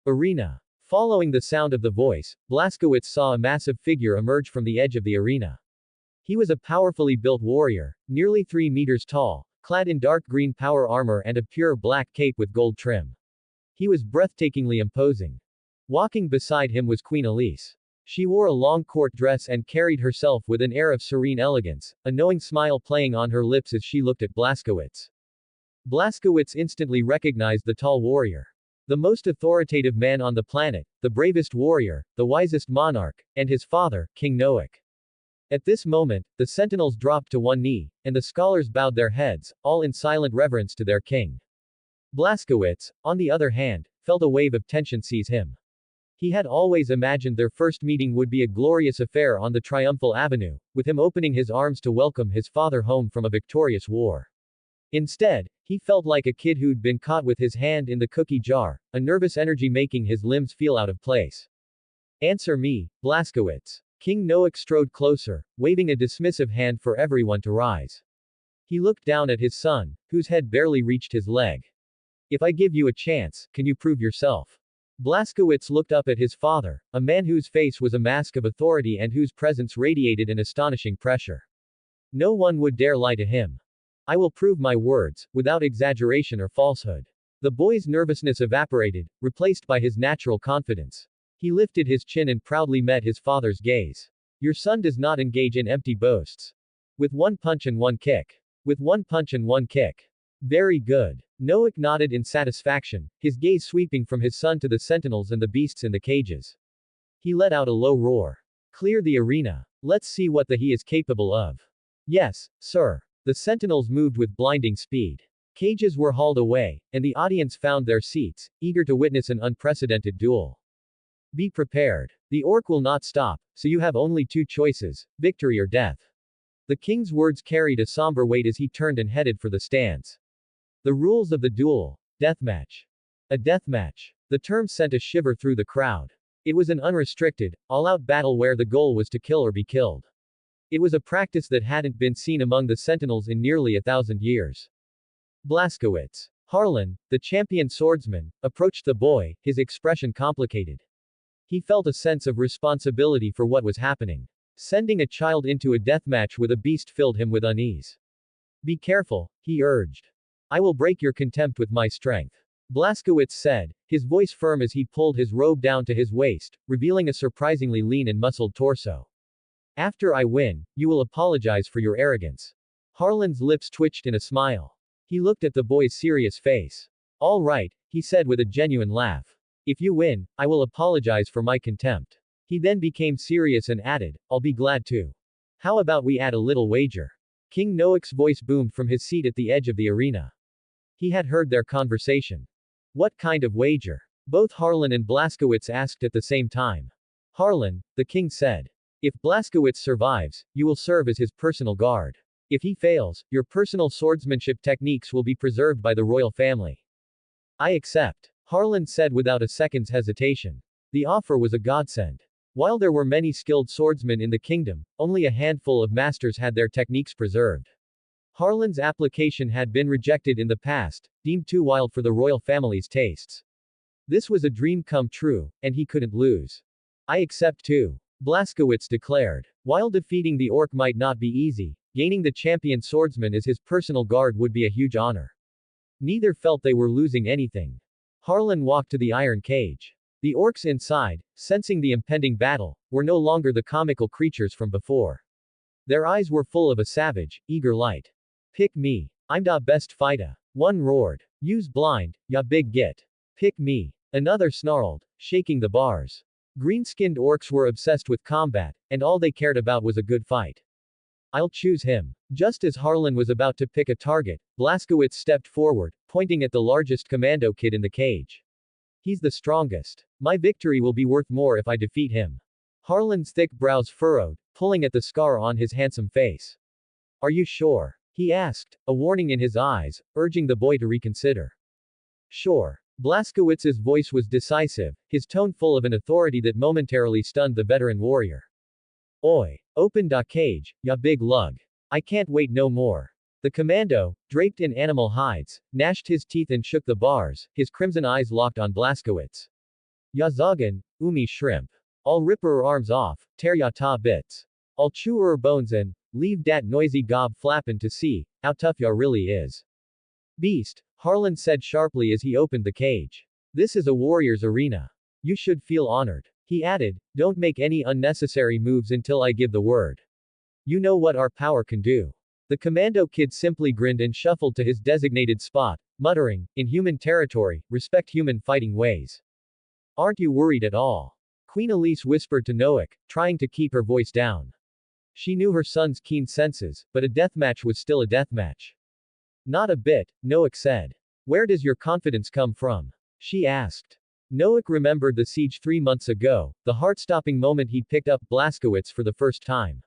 Arena. Following the sound of the voice, Blaskowitz saw a massive figure emerge from the edge of the arena. He was a powerfully built warrior, nearly 3 meters tall, clad in dark green power armor and a pure black cape with gold trim. He was breathtakingly imposing. Walking beside him was Queen Elise. She wore a long court dress and carried herself with an air of serene elegance, a knowing smile playing on her lips as she looked at Blaskowitz. Blaskowitz instantly recognized the tall warrior. The most authoritative man on the planet, the bravest warrior, the wisest monarch, and his father, King Noak. At this moment, the sentinels dropped to one knee, and the scholars bowed their heads, all in silent reverence to their king. Blaskowitz, on the other hand, felt a wave of tension seize him. He had always imagined their first meeting would be a glorious affair on the triumphal avenue, with him opening his arms to welcome his father home from a victorious war. Instead, he felt like a kid who'd been caught with his hand in the cookie jar, a nervous energy making his limbs feel out of place. Answer me, Blaskowitz. King Noak strode closer, waving a dismissive hand for everyone to rise. He looked down at his son, whose head barely reached his leg. If I give you a chance, can you prove yourself? Blaskowitz looked up at his father, a man whose face was a mask of authority and whose presence radiated an astonishing pressure. No one would dare lie to him. I will prove my words, without exaggeration or falsehood. The boy's nervousness evaporated, replaced by his natural confidence. He lifted his chin and proudly met his father's gaze. Your son does not engage in empty boasts. With one punch and one kick. With one punch and one kick. Very good. Noak nodded in satisfaction, his gaze sweeping from his son to the sentinels and the beasts in the cages. He let out a low roar. Clear the arena. Let's see what he is capable of. Yes, sir. The sentinels moved with blinding speed. Cages were hauled away, and the audience found their seats, eager to witness an unprecedented duel. Be prepared. The orc will not stop, so you have only 2 choices, victory or death. The king's words carried a somber weight as he turned and headed for the stands. The rules of the duel. Deathmatch. A deathmatch. The term sent a shiver through the crowd. It was an unrestricted, all-out battle where the goal was to kill or be killed. It was a practice that hadn't been seen among the sentinels in nearly 1,000 years. Blaskowitz. Harlan, the champion swordsman, approached the boy, his expression complicated. He felt a sense of responsibility for what was happening. Sending a child into a deathmatch with a beast filled him with unease. Be careful, he urged. I will break your contempt with my strength. Blaskowitz said, his voice firm as he pulled his robe down to his waist, revealing a surprisingly lean and muscled torso. After I win, you will apologize for your arrogance. Harlan's lips twitched in a smile. He looked at the boy's serious face. All right, he said with a genuine laugh. If you win, I will apologize for my contempt. He then became serious and added, I'll be glad to. How about we add a little wager? King Noak's voice boomed from his seat at the edge of the arena. He had heard their conversation. What kind of wager? Both Harlan and Blaskowitz asked at the same time. Harlan, the king said. If Blaskowitz survives, you will serve as his personal guard. If he fails, your personal swordsmanship techniques will be preserved by the royal family. I accept. Harlan said without a second's hesitation. The offer was a godsend. While there were many skilled swordsmen in the kingdom, only a handful of masters had their techniques preserved. Harlan's application had been rejected in the past, deemed too wild for the royal family's tastes. This was a dream come true, and he couldn't lose. I accept too. Blaskowitz declared. While defeating the orc might not be easy, gaining the champion swordsman as his personal guard would be a huge honor. Neither felt they were losing anything. Harlan walked to the iron cage. The orcs inside, sensing the impending battle, were no longer the comical creatures from before. Their eyes were full of a savage, eager light. Pick me. I'm da best fighter. One roared. Use blind, ya big git. Pick me. Another snarled, shaking the bars. Green-skinned orcs were obsessed with combat, and all they cared about was a good fight. I'll choose him. Just as Harlan was about to pick a target, Blaskowitz stepped forward, pointing at the largest commando kid in the cage. He's the strongest. My victory will be worth more if I defeat him. Harlan's thick brows furrowed, pulling at the scar on his handsome face. Are you sure? He asked, a warning in his eyes, urging the boy to reconsider. Sure. Blaskowitz's voice was decisive, his tone full of an authority that momentarily stunned the veteran warrior. Oi, open da cage, ya big lug. I can't wait no more. The commando, draped in animal hides, gnashed his teeth and shook the bars, his crimson eyes locked on Blaskowitz. Yazagan, umi shrimp. I'll rip her arms off, tear ya ta bits. I'll chew her bones and leave dat noisy gob flappin' to see how tough ya really is. Beast, Harlan said sharply as he opened the cage. This is a warrior's arena. You should feel honored. He added, don't make any unnecessary moves until I give the word. You know what our power can do. The commando kid simply grinned and shuffled to his designated spot, muttering, in human territory, respect human fighting ways. Aren't you worried at all? Queen Elise whispered to Noak, trying to keep her voice down. She knew her son's keen senses, but a deathmatch was still a deathmatch. Not a bit, Noak said. Where does your confidence come from? She asked. Noak remembered the siege 3 months ago, the heart-stopping moment he picked up Blaskowitz for the first time.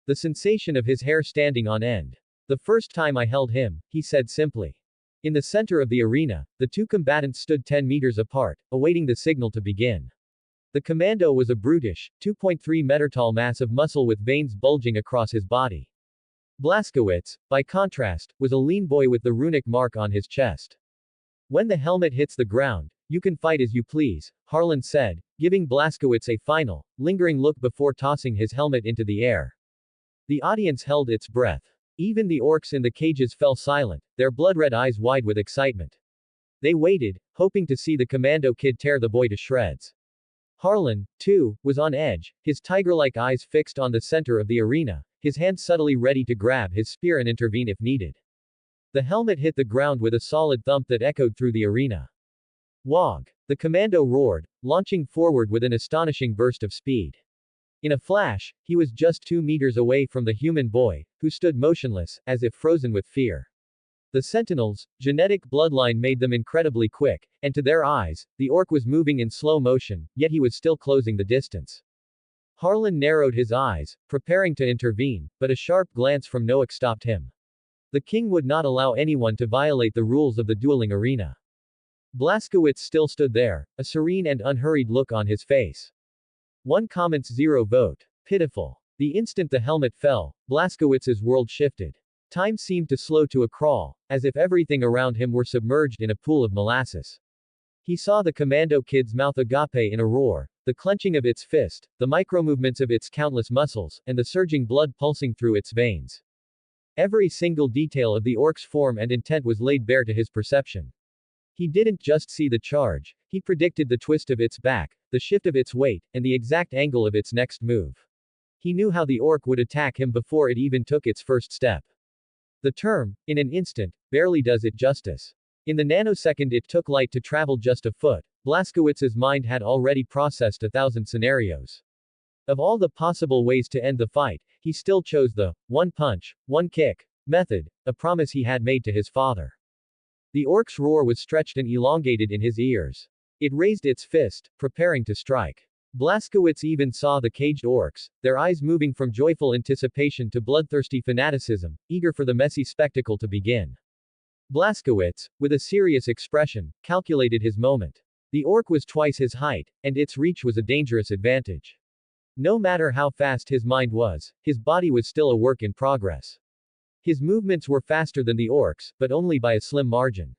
The sensation of his hair standing on end. The first time I held him, he said simply. In the center of the arena, the two combatants stood 10 meters apart, awaiting the signal to begin. The commando was a brutish, 2.3 meter tall mass of muscle with veins bulging across his body. Blaskowitz, by contrast, was a lean boy with the runic mark on his chest. When the helmet hits the ground, you can fight as you please, Harlan said, giving Blaskowitz a final, lingering look before tossing his helmet into the air. The audience held its breath. Even the orcs in the cages fell silent, their blood-red eyes wide with excitement. They waited, hoping to see the commando kid tear the boy to shreds. Harlan, too, was on edge, his tiger-like eyes fixed on the center of the arena, his hand subtly ready to grab his spear and intervene if needed. The helmet hit the ground with a solid thump that echoed through the arena. Wog! The commando roared, launching forward with an astonishing burst of speed. In a flash, he was just 2 meters away from the human boy, who stood motionless, as if frozen with fear. The Sentinels' genetic bloodline made them incredibly quick, and to their eyes, the orc was moving in slow motion, yet he was still closing the distance. Harlan narrowed his eyes, preparing to intervene, but a sharp glance from Noak stopped him. The king would not allow anyone to violate the rules of the dueling arena. Blaskowitz still stood there, a serene and unhurried look on his face. 1 comments 0 vote. Pitiful. The instant the helmet fell, Blaskowitz's world shifted. Time seemed to slow to a crawl, as if everything around him were submerged in a pool of molasses. He saw the commando kid's mouth agape in a roar, the clenching of its fist, the micromovements of its countless muscles, and the surging blood pulsing through its veins. Every single detail of the orc's form and intent was laid bare to his perception. He didn't just see the charge, he predicted the twist of its back, the shift of its weight, and the exact angle of its next move. He knew how the orc would attack him before it even took its first step. The term, in an instant, barely does it justice. In the nanosecond it took light to travel just a foot, Blaskowitz's mind had already processed 1,000 scenarios. Of all the possible ways to end the fight, he still chose the one punch, one kick method, a promise he had made to his father. The orc's roar was stretched and elongated in his ears. It raised its fist, preparing to strike. Blaskowitz even saw the caged orcs, their eyes moving from joyful anticipation to bloodthirsty fanaticism, eager for the messy spectacle to begin. Blaskowitz, with a serious expression, calculated his moment. The orc was twice his height, and its reach was a dangerous advantage. No matter how fast his mind was, his body was still a work in progress. His movements were faster than the orc's, but only by a slim margin.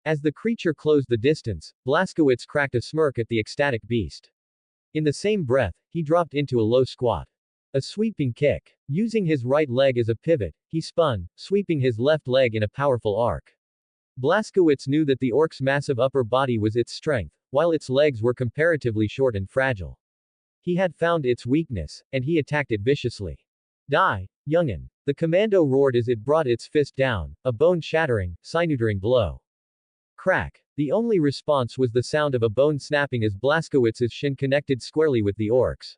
As the creature closed the distance, Blaskowitz cracked a smirk at the ecstatic beast. In the same breath, he dropped into a low squat. A sweeping kick. Using his right leg as a pivot, he spun, sweeping his left leg in a powerful arc. Blaskowitz knew that the orc's massive upper body was its strength, while its legs were comparatively short and fragile. He had found its weakness, and he attacked it viciously. Die, youngin'. The commando roared as it brought its fist down, a bone-shattering, sinew-tearing blow. Crack. The only response was the sound of a bone snapping as Blaskowitz's shin connected squarely with the orc's.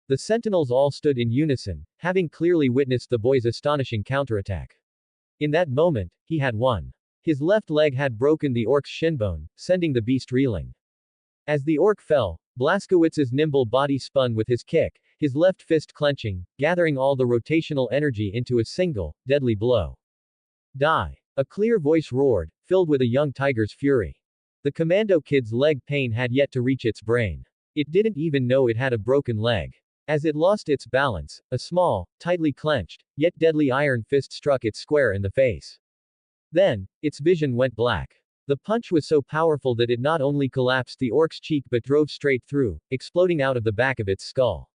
The sentinels all stood in unison, having clearly witnessed the boy's astonishing counterattack. In that moment, he had won. His left leg had broken the orc's shinbone, sending the beast reeling. As the orc fell, Blaskowitz's nimble body spun with his kick, his left fist clenching, gathering all the rotational energy into a single, deadly blow. Die. A clear voice roared, filled with a young tiger's fury. The commando kid's leg pain had yet to reach its brain. It didn't even know it had a broken leg. As it lost its balance, a small, tightly clenched, yet deadly iron fist struck it square in the face. Then, its vision went black. The punch was so powerful that it not only collapsed the orc's cheek but drove straight through, exploding out of the back of its skull.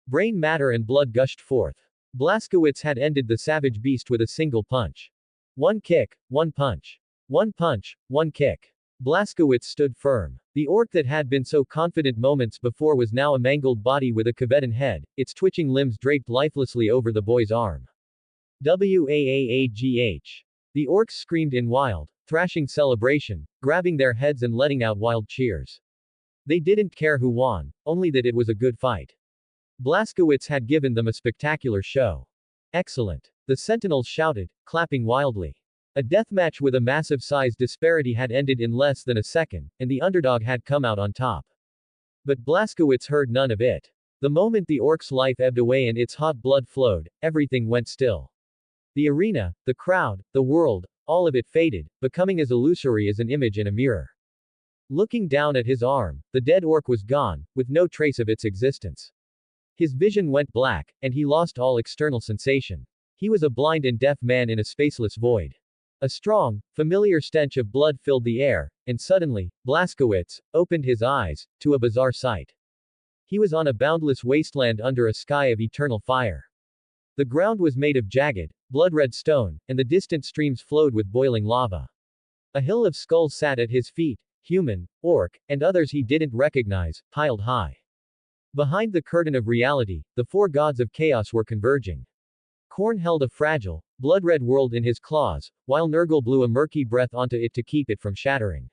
Brain matter and blood gushed forth. Blazkowicz had ended the savage beast with a single punch. One kick, one punch. One punch, one kick. Blazkowicz stood firm. The orc that had been so confident moments before was now a mangled body with a Tibetan head, its twitching limbs draped lifelessly over the boy's arm. Waagh. The orcs screamed in wild, thrashing celebration, grabbing their heads and letting out wild cheers. They didn't care who won, only that it was a good fight. Blazkowicz had given them a spectacular show. Excellent. The sentinels shouted, clapping wildly. A deathmatch with a massive size disparity had ended in less than a second, and the underdog had come out on top. But Blazkowicz heard none of it. The moment the orc's life ebbed away and its hot blood flowed, everything went still. The arena, the crowd, the world, all of it faded, becoming as illusory as an image in a mirror. Looking down at his arm, the dead orc was gone, with no trace of its existence. His vision went black, and he lost all external sensation. He was a blind and deaf man in a spaceless void. A strong, familiar stench of blood filled the air, and suddenly, Blazkowicz opened his eyes to a bizarre sight. He was on a boundless wasteland under a sky of eternal fire. The ground was made of jagged, blood-red stone, and the distant streams flowed with boiling lava. A hill of skulls sat at his feet, human, orc, and others he didn't recognize, piled high. Behind the curtain of reality, the four gods of chaos were converging. Khorne held a fragile, blood-red world in his claws, while Nurgle blew a murky breath onto it to keep it from shattering.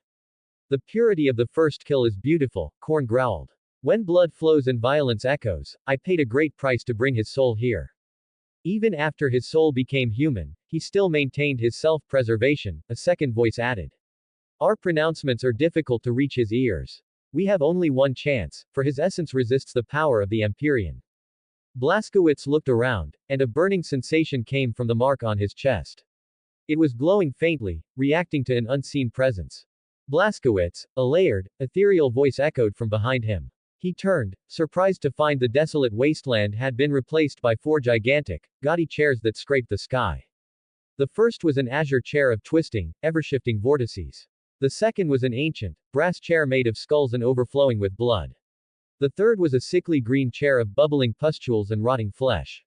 The purity of the first kill is beautiful, Khorne growled. When blood flows and violence echoes, I paid a great price to bring his soul here. Even after his soul became human, he still maintained his self-preservation, a second voice added. Our pronouncements are difficult to reach his ears. We have only one chance, for his essence resists the power of the Empyrean. Blazkowicz looked around, and a burning sensation came from the mark on his chest. It was glowing faintly, reacting to an unseen presence. Blazkowicz, a layered, ethereal voice echoed from behind him. He turned, surprised to find the desolate wasteland had been replaced by four gigantic, gaudy chairs that scraped the sky. The first was an azure chair of twisting, ever-shifting vortices. The second was an ancient, brass chair made of skulls and overflowing with blood. The third was a sickly green chair of bubbling pustules and rotting flesh.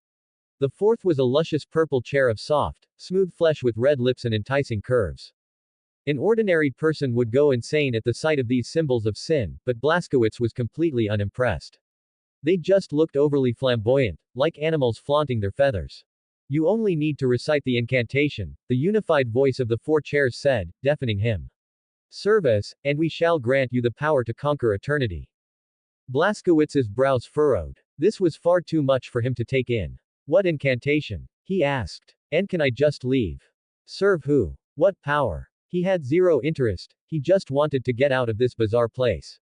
The fourth was a luscious purple chair of soft, smooth flesh with red lips and enticing curves. An ordinary person would go insane at the sight of these symbols of sin, but Blazkowicz was completely unimpressed. They just looked overly flamboyant, like animals flaunting their feathers. You only need to recite the incantation, the unified voice of the four chairs said, deafening him. Serve us, and we shall grant you the power to conquer eternity. Blazkowicz's brows furrowed. This was far too much for him to take in. What incantation? He asked. And can I just leave? Serve who? What power? He had zero interest, he just wanted to get out of this bizarre place.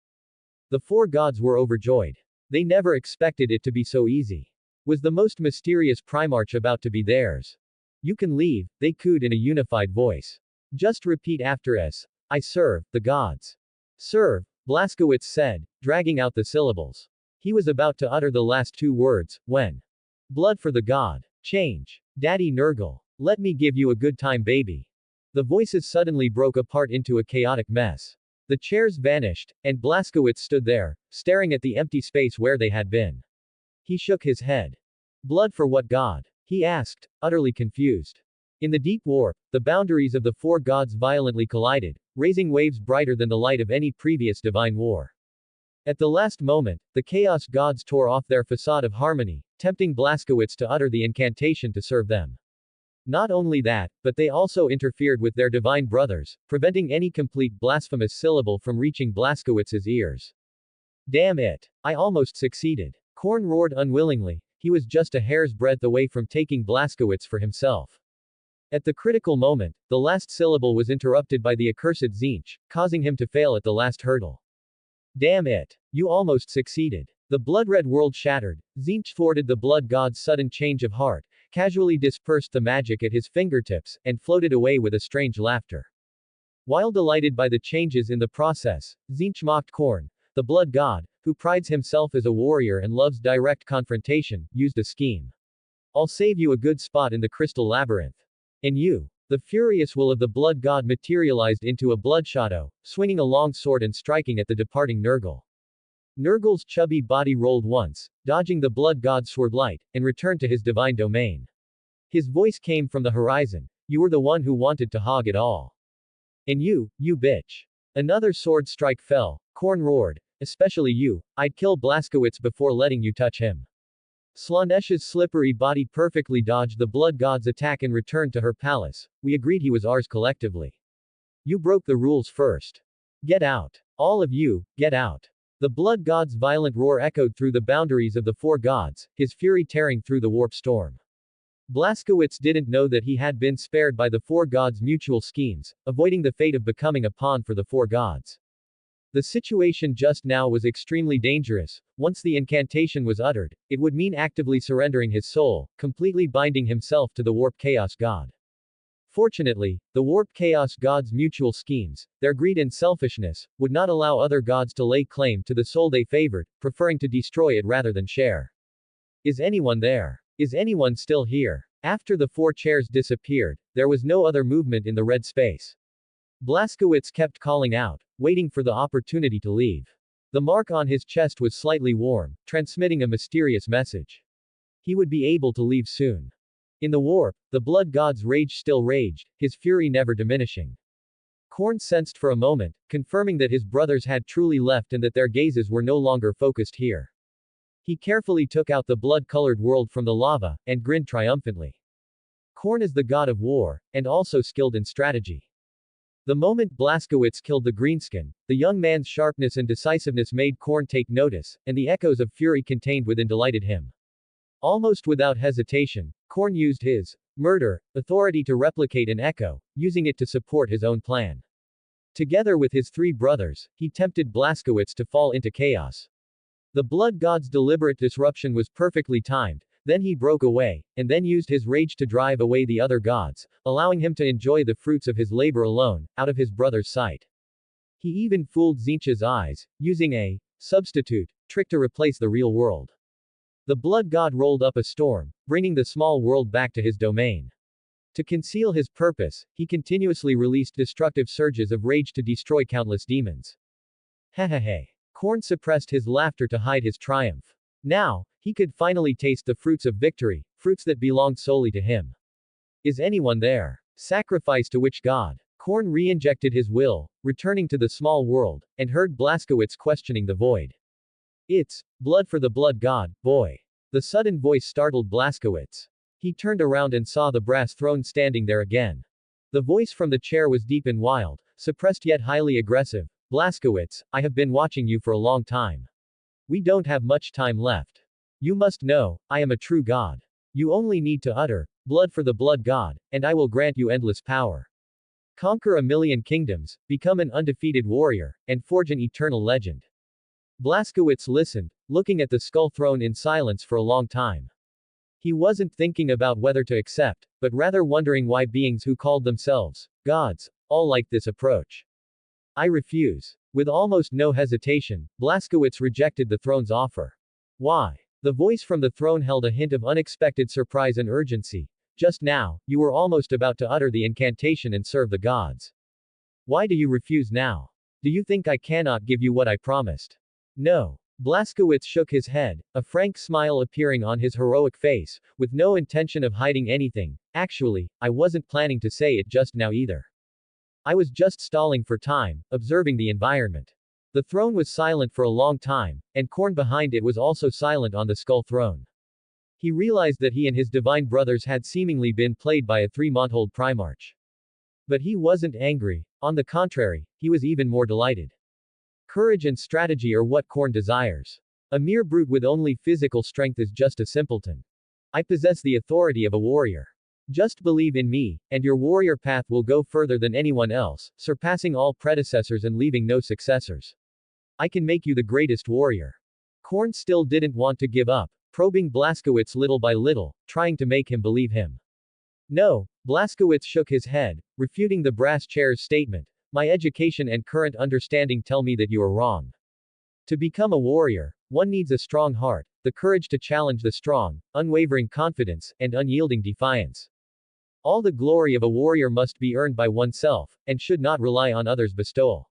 The four gods were overjoyed. They never expected it to be so easy. Was the most mysterious Primarch about to be theirs? You can leave, they cooed in a unified voice. Just repeat after us. I serve the gods. Serve, Blazkowicz said, dragging out the syllables. He was about to utter the last two words, when. Blood for the god. Change. Daddy Nurgle. Let me give you a good time, baby. The voices suddenly broke apart into a chaotic mess. The chairs vanished, and Blazkowicz stood there, staring at the empty space where they had been. He shook his head. Blood for what god? He asked, utterly confused. In the deep warp, the boundaries of the four gods violently collided, raising waves brighter than the light of any previous divine war. At the last moment, the chaos gods tore off their facade of harmony, tempting Blazkowicz to utter the incantation to serve them. Not only that, but they also interfered with their divine brothers, preventing any complete blasphemous syllable from reaching Blazkowicz's ears. Damn it! I almost succeeded. Khorne roared unwillingly, he was just a hair's breadth away from taking Blazkowicz for himself. At the critical moment, the last syllable was interrupted by the accursed Tzeentch, causing him to fail at the last hurdle. Damn it! You almost succeeded. The blood-red world shattered. Tzeentch thwarted the blood god's sudden change of heart, casually dispersed the magic at his fingertips, and floated away with a strange laughter. While delighted by the changes in the process, Tzeentch mocked Khorne, the blood god, who prides himself as a warrior and loves direct confrontation, used a scheme. I'll save you a good spot in the crystal labyrinth. And you. The furious will of the blood god materialized into a blood shadow, swinging a long sword and striking at the departing Nurgle. Nurgle's chubby body rolled once, dodging the blood god's sword light, and returned to his divine domain. His voice came from the horizon. You were the one who wanted to hog it all. And you bitch. Another sword strike fell. Khorne roared. Especially you. I'd kill Blazkowicz before letting you touch him. Slaanesh's slippery body perfectly dodged the blood god's attack and returned to her palace. We agreed he was ours collectively. You broke the rules first. Get out. All of you, get out. The blood god's violent roar echoed through the boundaries of the four gods, his fury tearing through the warp storm. Blazkowicz didn't know that he had been spared by the four gods' mutual schemes, avoiding the fate of becoming a pawn for the four gods. The situation just now was extremely dangerous. Once the incantation was uttered, it would mean actively surrendering his soul, completely binding himself to the warp chaos god. Fortunately, the warp chaos gods' mutual schemes, their greed and selfishness, would not allow other gods to lay claim to the soul they favored, preferring to destroy it rather than share. Is anyone there? Is anyone still here? After the four chairs disappeared, there was no other movement in the red space. Blazkowicz kept calling out, waiting for the opportunity to leave. The mark on his chest was slightly warm, transmitting a mysterious message. He would be able to leave soon. In the warp, the blood god's rage still raged, his fury never diminishing. Khorne sensed for a moment, confirming that his brothers had truly left and that their gazes were no longer focused here. He carefully took out the blood-colored world from the lava, and grinned triumphantly. Khorne is the god of war, and also skilled in strategy. The moment Blazkowicz killed the greenskin, the young man's sharpness and decisiveness made Khorne take notice, and the echoes of fury contained within delighted him. Almost without hesitation, Khorne used his murder authority to replicate an echo, using it to support his own plan. Together with his three brothers, he tempted Blazkowicz to fall into chaos. The blood god's deliberate disruption was perfectly timed, then he broke away, and then used his rage to drive away the other gods, allowing him to enjoy the fruits of his labor alone, out of his brother's sight. He even fooled Tzeentch's eyes, using a substitute trick to replace the real world. The blood god rolled up a storm, bringing the small world back to his domain. To conceal his purpose, he continuously released destructive surges of rage to destroy countless demons. Hehehe. Khorne suppressed his laughter to hide his triumph. Now, he could finally taste the fruits of victory, fruits that belonged solely to him. Is anyone there? Sacrifice to which god? Khorne re-injected his will, returning to the small world, and heard Blazkowicz questioning the void. It's blood for the blood god, boy. The sudden voice startled Blazkowicz. He turned around and saw the brass throne standing there again. The voice from the chair was deep and wild, suppressed yet highly aggressive. Blazkowicz, I have been watching you for a long time. We don't have much time left. You must know, I am a true god. You only need to utter, blood for the blood god, and I will grant you endless power. Conquer 1,000,000 kingdoms, become an undefeated warrior, and forge an eternal legend. Blazkowicz listened, looking at the skull throne in silence for a long time. He wasn't thinking about whether to accept, but rather wondering why beings who called themselves gods all liked this approach. I refuse. With almost no hesitation, Blazkowicz rejected the throne's offer. Why? The voice from the throne held a hint of unexpected surprise and urgency. Just now, you were almost about to utter the incantation and serve the gods. Why do you refuse now? Do you think I cannot give you what I promised? No. Blazkowicz shook his head, a frank smile appearing on his heroic face, with no intention of hiding anything. Actually, I wasn't planning to say it just now either. I was just stalling for time, observing the environment. The throne was silent for a long time, and Khorne behind it was also silent on the skull throne. He realized that he and his divine brothers had seemingly been played by a 3-month-old Primarch. But he wasn't angry. On the contrary, he was even more delighted. Courage and strategy are what Khorne desires. A mere brute with only physical strength is just a simpleton. I possess the authority of a warrior. Just believe in me, and your warrior path will go further than anyone else, surpassing all predecessors and leaving no successors. I can make you the greatest warrior. Khorne still didn't want to give up, probing Blazkowicz little by little, trying to make him believe him. No, Blazkowicz shook his head, refuting the brass chair's statement. My education and current understanding tell me that you are wrong. To become a warrior, one needs a strong heart, the courage to challenge the strong, unwavering confidence, and unyielding defiance. All the glory of a warrior must be earned by oneself, and should not rely on others' bestowal.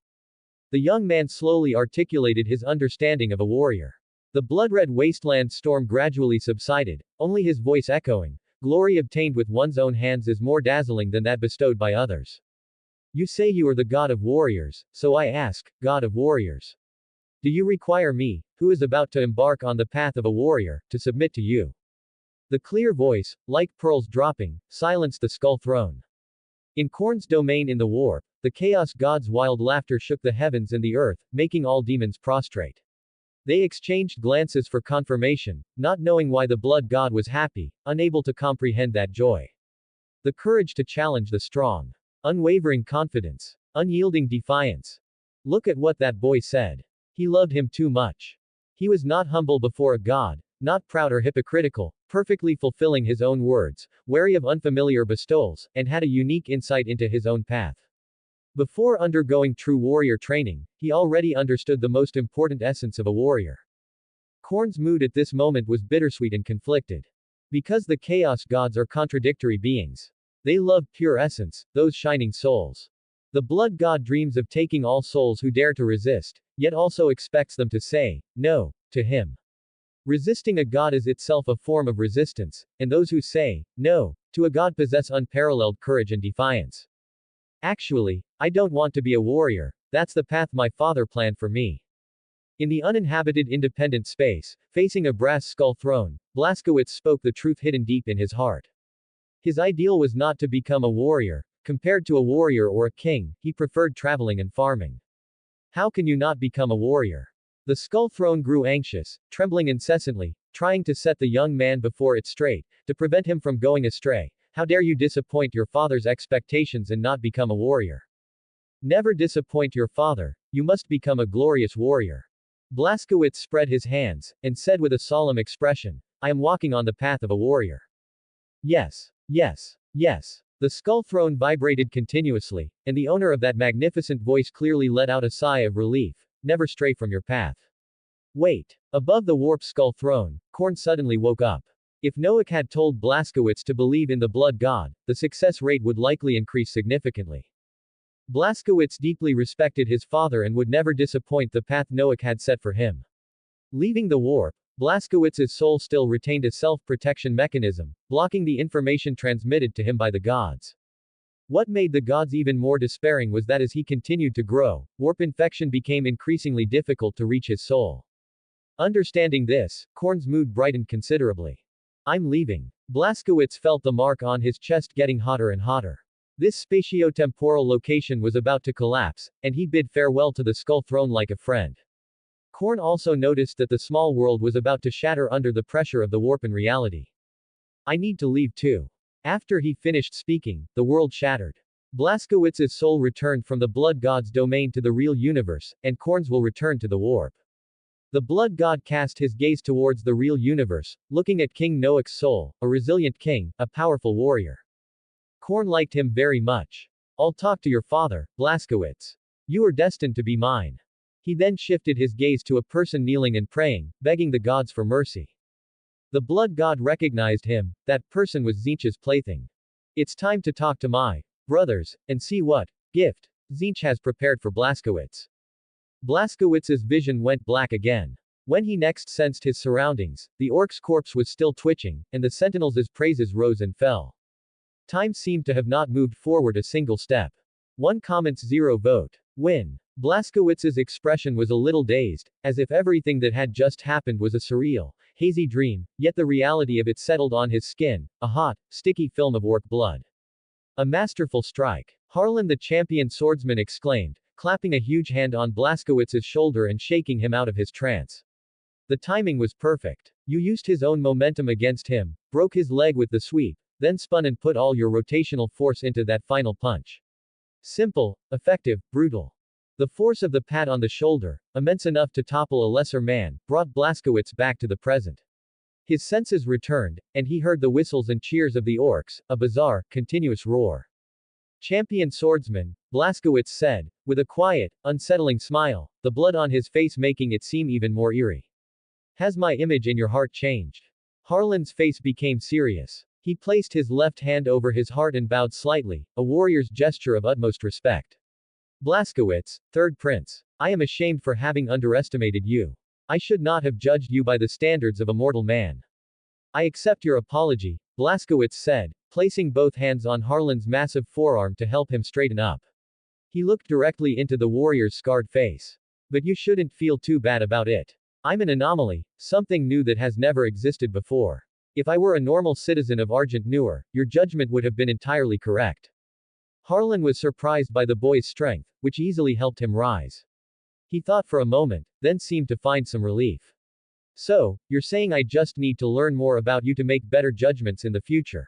The young man slowly articulated his understanding of a warrior. The blood-red wasteland storm gradually subsided, only his voice echoing, "Glory obtained with one's own hands is more dazzling than that bestowed by others. You say you are the god of warriors, so I ask, god of warriors, do you require me, who is about to embark on the path of a warrior, to submit to you?" The clear voice, like pearls dropping, silenced the skull throne. In Korn's domain in the warp, the chaos god's wild laughter shook the heavens and the earth, making all demons prostrate. They exchanged glances for confirmation, not knowing why the blood god was happy, unable to comprehend that joy. The courage to challenge the strong. Unwavering confidence. Unyielding defiance. Look at what that boy said. He loved him too much. He was not humble before a god, not proud or hypocritical, perfectly fulfilling his own words, wary of unfamiliar bestowals, and had a unique insight into his own path. Before undergoing true warrior training, he already understood the most important essence of a warrior. Korn's mood at this moment was bittersweet and conflicted. Because the chaos gods are contradictory beings. They love pure essence, those shining souls. The blood god dreams of taking all souls who dare to resist, yet also expects them to say, no, to him. Resisting a god is itself a form of resistance, and those who say, no, to a god possess unparalleled courage and defiance. Actually, I don't want to be a warrior, that's the path my father planned for me. In the uninhabited independent space, facing a brass skull throne, Blaskowitz spoke the truth hidden deep in his heart. His ideal was not to become a warrior. Compared to a warrior or a king, he preferred traveling and farming. How can you not become a warrior? The skull throne grew anxious, trembling incessantly, trying to set the young man before it straight, to prevent him from going astray. How dare you disappoint your father's expectations and not become a warrior? Never disappoint your father, you must become a glorious warrior. Blaskowitz spread his hands, and said with a solemn expression, I am walking on the path of a warrior. Yes. Yes. Yes. The skull throne vibrated continuously, and the owner of that magnificent voice clearly let out a sigh of relief. Never stray from your path. Wait. Above the warped skull throne, Korn suddenly woke up. If Noack had told Blaskowitz to believe in the blood god, the success rate would likely increase significantly. Blaskowitz deeply respected his father and would never disappoint the path Noack had set for him. Leaving the warp, Blaskowitz's soul still retained a self-protection mechanism, blocking the information transmitted to him by the gods. What made the gods even more despairing was that as he continued to grow, warp infection became increasingly difficult to reach his soul. Understanding this, Korn's mood brightened considerably. I'm leaving. Blaskowitz felt the mark on his chest getting hotter and hotter. This spatiotemporal location was about to collapse, and he bid farewell to the skull throne like a friend. Korn also noticed that the small world was about to shatter under the pressure of the warp in reality. I need to leave too. After he finished speaking, the world shattered. Blaskowitz's soul returned from the blood god's domain to the real universe, and Korn's will return to the warp. The blood god cast his gaze towards the real universe, looking at King Noack's soul, a resilient king, a powerful warrior. Korn liked him very much. I'll talk to your father, Blaskowitz. You are destined to be mine. He then shifted his gaze to a person kneeling and praying, begging the gods for mercy. The blood god recognized him, that person was Tzeentch's plaything. It's time to talk to my brothers, and see what gift Tzeentch has prepared for Blaskowitz. Blaskowitz's vision went black again. When he next sensed his surroundings, the orc's corpse was still twitching, and the sentinels' praises rose and fell. Time seemed to have not moved forward a single step. 1 comments 0 vote. Win. Blaskowitz's expression was a little dazed, as if everything that had just happened was a surreal, hazy dream, yet the reality of it settled on his skin, a hot, sticky film of orc blood. A masterful strike. Harlan the champion swordsman exclaimed, clapping a huge hand on Blaskowitz's shoulder and shaking him out of his trance. The timing was perfect. You used his own momentum against him, broke his leg with the sweep, then spun and put all your rotational force into that final punch. Simple, effective, brutal. The force of the pat on the shoulder, immense enough to topple a lesser man, brought Blaskowitz back to the present. His senses returned, and he heard the whistles and cheers of the orcs, a bizarre, continuous roar. Champion swordsman, Blaskowitz said, with a quiet, unsettling smile, the blood on his face making it seem even more eerie. Has my image in your heart changed? Harlan's face became serious. He placed his left hand over his heart and bowed slightly, a warrior's gesture of utmost respect. Blaskowitz, third prince. I am ashamed for having underestimated you. I should not have judged you by the standards of a mortal man. I accept your apology, Blaskowitz said, placing both hands on Harlan's massive forearm to help him straighten up. He looked directly into the warrior's scarred face. But you shouldn't feel too bad about it. I'm an anomaly, something new that has never existed before. If I were a normal citizen of Argent Newer, your judgment would have been entirely correct. Harlan was surprised by the boy's strength, which easily helped him rise. He thought for a moment, then seemed to find some relief. So, you're saying I just need to learn more about you to make better judgments in the future.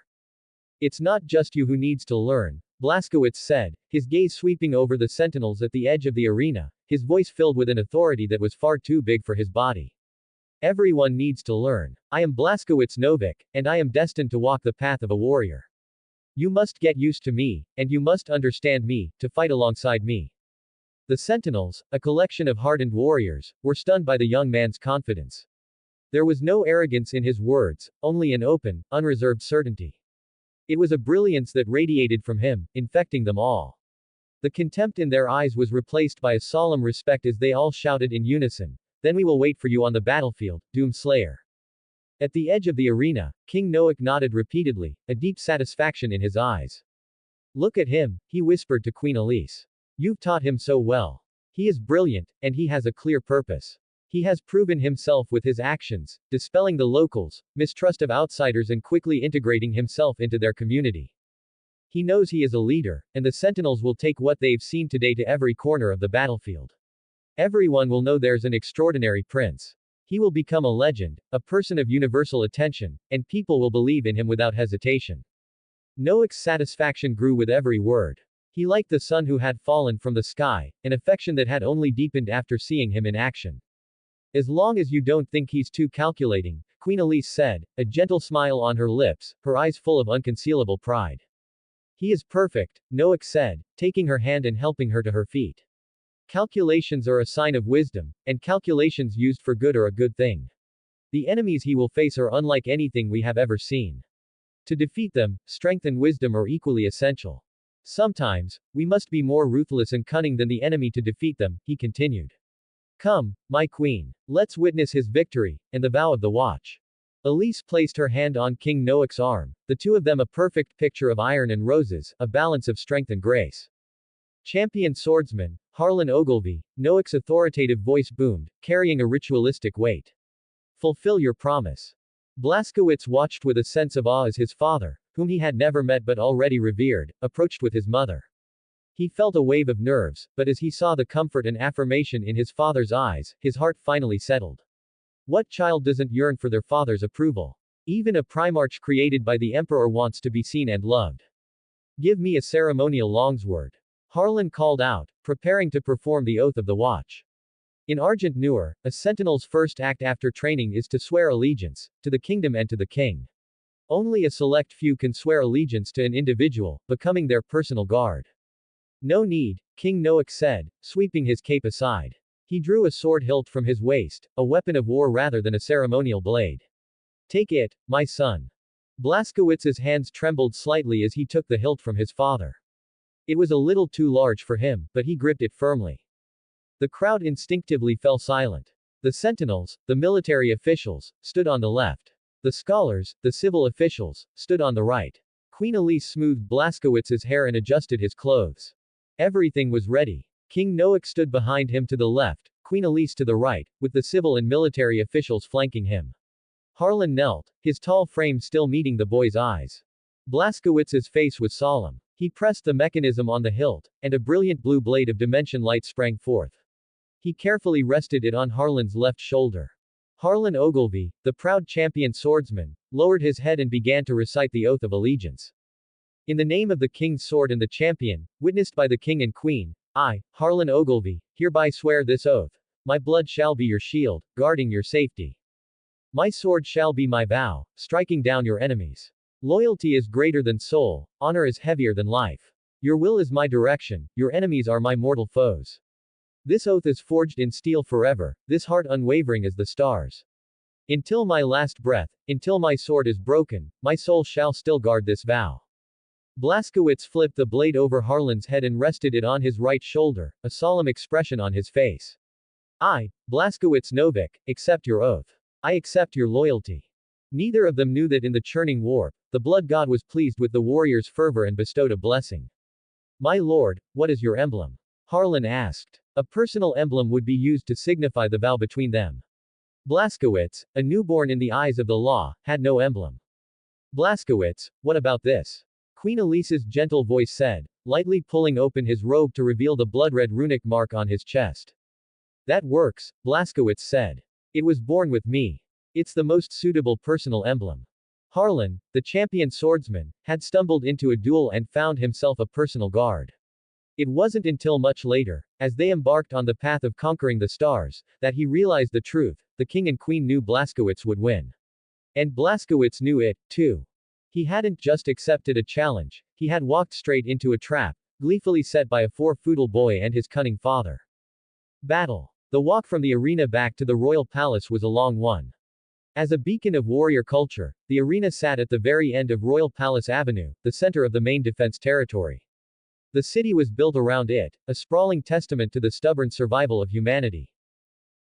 It's not just you who needs to learn, Blaskowitz said, his gaze sweeping over the sentinels at the edge of the arena, his voice filled with an authority that was far too big for his body. Everyone needs to learn. I am Blaskowitz Novik, and I am destined to walk the path of a warrior. You must get used to me, and you must understand me, to fight alongside me. The sentinels, a collection of hardened warriors, were stunned by the young man's confidence. There was no arrogance in his words, only an open, unreserved certainty. It was a brilliance that radiated from him, infecting them all. The contempt in their eyes was replaced by a solemn respect as they all shouted in unison, "Then we will wait for you on the battlefield, Doom Slayer." At the edge of the arena, King Noak nodded repeatedly, a deep satisfaction in his eyes. "Look at him," he whispered to Queen Elise. "You've taught him so well. He is brilliant, and he has a clear purpose. He has proven himself with his actions, dispelling the locals' mistrust of outsiders and quickly integrating himself into their community. He knows he is a leader, and the sentinels will take what they've seen today to every corner of the battlefield. Everyone will know there's an extraordinary prince. He will become a legend, a person of universal attention, and people will believe in him without hesitation." Noak's satisfaction grew with every word. He liked the son who had fallen from the sky, an affection that had only deepened after seeing him in action. "As long as you don't think he's too calculating," Queen Elise said, a gentle smile on her lips, her eyes full of unconcealable pride. "He is perfect," Noak said, taking her hand and helping her to her feet. "Calculations are a sign of wisdom, and calculations used for good are a good thing. The enemies he will face are unlike anything we have ever seen. To defeat them, strength and wisdom are equally essential. Sometimes, we must be more ruthless and cunning than the enemy to defeat them," he continued. "Come, my queen. Let's witness his victory, and the vow of the watch." Elise placed her hand on King Noak's arm, the two of them a perfect picture of iron and roses, a balance of strength and grace. "Champion swordsman, Harlan Ogilvy," Noak's authoritative voice boomed, carrying a ritualistic weight. "Fulfill your promise." Blaskowitz watched with a sense of awe as his father, whom he had never met but already revered, approached with his mother. He felt a wave of nerves, but as he saw the comfort and affirmation in his father's eyes, his heart finally settled. What child doesn't yearn for their father's approval? Even a primarch created by the emperor wants to be seen and loved. "Give me a ceremonial longsword," Harlan called out, preparing to perform the oath of the watch. In Argent Newer, a sentinel's first act after training is to swear allegiance, to the kingdom and to the king. Only a select few can swear allegiance to an individual, becoming their personal guard. "No need," King Noak said, sweeping his cape aside. He drew a sword hilt from his waist, a weapon of war rather than a ceremonial blade. "Take it, my son." Blaskowitz's hands trembled slightly as he took the hilt from his father. It was a little too large for him, but he gripped it firmly. The crowd instinctively fell silent. The sentinels, the military officials, stood on the left. The scholars, the civil officials, stood on the right. Queen Elise smoothed Blaskowitz's hair and adjusted his clothes. Everything was ready. King Noak stood behind him to the left, Queen Elise to the right, with the civil and military officials flanking him. Harlan knelt, his tall frame still meeting the boy's eyes. Blaskowitz's face was solemn. He pressed the mechanism on the hilt, and a brilliant blue blade of dimension light sprang forth. He carefully rested it on Harlan's left shoulder. Harlan Ogilvy, the proud champion swordsman, lowered his head and began to recite the oath of allegiance. "In the name of the king's sword and the champion, witnessed by the king and queen, I, Harlan Ogilvy, hereby swear this oath. My blood shall be your shield, guarding your safety. My sword shall be my vow, striking down your enemies. Loyalty is greater than soul, honor is heavier than life. Your will is my direction, your enemies are my mortal foes. This oath is forged in steel forever, this heart unwavering as the stars." Until my last breath, until my sword is broken, my soul shall still guard this vow. Blaskowitz flipped the blade over Harlan's head and rested it on his right shoulder, a solemn expression on his face. I, Blaskowitz Novik, accept your oath. I accept your loyalty. Neither of them knew that in the churning warp, the blood god was pleased with the warrior's fervor and bestowed a blessing. My lord, what is your emblem? Harlan asked. A personal emblem would be used to signify the vow between them. Blaskowitz, a newborn in the eyes of the law, had no emblem. Blaskowitz, what about this? Queen Elisa's gentle voice said, lightly pulling open his robe to reveal the blood-red runic mark on his chest. That works, Blaskowitz said. It was born with me. It's the most suitable personal emblem. Harlan, the champion swordsman, had stumbled into a duel and found himself a personal guard. It wasn't until much later, as they embarked on the path of conquering the stars, that he realized the truth. The king and queen knew Blaskowitz would win. And Blaskowitz knew it, too. He hadn't just accepted a challenge, he had walked straight into a trap, gleefully set by a four-foodle boy and his cunning father. Battle. The walk from the arena back to the royal palace was a long one. As a beacon of warrior culture, the arena sat at the very end of Royal Palace Avenue, the center of the main defense territory. The city was built around it, a sprawling testament to the stubborn survival of humanity.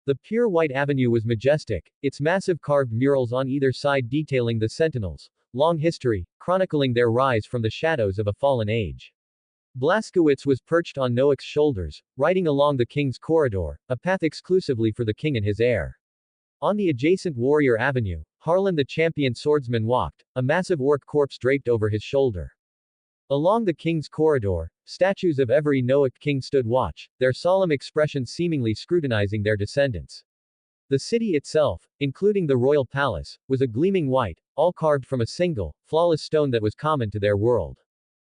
The pure white avenue was majestic, its massive carved murals on either side detailing the Sentinels' long history, chronicling their rise from the shadows of a fallen age. Blaskowitz was perched on Noak's shoulders, riding along the king's corridor, a path exclusively for the king and his heir. On the adjacent Warrior Avenue, Harlan the champion swordsman walked, a massive orc corpse draped over his shoulder. Along the king's corridor, statues of every Noak king stood watch, their solemn expressions seemingly scrutinizing their descendants. The city itself, including the royal palace, was a gleaming white, all carved from a single, flawless stone that was common to their world.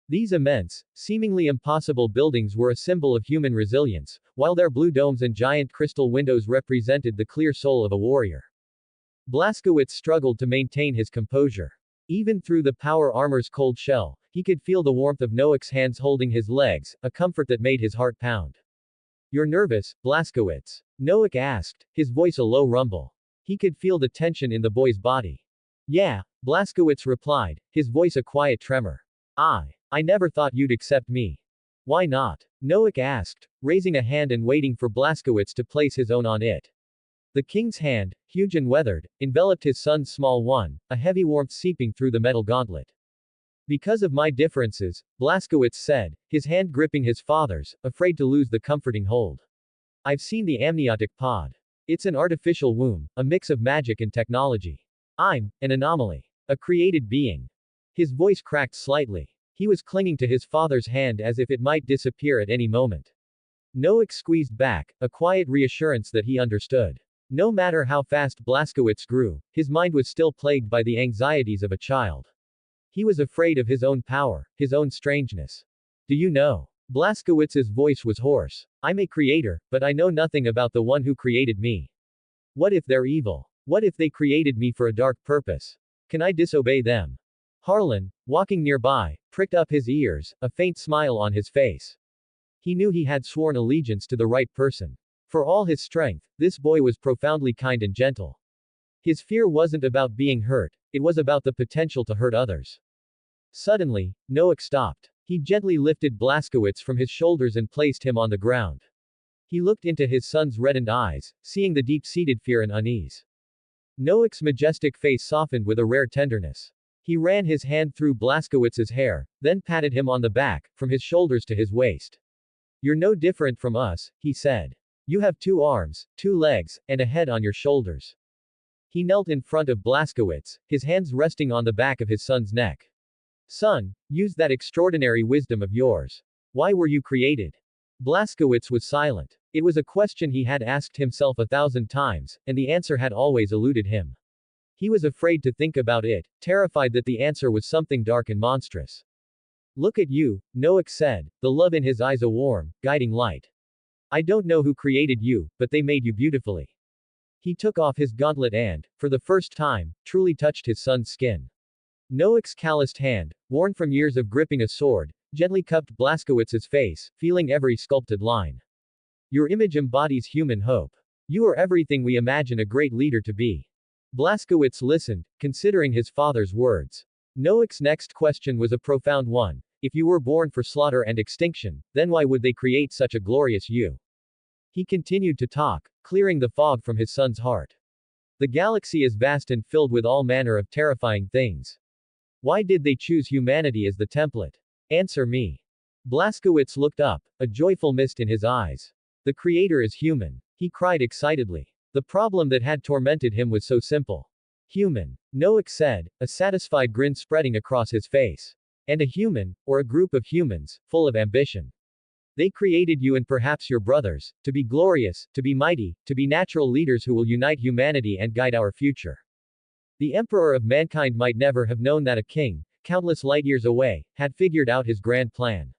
These immense, seemingly impossible buildings were a symbol of human resilience, while their blue domes and giant crystal windows represented the clear soul of a warrior. Blaskowitz struggled to maintain his composure. Even through the power armor's cold shell, he could feel the warmth of Noak's hands holding his legs, a comfort that made his heart pound. You're nervous, Blaskowitz? Noak asked, his voice a low rumble. He could feel the tension in the boy's body. Yeah, Blaskowitz replied, his voice a quiet tremor. I never thought you'd accept me. Why not? Noak asked, raising a hand and waiting for Blaskowitz to place his own on it. The king's hand, huge and weathered, enveloped his son's small one, a heavy warmth seeping through the metal gauntlet. Because of my differences, Blaskowitz said, his hand gripping his father's, afraid to lose the comforting hold. I've seen the amniotic pod. It's an artificial womb, a mix of magic and technology. I'm an anomaly. A created being. His voice cracked slightly. He was clinging to his father's hand as if it might disappear at any moment. Noak squeezed back, a quiet reassurance that he understood. No matter how fast Blaskowitz grew, his mind was still plagued by the anxieties of a child. He was afraid of his own power, his own strangeness. Do you know? Blaskowitz's voice was hoarse. I'm a creator, but I know nothing about the one who created me. What if they're evil? What if they created me for a dark purpose? Can I disobey them? Harlan, walking nearby, pricked up his ears, a faint smile on his face. He knew he had sworn allegiance to the right person. For all his strength, this boy was profoundly kind and gentle. His fear wasn't about being hurt, it was about the potential to hurt others. Suddenly, Noak stopped. He gently lifted Blaskowitz from his shoulders and placed him on the ground. He looked into his son's reddened eyes, seeing the deep-seated fear and unease. Noak's majestic face softened with a rare tenderness. He ran his hand through Blaskowitz's hair, then patted him on the back, from his shoulders to his waist. You're no different from us, he said. You have 2 arms, 2 legs, and a head on your shoulders. He knelt in front of Blaskowitz, his hands resting on the back of his son's neck. Son, use that extraordinary wisdom of yours. Why were you created? Blaskowitz was silent. It was a question he had asked himself 1,000 times, and the answer had always eluded him. He was afraid to think about it, terrified that the answer was something dark and monstrous. Look at you, Noak said, the love in his eyes a warm, guiding light. I don't know who created you, but they made you beautifully. He took off his gauntlet and, for the first time, truly touched his son's skin. Noak's calloused hand, worn from years of gripping a sword, gently cupped Blaskowitz's face, feeling every sculpted line. Your image embodies human hope. You are everything we imagine a great leader to be. Blaskowitz listened, considering his father's words. Noak's next question was a profound one. If you were born for slaughter and extinction, then why would they create such a glorious you? He continued to talk, clearing the fog from his son's heart. The galaxy is vast and filled with all manner of terrifying things. Why did they choose humanity as the template? Answer me. Blaskowitz looked up, a joyful mist in his eyes. The Creator is human. He cried excitedly. The problem that had tormented him was so simple. Human. Noak said, a satisfied grin spreading across his face. And a human, or a group of humans, full of ambition. They created you and perhaps your brothers, to be glorious, to be mighty, to be natural leaders who will unite humanity and guide our future. The emperor of mankind might never have known that a king, countless light years away, had figured out his grand plan.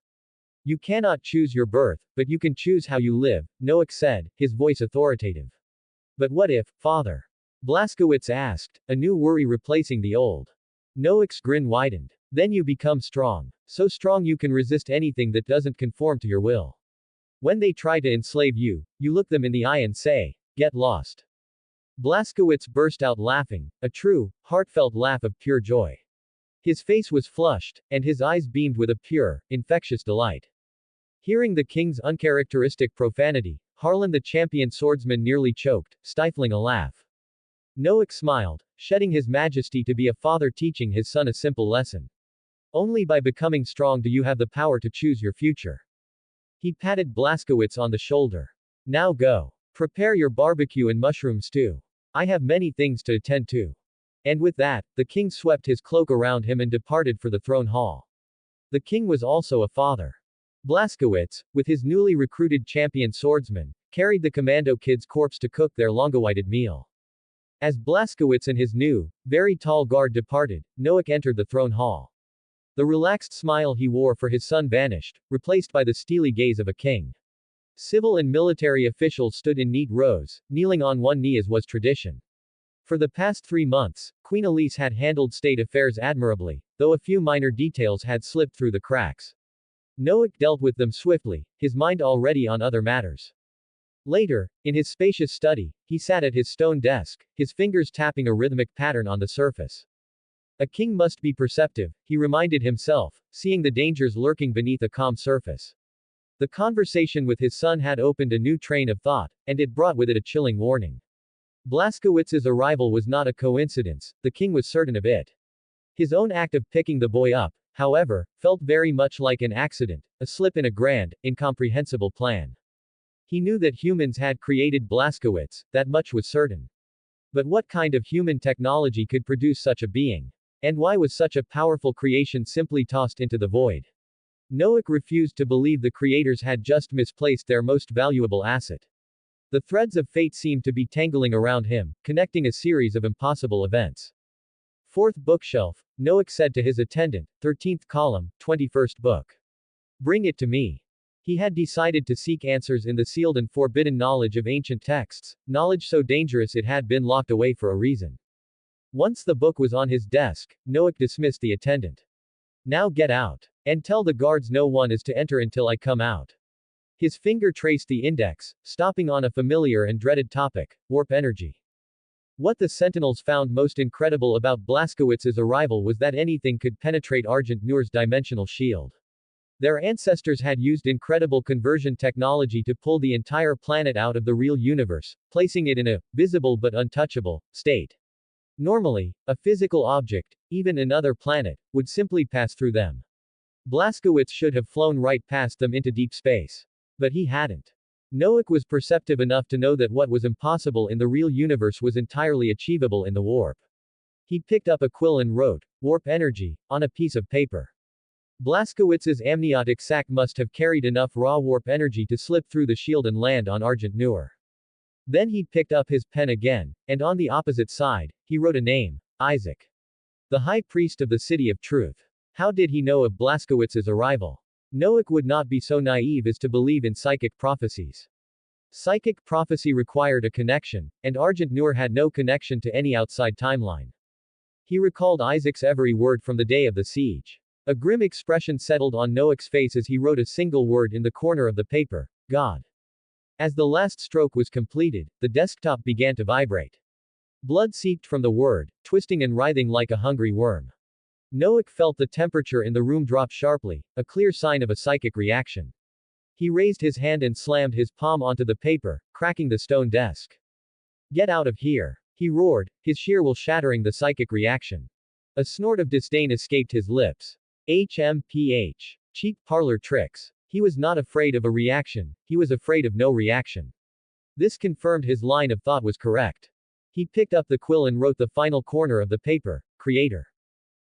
You cannot choose your birth, but you can choose how you live, Noak said, his voice authoritative. But what if, father? Blaskowitz asked, a new worry replacing the old. Noak's grin widened. Then you become strong. So strong you can resist anything that doesn't conform to your will. When they try to enslave you, you look them in the eye and say, get lost. Blaskowitz burst out laughing, a true, heartfelt laugh of pure joy. His face was flushed, and his eyes beamed with a pure, infectious delight. Hearing the king's uncharacteristic profanity, Harlan the champion swordsman nearly choked, stifling a laugh. Noak smiled, shedding his majesty to be a father teaching his son a simple lesson. Only by becoming strong do you have the power to choose your future. He patted Blaskowitz on the shoulder. Now go. Prepare your barbecue and mushroom stew. I have many things to attend to. And with that, the king swept his cloak around him and departed for the throne hall. The king was also a father. Blaskowitz, with his newly recruited champion swordsman, carried the commando kid's corpse to cook their long-awaited meal. As Blaskowitz and his new, very tall guard departed, Noak entered the throne hall. The relaxed smile he wore for his son vanished, replaced by the steely gaze of a king. Civil and military officials stood in neat rows, kneeling on one knee as was tradition. For the past 3 months, Queen Elise had handled state affairs admirably, though a few minor details had slipped through the cracks. Noak dealt with them swiftly, his mind already on other matters. Later, in his spacious study, he sat at his stone desk, his fingers tapping a rhythmic pattern on the surface. A king must be perceptive, he reminded himself, seeing the dangers lurking beneath a calm surface. The conversation with his son had opened a new train of thought, and it brought with it a chilling warning. Blaskowitz's arrival was not a coincidence, the king was certain of it. His own act of picking the boy up, however, felt very much like an accident, a slip in a grand, incomprehensible plan. He knew that humans had created Blaskowitz, that much was certain. But what kind of human technology could produce such a being? And why was such a powerful creation simply tossed into the void? Noak refused to believe the creators had just misplaced their most valuable asset. The threads of fate seemed to be tangling around him, connecting a series of impossible events. Fourth bookshelf, Noak said to his attendant, 13th column, 21st book. Bring it to me. He had decided to seek answers in the sealed and forbidden knowledge of ancient texts, knowledge so dangerous it had been locked away for a reason. Once the book was on his desk, Noak dismissed the attendant. Now get out. And tell the guards no one is to enter until I come out. His finger traced the index, stopping on a familiar and dreaded topic, warp energy. What the Sentinels found most incredible about Blaskowitz's arrival was that anything could penetrate Argent Noor's dimensional shield. Their ancestors had used incredible conversion technology to pull the entire planet out of the real universe, placing it in a visible but untouchable state. Normally, a physical object, even another planet, would simply pass through them. Blaskowitz should have flown right past them into deep space. But he hadn't. Noak was perceptive enough to know that what was impossible in the real universe was entirely achievable in the warp. He picked up a quill and wrote, warp energy, on a piece of paper. Blaskowitz's amniotic sac must have carried enough raw warp energy to slip through the shield and land on Argent Noor. Then he picked up his pen again, and on the opposite side, he wrote a name, Isaac. The high priest of the city of truth. How did he know of Blaskowitz's arrival? Noak would not be so naive as to believe in psychic prophecies. Psychic prophecy required a connection, and Argent Noor had no connection to any outside timeline. He recalled Isaac's every word from the day of the siege. A grim expression settled on Noak's face as he wrote a single word in the corner of the paper, God. As the last stroke was completed, the desktop began to vibrate. Blood seeped from the word, twisting and writhing like a hungry worm. Noak felt the temperature in the room drop sharply, a clear sign of a psychic reaction. He raised his hand and slammed his palm onto the paper, cracking the stone desk. Get out of here, he roared, his sheer will shattering the psychic reaction. A snort of disdain escaped his lips. HMPH. Cheap parlor tricks. He was not afraid of a reaction, he was afraid of no reaction. This confirmed his line of thought was correct. He picked up the quill and wrote the final corner of the paper, Creator.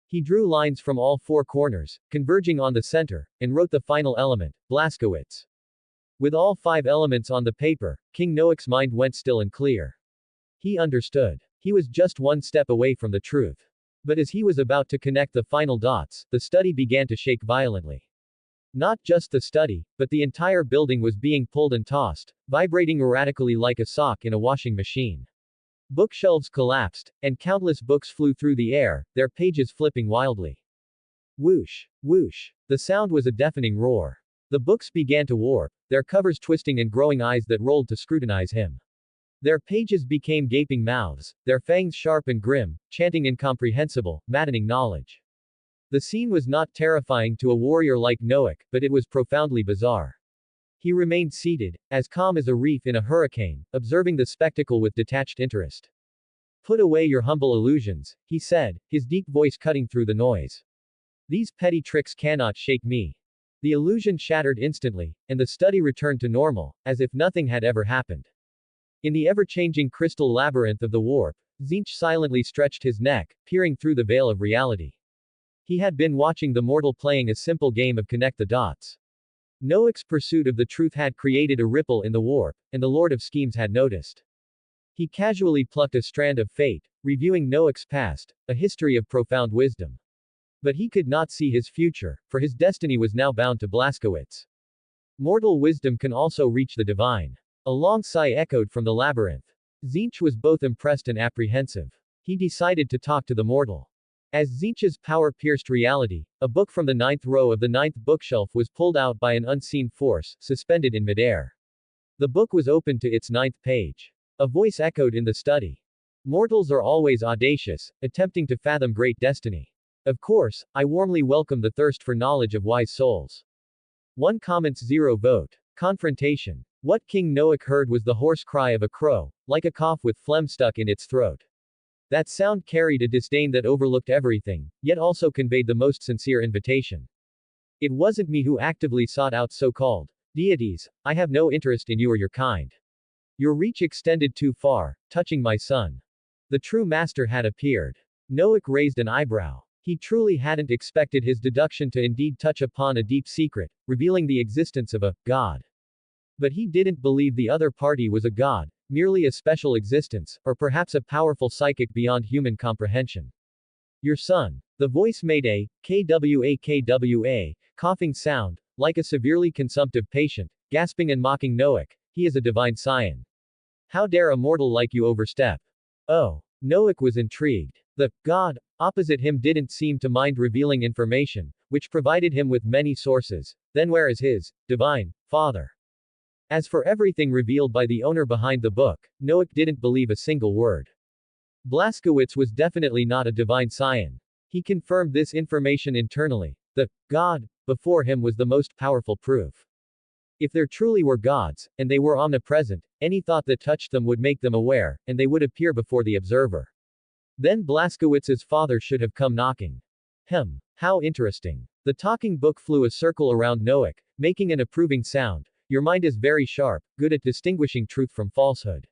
He drew lines from all four corners, converging on the center, and wrote the final element, Blaskowitz. With all five elements on the paper, King Noak's mind went still and clear. He understood. He was just one step away from the truth. But as he was about to connect the final dots, the study began to shake violently. Not just the study, but the entire building was being pulled and tossed, vibrating erratically like a sock in a washing machine. Bookshelves collapsed, and countless books flew through the air, their pages flipping wildly. Whoosh! Whoosh! The sound was a deafening roar. The books began to warp, their covers twisting and growing eyes that rolled to scrutinize him. Their pages became gaping mouths, their fangs sharp and grim, chanting incomprehensible, maddening knowledge. The scene was not terrifying to a warrior like Noak, but it was profoundly bizarre. He remained seated, as calm as a reef in a hurricane, observing the spectacle with detached interest. Put away your humble illusions, he said, his deep voice cutting through the noise. These petty tricks cannot shake me. The illusion shattered instantly, and the study returned to normal, as if nothing had ever happened. In the ever-changing crystal labyrinth of the warp, Zinch silently stretched his neck, peering through the veil of reality. He had been watching the mortal playing a simple game of connect the dots. Noak's pursuit of the truth had created a ripple in the warp, and the Lord of Schemes had noticed. He casually plucked a strand of fate, reviewing Noak's past, a history of profound wisdom. But he could not see his future, for his destiny was now bound to Blaskowitz. Mortal wisdom can also reach the divine. A long sigh echoed from the labyrinth. Zinch was both impressed and apprehensive. He decided to talk to the mortal. As Zinch's power pierced reality, a book from the 9th row of the 9th bookshelf was pulled out by an unseen force, suspended in midair. The book was opened to its 9th page. A voice echoed in the study. Mortals are always audacious, attempting to fathom great destiny. Of course, I warmly welcome the thirst for knowledge of wise souls. 1 comments 0 vote. Confrontation. What King Noak heard was the hoarse cry of a crow, like a cough with phlegm stuck in its throat. That sound carried a disdain that overlooked everything, yet also conveyed the most sincere invitation. It wasn't me who actively sought out so-called deities, I have no interest in you or your kind. Your reach extended too far, touching my son. The true master had appeared. Noak raised an eyebrow. He truly hadn't expected his deduction to indeed touch upon a deep secret, revealing the existence of a god. But he didn't believe the other party was a god, merely a special existence, or perhaps a powerful psychic beyond human comprehension. Your son. The voice made a KWA coughing sound, like a severely consumptive patient, gasping and mocking Noak. He is a divine scion. How dare a mortal like you overstep? Oh. Noak was intrigued. The god opposite him didn't seem to mind revealing information, which provided him with many sources. Then where is his divine father? As for everything revealed by the owner behind the book, Noak didn't believe a single word. Blaskowitz was definitely not a divine scion. He confirmed this information internally. The god before him was the most powerful proof. If there truly were gods, and they were omnipresent, any thought that touched them would make them aware, and they would appear before the observer. Then Blaskowitz's father should have come knocking. How interesting. The talking book flew a circle around Noak, making an approving sound. Your mind is very sharp, good at distinguishing truth from falsehood.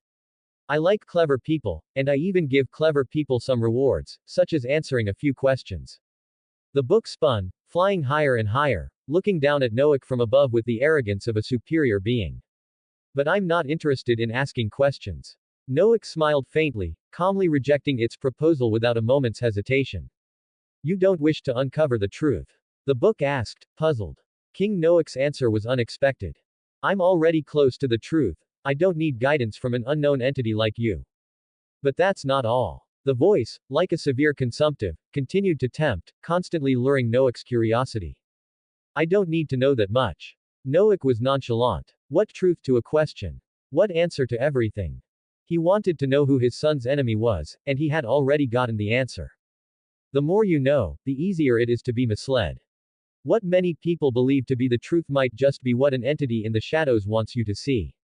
I like clever people, and I even give clever people some rewards, such as answering a few questions. The book spun, flying higher and higher, looking down at Noak from above with the arrogance of a superior being. But I'm not interested in asking questions. Noak smiled faintly, calmly rejecting its proposal without a moment's hesitation. You don't wish to uncover the truth? The book asked, puzzled. King Noak's answer was unexpected. I'm already close to the truth. I don't need guidance from an unknown entity like you. But that's not all. The voice, like a severe consumptive, continued to tempt, constantly luring Noak's curiosity. I don't need to know that much. Noak was nonchalant. What truth to a question? What answer to everything? He wanted to know who his son's enemy was, and he had already gotten the answer. The more you know, the easier it is to be misled. What many people believe to be the truth might just be what an entity in the shadows wants you to see.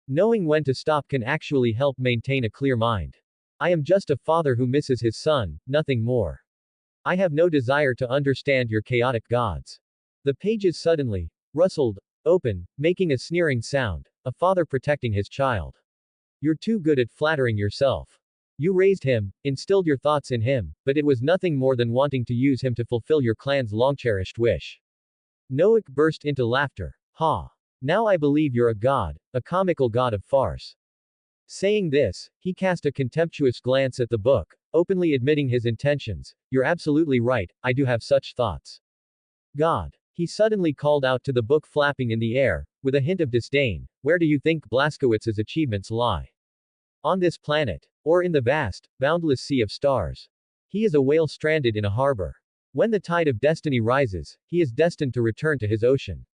Knowing when to stop can actually help maintain a clear mind. I am just a father who misses his son, nothing more. I have no desire to understand your chaotic gods. The pages suddenly rustled open, making a sneering sound, a father protecting his child. You're too good at flattering yourself. You raised him, instilled your thoughts in him, but it was nothing more than wanting to use him to fulfill your clan's long-cherished wish. Noak burst into laughter. Ha! Now I believe you're a god, a comical god of farce. Saying this, he cast a contemptuous glance at the book, openly admitting his intentions. You're absolutely right, I do have such thoughts. God. He suddenly called out to the book flapping in the air, with a hint of disdain. Where do you think Blaskowitz's achievements lie? On this planet? Or in the vast, boundless sea of stars? He is a whale stranded in a harbor. When the tide of destiny rises, he is destined to return to his ocean.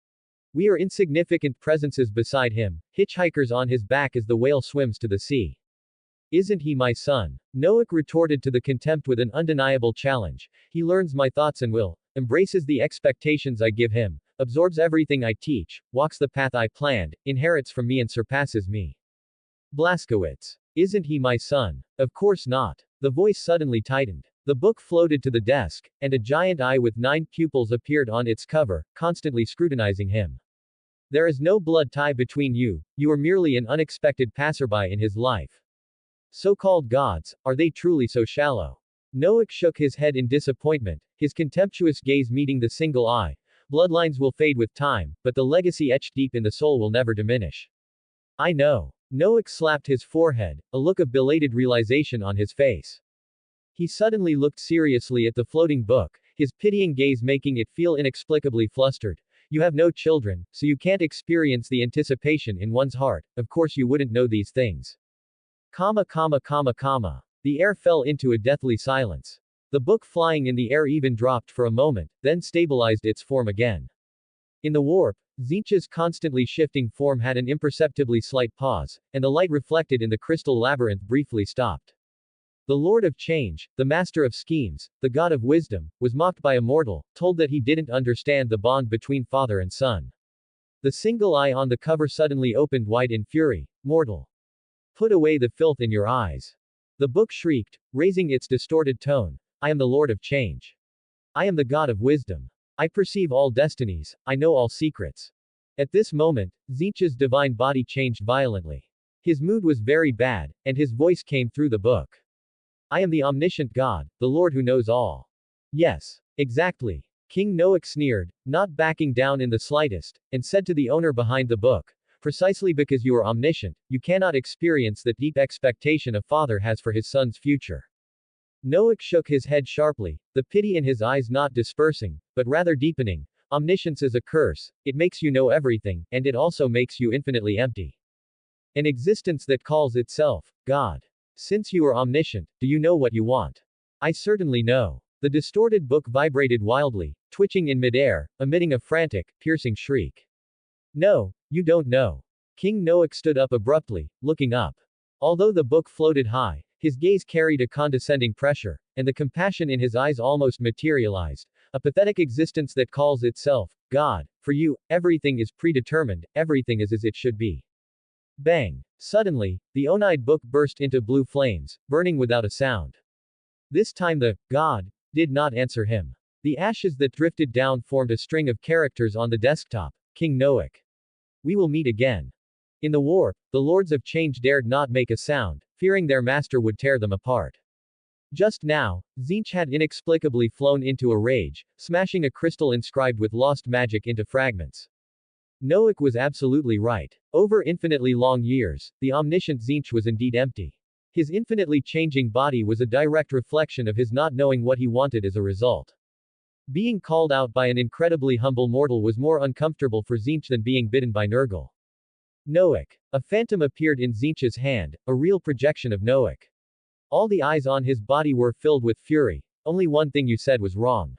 We are insignificant presences beside him, hitchhikers on his back as the whale swims to the sea. Isn't he my son? Noak retorted to the contempt with an undeniable challenge. He learns my thoughts and will, embraces the expectations I give him, absorbs everything I teach, walks the path I planned, inherits from me and surpasses me. Blaskowitz. Isn't he my son? Of course not. The voice suddenly tightened. The book floated to the desk, and a giant eye with 9 pupils appeared on its cover, constantly scrutinizing him. There is no blood tie between you, you are merely an unexpected passerby in his life. So-called gods, are they truly so shallow? Noak shook his head in disappointment, his contemptuous gaze meeting the single eye. Bloodlines will fade with time, but the legacy etched deep in the soul will never diminish. I know. Noak slapped his forehead, a look of belated realization on his face. He suddenly looked seriously at the floating book, his pitying gaze making it feel inexplicably flustered. You have no children, so you can't experience the anticipation in one's heart, of course you wouldn't know these things. The air fell into a deathly silence. The book flying in the air even dropped for a moment, then stabilized its form again. In the warp, Zinch's constantly shifting form had an imperceptibly slight pause, and the light reflected in the crystal labyrinth briefly stopped. The Lord of Change, the Master of Schemes, the God of Wisdom, was mocked by a mortal, told that he didn't understand the bond between father and son. The single eye on the cover suddenly opened wide in fury. Mortal. Put away the filth in your eyes. The book shrieked, raising its distorted tone. I am the Lord of Change. I am the God of Wisdom. I perceive all destinies, I know all secrets. At this moment, Zinch's divine body changed violently. His mood was very bad, and his voice came through the book. I am the omniscient God, the Lord who knows all. Yes. Exactly. King Noak sneered, not backing down in the slightest, and said to the owner behind the book, precisely because you are omniscient, you cannot experience the deep expectation a father has for his son's future. Noak shook his head sharply, the pity in his eyes not dispersing, but rather deepening. Omniscience is a curse, it makes you know everything, and it also makes you infinitely empty. An existence that calls itself God. Since you are omniscient, do you know what you want? I certainly know. The distorted book vibrated wildly, twitching in midair, emitting a frantic, piercing shriek. No, you don't know. King Noak stood up abruptly, looking up. Although the book floated high, his gaze carried a condescending pressure, and the compassion in his eyes almost materialized. A pathetic existence that calls itself God. For you, everything is predetermined, everything is as it should be. Bang! Suddenly, the Oneid book burst into blue flames, burning without a sound. This time the God did not answer him. The ashes that drifted down formed a string of characters on the desktop. King Noak. We will meet again. In the warp, the Lords of Change dared not make a sound, fearing their master would tear them apart. Just now, Zinch had inexplicably flown into a rage, smashing a crystal inscribed with lost magic into fragments. Noak was absolutely right. Over infinitely long years, the omniscient Zinch was indeed empty. His infinitely changing body was a direct reflection of his not knowing what he wanted as a result. Being called out by an incredibly humble mortal was more uncomfortable for Zinch than being bitten by Nurgle. Noak. A phantom appeared in Zinch's hand, a real projection of Noak. All the eyes on his body were filled with fury. Only one thing you said was wrong.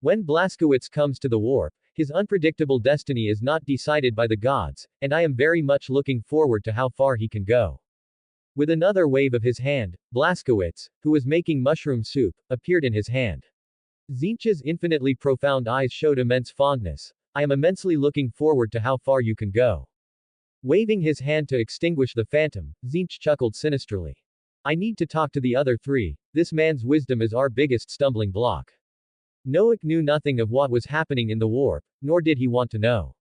When Blaskowitz comes to the warp, his unpredictable destiny is not decided by the gods, and I am very much looking forward to how far he can go. With another wave of his hand, Blaskowitz, who was making mushroom soup, appeared in his hand. Tzeentch's infinitely profound eyes showed immense fondness. I am immensely looking forward to how far you can go. Waving his hand to extinguish the phantom, Tzeentch chuckled sinisterly. I need to talk to the other three. This man's wisdom is our biggest stumbling block. Noak knew nothing of what was happening in the warp, nor did he want to know.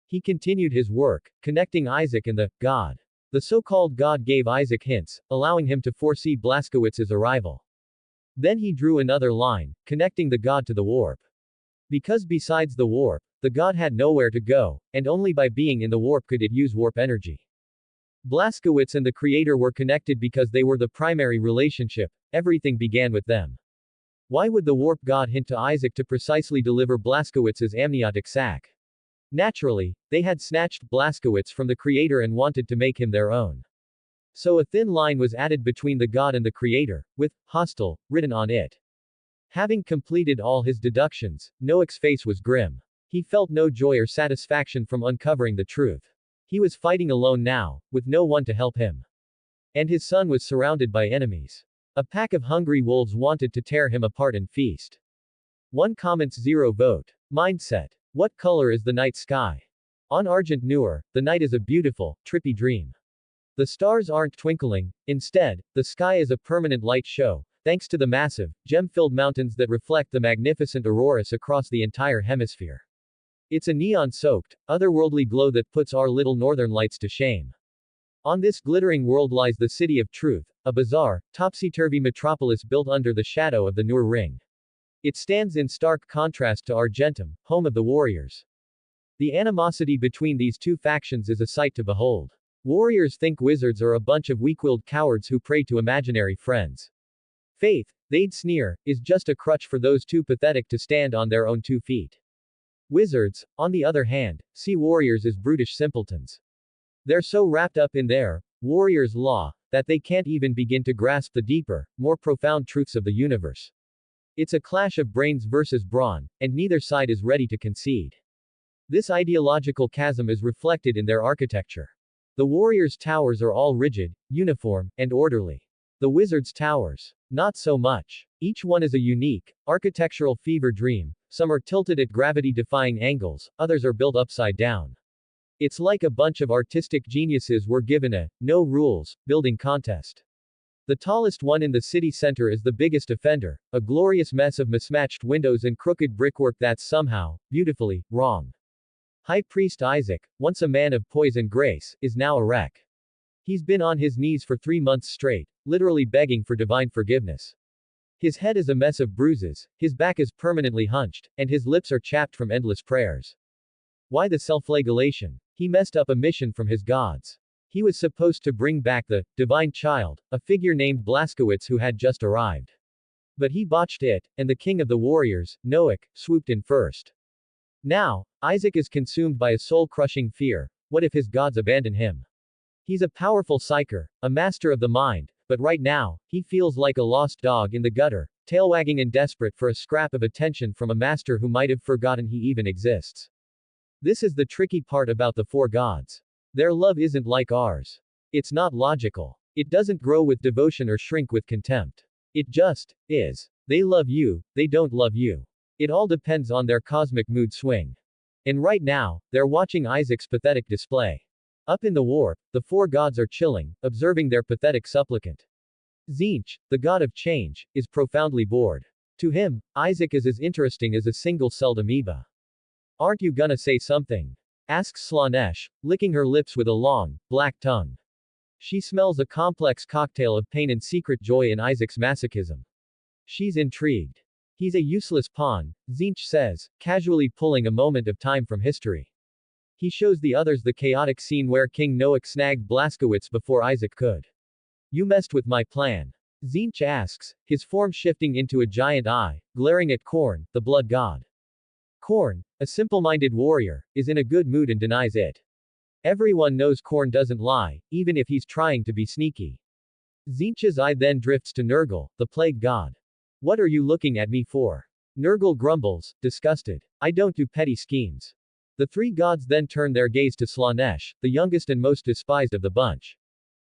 He continued his work, connecting Isaac and the God. The so-called God gave Isaac hints, allowing him to foresee Blaskowitz's arrival. Then he drew another line, connecting the God to the warp. Because besides the warp, the God had nowhere to go, and only by being in the warp could it use warp energy. Blaskowitz and the Creator were connected because they were the primary relationship, everything began with them. Why would the warp God hint to Isaac to precisely deliver Blaskowitz's amniotic sac? Naturally, they had snatched Blaskowitz from the Creator and wanted to make him their own. So a thin line was added between the God and the Creator, with hostile written on it. Having completed all his deductions, Noak's face was grim. He felt no joy or satisfaction from uncovering the truth. He was fighting alone now, with no one to help him. And his son was surrounded by enemies. A pack of hungry wolves wanted to tear him apart and feast. 1 comments 0 vote. Mindset. What color is the night sky? On Argent Noor, the night is a beautiful, trippy dream. The stars aren't twinkling, instead, the sky is a permanent light show, thanks to the massive, gem-filled mountains that reflect the magnificent auroras across the entire hemisphere. It's a neon-soaked, otherworldly glow that puts our little northern lights to shame. On this glittering world lies the City of Truth, a bizarre, topsy-turvy metropolis built under the shadow of the Noor Ring. It stands in stark contrast to Argentum, home of the warriors. The animosity between these two factions is a sight to behold. Warriors think wizards are a bunch of weak-willed cowards who pray to imaginary friends. Faith, they'd sneer, is just a crutch for those too pathetic to stand on their own 2 feet. Wizards, on the other hand, see warriors as brutish simpletons. They're so wrapped up in their warrior's law that they can't even begin to grasp the deeper, more profound truths of the universe. It's a clash of brains versus brawn, and neither side is ready to concede. This ideological chasm is reflected in their architecture. The warriors' towers are all rigid, uniform, and orderly. The wizards' towers, not so much. Each one is a unique, architectural fever dream. Some are tilted at gravity-defying angles, others are built upside down. It's like a bunch of artistic geniuses were given a no rules building contest. The tallest one in the city center is the biggest offender, a glorious mess of mismatched windows and crooked brickwork that's somehow, beautifully, wrong. High Priest Isaac, once a man of poise and grace, is now a wreck. He's been on his knees for 3 months straight, literally begging for divine forgiveness. His head is a mess of bruises, his back is permanently hunched, and his lips are chapped from endless prayers. Why the self-flagellation? He messed up a mission from his gods. He was supposed to bring back the divine child, a figure named Blaskowitz who had just arrived. But he botched it, and the king of the warriors, Noak, swooped in first. Now, Isaac is consumed by a soul-crushing fear. What if his gods abandon him? He's a powerful psyker, a master of the mind, but right now, he feels like a lost dog in the gutter, tail-wagging and desperate for a scrap of attention from a master who might have forgotten he even exists. This is the tricky part about the 4 gods. Their love isn't like ours. It's not logical. It doesn't grow with devotion or shrink with contempt. It just is. They love you, they don't love you. It all depends on their cosmic mood swing. And right now, they're watching Isaac's pathetic display. Up in the warp, the 4 gods are chilling, observing their pathetic supplicant. Tzeentch, the god of change, is profoundly bored. To him, Isaac is as interesting as a single-celled amoeba. Aren't you gonna say something? Asks Slaanesh, licking her lips with a long, black tongue. She smells a complex cocktail of pain and secret joy in Isaac's masochism. She's intrigued. He's a useless pawn, Tzeentch says, casually pulling a moment of time from history. He shows the others the chaotic scene where King Noak snagged Blaskowitz before Isaac could. You messed with my plan. Tzeentch asks, his form shifting into a giant eye, glaring at Khorne, the blood god. Khorne, a simple-minded warrior, is in a good mood and denies it. Everyone knows Khorne doesn't lie, even if he's trying to be sneaky. Tzeentch's eye then drifts to Nergal, the plague god. What are you looking at me for? Nergal grumbles, disgusted. I don't do petty schemes. The 3 gods then turn their gaze to Slaanesh, the youngest and most despised of the bunch.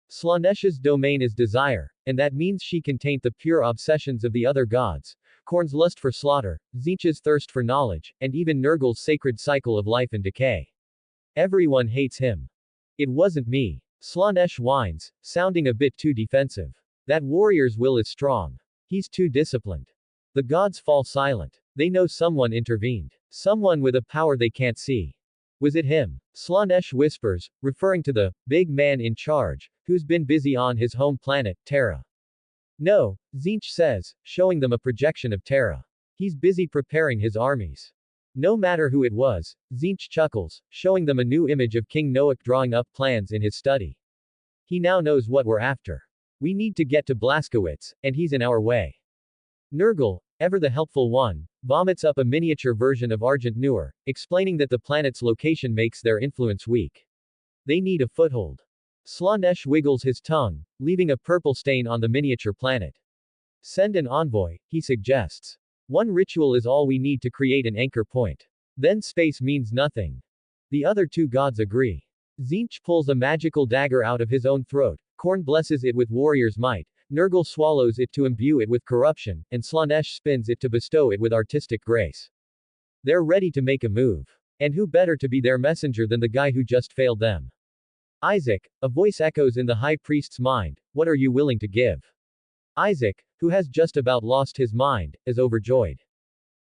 Slanesh's domain is desire, and that means she can taint the pure obsessions of the other gods, Korn's lust for slaughter, Tzeentch's thirst for knowledge, and even Nurgle's sacred cycle of life and decay. Everyone hates him. It wasn't me. Slanesh whines, sounding a bit too defensive. That warrior's will is strong. He's too disciplined. The gods fall silent. They know someone intervened. Someone with a power they can't see. Was it him? Slanesh whispers, referring to the big man in charge, who's been busy on his home planet, Terra. No, Tzeentch says, showing them a projection of Terra. He's busy preparing his armies. No matter who it was, Tzeentch chuckles, showing them a new image of King Noak drawing up plans in his study. He now knows what we're after. We need to get to Blaskowitz, and he's in our way. Nurgle, ever the helpful one, vomits up a miniature version of Argent Noor, explaining that the planet's location makes their influence weak. They need a foothold. Slanesh wiggles his tongue, leaving a purple stain on the miniature planet. Send an envoy, he suggests. One ritual is all we need to create an anchor point. Then space means nothing. The other two gods agree. Tzeentch pulls a magical dagger out of his own throat, Korn blesses it with warrior's might, Nurgle swallows it to imbue it with corruption, and Slanesh spins it to bestow it with artistic grace. They're ready to make a move. And who better to be their messenger than the guy who just failed them? Isaac, a voice echoes in the high priest's mind, what are you willing to give? Isaac, who has just about lost his mind, is overjoyed.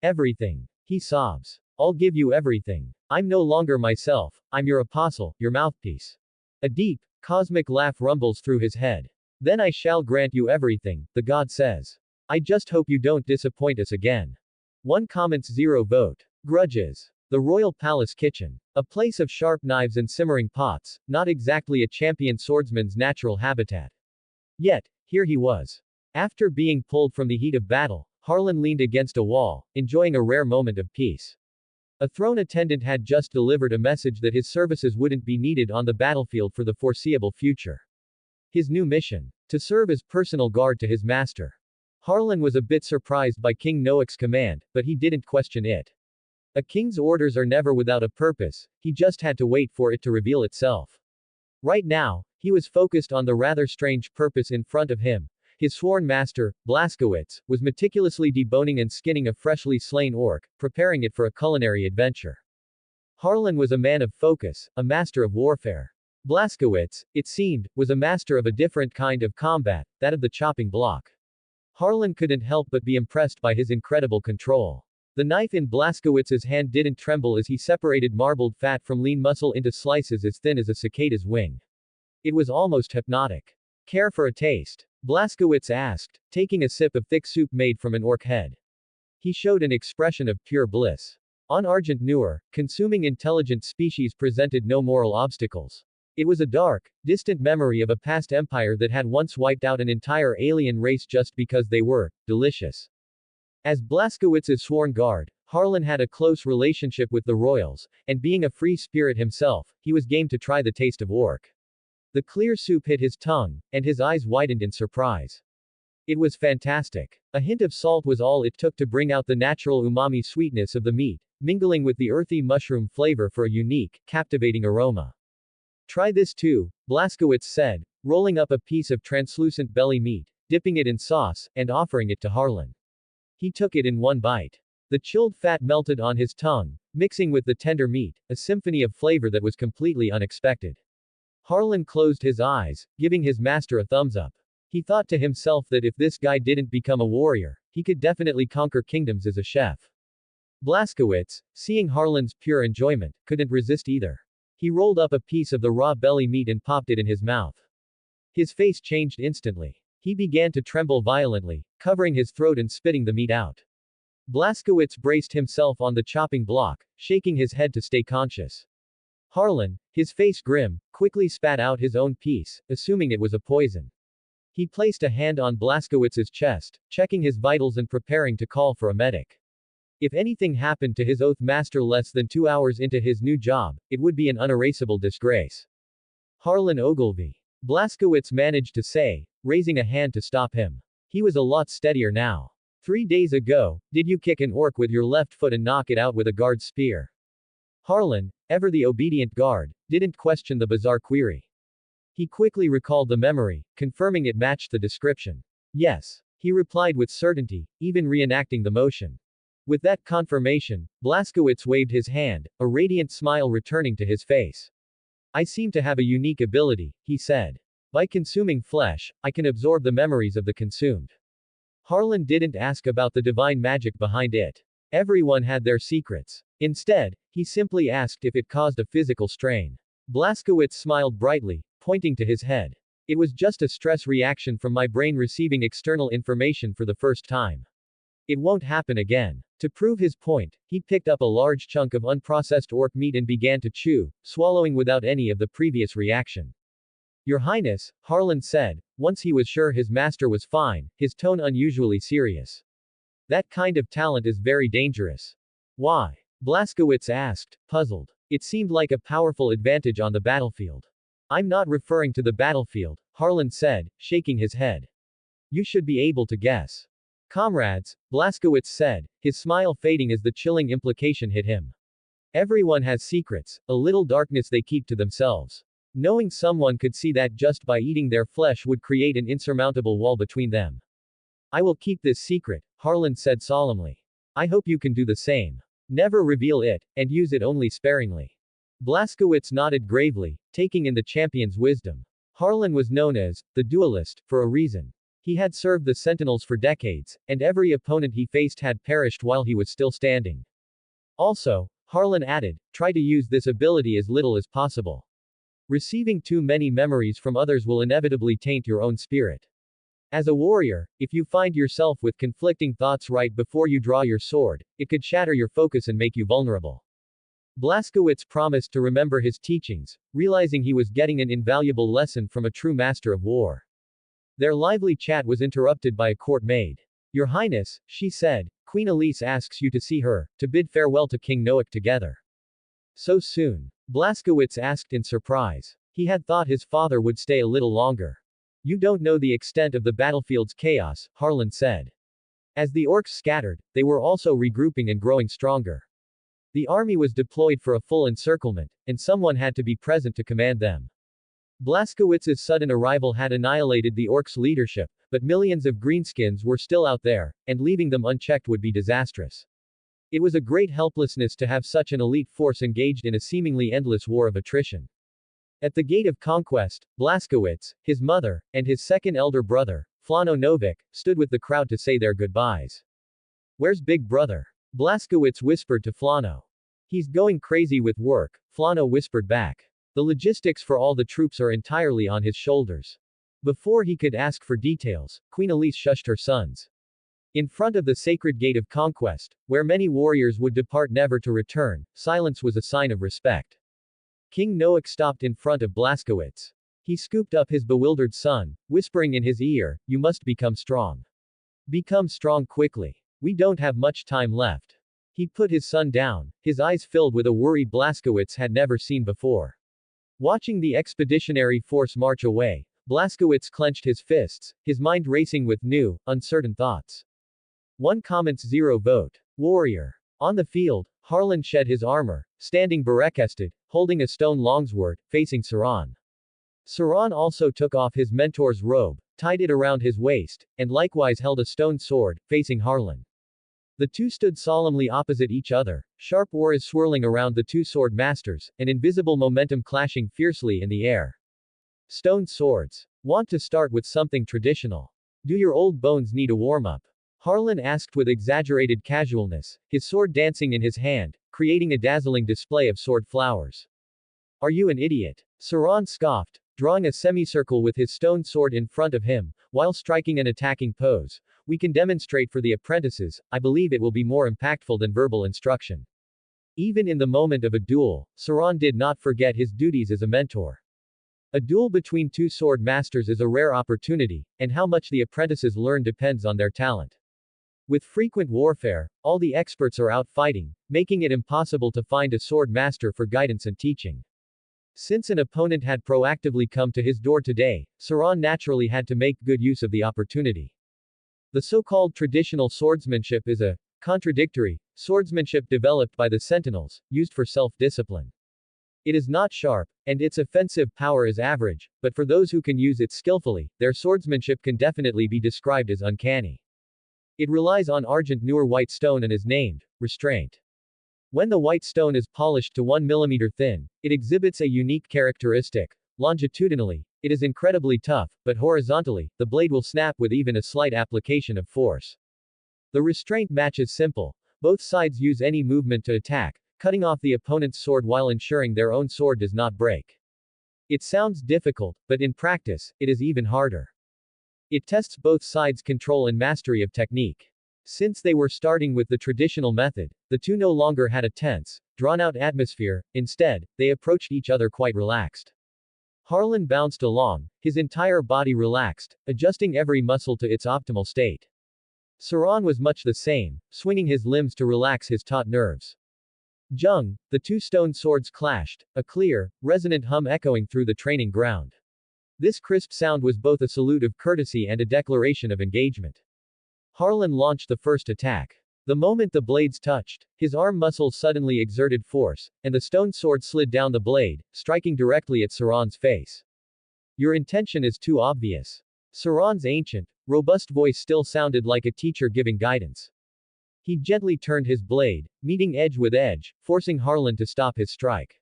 Everything. He sobs. I'll give you everything. I'm no longer myself, I'm your apostle, your mouthpiece. A deep, cosmic laugh rumbles through his head. Then I shall grant you everything, the god says. I just hope you don't disappoint us again. One comments 0 vote. Grudges. The royal palace kitchen. A place of sharp knives and simmering pots, not exactly a champion swordsman's natural habitat. Yet, here he was. After being pulled from the heat of battle, Harlan leaned against a wall, enjoying a rare moment of peace. A throne attendant had just delivered a message that his services wouldn't be needed on the battlefield for the foreseeable future. His new mission: to serve as personal guard to his master. Harlan was a bit surprised by King Noak's command, but he didn't question it. A king's orders are never without a purpose, he just had to wait for it to reveal itself. Right now, he was focused on the rather strange purpose in front of him. His sworn master, Blaskowitz, was meticulously deboning and skinning a freshly slain orc, preparing it for a culinary adventure. Harlan was a man of focus, a master of warfare. Blaskowitz, it seemed, was a master of a different kind of combat, that of the chopping block. Harlan couldn't help but be impressed by his incredible control. The knife in Blaskowitz's hand didn't tremble as he separated marbled fat from lean muscle into slices as thin as a cicada's wing. It was almost hypnotic. Care for a taste? Blaskowitz asked, taking a sip of thick soup made from an orc head. He showed an expression of pure bliss. On Argent Noor, consuming intelligent species presented no moral obstacles. It was a dark, distant memory of a past empire that had once wiped out an entire alien race just because they were delicious. As Blaskowitz's sworn guard, Harlan had a close relationship with the royals, and being a free spirit himself, he was game to try the taste of orc. The clear soup hit his tongue, and his eyes widened in surprise. It was fantastic. A hint of salt was all it took to bring out the natural umami sweetness of the meat, mingling with the earthy mushroom flavor for a unique, captivating aroma. Try this too, Blaskowitz said, rolling up a piece of translucent belly meat, dipping it in sauce, and offering it to Harlan. He took it in one bite. The chilled fat melted on his tongue, mixing with the tender meat, a symphony of flavor that was completely unexpected. Harlan closed his eyes, giving his master a thumbs up. He thought to himself that if this guy didn't become a warrior, he could definitely conquer kingdoms as a chef. Blaskowitz, seeing Harlan's pure enjoyment, couldn't resist either. He rolled up a piece of the raw belly meat and popped it in his mouth. His face changed instantly. He began to tremble violently, covering his throat and spitting the meat out. Blaskowitz braced himself on the chopping block, shaking his head to stay conscious. Harlan, his face grim, quickly spat out his own piece, assuming it was a poison. He placed a hand on Blaskowitz's chest, checking his vitals and preparing to call for a medic. If anything happened to his oath master less than 2 hours into his new job, it would be an unerasable disgrace. Harlan Ogilvy. Blaskowitz managed to say, raising a hand to stop him. He was a lot steadier now. 3 days ago, did you kick an orc with your left foot and knock it out with a guard's spear? Harlan, ever the obedient guard, didn't question the bizarre query. He quickly recalled the memory, confirming it matched the description. Yes. He replied with certainty, even reenacting the motion. With that confirmation, Blazkowicz waved his hand, a radiant smile returning to his face. I seem to have a unique ability, he said. By consuming flesh, I can absorb the memories of the consumed. Harlan didn't ask about the divine magic behind it. Everyone had their secrets. Instead, he simply asked if it caused a physical strain. Blazkowicz smiled brightly, pointing to his head. It was just a stress reaction from my brain receiving external information for the first time. It won't happen again. To prove his point, he picked up a large chunk of unprocessed orc meat and began to chew, swallowing without any of the previous reaction. Your Highness, Harlan said, once he was sure his master was fine, his tone unusually serious. That kind of talent is very dangerous. Why? Blazkowicz asked, puzzled. It seemed like a powerful advantage on the battlefield. I'm not referring to the battlefield, Harlan said, shaking his head. You should be able to guess. Comrades, Blazkowicz said, his smile fading as the chilling implication hit him. Everyone has secrets, a little darkness they keep to themselves. Knowing someone could see that just by eating their flesh would create an insurmountable wall between them. I will keep this secret, Harlan said solemnly. I hope you can do the same. Never reveal it, and use it only sparingly. Blazkowicz nodded gravely, taking in the champion's wisdom. Harlan was known as the duelist for a reason. He had served the Sentinels for decades, and every opponent he faced had perished while he was still standing. Also, Harlan added, try to use this ability as little as possible. Receiving too many memories from others will inevitably taint your own spirit. As a warrior, if you find yourself with conflicting thoughts right before you draw your sword, it could shatter your focus and make you vulnerable. Blazkowicz promised to remember his teachings, realizing he was getting an invaluable lesson from a true master of war. Their lively chat was interrupted by a court maid. Your Highness, she said, Queen Elise asks you to see her, to bid farewell to King Noak together. So soon? Blazkowicz asked in surprise. He had thought his father would stay a little longer. You don't know the extent of the battlefield's chaos, Harlan said. As the orcs scattered, they were also regrouping and growing stronger. The army was deployed for a full encirclement, and someone had to be present to command them. Blazkowicz's sudden arrival had annihilated the orcs' leadership, but millions of greenskins were still out there, and leaving them unchecked would be disastrous. It was a great helplessness to have such an elite force engaged in a seemingly endless war of attrition. At the gate of conquest, Blazkowicz, his mother, and his second elder brother, Flano Novik, stood with the crowd to say their goodbyes. Where's Big Brother? Blazkowicz whispered to Flano. He's going crazy with work, Flano whispered back. The logistics for all the troops are entirely on his shoulders. Before he could ask for details, Queen Elise shushed her sons. In front of the sacred gate of conquest, where many warriors would depart never to return, silence was a sign of respect. King Noak stopped in front of Blazkowicz. He scooped up his bewildered son, whispering in his ear, you must become strong. Become strong quickly. We don't have much time left. He put his son down, his eyes filled with a worry Blazkowicz had never seen before. Watching the expeditionary force march away, Blazkowicz clenched his fists, his mind racing with new, uncertain thoughts. 1 comments 0 vote. Warrior. On the field, Harlan shed his armor, standing barricaded, holding a stone longsword, facing Saran. Saran also took off his mentor's robe, tied it around his waist, and likewise held a stone sword, facing Harlan. The two stood solemnly opposite each other, sharp auras swirling around the two sword masters, and invisible momentum clashing fiercely in the air. Stone swords. Want to start with something traditional? Do your old bones need a warm-up? Harlan asked with exaggerated casualness, his sword dancing in his hand, creating a dazzling display of sword flowers. Are you an idiot? Saran scoffed, drawing a semicircle with his stone sword in front of him, while striking an attacking pose. We can demonstrate for the apprentices, I believe it will be more impactful than verbal instruction. Even in the moment of a duel, Saran did not forget his duties as a mentor. A duel between two sword masters is a rare opportunity, and how much the apprentices learn depends on their talent. With frequent warfare, all the experts are out fighting, making it impossible to find a sword master for guidance and teaching. Since an opponent had proactively come to his door today, Saran naturally had to make good use of the opportunity. The so-called traditional swordsmanship is a contradictory swordsmanship developed by the Sentinels, used for self-discipline. It is not sharp, and its offensive power is average, but for those who can use it skillfully, their swordsmanship can definitely be described as uncanny. It relies on argent newer white stone and is named restraint. When the white stone is polished to 1 mm thin, it exhibits a unique characteristic. Longitudinally, it is incredibly tough, but horizontally, the blade will snap with even a slight application of force. The restraint match is simple. Both sides use any movement to attack, cutting off the opponent's sword while ensuring their own sword does not break. It sounds difficult, but in practice, it is even harder. It tests both sides' control and mastery of technique. Since they were starting with the traditional method, the two no longer had a tense, drawn-out atmosphere. Instead, they approached each other quite relaxed. Harlan bounced along, his entire body relaxed, adjusting every muscle to its optimal state. Saran was much the same, swinging his limbs to relax his taut nerves. Jung, the two stone swords clashed, a clear, resonant hum echoing through the training ground. This crisp sound was both a salute of courtesy and a declaration of engagement. Harlan launched the first attack. The moment the blades touched, his arm muscles suddenly exerted force, and the stone sword slid down the blade, striking directly at Saran's face. Your intention is too obvious. Saran's ancient, robust voice still sounded like a teacher giving guidance. He gently turned his blade, meeting edge with edge, forcing Harlan to stop his strike.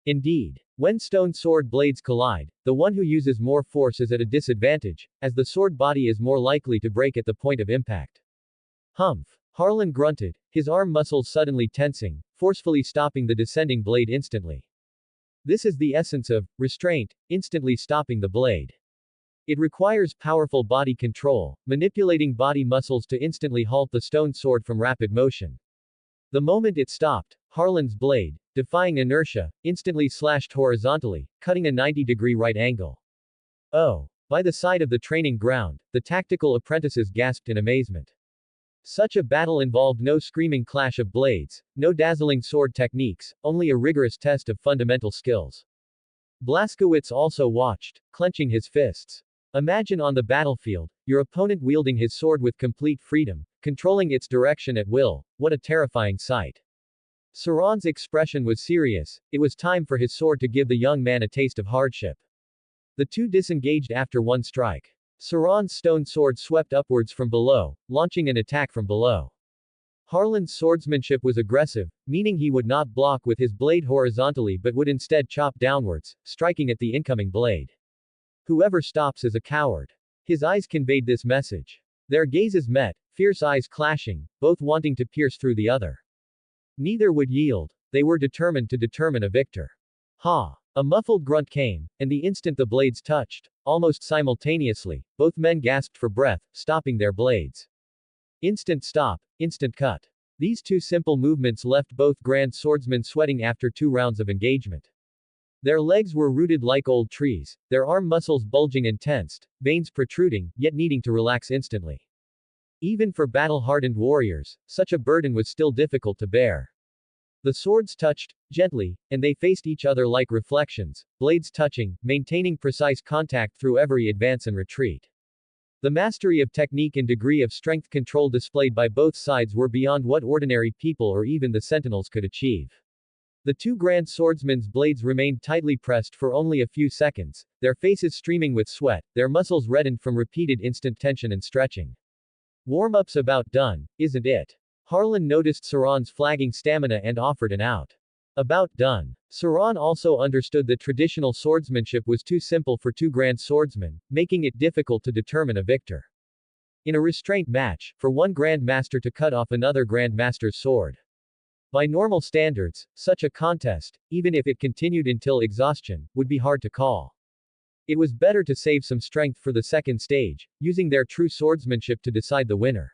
Indeed, when stone sword blades collide, the one who uses more force is at a disadvantage, as the sword body is more likely to break at the point of impact. Humph! Harlan grunted, his arm muscles suddenly tensing, forcefully stopping the descending blade instantly. This is the essence of restraint, instantly stopping the blade. It requires powerful body control, manipulating body muscles to instantly halt the stone sword from rapid motion. The moment it stopped, Harlan's blade, defying inertia, instantly slashed horizontally, cutting a 90-degree right angle. Oh! By the side of the training ground, the tactical apprentices gasped in amazement. Such a battle involved no screaming clash of blades, no dazzling sword techniques, only a rigorous test of fundamental skills. Blazkowicz also watched, clenching his fists. Imagine on the battlefield, your opponent wielding his sword with complete freedom, controlling its direction at will. What a terrifying sight. Saran's expression was serious. It was time for his sword to give the young man a taste of hardship. The two disengaged after one strike. Saran's stone sword swept upwards from below, launching an attack from below. Harlan's swordsmanship was aggressive, meaning he would not block with his blade horizontally but would instead chop downwards, striking at the incoming blade. Whoever stops is a coward. His eyes conveyed this message. Their gazes met, fierce eyes clashing, both wanting to pierce through the other. Neither would yield. They were determined to determine a victor. Ha! A muffled grunt came, and the instant the blades touched, almost simultaneously, both men gasped for breath, stopping their blades. Instant stop, instant cut. These two simple movements left both grand swordsmen sweating after 2 rounds of engagement. Their legs were rooted like old trees, their arm muscles bulging and tensed, veins protruding, yet needing to relax instantly. Even for battle-hardened warriors, such a burden was still difficult to bear. The swords touched, gently, and they faced each other like reflections, blades touching, maintaining precise contact through every advance and retreat. The mastery of technique and degree of strength control displayed by both sides were beyond what ordinary people or even the sentinels could achieve. The two grand swordsmen's blades remained tightly pressed for only a few seconds, their faces streaming with sweat, their muscles reddened from repeated instant tension and stretching. Warm-up's about done, isn't it? Harlan noticed Saran's flagging stamina and offered an out. About done. Saran also understood that traditional swordsmanship was too simple for two grand swordsmen, making it difficult to determine a victor. In a restraint match, for one grand master to cut off another grand master's sword. By normal standards, such a contest, even if it continued until exhaustion, would be hard to call. It was better to save some strength for the second stage, using their true swordsmanship to decide the winner.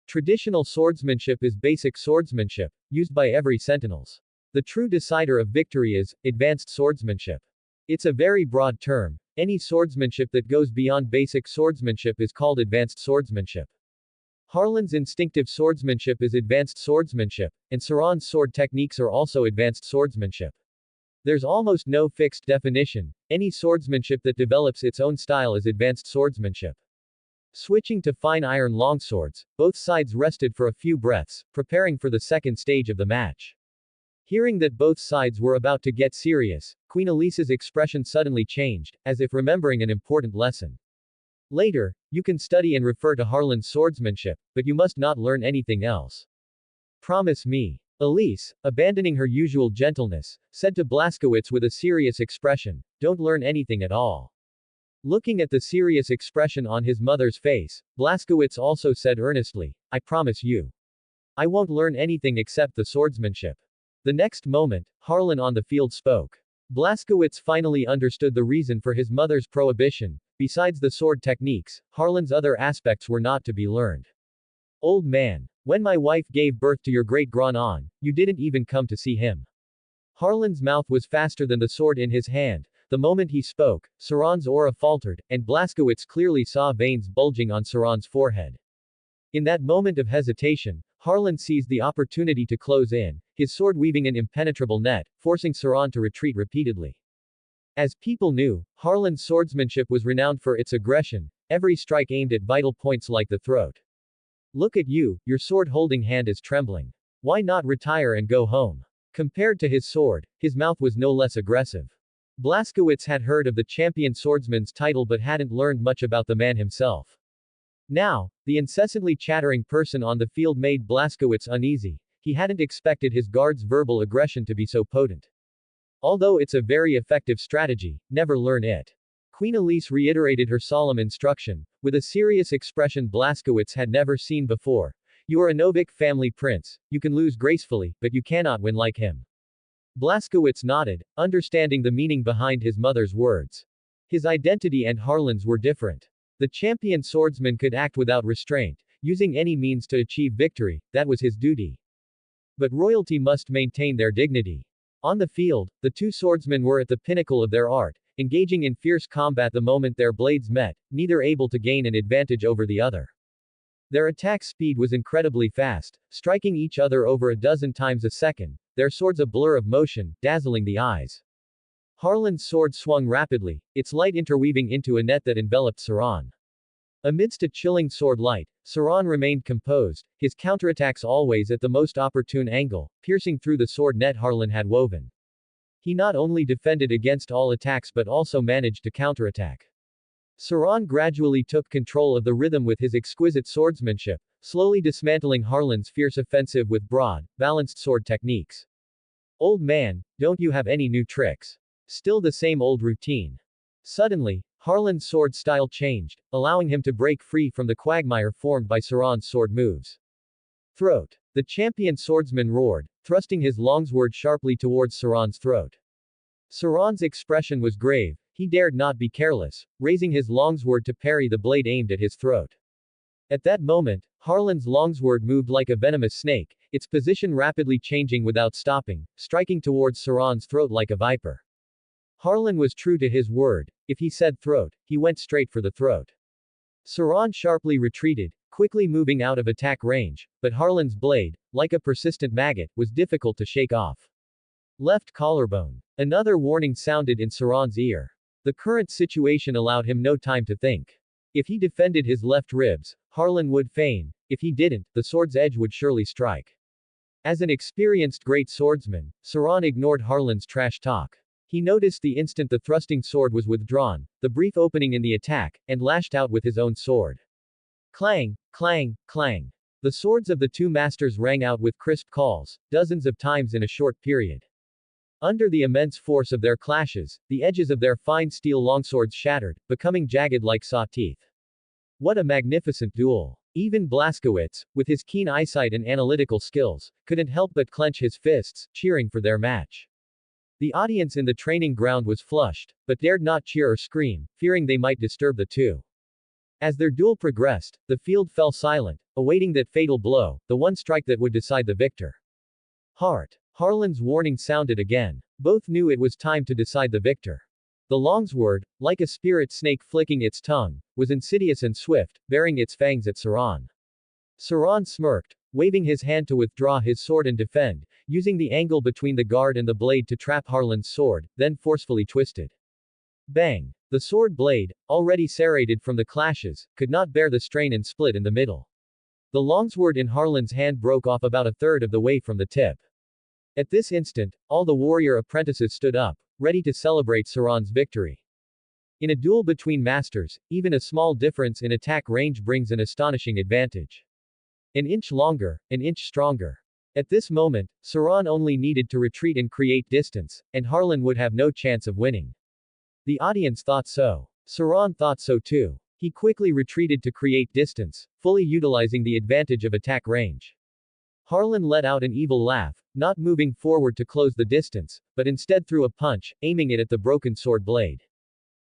Traditional swordsmanship is basic swordsmanship, used by every sentinels. The true decider of victory is advanced swordsmanship. It's a very broad term. Any swordsmanship that goes beyond basic swordsmanship is called advanced swordsmanship. Harlan's instinctive swordsmanship is advanced swordsmanship, and Saran's sword techniques are also advanced swordsmanship. There's almost no fixed definition. Any swordsmanship that develops its own style is advanced swordsmanship. Switching to fine iron longswords, both sides rested for a few breaths, preparing for the second stage of the match. Hearing that both sides were about to get serious, Queen Elisa's expression suddenly changed, as if remembering an important lesson. Later, you can study and refer to Harlan's swordsmanship, but you must not learn anything else. Promise me. Elise, abandoning her usual gentleness, said to Blaskowitz with a serious expression, don't learn anything at all. Looking at the serious expression on his mother's face, Blaskowitz also said earnestly, I promise you. I won't learn anything except the swordsmanship. The next moment, Harlan on the field spoke. Blaskowitz finally understood the reason for his mother's prohibition. Besides the sword techniques, Harlan's other aspects were not to be learned. Old man, when my wife gave birth to your great-grand-aunt, you didn't even come to see him. Harlan's mouth was faster than the sword in his hand. The moment he spoke, Saran's aura faltered, and Blaskowitz clearly saw veins bulging on Saran's forehead. In that moment of hesitation, Harlan seized the opportunity to close in, his sword weaving an impenetrable net, forcing Saran to retreat repeatedly. As people knew, Harlan's swordsmanship was renowned for its aggression, every strike aimed at vital points like the throat. Look at you, your sword-holding hand is trembling. Why not retire and go home? Compared to his sword, his mouth was no less aggressive. Blaskowitz had heard of the champion swordsman's title but hadn't learned much about the man himself. Now, the incessantly chattering person on the field made Blaskowitz uneasy. He hadn't expected his guard's verbal aggression to be so potent. Although it's a very effective strategy, never learn it. Queen Elise reiterated her solemn instruction, with a serious expression Blaskowitz had never seen before. You are a Novik family prince, you can lose gracefully, but you cannot win like him. Blaskowitz nodded, understanding the meaning behind his mother's words. His identity and Harlan's were different. The champion swordsman could act without restraint, using any means to achieve victory, that was his duty. But royalty must maintain their dignity. On the field, the two swordsmen were at the pinnacle of their art, engaging in fierce combat the moment their blades met, neither able to gain an advantage over the other. Their attack speed was incredibly fast, striking each other over a dozen times a second, their swords a blur of motion, dazzling the eyes. Harlan's sword swung rapidly, its light interweaving into a net that enveloped Saran. Amidst a chilling sword light, Saran remained composed, his counterattacks always at the most opportune angle, piercing through the sword net Harlan had woven. He not only defended against all attacks but also managed to counterattack. Saran gradually took control of the rhythm with his exquisite swordsmanship, slowly dismantling Harlan's fierce offensive with broad, balanced sword techniques. Old man, don't you have any new tricks? Still the same old routine. Suddenly, Harlan's sword style changed, allowing him to break free from the quagmire formed by Saran's sword moves. Throat. The champion swordsman roared, thrusting his longsword sharply towards Saran's throat. Saran's expression was grave, he dared not be careless, raising his longsword to parry the blade aimed at his throat. At that moment, Harlan's longsword moved like a venomous snake, its position rapidly changing without stopping, striking towards Saran's throat like a viper. Harlan was true to his word, if he said throat, he went straight for the throat. Saran sharply retreated, quickly moving out of attack range, but Harlan's blade, like a persistent maggot, was difficult to shake off. Left collarbone. Another warning sounded in Saran's ear. The current situation allowed him no time to think. If he defended his left ribs, Harlan would feign, if he didn't, the sword's edge would surely strike. As an experienced great swordsman, Saran ignored Harlan's trash talk. He noticed the instant the thrusting sword was withdrawn, the brief opening in the attack, and lashed out with his own sword. Clang, clang, clang. The swords of the two masters rang out with crisp calls, dozens of times in a short period. Under the immense force of their clashes, the edges of their fine steel longswords shattered, becoming jagged like saw teeth. What a magnificent duel! Even Blaskowitz, with his keen eyesight and analytical skills, couldn't help but clench his fists, cheering for their match. The audience in the training ground was flushed, but dared not cheer or scream, fearing they might disturb the two. As their duel progressed, the field fell silent, awaiting that fatal blow, the one strike that would decide the victor. Harlan's warning sounded again. Both knew it was time to decide the victor. The longsword, like a spirit snake flicking its tongue, was insidious and swift, bearing its fangs at Saran. Saran smirked, waving his hand to withdraw his sword and defend, using the angle between the guard and the blade to trap Harlan's sword, then forcefully twisted. Bang! The sword blade, already serrated from the clashes, could not bear the strain and split in the middle. The longsword in Harlan's hand broke off about a third of the way from the tip. At this instant, all the warrior apprentices stood up, ready to celebrate Sauron's victory. In a duel between masters, even a small difference in attack range brings an astonishing advantage. An inch longer, an inch stronger. At this moment, Sauron only needed to retreat and create distance, and Harlan would have no chance of winning. The audience thought so. Sauron thought so too. He quickly retreated to create distance, fully utilizing the advantage of attack range. Harlan let out an evil laugh, not moving forward to close the distance, but instead threw a punch, aiming it at the broken sword blade.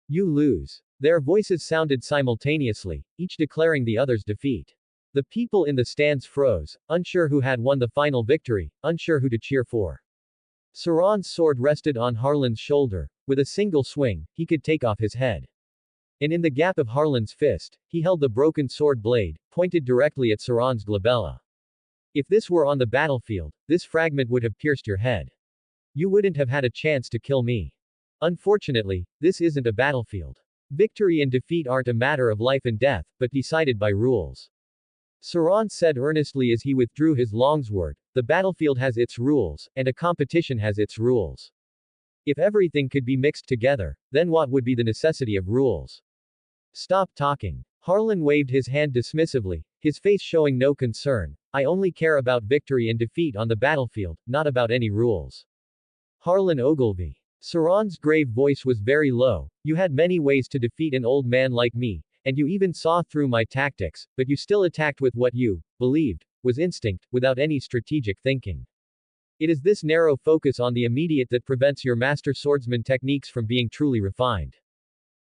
You lose. Their voices sounded simultaneously, each declaring the other's defeat. The people in the stands froze, unsure who had won the final victory, unsure who to cheer for. Sauron's sword rested on Harlan's shoulder. With a single swing, he could take off his head. And in the gap of Harlan's fist, he held the broken sword blade, pointed directly at Sauron's glabella. If this were on the battlefield, this fragment would have pierced your head. You wouldn't have had a chance to kill me. Unfortunately, this isn't a battlefield. Victory and defeat aren't a matter of life and death, but decided by rules. Sauron said earnestly as he withdrew his longsword, the battlefield has its rules, and a competition has its rules. If everything could be mixed together, then what would be the necessity of rules? Stop talking. Harlan waved his hand dismissively, his face showing no concern. I only care about victory and defeat on the battlefield, not about any rules. Harlan Ogilvy. Sauron's grave voice was very low. You had many ways to defeat an old man like me, and you even saw through my tactics, but you still attacked with what you believed was instinct, without any strategic thinking. It is this narrow focus on the immediate that prevents your master swordsman techniques from being truly refined.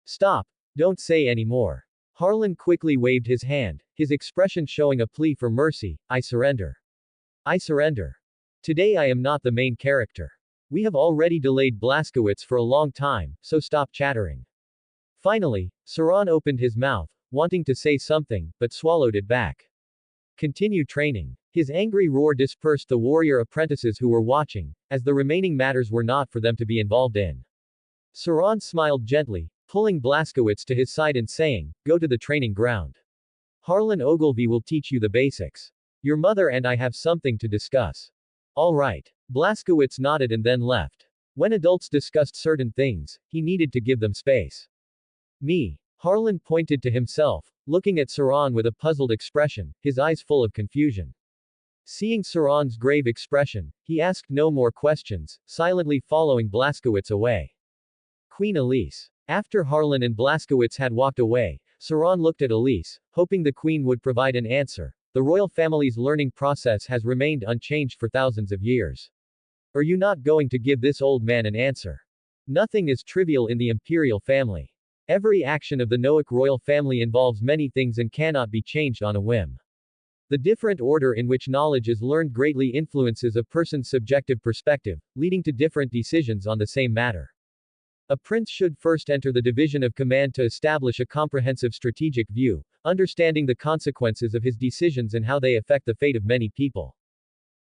Stop. Don't say any more. Harlan quickly waved his hand, his expression showing a plea for mercy. I surrender. I surrender. Today I am not the main character. We have already delayed Blaskowitz for a long time, so stop chattering. Finally, Sauron opened his mouth, wanting to say something, but swallowed it back. Continue training. His angry roar dispersed the warrior apprentices who were watching, as the remaining matters were not for them to be involved in. Sauron smiled gently, pulling Blaskowitz to his side and saying, go to the training ground. Harlan Ogilvy will teach you the basics. Your mother and I have something to discuss. All right. Blaskowitz nodded and then left. When adults discussed certain things, he needed to give them space. Me. Harlan pointed to himself, looking at Sauron with a puzzled expression, his eyes full of confusion. Seeing Sauron's grave expression, he asked no more questions, silently following Blaskowitz away. Queen Elise. After Harlan and Blaskowitz had walked away, Sauron looked at Elise, hoping the queen would provide an answer. The royal family's learning process has remained unchanged for thousands of years. Are you not going to give this old man an answer? Nothing is trivial in the imperial family. Every action of the Noack royal family involves many things and cannot be changed on a whim. The different order in which knowledge is learned greatly influences a person's subjective perspective, leading to different decisions on the same matter. A prince should first enter the division of command to establish a comprehensive strategic view, understanding the consequences of his decisions and how they affect the fate of many people.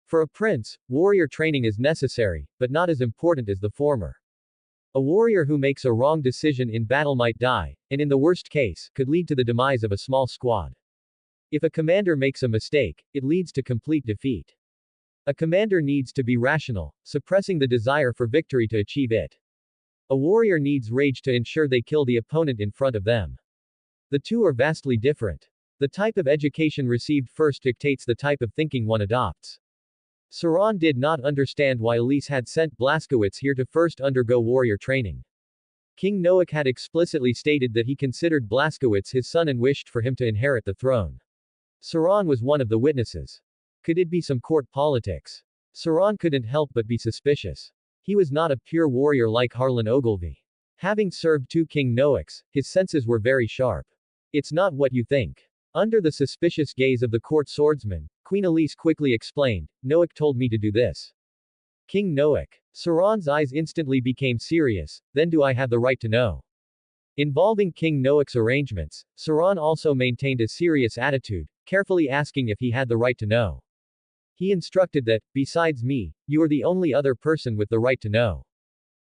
For a prince, warrior training is necessary, but not as important as the former. A warrior who makes a wrong decision in battle might die, and in the worst case, could lead to the demise of a small squad. If a commander makes a mistake, it leads to complete defeat. A commander needs to be rational, suppressing the desire for victory to achieve it. A warrior needs rage to ensure they kill the opponent in front of them. The two are vastly different. The type of education received first dictates the type of thinking one adopts. Sauron did not understand why Elise had sent Blaskowitz here to first undergo warrior training. King Noack had explicitly stated that he considered Blaskowitz his son and wished for him to inherit the throne. Sauron was one of the witnesses. Could it be some court politics? Sauron couldn't help but be suspicious. He was not a pure warrior like Harlan Ogilvy. Having served two King Noacks, his senses were very sharp. It's not what you think. Under the suspicious gaze of the court swordsman, Queen Elise quickly explained, Noack told me to do this. King Noack. Sauron's eyes instantly became serious, then do I have the right to know? Involving King Noack's arrangements, Sauron also maintained a serious attitude, carefully asking if he had the right to know. He instructed that, besides me, you are the only other person with the right to know.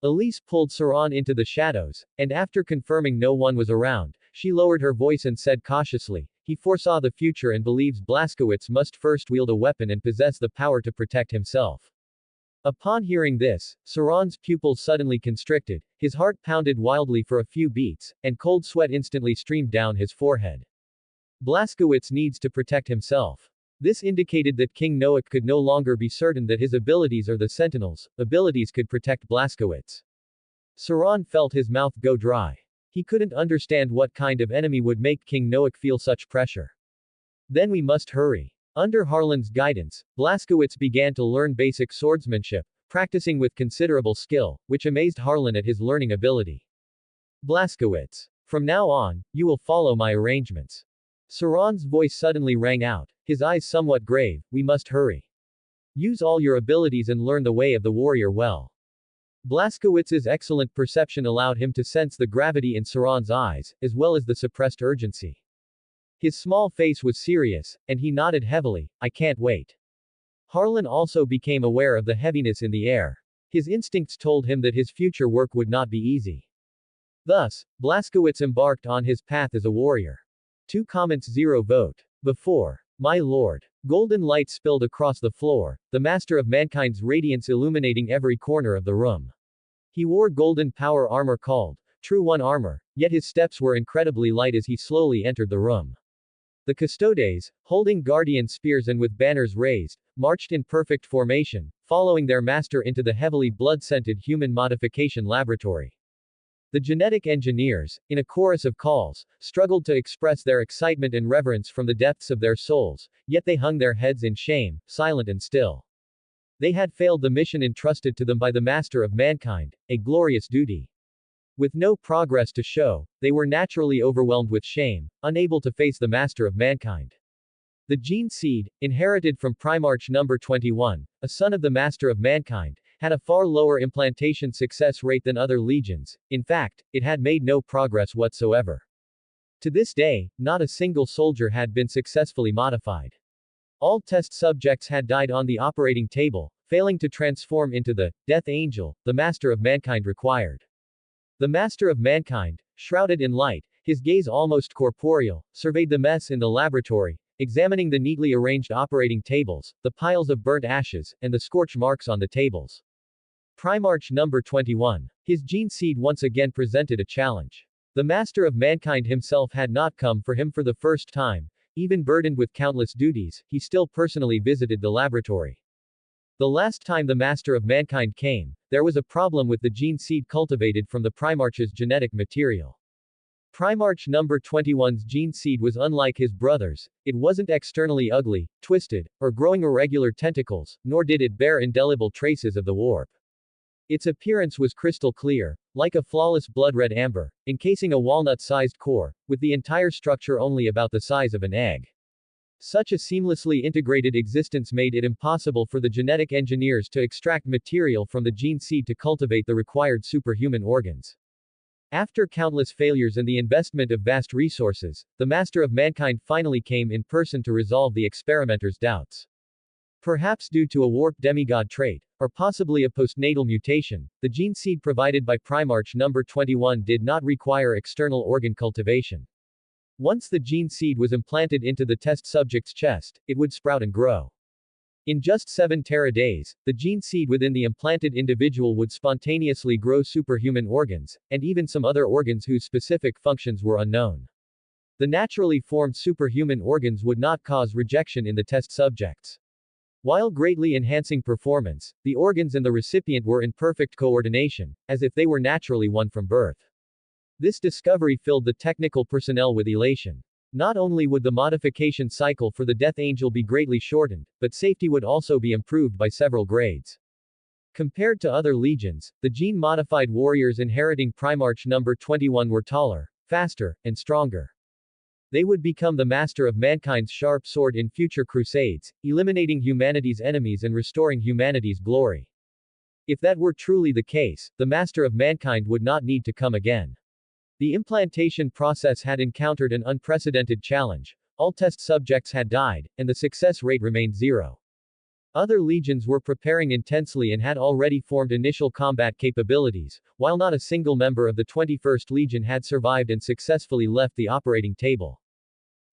Elise pulled Sauron into the shadows, and after confirming no one was around, she lowered her voice and said cautiously, he foresaw the future and believes Blaskowitz must first wield a weapon and possess the power to protect himself. Upon hearing this, Saran's pupils suddenly constricted, his heart pounded wildly for a few beats, and cold sweat instantly streamed down his forehead. Blaskowitz needs to protect himself. This indicated that King Noak could no longer be certain that his abilities or the Sentinels' abilities could protect Blaskowitz. Saran felt his mouth go dry. He couldn't understand what kind of enemy would make King Noak feel such pressure. Then we must hurry. Under Harlan's guidance, Blaskowitz began to learn basic swordsmanship, practicing with considerable skill, which amazed Harlan at his learning ability. Blaskowitz. From now on, you will follow my arrangements. Saran's voice suddenly rang out, his eyes somewhat grave, we must hurry. Use all your abilities and learn the way of the warrior well. Blaskowitz's excellent perception allowed him to sense the gravity in Saran's eyes, as well as the suppressed urgency. His small face was serious, and he nodded heavily, I can't wait. Harlan also became aware of the heaviness in the air. His instincts told him that his future work would not be easy. Thus, Blaskowitz embarked on his path as a warrior. 2 comments 0 vote. Before. My lord. Golden light spilled across the floor, the master of mankind's radiance illuminating every corner of the room. He wore golden power armor called True One armor, yet his steps were incredibly light as he slowly entered the room. The custodes, holding guardian spears and with banners raised, marched in perfect formation, following their master into the heavily blood-scented human modification laboratory. The genetic engineers, in a chorus of calls, struggled to express their excitement and reverence from the depths of their souls, yet they hung their heads in shame, silent and still. They had failed the mission entrusted to them by the Master of Mankind, a glorious duty. With no progress to show, they were naturally overwhelmed with shame, unable to face the Master of Mankind. The gene seed, inherited from Primarch number 21, a son of the Master of Mankind, had a far lower implantation success rate than other legions. In fact, it had made no progress whatsoever. To this day, not a single soldier had been successfully modified. All test subjects had died on the operating table, failing to transform into the Death Angel the Master of Mankind required. The Master of Mankind, shrouded in light, his gaze almost corporeal, surveyed the mess in the laboratory, examining the neatly arranged operating tables, the piles of burnt ashes, and the scorch marks on the tables. Primarch number 21. His gene seed once again presented a challenge. The Master of Mankind himself had not come for him for the first time. Even burdened with countless duties, he still personally visited the laboratory. The last time the Master of Mankind came, there was a problem with the gene seed cultivated from the Primarch's genetic material. Primarch number 21's gene seed was unlike his brothers. It wasn't externally ugly, twisted, or growing irregular tentacles, nor did it bear indelible traces of the warp. Its appearance was crystal clear, like a flawless blood-red amber, encasing a walnut-sized core, with the entire structure only about the size of an egg. Such a seamlessly integrated existence made it impossible for the genetic engineers to extract material from the gene seed to cultivate the required superhuman organs. After countless failures and the investment of vast resources, the Master of Mankind finally came in person to resolve the experimenters' doubts. Perhaps due to a warped demigod trait, or possibly a postnatal mutation, the gene seed provided by Primarch number 21 did not require external organ cultivation. Once the gene seed was implanted into the test subject's chest, it would sprout and grow. In just 7 Terra days, the gene seed within the implanted individual would spontaneously grow superhuman organs, and even some other organs whose specific functions were unknown. The naturally formed superhuman organs would not cause rejection in the test subjects. While greatly enhancing performance, the organs and the recipient were in perfect coordination, as if they were naturally one from birth. This discovery filled the technical personnel with elation. Not only would the modification cycle for the Death Angel be greatly shortened, but safety would also be improved by several grades. Compared to other legions, the gene-modified warriors inheriting Primarch number 21 were taller, faster, and stronger. They would become the Master of Mankind's sharp sword in future crusades, eliminating humanity's enemies and restoring humanity's glory. If that were truly the case, the Master of Mankind would not need to come again. The implantation process had encountered an unprecedented challenge. All test subjects had died, and the success rate remained 0. Other legions were preparing intensely and had already formed initial combat capabilities, while not a single member of the 21st Legion had survived and successfully left the operating table.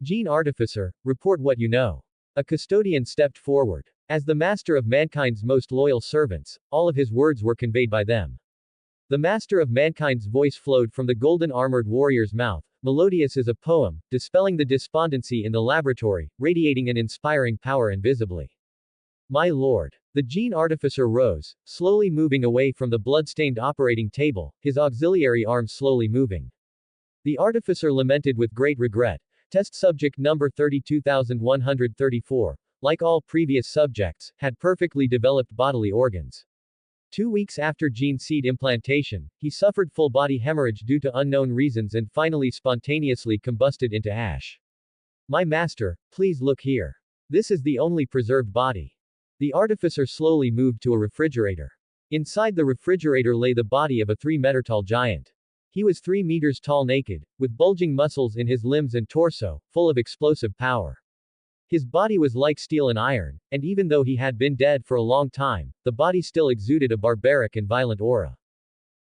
Gene Artificer, report what you know. A custodian stepped forward. As the master of mankind's most loyal servants, all of his words were conveyed by them. The master of mankind's voice flowed from the golden-armored warrior's mouth, melodious as a poem, dispelling the despondency in the laboratory, radiating an inspiring power invisibly. My lord. The gene artificer rose, slowly moving away from the blood-stained operating table, his auxiliary arms slowly moving. The artificer lamented with great regret. Test subject number 32134, like all previous subjects, had perfectly developed bodily organs. 2 weeks after gene seed implantation, he suffered full-body hemorrhage due to unknown reasons and finally spontaneously combusted into ash. My master, please look here. This is the only preserved body. The artificer slowly moved to a refrigerator. Inside the refrigerator lay the body of a 3-meter tall giant. He was 3 meters tall naked, with bulging muscles in his limbs and torso, full of explosive power. His body was like steel and iron, and even though he had been dead for a long time, the body still exuded a barbaric and violent aura.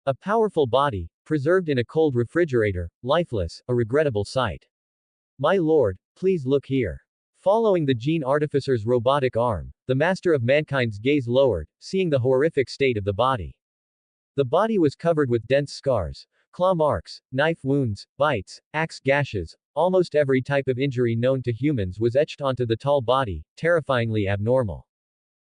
A powerful body, preserved in a cold refrigerator, lifeless, a regrettable sight. My lord, please look here. Following the gene artificer's robotic arm, the master of mankind's gaze lowered, seeing the horrific state of the body. The body was covered with dense scars, claw marks, knife wounds, bites, axe gashes. Almost every type of injury known to humans was etched onto the tall body, terrifyingly abnormal.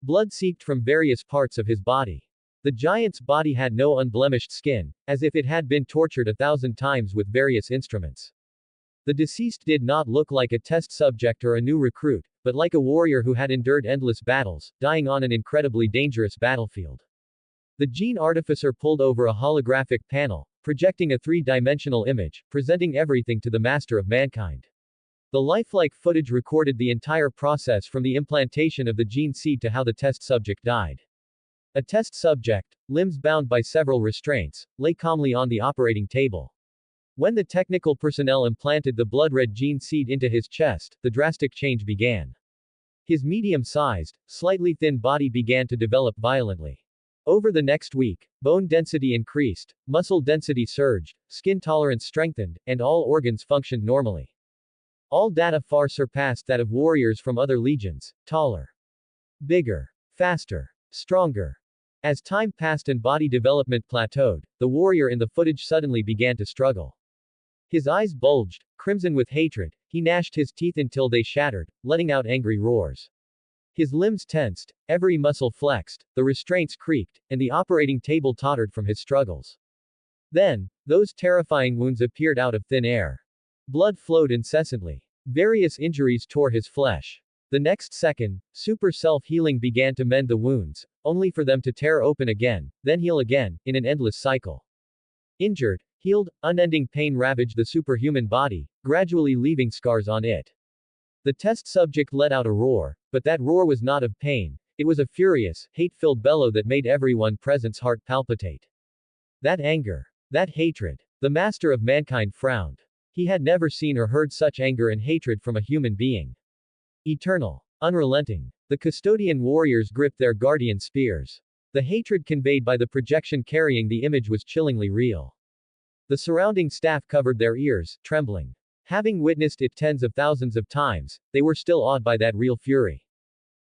Blood seeped from various parts of his body. The giant's body had no unblemished skin, as if it had been tortured 1,000 times with various instruments. The deceased did not look like a test subject or a new recruit, but like a warrior who had endured endless battles, dying on an incredibly dangerous battlefield. The gene artificer pulled over a holographic panel, projecting a 3-dimensional image, presenting everything to the master of mankind. The lifelike footage recorded the entire process from the implantation of the gene seed to how the test subject died. A test subject, limbs bound by several restraints, lay calmly on the operating table. When the technical personnel implanted the blood-red gene seed into his chest, the drastic change began. His medium-sized, slightly thin body began to develop violently. Over the next week, bone density increased, muscle density surged, skin tolerance strengthened, and all organs functioned normally. All data far surpassed that of warriors from other legions, taller, bigger, faster, stronger. As time passed and body development plateaued, the warrior in the footage suddenly began to struggle. His eyes bulged, crimson with hatred, he gnashed his teeth until they shattered, letting out angry roars. His limbs tensed, every muscle flexed, the restraints creaked, and the operating table tottered from his struggles. Then, those terrifying wounds appeared out of thin air. Blood flowed incessantly. Various injuries tore his flesh. The next second, super self-healing began to mend the wounds, only for them to tear open again, then heal again, in an endless cycle. Injured, healed, unending pain ravaged the superhuman body, gradually leaving scars on it. The test subject let out a roar, but that roar was not of pain, it was a furious, hate-filled bellow that made everyone present's heart palpitate. That anger. That hatred. The master of mankind frowned. He had never seen or heard such anger and hatred from a human being. Eternal. Unrelenting. The custodian warriors gripped their guardian spears. The hatred conveyed by the projection carrying the image was chillingly real. The surrounding staff covered their ears, trembling. Having witnessed it tens of thousands of times, they were still awed by that real fury.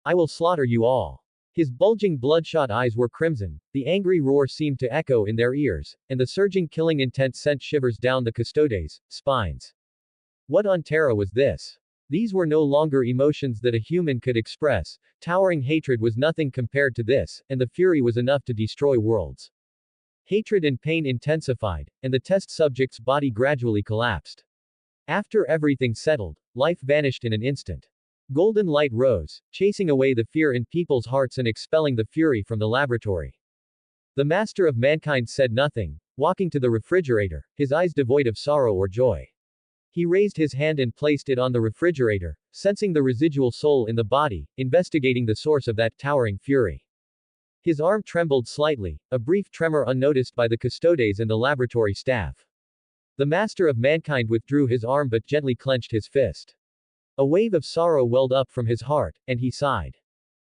I will slaughter you all. His bulging bloodshot eyes were crimson, the angry roar seemed to echo in their ears, and the surging killing intent sent shivers down the custodes' spines. What on terra was this? These were no longer emotions that a human could express, towering hatred was nothing compared to this, and the fury was enough to destroy worlds. Hatred and pain intensified, and the test subject's body gradually collapsed. After everything settled, life vanished in an instant. Golden light rose, chasing away the fear in people's hearts and expelling the fury from the laboratory. The master of mankind said nothing, walking to the refrigerator, his eyes devoid of sorrow or joy. He raised his hand and placed it on the refrigerator, sensing the residual soul in the body, investigating the source of that towering fury. His arm trembled slightly, a brief tremor unnoticed by the custodes and the laboratory staff. The master of mankind withdrew his arm but gently clenched his fist. A wave of sorrow welled up from his heart, and he sighed.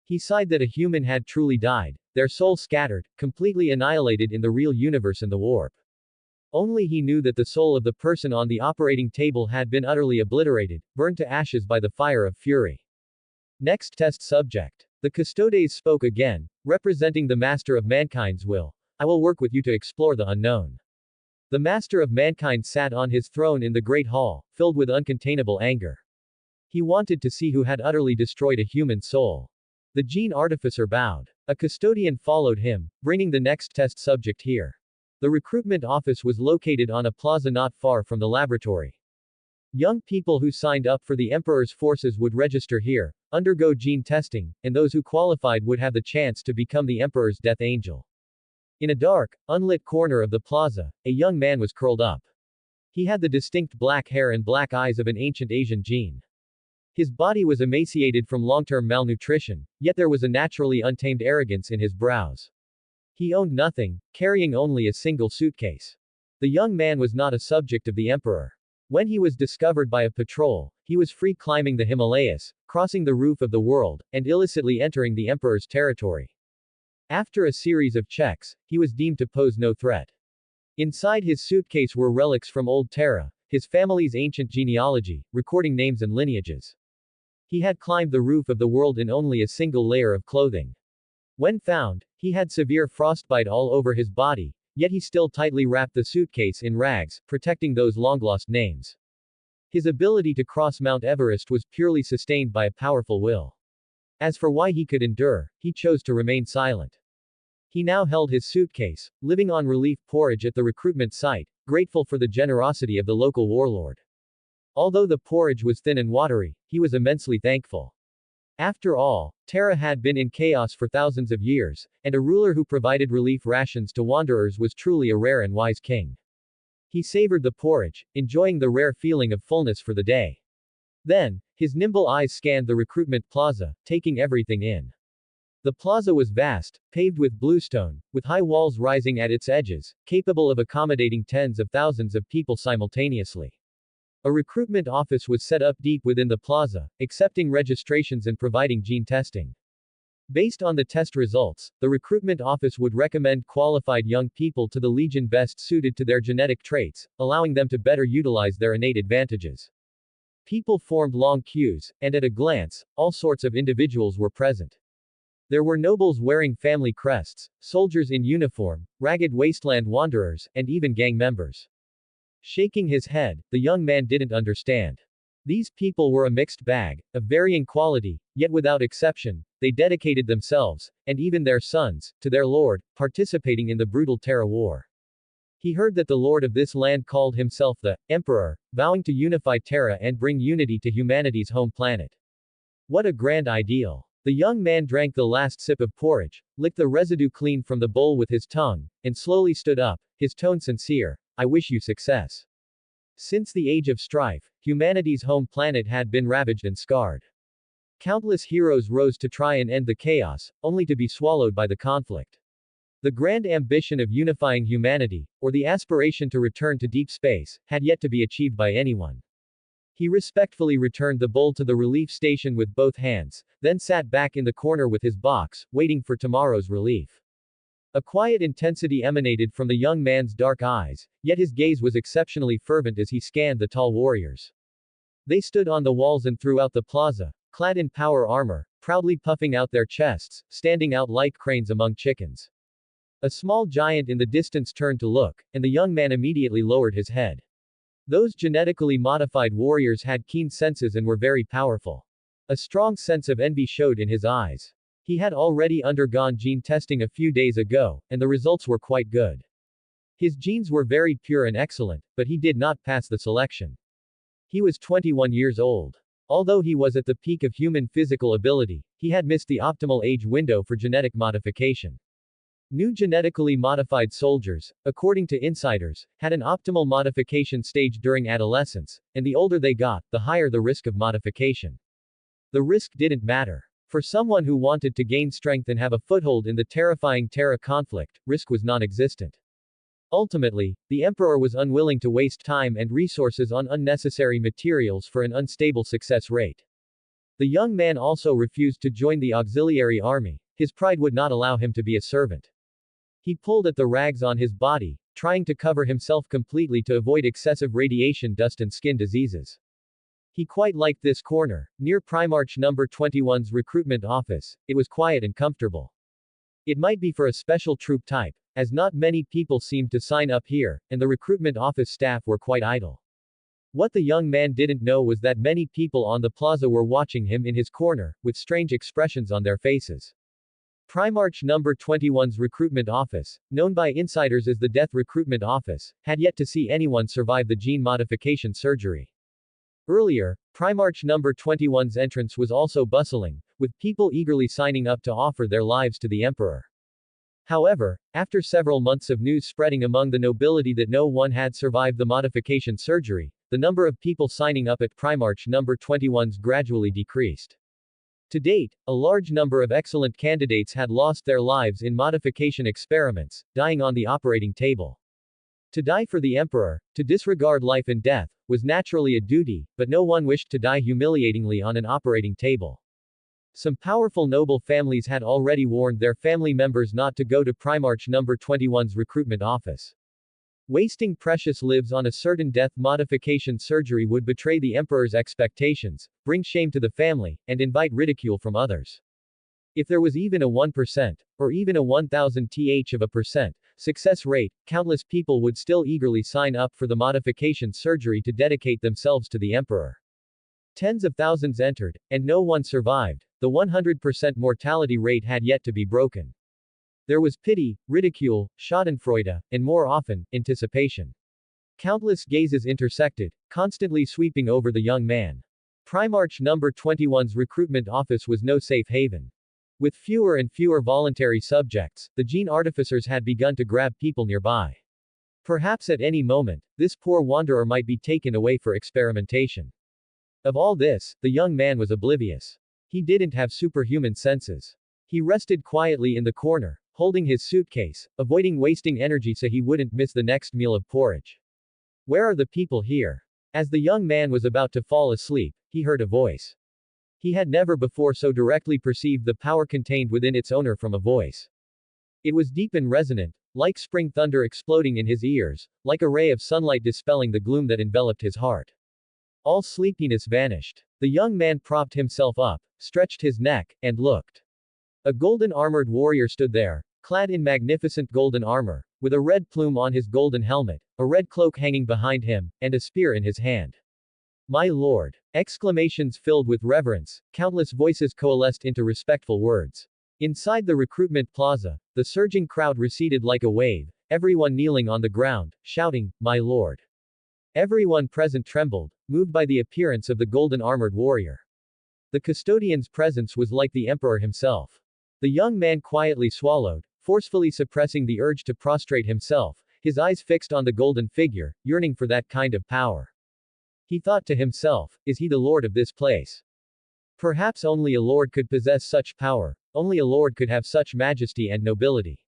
He sighed that a human had truly died, their soul scattered, completely annihilated in the real universe and the warp. Only he knew that the soul of the person on the operating table had been utterly obliterated, burned to ashes by the fire of fury. Next test subject. The custodes spoke again, representing the master of mankind's will. I will work with you to explore the unknown. The master of mankind sat on his throne in the great hall, filled with uncontainable anger. He wanted to see who had utterly destroyed a human soul. The gene artificer bowed. A custodian followed him, bringing the next test subject here. The recruitment office was located on a plaza not far from the laboratory. Young people who signed up for the Emperor's forces would register here, undergo gene testing, and those who qualified would have the chance to become the Emperor's death angel. In a dark, unlit corner of the plaza, a young man was curled up. He had the distinct black hair and black eyes of an ancient Asian gene. His body was emaciated from long-term malnutrition, yet there was a naturally untamed arrogance in his brows. He owned nothing, carrying only a single suitcase. The young man was not a subject of the Emperor. When he was discovered by a patrol, he was free climbing the Himalayas, crossing the roof of the world, and illicitly entering the Emperor's territory. After a series of checks, he was deemed to pose no threat. Inside his suitcase were relics from Old Terra, his family's ancient genealogy, recording names and lineages. He had climbed the roof of the world in only a single layer of clothing. When found, he had severe frostbite all over his body, yet he still tightly wrapped the suitcase in rags, protecting those long-lost names. His ability to cross Mount Everest was purely sustained by a powerful will. As for why he could endure, he chose to remain silent. He now held his suitcase, living on relief porridge at the recruitment site, grateful for the generosity of the local warlord. Although the porridge was thin and watery, he was immensely thankful. After all, Terra had been in chaos for thousands of years, and a ruler who provided relief rations to wanderers was truly a rare and wise king. He savored the porridge, enjoying the rare feeling of fullness for the day. Then, his nimble eyes scanned the recruitment plaza, taking everything in. The plaza was vast, paved with bluestone, with high walls rising at its edges, capable of accommodating tens of thousands of people simultaneously. A recruitment office was set up deep within the plaza, accepting registrations and providing gene testing. Based on the test results, the recruitment office would recommend qualified young people to the legion best suited to their genetic traits, allowing them to better utilize their innate advantages. People formed long queues, and at a glance, all sorts of individuals were present. There were nobles wearing family crests, soldiers in uniform, ragged wasteland wanderers, and even gang members. Shaking his head, the young man didn't understand. These people were a mixed bag, of varying quality, yet without exception, they dedicated themselves, and even their sons, to their lord, participating in the brutal Terra war. He heard that the lord of this land called himself the Emperor, vowing to unify Terra and bring unity to humanity's home planet. What a grand ideal. The young man drank the last sip of porridge, licked the residue clean from the bowl with his tongue, and slowly stood up, his tone sincere. I wish you success. Since the age of strife, humanity's home planet had been ravaged and scarred. Countless heroes rose to try and end the chaos, only to be swallowed by the conflict. The grand ambition of unifying humanity, or the aspiration to return to deep space, had yet to be achieved by anyone. He respectfully returned the bowl to the relief station with both hands, then sat back in the corner with his box, waiting for tomorrow's relief. A quiet intensity emanated from the young man's dark eyes, yet his gaze was exceptionally fervent as he scanned the tall warriors. They stood on the walls and throughout the plaza, clad in power armor, proudly puffing out their chests, standing out like cranes among chickens. A small giant in the distance turned to look, and the young man immediately lowered his head. Those genetically modified warriors had keen senses and were very powerful. A strong sense of envy showed in his eyes. He had already undergone gene testing a few days ago, and the results were quite good. His genes were very pure and excellent, but he did not pass the selection. He was 21 years old. Although he was at the peak of human physical ability, he had missed the optimal age window for genetic modification. New genetically modified soldiers, according to insiders, had an optimal modification stage during adolescence, and the older they got, the higher the risk of modification. The risk didn't matter. For someone who wanted to gain strength and have a foothold in the terrifying Terra conflict, risk was non-existent. Ultimately, the Emperor was unwilling to waste time and resources on unnecessary materials for an unstable success rate. The young man also refused to join the auxiliary army. His pride would not allow him to be a servant. He pulled at the rags on his body, trying to cover himself completely to avoid excessive radiation dust and skin diseases. He quite liked this corner, near Primarch number 21's recruitment office. It was quiet and comfortable. It might be for a special troop type, as not many people seemed to sign up here, and the recruitment office staff were quite idle. What the young man didn't know was that many people on the plaza were watching him in his corner, with strange expressions on their faces. Primarch number 21's recruitment office, known by insiders as the Death Recruitment Office, had yet to see anyone survive the gene modification surgery. Earlier, Primarch number 21's entrance was also bustling, with people eagerly signing up to offer their lives to the Emperor. However, after several months of news spreading among the nobility that no one had survived the modification surgery, the number of people signing up at Primarch number 21's gradually decreased. To date, a large number of excellent candidates had lost their lives in modification experiments, dying on the operating table. To die for the Emperor, to disregard life and death, was naturally a duty, but no one wished to die humiliatingly on an operating table. Some powerful noble families had already warned their family members not to go to Primarch number 21's recruitment office. Wasting precious lives on a certain death modification surgery would betray the Emperor's expectations, bring shame to the family, and invite ridicule from others. If there was even a 1%, or even a 1000th of a percent, success rate, countless people would still eagerly sign up for the modification surgery to dedicate themselves to the Emperor. Tens of thousands entered, and no one survived. The 100% mortality rate had yet to be broken. There was pity, ridicule, schadenfreude, and more often, anticipation. Countless gazes intersected, constantly sweeping over the young man. Primarch number 21's recruitment office was no safe haven. With fewer and fewer voluntary subjects, the gene artificers had begun to grab people nearby. Perhaps at any moment, this poor wanderer might be taken away for experimentation. Of all this, the young man was oblivious. He didn't have superhuman senses. He rested quietly in the corner, holding his suitcase, avoiding wasting energy so he wouldn't miss the next meal of porridge. Where are the people here? As the young man was about to fall asleep, he heard a voice. He had never before so directly perceived the power contained within its owner from a voice. It was deep and resonant, like spring thunder exploding in his ears, like a ray of sunlight dispelling the gloom that enveloped his heart. All sleepiness vanished. The young man propped himself up, stretched his neck, and looked. A golden-armored warrior stood there, clad in magnificent golden armor, with a red plume on his golden helmet, a red cloak hanging behind him, and a spear in his hand. "My lord!" Exclamations filled with reverence, countless voices coalesced into respectful words. Inside the recruitment plaza, the surging crowd receded like a wave, everyone kneeling on the ground, shouting, "My lord!" Everyone present trembled, moved by the appearance of the golden-armored warrior. The custodian's presence was like the emperor himself. The young man quietly swallowed, forcefully suppressing the urge to prostrate himself, his eyes fixed on the golden figure, yearning for that kind of power. He thought to himself, is he the lord of this place? Perhaps only a lord could possess such power, only a lord could have such majesty and nobility.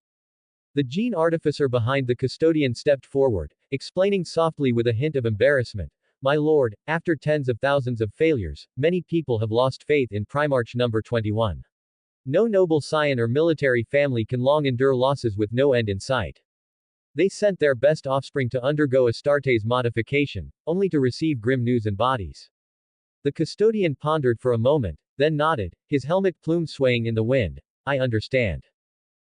The gene artificer behind the custodian stepped forward, explaining softly with a hint of embarrassment, "My lord, after tens of thousands of failures, many people have lost faith in Primarch number 21. No noble scion or military family can long endure losses with no end in sight. They sent their best offspring to undergo Astartes modification, only to receive grim news and bodies." The custodian pondered for a moment, then nodded, his helmet plume swaying in the wind. "I understand."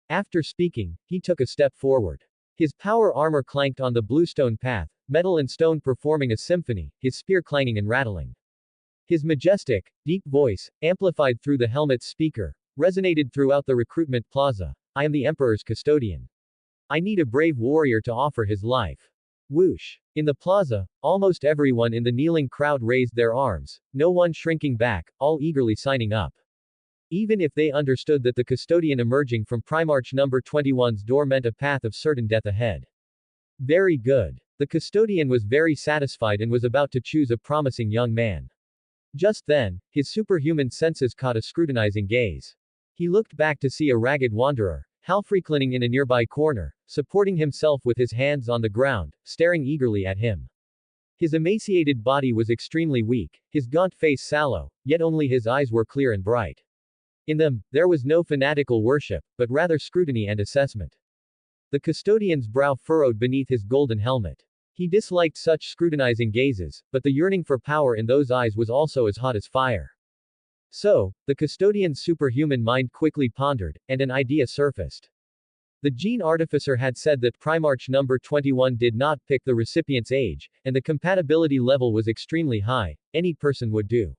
After speaking, he took a step forward. His power armor clanked on the bluestone path, metal and stone performing a symphony, his spear clanging and rattling. His majestic, deep voice, amplified through the helmet's speaker, resonated throughout the recruitment plaza. "I am the Emperor's custodian. I need a brave warrior to offer his life." Whoosh! In the plaza, almost everyone in the kneeling crowd raised their arms, no one shrinking back, all eagerly signing up. Even if they understood that the custodian emerging from Primarch number 21's door meant a path of certain death ahead. Very good. The custodian was very satisfied and was about to choose a promising young man. Just then, his superhuman senses caught a scrutinizing gaze. He looked back to see a ragged wanderer, half reclining in a nearby corner, supporting himself with his hands on the ground, staring eagerly at him. His emaciated body was extremely weak, his gaunt face sallow, yet only his eyes were clear and bright. In them, there was no fanatical worship, but rather scrutiny and assessment. The custodian's brow furrowed beneath his golden helmet. He disliked such scrutinizing gazes, but the yearning for power in those eyes was also as hot as fire. So, the custodian's superhuman mind quickly pondered, and an idea surfaced. The gene artificer had said that Primarch number 21 did not pick the recipient's age, and the compatibility level was extremely high, any person would do.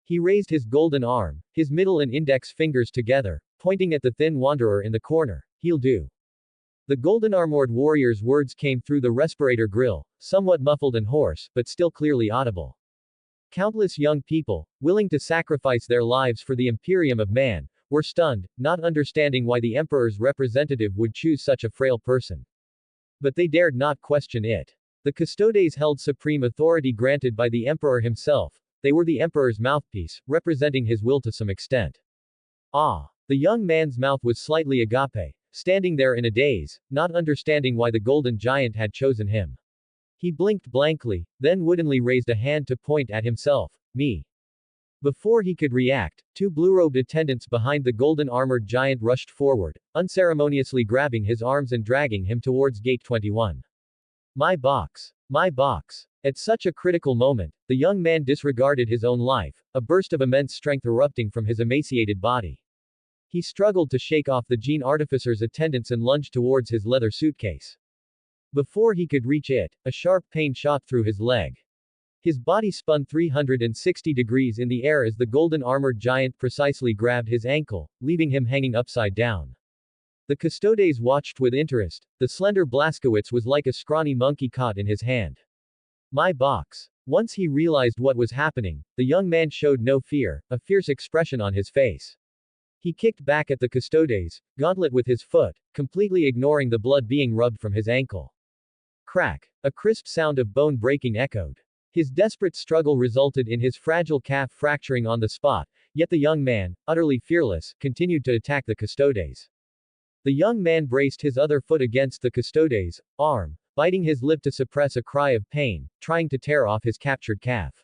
He raised his golden arm, his middle and index fingers together, pointing at the thin wanderer in the corner. He'll do. The golden-armored warrior's words came through the respirator grill, somewhat muffled and hoarse, but still clearly audible. Countless young people, willing to sacrifice their lives for the Imperium of Man, were stunned, not understanding why the Emperor's representative would choose such a frail person. But they dared not question it. The Custodes held supreme authority granted by the Emperor himself. They were the Emperor's mouthpiece, representing his will to some extent. Ah! The young man's mouth was slightly agape, standing there in a daze, not understanding why the golden giant had chosen him. He blinked blankly, then woodenly raised a hand to point at himself. Me. Before he could react, two blue-robed attendants behind the golden-armored giant rushed forward, unceremoniously grabbing his arms and dragging him towards Gate 21. My box. My box. At such a critical moment, the young man disregarded his own life, a burst of immense strength erupting from his emaciated body. He struggled to shake off the gene artificer's attendants and lunged towards his leather suitcase. Before he could reach it, a sharp pain shot through his leg. His body spun 360 degrees in the air as the golden-armored giant precisely grabbed his ankle, leaving him hanging upside down. The Custodes watched with interest. The slender Blaskowitz was like a scrawny monkey caught in his hand. My box. Once he realized what was happening, the young man showed no fear, a fierce expression on his face. He kicked back at the Custodes, gauntlet with his foot, completely ignoring the blood being rubbed from his ankle. Crack. A crisp sound of bone breaking echoed. His desperate struggle resulted in his fragile calf fracturing on the spot, yet the young man, utterly fearless, continued to attack the Custodes. The young man braced his other foot against the Custodes' arm, biting his lip to suppress a cry of pain, trying to tear off his captured calf.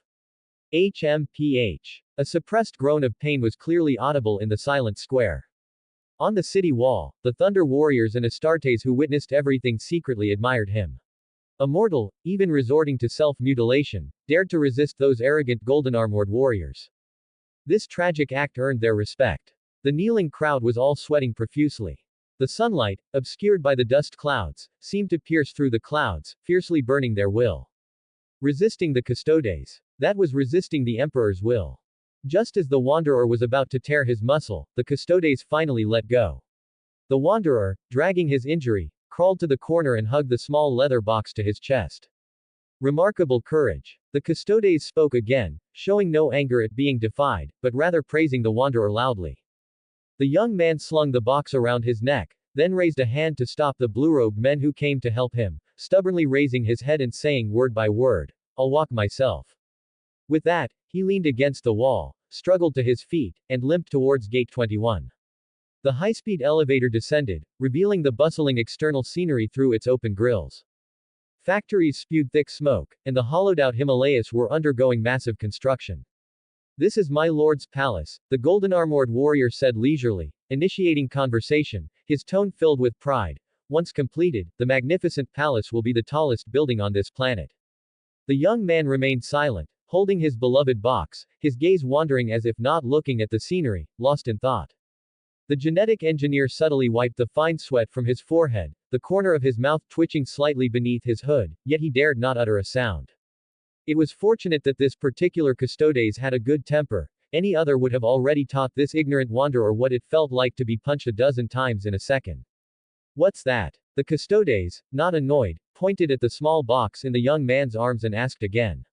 HMPH. A suppressed groan of pain was clearly audible in the silent square. On the city wall, the Thunder Warriors and Astartes who witnessed everything secretly admired him. A mortal, even resorting to self-mutilation, dared to resist those arrogant golden-armored warriors. This tragic act earned their respect. The kneeling crowd was all sweating profusely. The sunlight, obscured by the dust clouds, seemed to pierce through the clouds, fiercely burning their will. Resisting the Custodes. That was resisting the Emperor's will. Just as the Wanderer was about to tear his muscle, the Custodes finally let go. The Wanderer, dragging his injury, crawled to the corner and hugged the small leather box to his chest. Remarkable courage. The Custodes spoke again, showing no anger at being defied, but rather praising the Wanderer loudly. The young man slung the box around his neck, then raised a hand to stop the blue-robed men who came to help him, stubbornly raising his head and saying word by word, "I'll walk myself." With that, he leaned against the wall, struggled to his feet, and limped towards Gate 21. The high-speed elevator descended, revealing the bustling external scenery through its open grills. Factories spewed thick smoke, and the hollowed-out Himalayas were undergoing massive construction. This is my lord's palace, the golden-armored warrior said leisurely, initiating conversation, his tone filled with pride. Once completed, the magnificent palace will be the tallest building on this planet. The young man remained silent, holding his beloved box, his gaze wandering as if not looking at the scenery, lost in thought. The genetic engineer subtly wiped the fine sweat from his forehead, the corner of his mouth twitching slightly beneath his hood, yet he dared not utter a sound. It was fortunate that this particular Custodes had a good temper. Any other would have already taught this ignorant wanderer what it felt like to be punched a dozen times in a second. What's that? The Custodes, not annoyed, pointed at the small box in the young man's arms and asked again.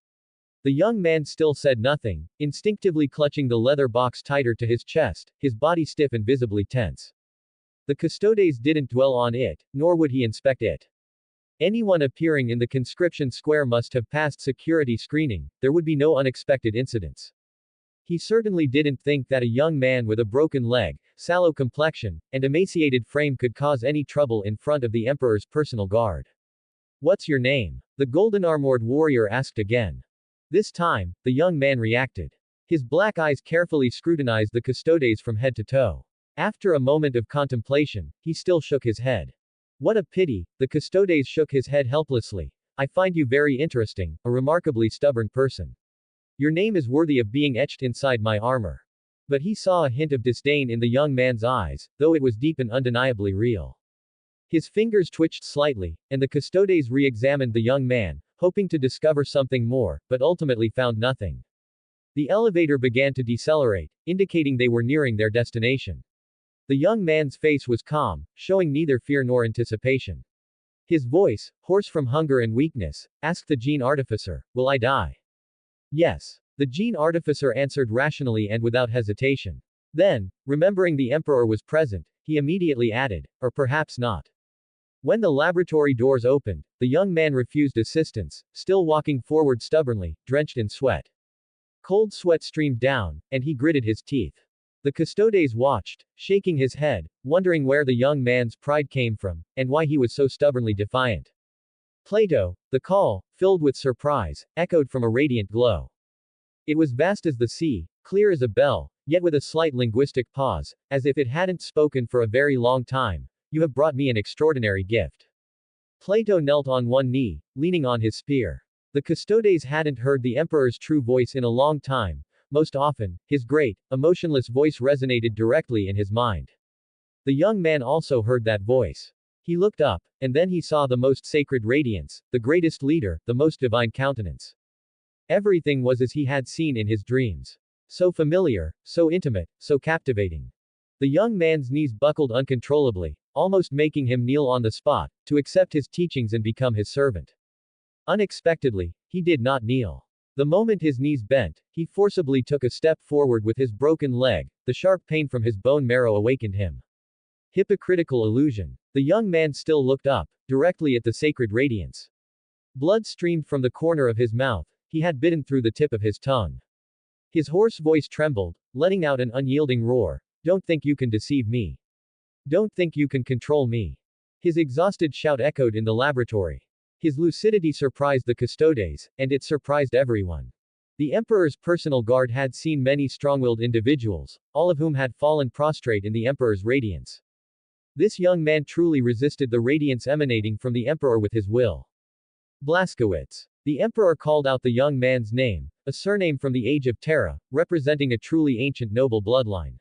The young man still said nothing, instinctively clutching the leather box tighter to his chest, his body stiff and visibly tense. The Custodes didn't dwell on it, nor would he inspect it. Anyone appearing in the conscription square must have passed security screening, there would be no unexpected incidents. He certainly didn't think that a young man with a broken leg, sallow complexion, and emaciated frame could cause any trouble in front of the Emperor's personal guard. What's your name? The golden-armored warrior asked again. This time, the young man reacted. His black eyes carefully scrutinized the Custodes from head to toe. After a moment of contemplation, he still shook his head. What a pity, the Custodes shook his head helplessly. I find you very interesting, a remarkably stubborn person. Your name is worthy of being etched inside my armor. But he saw a hint of disdain in the young man's eyes, though it was deep and undeniably real. His fingers twitched slightly, and the custodes re-examined the young man, hoping to discover something more, but ultimately found nothing. The elevator began to decelerate, indicating they were nearing their destination. The young man's face was calm, showing neither fear nor anticipation. His voice, hoarse from hunger and weakness, asked the gene artificer, "Will I die?" "Yes." The gene artificer answered rationally and without hesitation. Then, remembering the emperor was present, he immediately added, "Or perhaps not." When the laboratory doors opened, the young man refused assistance, still walking forward stubbornly, drenched in sweat. Cold sweat streamed down, and he gritted his teeth. The custodes watched, shaking his head, wondering where the young man's pride came from, and why he was so stubbornly defiant. Plato, the call, filled with surprise, echoed from a radiant glow. It was vast as the sea, clear as a bell, yet with a slight linguistic pause, as if it hadn't spoken for a very long time. "You have brought me an extraordinary gift." Plato knelt on one knee, leaning on his spear. The custodes hadn't heard the emperor's true voice in a long time. Most often, his great, emotionless voice resonated directly in his mind. The young man also heard that voice. He looked up, and then he saw the most sacred radiance, the greatest leader, the most divine countenance. Everything was as he had seen in his dreams. So familiar, so intimate, so captivating. The young man's knees buckled uncontrollably, almost making him kneel on the spot, to accept his teachings and become his servant. Unexpectedly, he did not kneel. The moment his knees bent, he forcibly took a step forward with his broken leg. The sharp pain from his bone marrow awakened him. Hypocritical illusion. The young man still looked up, directly at the sacred radiance. Blood streamed from the corner of his mouth. He had bitten through the tip of his tongue. His hoarse voice trembled, letting out an unyielding roar. "Don't think you can deceive me. Don't think you can control me." His exhausted shout echoed in the laboratory. His lucidity surprised the custodes, and it surprised everyone. The emperor's personal guard had seen many strong-willed individuals, all of whom had fallen prostrate in the emperor's radiance. This young man truly resisted the radiance emanating from the emperor with his will. Blaskowitz. The emperor called out the young man's name, a surname from the age of Terra, representing a truly ancient noble bloodline.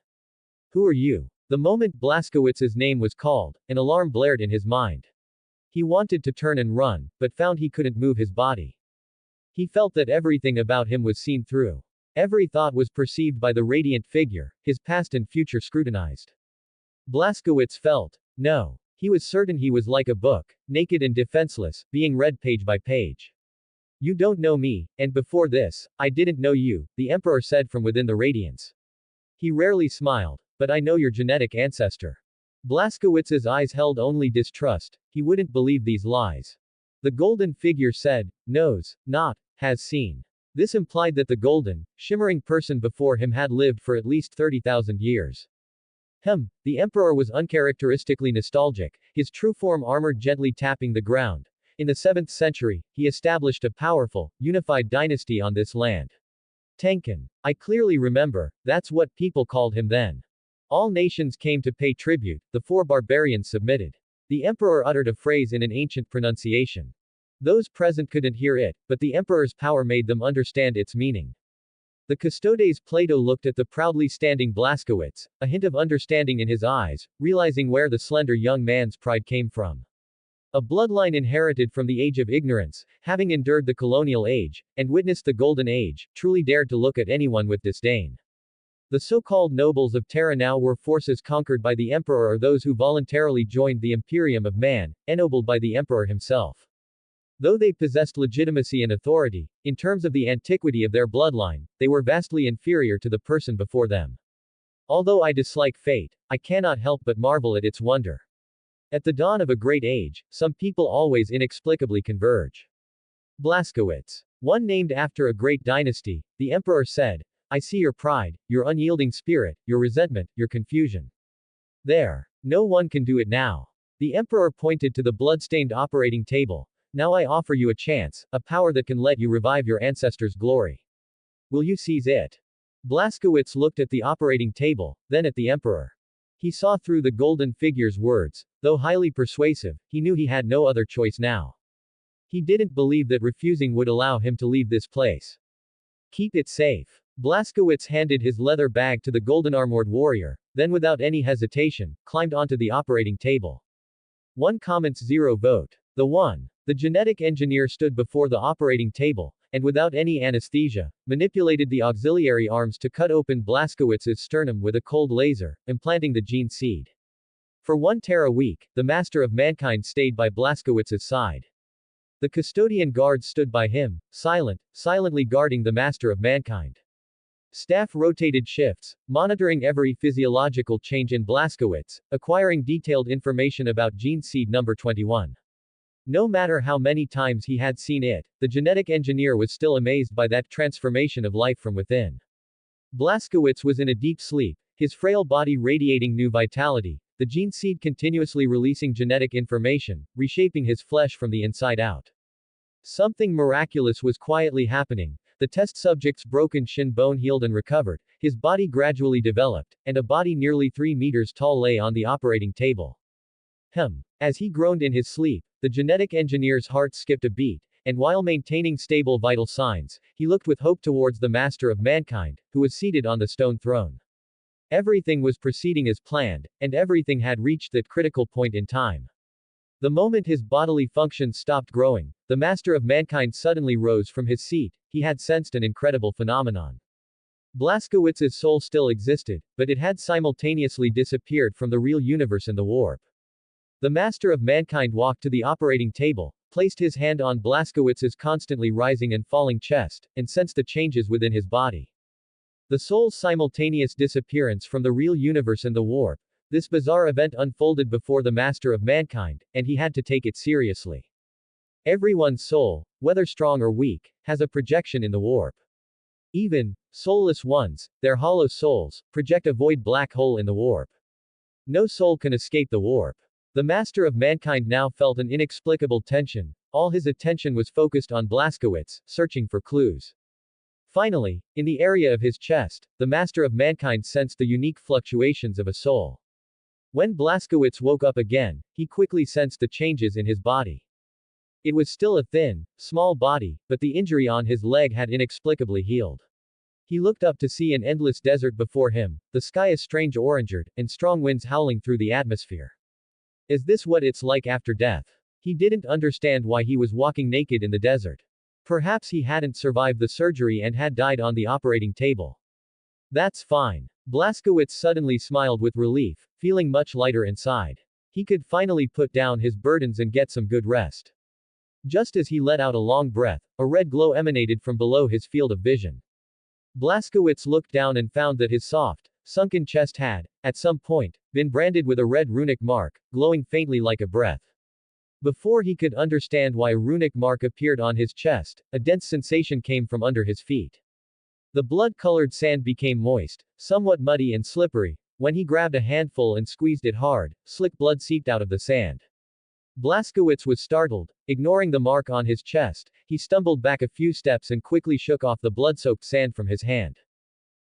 "Who are you?" The moment Blaskowitz's name was called, an alarm blared in his mind. He wanted to turn and run, but found he couldn't move his body. He felt that everything about him was seen through. Every thought was perceived by the radiant figure, his past and future scrutinized. Blaskowitz felt. No. He was certain he was like a book, naked and defenseless, being read page by page. "You don't know me, and before this, I didn't know you," the emperor said from within the radiance. He rarely smiled. "But I know your genetic ancestor." Blaskowitz's eyes held only distrust. He wouldn't believe these lies. The golden figure said, "Knows, not, has seen." This implied that the golden, shimmering person before him had lived for at least 30,000 years. The emperor was uncharacteristically nostalgic, his true form armor gently tapping the ground. In the 7th century, he established a powerful, unified dynasty on this land. Tenkan. I clearly remember, that's what people called him then. All nations came to pay tribute, the 4 barbarians submitted. The emperor uttered a phrase in an ancient pronunciation. Those present couldn't hear it, but the emperor's power made them understand its meaning. The custodes Plato looked at the proudly standing Blaskowitz, a hint of understanding in his eyes, realizing where the slender young man's pride came from. A bloodline inherited from the age of ignorance, having endured the colonial age, and witnessed the golden age, truly dared to look at anyone with disdain. The so-called nobles of Terra now were forces conquered by the emperor or those who voluntarily joined the imperium of man, ennobled by the emperor himself. Though they possessed legitimacy and authority, in terms of the antiquity of their bloodline, they were vastly inferior to the person before them. Although I dislike fate, I cannot help but marvel at its wonder. At the dawn of a great age, some people always inexplicably converge. Blaskowitz. One named after a great dynasty, the emperor said, "I see your pride, your unyielding spirit, your resentment, your confusion. There. No one can do it now." The emperor pointed to the blood-stained operating table. "Now I offer you a chance, a power that can let you revive your ancestors' glory. Will you seize it?" Blaskowitz looked at the operating table, then at the emperor. He saw through the golden figure's words. Though highly persuasive, he knew he had no other choice now. He didn't believe that refusing would allow him to leave this place. Keep it safe. Blazkowicz handed his leather bag to the golden-armored warrior, then without any hesitation, climbed onto the operating table. 1 comments 0 vote. The genetic engineer stood before the operating table, and without any anesthesia, manipulated the auxiliary arms to cut open Blazkowicz's sternum with a cold laser, implanting the gene seed. For 1 tera week, the master of mankind stayed by Blazkowicz's side. The custodian guards stood by him, silently guarding the master of mankind. Staff rotated shifts, monitoring every physiological change in Blazkowicz, acquiring detailed information about gene seed number 21. No matter how many times he had seen it, the genetic engineer was still amazed by that transformation of life from within. Blazkowicz was in a deep sleep, his frail body radiating new vitality, the gene seed continuously releasing genetic information, reshaping his flesh from the inside out. Something miraculous was quietly happening. The test subject's broken shin bone healed and recovered, his body gradually developed, and a body nearly 3 meters tall lay on the operating table. As he groaned in his sleep, the genetic engineer's heart skipped a beat, and while maintaining stable vital signs, he looked with hope towards the master of mankind, who was seated on the stone throne. Everything was proceeding as planned, and everything had reached that critical point in time. The moment his bodily functions stopped growing, the master of mankind suddenly rose from his seat. He had sensed an incredible phenomenon. Blazkowicz's soul still existed, but it had simultaneously disappeared from the real universe and the warp. The master of mankind walked to the operating table, placed his hand on Blazkowicz's constantly rising and falling chest, and sensed the changes within his body. The soul's simultaneous disappearance from the real universe and the warp. This bizarre event unfolded before the master of mankind, and he had to take it seriously. Everyone's soul, whether strong or weak, has a projection in the warp. Even soulless ones, their hollow souls, project a void black hole in the warp. No soul can escape the warp. The master of mankind now felt an inexplicable tension. All his attention was focused on Blazkowicz, searching for clues. Finally, in the area of his chest, the master of mankind sensed the unique fluctuations of a soul. When Blazkowicz woke up again, he quickly sensed the changes in his body. It was still a thin, small body, but the injury on his leg had inexplicably healed. He looked up to see an endless desert before him, the sky a strange orangered, and strong winds howling through the atmosphere. Is this what it's like after death? He didn't understand why he was walking naked in the desert. Perhaps he hadn't survived the surgery and had died on the operating table. That's fine. Blazkowicz suddenly smiled with relief, feeling much lighter inside. He could finally put down his burdens and get some good rest. Just as he let out a long breath, a red glow emanated from below his field of vision. Blazkowicz looked down and found that his soft, sunken chest had, at some point, been branded with a red runic mark, glowing faintly like a breath. Before he could understand why a runic mark appeared on his chest, a dense sensation came from under his feet. The blood-colored sand became moist, somewhat muddy and slippery. When he grabbed a handful and squeezed it hard, slick blood seeped out of the sand. Blazkowicz was startled. Ignoring the mark on his chest, he stumbled back a few steps and quickly shook off the blood-soaked sand from his hand.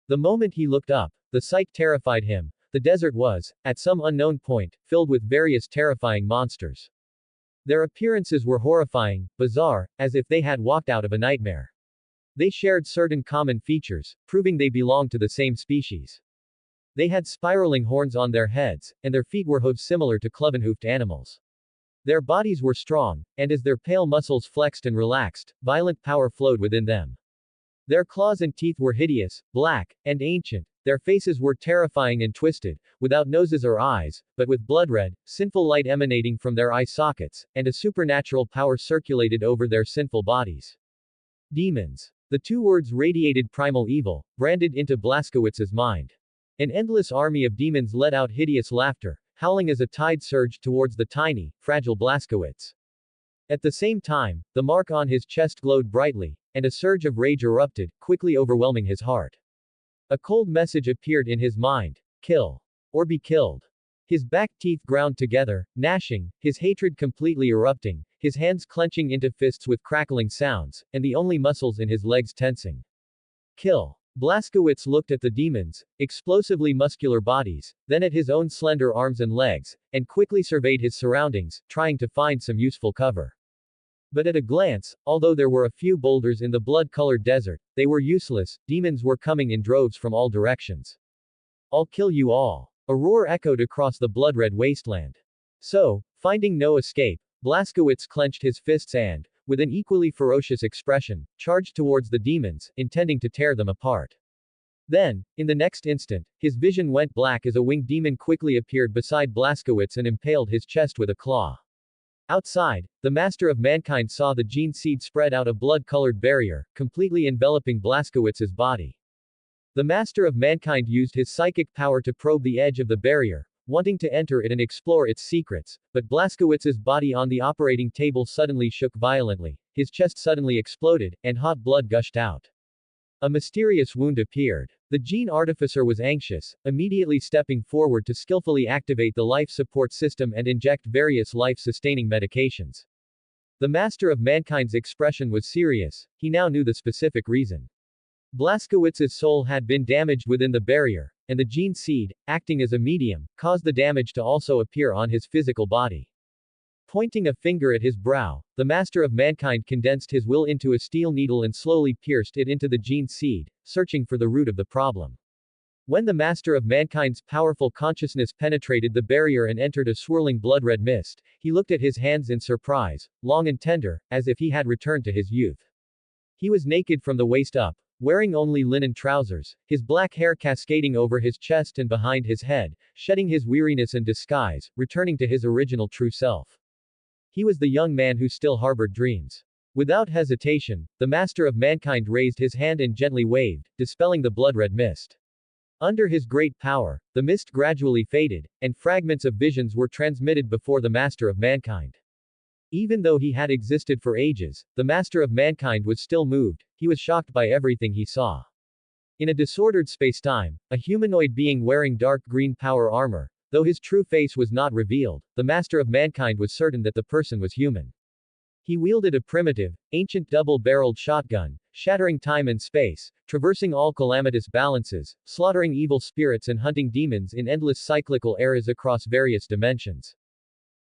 The moment he looked up, the sight terrified him. The desert was, at some unknown point, filled with various terrifying monsters. Their appearances were horrifying, bizarre, as if they had walked out of a nightmare. They shared certain common features, proving they belonged to the same species. They had spiraling horns on their heads, and their feet were hooves similar to cloven-hoofed animals. Their bodies were strong, and as their pale muscles flexed and relaxed, violent power flowed within them. Their claws and teeth were hideous, black, and ancient. Their faces were terrifying and twisted, without noses or eyes, but with blood-red, sinful light emanating from their eye sockets, and a supernatural power circulated over their sinful bodies. Demons. The 2 words radiated primal evil, branded into Blazkowicz's mind. An endless army of demons let out hideous laughter, howling as a tide surged towards the tiny, fragile Blazkowicz. At the same time, the mark on his chest glowed brightly, and a surge of rage erupted, quickly overwhelming his heart. A cold message appeared in his mind: kill. Or be killed. His back teeth ground together, gnashing, his hatred completely erupting, his hands clenching into fists with crackling sounds, and the only muscles in his legs tensing. Kill. Blazkowicz looked at the demons' explosively muscular bodies, then at his own slender arms and legs, and quickly surveyed his surroundings, trying to find some useful cover. But at a glance, although there were a few boulders in the blood-colored desert, they were useless. Demons were coming in droves from all directions. "I'll kill you all." A roar echoed across the blood-red wasteland. So, finding no escape, Blazkowicz clenched his fists and, with an equally ferocious expression, charged towards the demons, intending to tear them apart. Then, in the next instant, his vision went black as a winged demon quickly appeared beside Blazkowicz and impaled his chest with a claw. Outside, the Master of Mankind saw the gene seed spread out a blood-colored barrier, completely enveloping Blazkowicz's body. The Master of Mankind used his psychic power to probe the edge of the barrier, wanting to enter it and explore its secrets, but Blazkowicz's body on the operating table suddenly shook violently, his chest suddenly exploded, and hot blood gushed out. A mysterious wound appeared. The gene artificer was anxious, immediately stepping forward to skillfully activate the life support system and inject various life-sustaining medications. The Master of Mankind's expression was serious, he now knew the specific reason. Blazkowicz's soul had been damaged within the barrier, and the gene seed, acting as a medium, caused the damage to also appear on his physical body. Pointing a finger at his brow, the Master of Mankind condensed his will into a steel needle and slowly pierced it into the gene seed, searching for the root of the problem. When the Master of Mankind's powerful consciousness penetrated the barrier and entered a swirling blood-red mist, he looked at his hands in surprise, long and tender, as if he had returned to his youth. He was naked from the waist up, wearing only linen trousers, his black hair cascading over his chest and behind his head, shedding his weariness and disguise, returning to his original true self. He was the young man who still harbored dreams. Without hesitation, the Master of Mankind raised his hand and gently waved, dispelling the blood-red mist. Under his great power, the mist gradually faded, and fragments of visions were transmitted before the Master of Mankind. Even though he had existed for ages, the Master of Mankind was still moved, he was shocked by everything he saw. In a disordered spacetime, a humanoid being wearing dark green power armor, though his true face was not revealed, the Master of Mankind was certain that the person was human. He wielded a primitive, ancient double-barreled shotgun, shattering time and space, traversing all calamitous balances, slaughtering evil spirits and hunting demons in endless cyclical eras across various dimensions.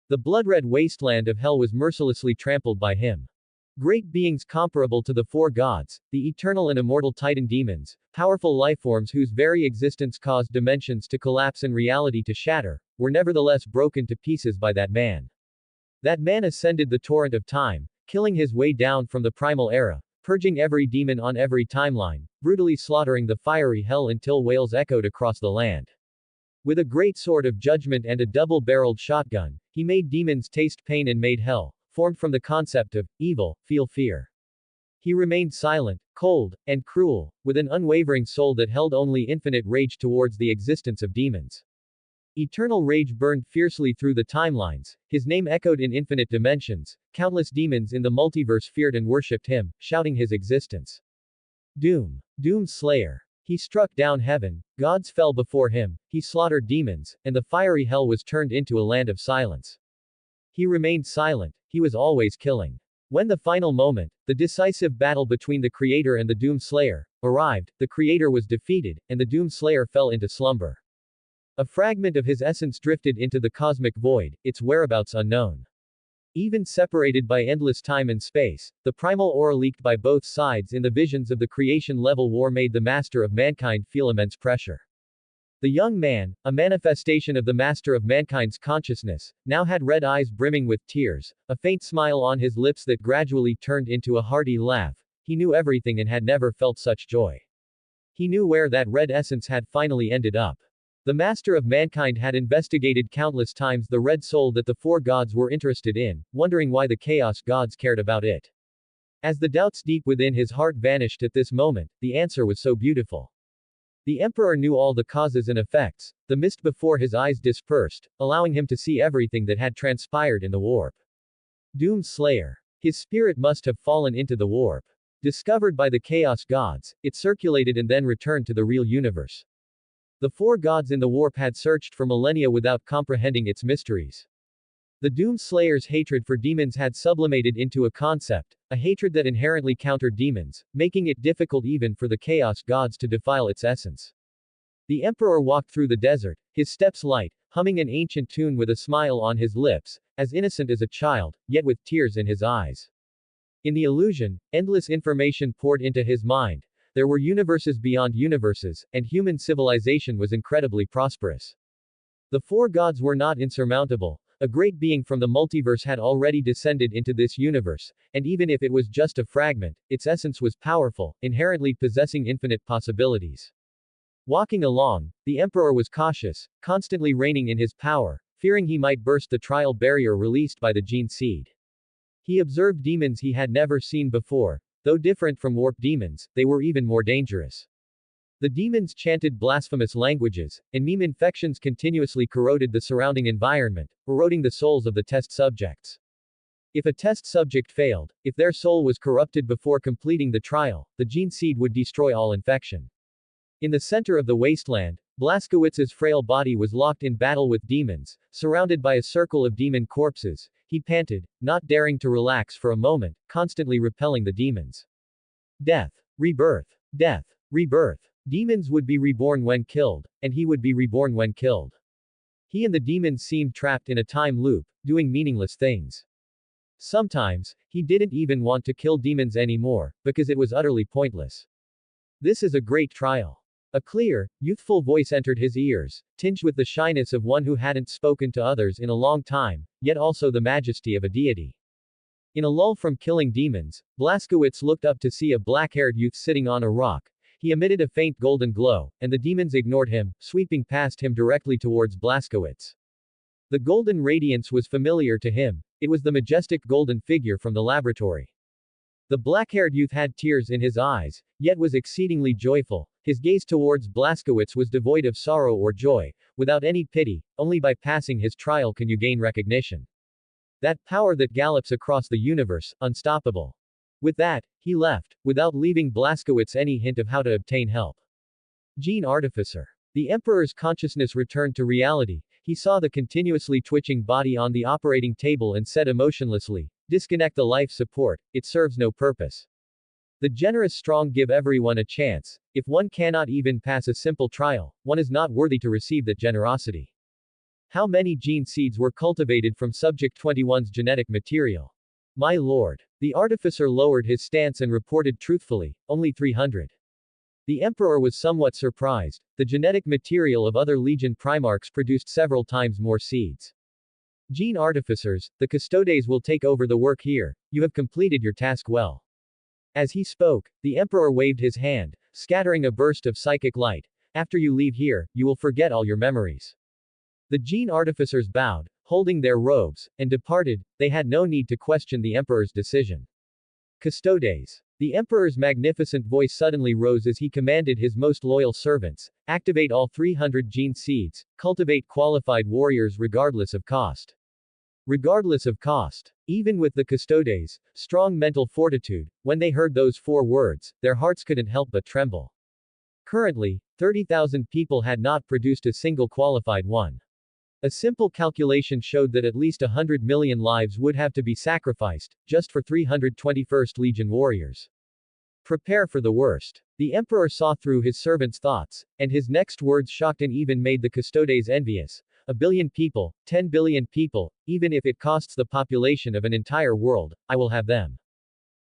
The blood-red wasteland of hell was mercilessly trampled by him. Great beings comparable to the four gods, the eternal and immortal Titan demons, powerful lifeforms whose very existence caused dimensions to collapse and reality to shatter, were nevertheless broken to pieces by that man. That man ascended the torrent of time, killing his way down from the primal era, purging every demon on every timeline, brutally slaughtering the fiery hell until wails echoed across the land. With a great sword of judgment and a double-barreled shotgun, he made demons taste pain and made hell, formed from the concept of evil, feel fear. He remained silent, cold, and cruel, with an unwavering soul that held only infinite rage towards the existence of demons. Eternal rage burned fiercely through the timelines, his name echoed in infinite dimensions, countless demons in the multiverse feared and worshipped him, shouting his existence. Doom. Doom Slayer. He struck down heaven, gods fell before him, he slaughtered demons, and the fiery hell was turned into a land of silence. He remained silent, he was always killing. When the final moment, the decisive battle between the Creator and the Doom Slayer, arrived, the Creator was defeated, and the Doom Slayer fell into slumber. A fragment of his essence drifted into the cosmic void, its whereabouts unknown. Even separated by endless time and space, the primal aura leaked by both sides in the visions of the creation-level war made the Master of Mankind feel immense pressure. The young man, a manifestation of the Master of Mankind's consciousness, now had red eyes brimming with tears, a faint smile on his lips that gradually turned into a hearty laugh. He knew everything and had never felt such joy. He knew where that red essence had finally ended up. The Master of Mankind had investigated countless times the red soul that the four gods were interested in, wondering why the chaos gods cared about it. As the doubts deep within his heart vanished at this moment, the answer was so beautiful. The Emperor knew all the causes and effects, the mist before his eyes dispersed, allowing him to see everything that had transpired in the warp. Doom Slayer. His spirit must have fallen into the warp. Discovered by the Chaos Gods, it circulated and then returned to the real universe. The four gods in the warp had searched for millennia without comprehending its mysteries. The Doom Slayer's hatred for demons had sublimated into a concept, a hatred that inherently countered demons, making it difficult even for the Chaos Gods to defile its essence. The Emperor walked through the desert, his steps light, humming an ancient tune with a smile on his lips, as innocent as a child, yet with tears in his eyes. In the illusion, endless information poured into his mind. There were universes beyond universes, and human civilization was incredibly prosperous. The four gods were not insurmountable. A great being from the multiverse had already descended into this universe, and even if it was just a fragment, its essence was powerful, inherently possessing infinite possibilities. Walking along, the Emperor was cautious, constantly reining in his power, fearing he might burst the trial barrier released by the gene seed. He observed demons he had never seen before. Though different from warp demons, they were even more dangerous. The demons chanted blasphemous languages, and meme infections continuously corroded the surrounding environment, eroding the souls of the test subjects. If a test subject failed, if their soul was corrupted before completing the trial, the gene seed would destroy all infection. In the center of the wasteland, Blazkowicz's frail body was locked in battle with demons, surrounded by a circle of demon corpses. He panted, not daring to relax for a moment, constantly repelling the demons. Death. Rebirth. Death. Rebirth. Demons would be reborn when killed, and he would be reborn when killed. He and the demons seemed trapped in a time loop, doing meaningless things. Sometimes, he didn't even want to kill demons anymore, because it was utterly pointless. This is a great trial. A clear, youthful voice entered his ears, tinged with the shyness of one who hadn't spoken to others in a long time, yet also the majesty of a deity. In a lull from killing demons, Blazkowicz looked up to see a black-haired youth sitting on a rock. He emitted a faint golden glow, and the demons ignored him, sweeping past him directly towards Blazkowicz. The golden radiance was familiar to him. It was the majestic golden figure from the laboratory. The black-haired youth had tears in his eyes, yet was exceedingly joyful. His gaze towards Blazkowicz was devoid of sorrow or joy, without any pity. Only by passing his trial can you gain recognition. That power that gallops across the universe, unstoppable. With that, he left, without leaving Blazkowicz any hint of how to obtain help. Gene Artificer. The Emperor's consciousness returned to reality. He saw the continuously twitching body on the operating table and said emotionlessly, "Disconnect the life support, it serves no purpose." The generous strong give everyone a chance. If one cannot even pass a simple trial, one is not worthy to receive that generosity. How many gene seeds were cultivated from Subject 21's genetic material? My lord. The artificer lowered his stance and reported truthfully, only 300. The Emperor was somewhat surprised. The genetic material of other Legion Primarchs produced several times more seeds. Gene Artificers, the Custodes will take over the work here. You have completed your task well. As he spoke, the Emperor waved his hand, scattering a burst of psychic light. After you leave here, you will forget all your memories. The Gene Artificers bowed, holding their robes, and departed. They had no need to question the Emperor's decision. Custodes. The Emperor's magnificent voice suddenly rose as he commanded his most loyal servants, activate all 300 gene seeds, cultivate qualified warriors regardless of cost. Regardless of cost. Even with the Custodes, strong mental fortitude, when they heard those 4 words, their hearts couldn't help but tremble. Currently, 30,000 people had not produced a single qualified one. A simple calculation showed that at least 100 million lives would have to be sacrificed, just for 321st Legion warriors. Prepare for the worst. The Emperor saw through his servant's thoughts, and his next words shocked and even made the Custodes envious. 1 billion people, 10 billion people, even if it costs the population of an entire world, I will have them.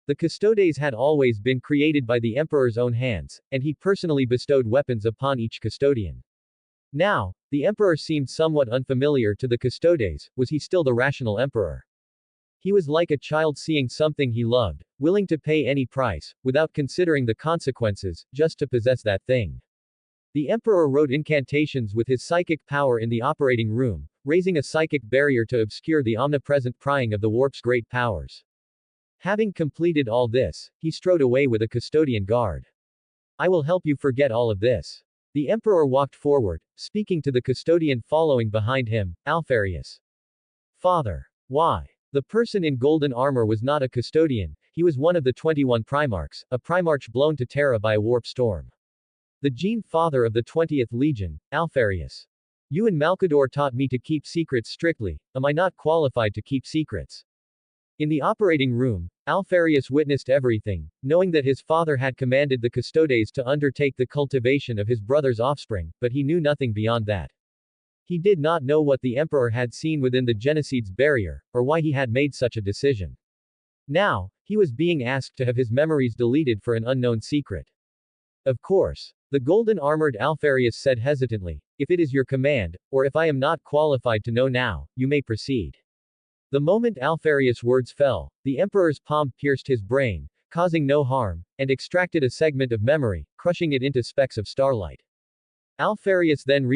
The Custodes had always been created by the Emperor's own hands, and he personally bestowed weapons upon each custodian. Now, the Emperor seemed somewhat unfamiliar to the Custodes. Was he still the rational Emperor? He was like a child seeing something he loved, willing to pay any price, without considering the consequences, just to possess that thing. The Emperor wrote incantations with his psychic power in the operating room, raising a psychic barrier to obscure the omnipresent prying of the warp's great powers. Having completed all this, he strode away with a custodian guard. I will help you forget all of this. The Emperor walked forward, speaking to the custodian following behind him, Alfarius. Father. Why? The person in golden armor was not a custodian, he was one of the 21 Primarchs, a Primarch blown to Terra by a warp storm. The Gene Father of the 20th Legion, Alfarius. You and Malkador taught me to keep secrets strictly, am I not qualified to keep secrets? In the operating room, Alfarius witnessed everything, knowing that his father had commanded the Custodes to undertake the cultivation of his brother's offspring, but he knew nothing beyond that. He did not know what the Emperor had seen within the Genocide's barrier, or why he had made such a decision. Now, he was being asked to have his memories deleted for an unknown secret. Of course. The golden armored Alpharius said hesitantly, if it is your command, or if I am not qualified to know now, you may proceed. The moment Alpharius' words fell, the emperor's palm pierced his brain, causing no harm, and extracted a segment of memory, crushing it into specks of starlight. Alpharius then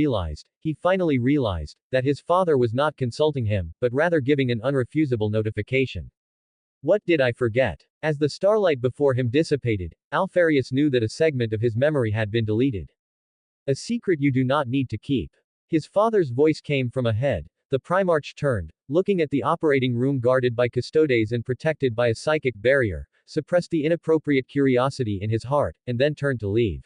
he finally realized, that his father was not consulting him, but rather giving an unrefusable notification. What did I forget? As the starlight before him dissipated, Alpharius knew that a segment of his memory had been deleted. A secret you do not need to keep. His father's voice came from ahead. The Primarch turned, looking at the operating room guarded by custodes and protected by a psychic barrier, suppressed the inappropriate curiosity in his heart, and then turned to leave.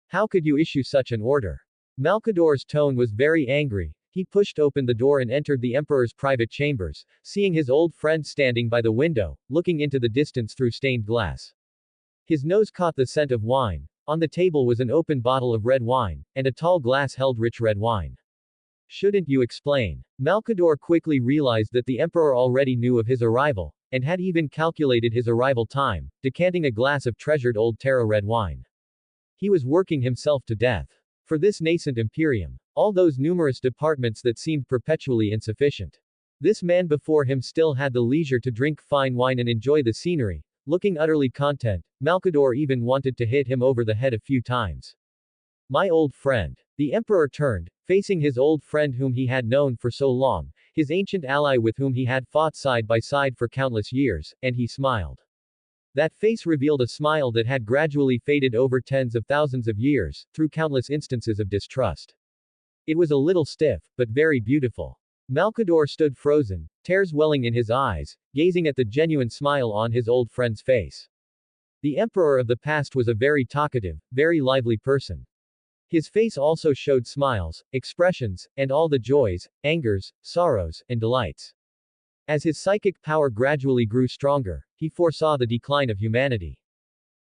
How could you issue such an order? Malkador's tone was very angry. He pushed open the door and entered the emperor's private chambers, seeing his old friend standing by the window, looking into the distance through stained glass. His nose caught the scent of wine. On the table was an open bottle of red wine, and a tall glass held rich red wine. Shouldn't you explain? Malkador quickly realized that the emperor already knew of his arrival, and had even calculated his arrival time, decanting a glass of treasured old tarot red wine. He was working himself to death. For this nascent imperium. All those numerous departments that seemed perpetually insufficient. This man before him still had the leisure to drink fine wine and enjoy the scenery. Looking utterly content, Malkador even wanted to hit him over the head a few times. My old friend. The emperor turned, facing his old friend whom he had known for so long, his ancient ally with whom he had fought side by side for countless years, and he smiled. That face revealed a smile that had gradually faded over tens of thousands of years, through countless instances of distrust. It was a little stiff, but very beautiful. Malkador stood frozen, tears welling in his eyes, gazing at the genuine smile on his old friend's face. The emperor of the past was a very talkative, very lively person. His face also showed smiles, expressions, and all the joys, angers, sorrows, and delights. As his psychic power gradually grew stronger, he foresaw the decline of humanity.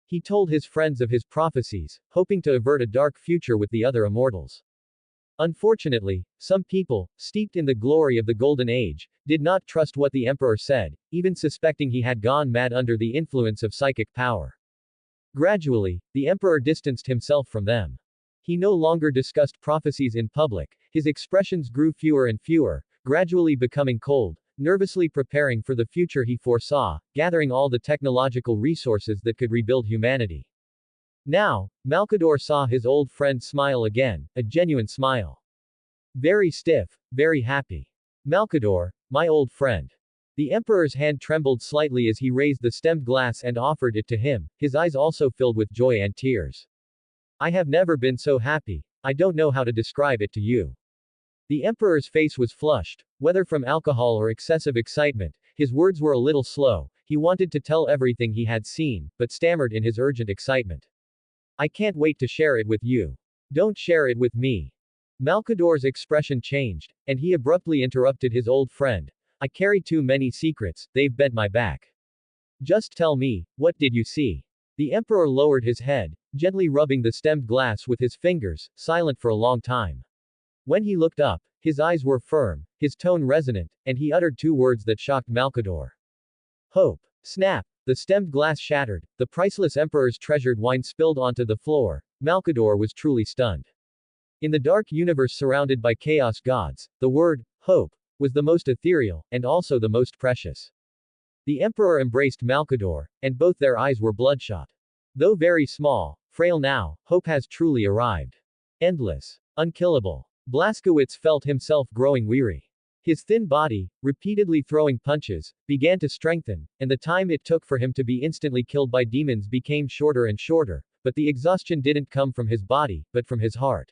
He told his friends of his prophecies, hoping to avert a dark future with the other immortals. Unfortunately, some people, steeped in the glory of the Golden Age, did not trust what the emperor said, even suspecting he had gone mad under the influence of psychic power. Gradually, the emperor distanced himself from them. He no longer discussed prophecies in public, his expressions grew fewer and fewer, gradually becoming cold, nervously preparing for the future he foresaw, gathering all the technological resources that could rebuild humanity. Now, Malkador saw his old friend smile again, a genuine smile. Very stiff, very happy. Malkador, my old friend. The emperor's hand trembled slightly as he raised the stemmed glass and offered it to him, his eyes also filled with joy and tears. I have never been so happy, I don't know how to describe it to you. The emperor's face was flushed, whether from alcohol or excessive excitement, his words were a little slow, he wanted to tell everything he had seen, but stammered in his urgent excitement. I can't wait to share it with you. Don't share it with me. Malkador's expression changed, and he abruptly interrupted his old friend. I carry too many secrets, they've bent my back. Just tell me, what did you see? The emperor lowered his head, gently rubbing the stemmed glass with his fingers, silent for a long time. When he looked up, his eyes were firm, his tone resonant, and he uttered two words that shocked Malkador. Hope. Snap. The stemmed glass shattered, the priceless emperor's treasured wine spilled onto the floor. Malkador was truly stunned. In the dark universe surrounded by chaos gods, the word, hope, was the most ethereal, and also the most precious. The emperor embraced Malkador, and both their eyes were bloodshot. Though very small, frail now, hope has truly arrived. Endless. Unkillable. Blaskowitz felt himself growing weary. His thin body, repeatedly throwing punches, began to strengthen, and the time it took for him to be instantly killed by demons became shorter and shorter, but the exhaustion didn't come from his body, but from his heart.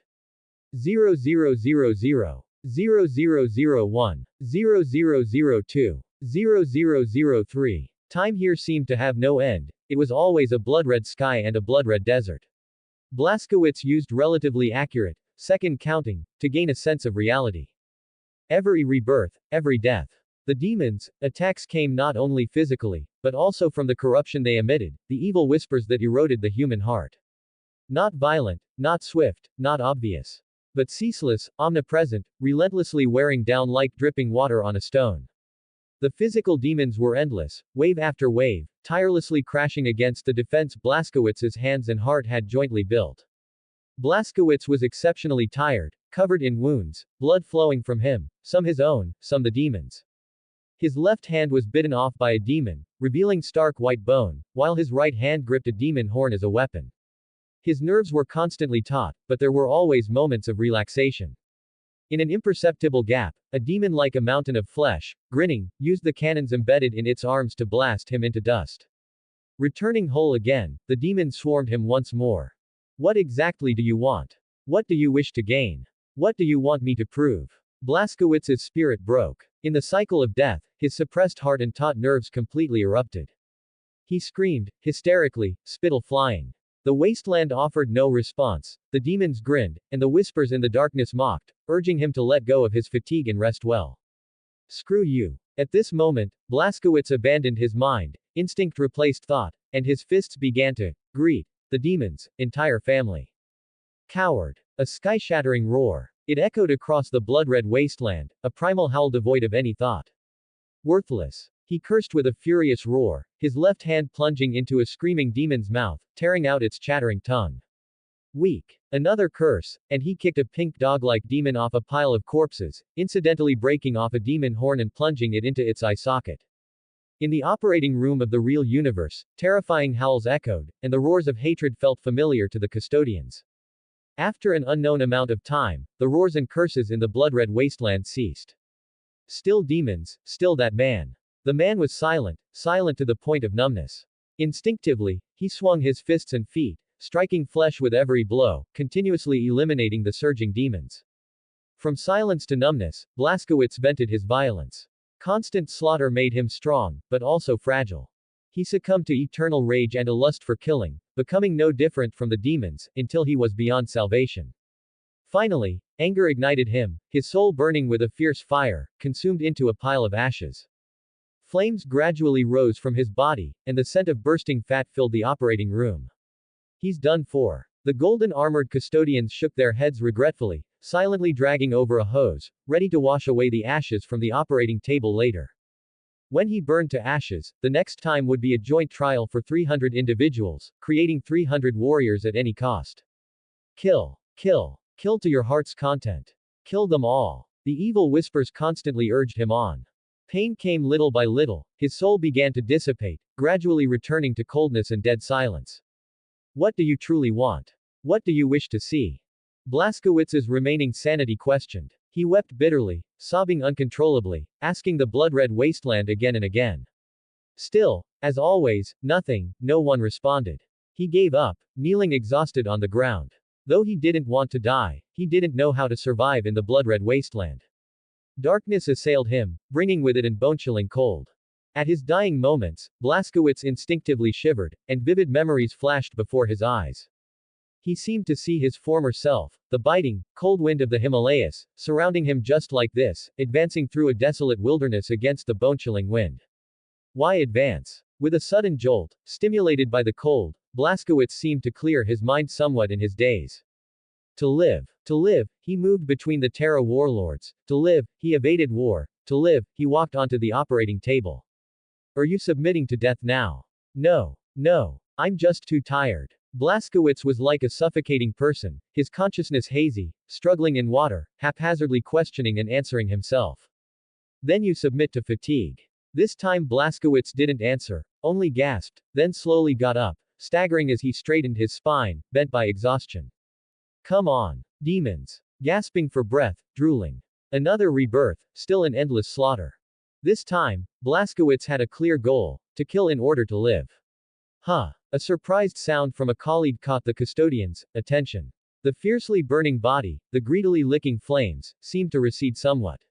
0000, 0001, 0002, 0003. Time here seemed to have no end, it was always a blood-red sky and a blood-red desert. Blaskowitz used relatively accurate, second counting, to gain a sense of reality. Every rebirth, every death. The demons' attacks came not only physically, but also from the corruption they emitted, the evil whispers that eroded the human heart. Not violent, not swift, not obvious. But ceaseless, omnipresent, relentlessly wearing down like dripping water on a stone. The physical demons were endless, wave after wave, tirelessly crashing against the defense Blaskowitz's hands and heart had jointly built. Blaskowitz was exceptionally tired, covered in wounds, blood flowing from him, some his own, some the demons'. His left hand was bitten off by a demon, revealing stark white bone, while his right hand gripped a demon horn as a weapon. His nerves were constantly taut, but there were always moments of relaxation. In an imperceptible gap, a demon like a mountain of flesh, grinning, used the cannons embedded in its arms to blast him into dust. Returning whole again, the demon swarmed him once more. What exactly do you want? What do you wish to gain? What do you want me to prove? Blaskowitz's spirit broke. In the cycle of death, his suppressed heart and taut nerves completely erupted. He screamed, hysterically, spittle flying. The wasteland offered no response, the demons grinned, and the whispers in the darkness mocked, urging him to let go of his fatigue and rest well. Screw you. At this moment, Blaskowitz abandoned his mind, instinct replaced thought, and his fists began to greet the demons' entire family. Coward. A sky-shattering roar. It echoed across the blood-red wasteland, a primal howl devoid of any thought. Worthless. He cursed with a furious roar, his left hand plunging into a screaming demon's mouth, tearing out its chattering tongue. Weak. Another curse, and he kicked a pink dog-like demon off a pile of corpses, incidentally breaking off a demon horn and plunging it into its eye socket. In the operating room of the real universe, terrifying howls echoed, and the roars of hatred felt familiar to the custodians. After an unknown amount of time, the roars and curses in the blood-red wasteland ceased. Still demons, still that man. The man was silent, silent to the point of numbness. Instinctively, he swung his fists and feet, striking flesh with every blow, continuously eliminating the surging demons. From silence to numbness, Blaskowitz vented his violence. Constant slaughter made him strong, but also fragile. He succumbed to eternal rage and a lust for killing, becoming no different from the demons, until he was beyond salvation. Finally, anger ignited him, his soul burning with a fierce fire, consumed into a pile of ashes. Flames gradually rose from his body, and the scent of bursting fat filled the operating room. He's done for. The golden-armored custodians shook their heads regretfully, silently dragging over a hose, ready to wash away the ashes from the operating table later. When he burned to ashes, the next time would be a joint trial for 300 individuals, creating 300 warriors at any cost. Kill. Kill. Kill to your heart's content. Kill them all. The evil whispers constantly urged him on. Pain came little by little, his soul began to dissipate, gradually returning to coldness and dead silence. What do you truly want? What do you wish to see? Blaskowitz's remaining sanity questioned. He wept bitterly, sobbing uncontrollably, asking the blood-red wasteland again and again. Still, as always, nothing, no one responded. He gave up, kneeling exhausted on the ground. Though he didn't want to die, he didn't know how to survive in the blood-red wasteland. Darkness assailed him, bringing with it an bone-chilling cold. At his dying moments, Blaskowitz instinctively shivered, and vivid memories flashed before his eyes. He seemed to see his former self, the biting, cold wind of the Himalayas, surrounding him just like this, advancing through a desolate wilderness against the bone-chilling wind. Why advance? With a sudden jolt, stimulated by the cold, Blaskowitz seemed to clear his mind somewhat in his daze. To live, he moved between the Terra warlords. To live, he evaded war. To live, he walked onto the operating table. Are you submitting to death now? No. I'm just too tired. Blaskowitz was like a suffocating person, his consciousness hazy, struggling in water, haphazardly questioning and answering himself. Then you submit to fatigue. This time Blaskowitz didn't answer, only gasped, then slowly got up, staggering as he straightened his spine, bent by exhaustion. Come on. Demons. Gasping for breath, drooling. Another rebirth, still an endless slaughter. This time, Blaskowitz had a clear goal, to kill in order to live. Huh. A surprised sound from a colleague caught the custodians' attention. The fiercely burning body, the greedily licking flames, seemed to recede somewhat.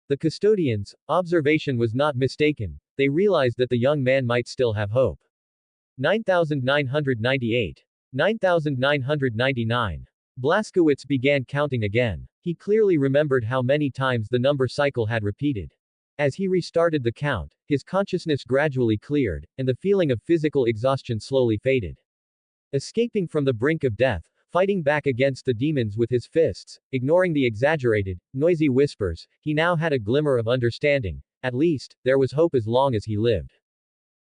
The custodians' observation was not mistaken, they realized that the young man might still have hope. 9,998. 9,999. Blaskowitz began counting again. He clearly remembered how many times the number cycle had repeated. As he restarted the count, his consciousness gradually cleared, and the feeling of physical exhaustion slowly faded. Escaping from the brink of death, fighting back against the demons with his fists, ignoring the exaggerated, noisy whispers, he now had a glimmer of understanding, At least, there was hope as long as he lived.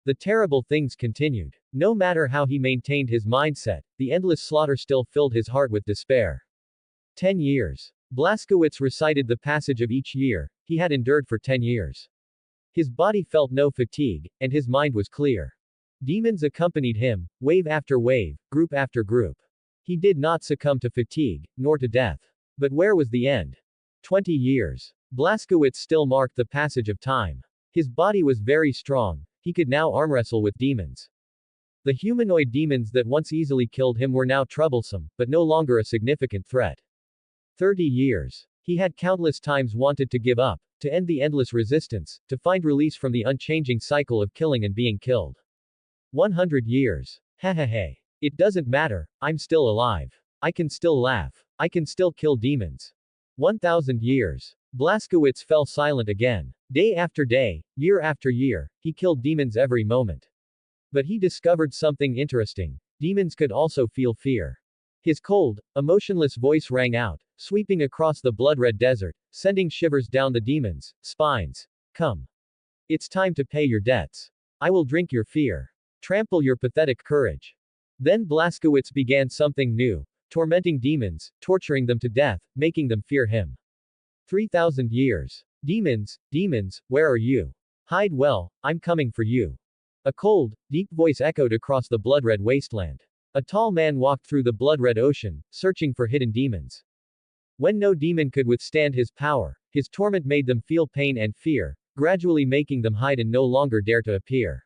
The terrible things continued. No matter how he maintained his mindset, the endless slaughter still filled his heart with despair. 10 years. Blaskowitz recited the passage of each year he had endured for 10 years. His body felt no fatigue, and his mind was clear. Demons accompanied him, wave after wave, group after group. He did not succumb to fatigue, nor to death. But where was the end? 20 years. Blaskowitz still marked the passage of time. His body was very strong, he could now arm wrestle with demons. The humanoid demons that once easily killed him were now troublesome, but no longer a significant threat. 30 years. He had countless times wanted to give up, to end the endless resistance, to find release from the unchanging cycle of killing and being killed. 100 years. Hehehe. It doesn't matter, I'm still alive. I can still laugh. I can still kill demons. 1,000 years. Blaskowitz fell silent again. Day after day, year after year, he killed demons every moment. But he discovered something interesting. Demons could also feel fear. His cold, emotionless voice rang out, sweeping across the blood-red desert, sending shivers down the demons' spines. Come. It's time to pay your debts. I will drink your fear. Trample your pathetic courage. Then Blaskowitz began something new, tormenting demons, torturing them to death, making them fear him. 3,000 years. Demons, demons, where are you? Hide well, I'm coming for you. A cold, deep voice echoed across the blood-red wasteland. A tall man walked through the blood-red ocean, searching for hidden demons. When no demon could withstand his power, his torment made them feel pain and fear, gradually making them hide and no longer dare to appear.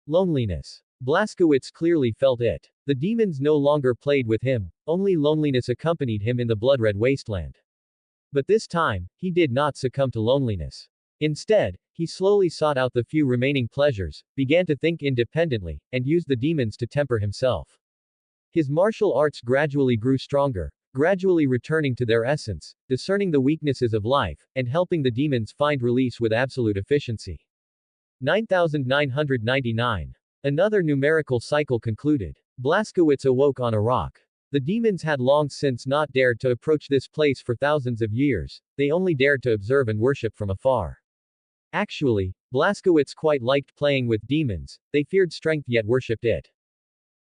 Loneliness. Blaskowitz clearly felt it. The demons no longer played with him, only loneliness accompanied him in the blood-red wasteland. But this time, he did not succumb to loneliness. Instead, he slowly sought out the few remaining pleasures, began to think independently, and used the demons to temper himself. His martial arts gradually grew stronger, gradually returning to their essence, discerning the weaknesses of life, and helping the demons find release with absolute efficiency. 9,999. Another numerical cycle concluded. Blaskowitz awoke on a rock. The demons had long since not dared to approach this place for thousands of years, they only dared to observe and worship from afar. Actually, Blaskowitz quite liked playing with demons, they feared strength yet worshipped it.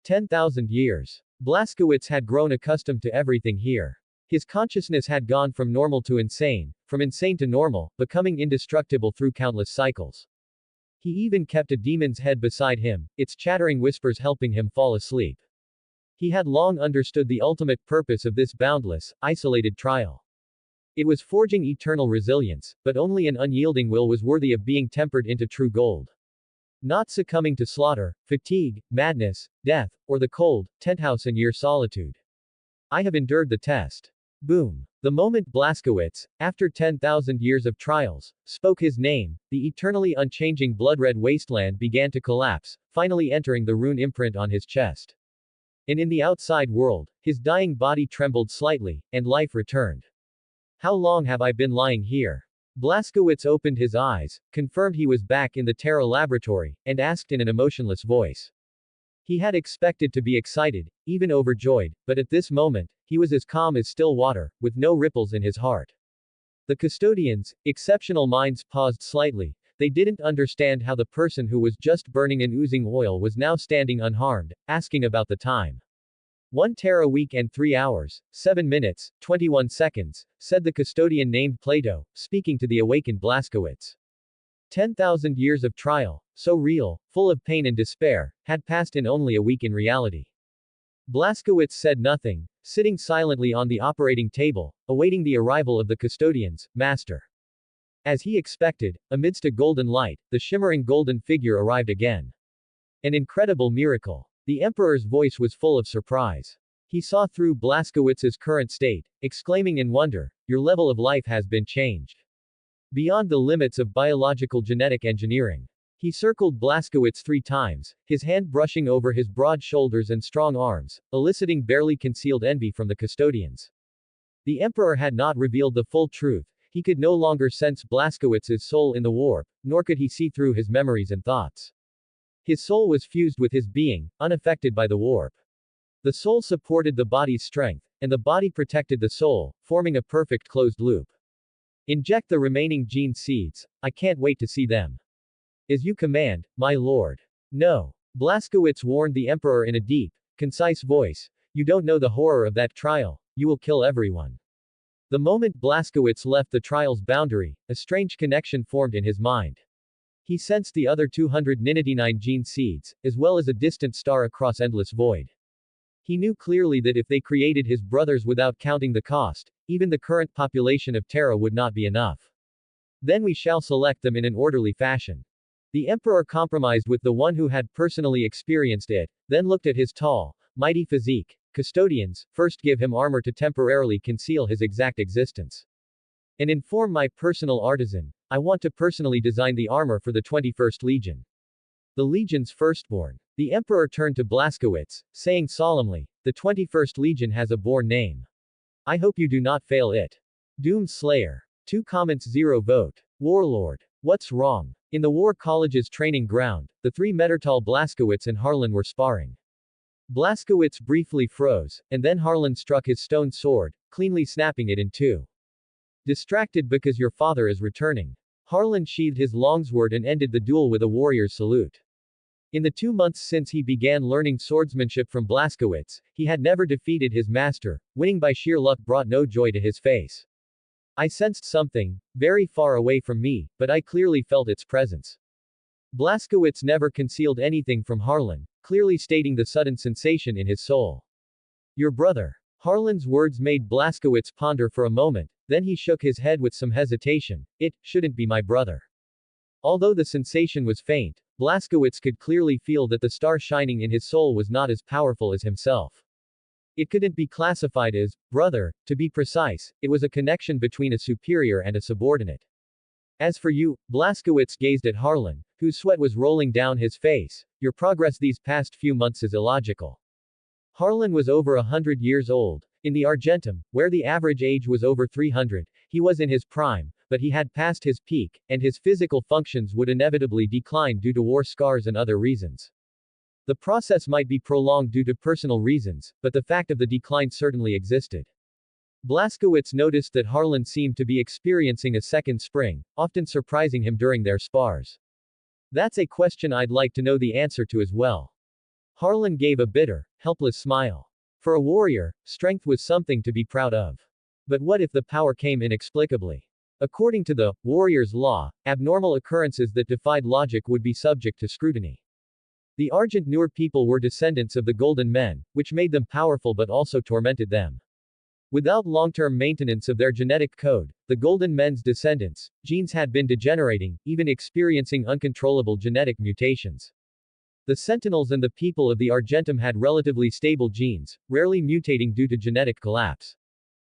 10,000 years. Blaskowitz had grown accustomed to everything here. His consciousness had gone from normal to insane, from insane to normal, becoming indestructible through countless cycles. He even kept a demon's head beside him, its chattering whispers helping him fall asleep. He had long understood the ultimate purpose of this boundless, isolated trial. It was forging eternal resilience, but only an unyielding will was worthy of being tempered into true gold. Not succumbing to slaughter, fatigue, madness, death, or the cold, tent-house and year solitude. I have endured the test. Boom. The moment Blaskowitz, after 10,000 years of trials, spoke his name, the eternally unchanging blood-red wasteland began to collapse, finally entering the rune imprint on his chest. And in the outside world, his dying body trembled slightly, and life returned. How long have I been lying here? Blaskowitz opened his eyes, confirmed he was back in the Terra laboratory, and asked in an emotionless voice. He had expected to be excited, even overjoyed, but at this moment, he was as calm as still water, with no ripples in his heart. The custodians, exceptional minds, paused slightly. They didn't understand how the person who was just burning and oozing oil was now standing unharmed, asking about the time. 1 Terra week and 3 hours, 7 minutes, 21 seconds, said the custodian named Plato, speaking to the awakened Blaskowitz. 10,000 years of trial, so real, full of pain and despair, had passed in only a week in reality. Blaskowitz said nothing, sitting silently on the operating table, awaiting the arrival of the custodians, master. As he expected, amidst a golden light, the shimmering golden figure arrived again. An incredible miracle. The emperor's voice was full of surprise. He saw through Blaskowitz's current state, exclaiming in wonder, "Your level of life has been changed. Beyond the limits of biological genetic engineering." He circled Blaskowitz 3 times, his hand brushing over his broad shoulders and strong arms, eliciting barely concealed envy from the custodians. The emperor had not revealed the full truth. He could no longer sense Blaskowitz's soul in the warp, nor could he see through his memories and thoughts. His soul was fused with his being, unaffected by the warp. The soul supported the body's strength, and the body protected the soul, forming a perfect closed loop. Inject the remaining gene seeds. I can't wait to see them. As you command, my lord. No. Blaskowitz warned the emperor in a deep, concise voice. You don't know the horror of that trial. You will kill everyone. The moment Blaskowitz left the trial's boundary, a strange connection formed in his mind. He sensed the other 299 gene seeds, as well as a distant star across endless void. He knew clearly that if they created his brothers without counting the cost, even the current population of Terra would not be enough. Then we shall select them in an orderly fashion. The emperor compromised with the one who had personally experienced it, then looked at his tall, mighty physique. Custodians, first give him armor to temporarily conceal his exact existence. And inform my personal artisan, I want to personally design the armor for the 21st Legion. The Legion's firstborn. The emperor turned to Blaskowitz, saying solemnly, the 21st Legion has a born name. I hope you do not fail it. Doom Slayer. 2 comments 0 vote. Warlord. What's wrong? In the War College's training ground, the 3 Mettertall Blaskowitz and Harlan were sparring. Blaskowitz briefly froze, and then Harlan struck his stone sword, cleanly snapping it in two. Distracted because your father is returning. Harlan sheathed his longsword and ended the duel with a warrior's salute. In the 2 months since he began learning swordsmanship from Blaskowitz, he had never defeated his master. Winning by sheer luck brought no joy to his face. I sensed something, very far away from me, but I clearly felt its presence. Blaskowitz never concealed anything from Harlan, clearly stating the sudden sensation in his soul. Your brother. Harlan's words made Blaskowitz ponder for a moment, then he shook his head with some hesitation. It shouldn't be my brother. Although the sensation was faint, Blaskowitz could clearly feel that the star shining in his soul was not as powerful as himself. It couldn't be classified as brother, to be precise, it was a connection between a superior and a subordinate. As for you, Blaskowitz gazed at Harlan, whose sweat was rolling down his face. Your progress these past few months is illogical. Harlan was over 100 years old. In the Argentum, where the average age was over 300, he was in his prime, but he had passed his peak, and his physical functions would inevitably decline due to war scars and other reasons. The process might be prolonged due to personal reasons, but the fact of the decline certainly existed. Blaskowitz noticed that Harlan seemed to be experiencing a second spring, often surprising him during their spars. That's a question I'd like to know the answer to as well. Harlan gave a bitter, helpless smile. For a warrior, strength was something to be proud of. But what if the power came inexplicably? According to the warrior's law, abnormal occurrences that defied logic would be subject to scrutiny. The Argent Nur people were descendants of the Golden Men, which made them powerful but also tormented them. Without long-term maintenance of their genetic code, the Golden Men's descendants' genes had been degenerating, even experiencing uncontrollable genetic mutations. The Sentinels and the people of the Argentum had relatively stable genes, rarely mutating due to genetic collapse.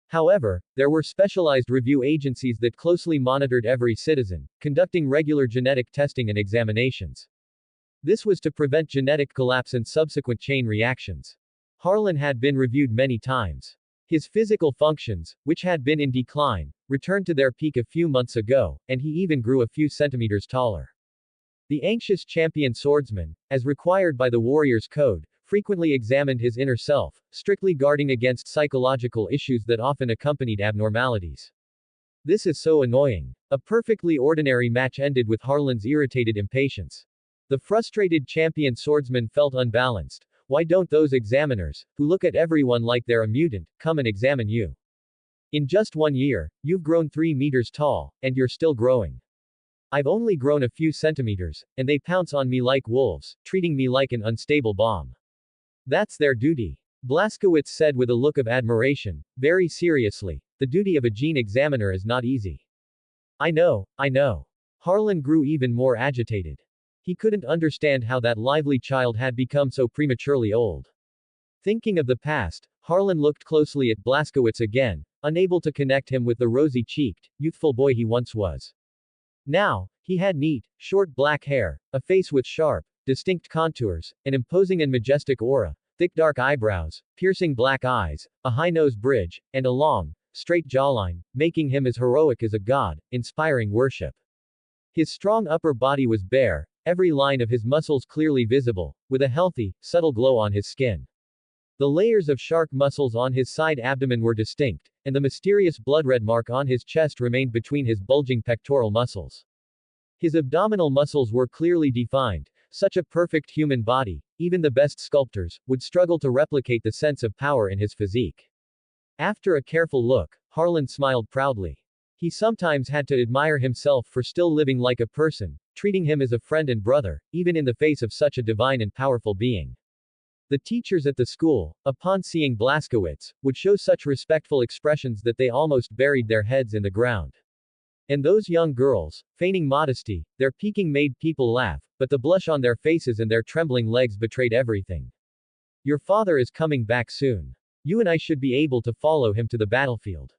However, there were specialized review agencies that closely monitored every citizen, conducting regular genetic testing and examinations. This was to prevent genetic collapse and subsequent chain reactions. Harlan had been reviewed many times. His physical functions, which had been in decline, returned to their peak a few months ago, and he even grew a few centimeters taller. The anxious champion swordsman, as required by the warrior's code, frequently examined his inner self, strictly guarding against psychological issues that often accompanied abnormalities. This is so annoying. A perfectly ordinary match ended with Harlan's irritated impatience. The frustrated champion swordsman felt unbalanced. Why don't those examiners, who look at everyone like they're a mutant, come and examine you? In just 1 year, you've grown 3 meters tall, and you're still growing. I've only grown a few centimeters, and they pounce on me like wolves, treating me like an unstable bomb. That's their duty. Blaskowitz said with a look of admiration, very seriously, the duty of a gene examiner is not easy. I know. Harlan grew even more agitated. He couldn't understand how that lively child had become so prematurely old. Thinking of the past, Harlan looked closely at Blaskowitz again, unable to connect him with the rosy-cheeked, youthful boy he once was. Now, he had neat, short black hair, a face with sharp, distinct contours, an imposing and majestic aura, thick dark eyebrows, piercing black eyes, a high nose bridge, and a long, straight jawline, making him as heroic as a god, inspiring worship. His strong upper body was bare, every line of his muscles clearly visible, with a healthy, subtle glow on his skin. The layers of shark muscles on his side abdomen were distinct, and the mysterious blood-red mark on his chest remained between his bulging pectoral muscles. His abdominal muscles were clearly defined. Such a perfect human body, even the best sculptors, would struggle to replicate the sense of power in his physique. After a careful look, Harlan smiled proudly. He sometimes had to admire himself for still living like a person, treating him as a friend and brother, even in the face of such a divine and powerful being. The teachers at the school, upon seeing Blaskowitz, would show such respectful expressions that they almost buried their heads in the ground. And those young girls, feigning modesty, their peeking made people laugh, but the blush on their faces and their trembling legs betrayed everything. Your father is coming back soon. You and I should be able to follow him to the battlefield.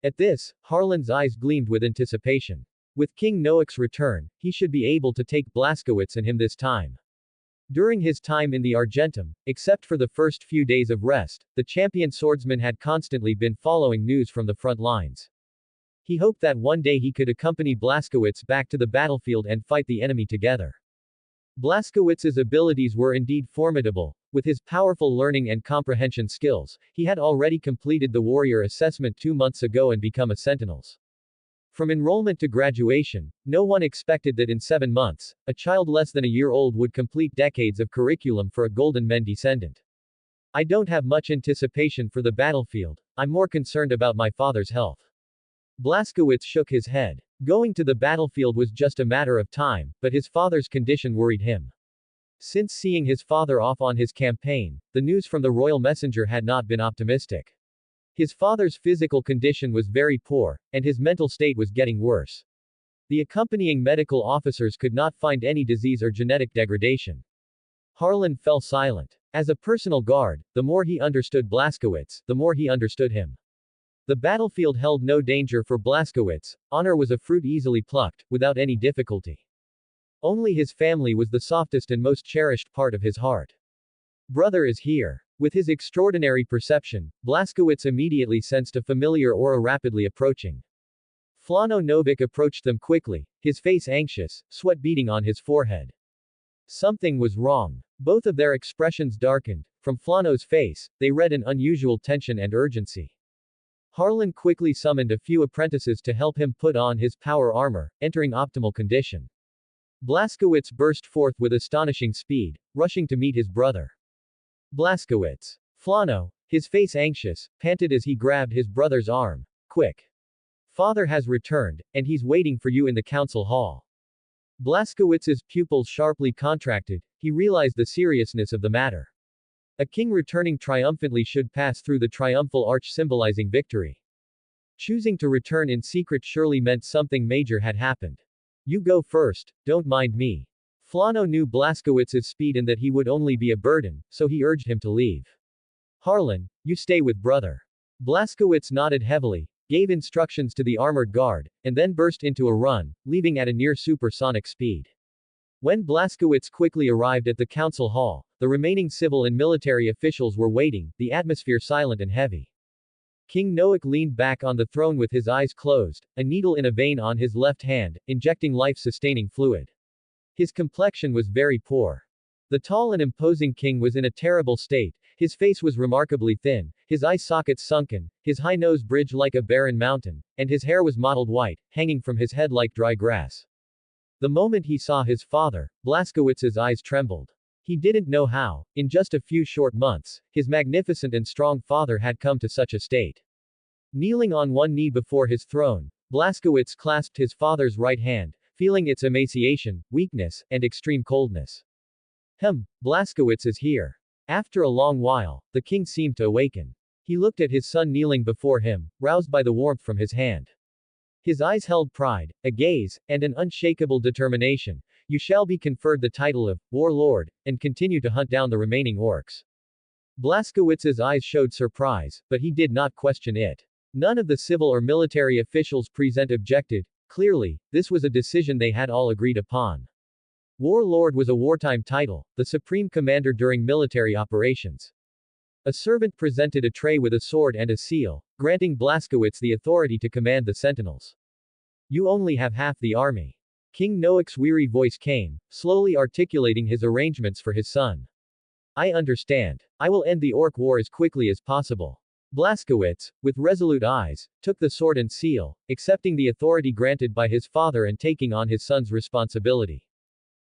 At this, Harlan's eyes gleamed with anticipation. With King Noak's return, he should be able to take Blaskowitz and him this time. During his time in the Argentum, except for the first few days of rest, the champion swordsman had constantly been following news from the front lines. He hoped that one day he could accompany Blaskowitz back to the battlefield and fight the enemy together. Blaskowitz's abilities were indeed formidable. With his powerful learning and comprehension skills, he had already completed the warrior assessment 2 months ago and become a sentinels. From enrollment to graduation, no one expected that in 7 months, a child less than a year old would complete decades of curriculum for a Golden Men descendant. I don't have much anticipation for the battlefield, I'm more concerned about my father's health. Blaskowitz shook his head. Going to the battlefield was just a matter of time, but his father's condition worried him. Since seeing his father off on his campaign, the news from the royal messenger had not been optimistic. His father's physical condition was very poor, and his mental state was getting worse. The accompanying medical officers could not find any disease or genetic degradation. Harlan fell silent. As a personal guard, the more he understood Blaskowitz, the more he understood him. The battlefield held no danger for Blaskowitz, honor was a fruit easily plucked, without any difficulty. Only his family was the softest and most cherished part of his heart. Brother is here. With his extraordinary perception, Blaskowitz immediately sensed a familiar aura rapidly approaching. Flano Novik approached them quickly, his face anxious, sweat beading on his forehead. Something was wrong. Both of their expressions darkened. From Flano's face, they read an unusual tension and urgency. Harlan quickly summoned a few apprentices to help him put on his power armor, entering optimal condition. Blaskowitz burst forth with astonishing speed, rushing to meet his brother. Blaskowitz. Flano, his face anxious, panted as he grabbed his brother's arm. Quick. Father has returned, and he's waiting for you in the council hall. Blaskowitz's pupils sharply contracted, he realized the seriousness of the matter. A king returning triumphantly should pass through the triumphal arch symbolizing victory. Choosing to return in secret surely meant something major had happened. You go first, don't mind me. Flano knew Blaskowitz's speed and that he would only be a burden, so he urged him to leave. Harlan, you stay with brother. Blaskowitz nodded heavily, gave instructions to the armored guard, and then burst into a run, leaving at a near supersonic speed. When Blaskowitz quickly arrived at the council hall, the remaining civil and military officials were waiting, the atmosphere silent and heavy. King Noak leaned back on the throne with his eyes closed, a needle in a vein on his left hand, injecting life-sustaining fluid. His complexion was very poor. The tall and imposing king was in a terrible state, his face was remarkably thin, his eye sockets sunken, his high nose bridged like a barren mountain, and his hair was mottled white, hanging from his head like dry grass. The moment he saw his father, Blaskowitz's eyes trembled. He didn't know how, in just a few short months, his magnificent and strong father had come to such a state. Kneeling on one knee before his throne, Blaskowitz clasped his father's right hand, feeling its emaciation, weakness, and extreme coldness. Blaskowitz is here. After a long while, the king seemed to awaken. He looked at his son kneeling before him, roused by the warmth from his hand. His eyes held pride, a gaze, and an unshakable determination. You shall be conferred the title of warlord, and continue to hunt down the remaining orcs. Blaskowitz's eyes showed surprise, but he did not question it. None of the civil or military officials present objected. Clearly, this was a decision they had all agreed upon. Warlord was a wartime title, the supreme commander during military operations. A servant presented a tray with a sword and a seal, granting Blaskowitz the authority to command the sentinels. You only have half the army. King Noak's weary voice came, slowly articulating his arrangements for his son. I understand. I will end the Orc War as quickly as possible. Blaskowitz, with resolute eyes, took the sword and seal, accepting the authority granted by his father and taking on his son's responsibility.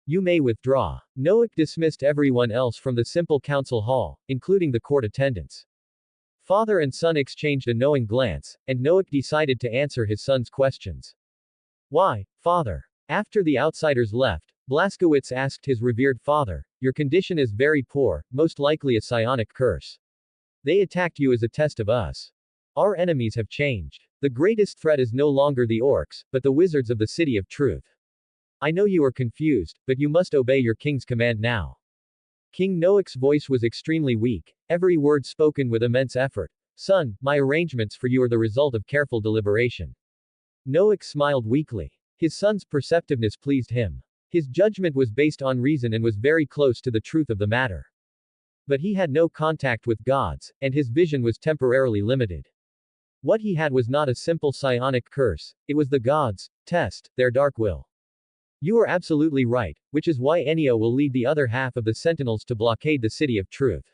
You may withdraw. Noack dismissed everyone else from the simple council hall, including the court attendants. Father and son exchanged a knowing glance, and Noack decided to answer his son's questions. Why, father? After the outsiders left, Blaskowitz asked his revered father, your condition is very poor, most likely a psionic curse. They attacked you as a test of us. Our enemies have changed. The greatest threat is no longer the orcs, but the wizards of the City of Truth. I know you are confused, but you must obey your king's command now. King Noack's voice was extremely weak, every word spoken with immense effort. Son, my arrangements for you are the result of careful deliberation. Noack smiled weakly. His son's perceptiveness pleased him. His judgment was based on reason and was very close to the truth of the matter. But he had no contact with gods, and his vision was temporarily limited. What he had was not a simple psionic curse, it was the gods' test, their dark will. You are absolutely right, which is why Ennio will lead the other half of the Sentinels to blockade the City of Truth.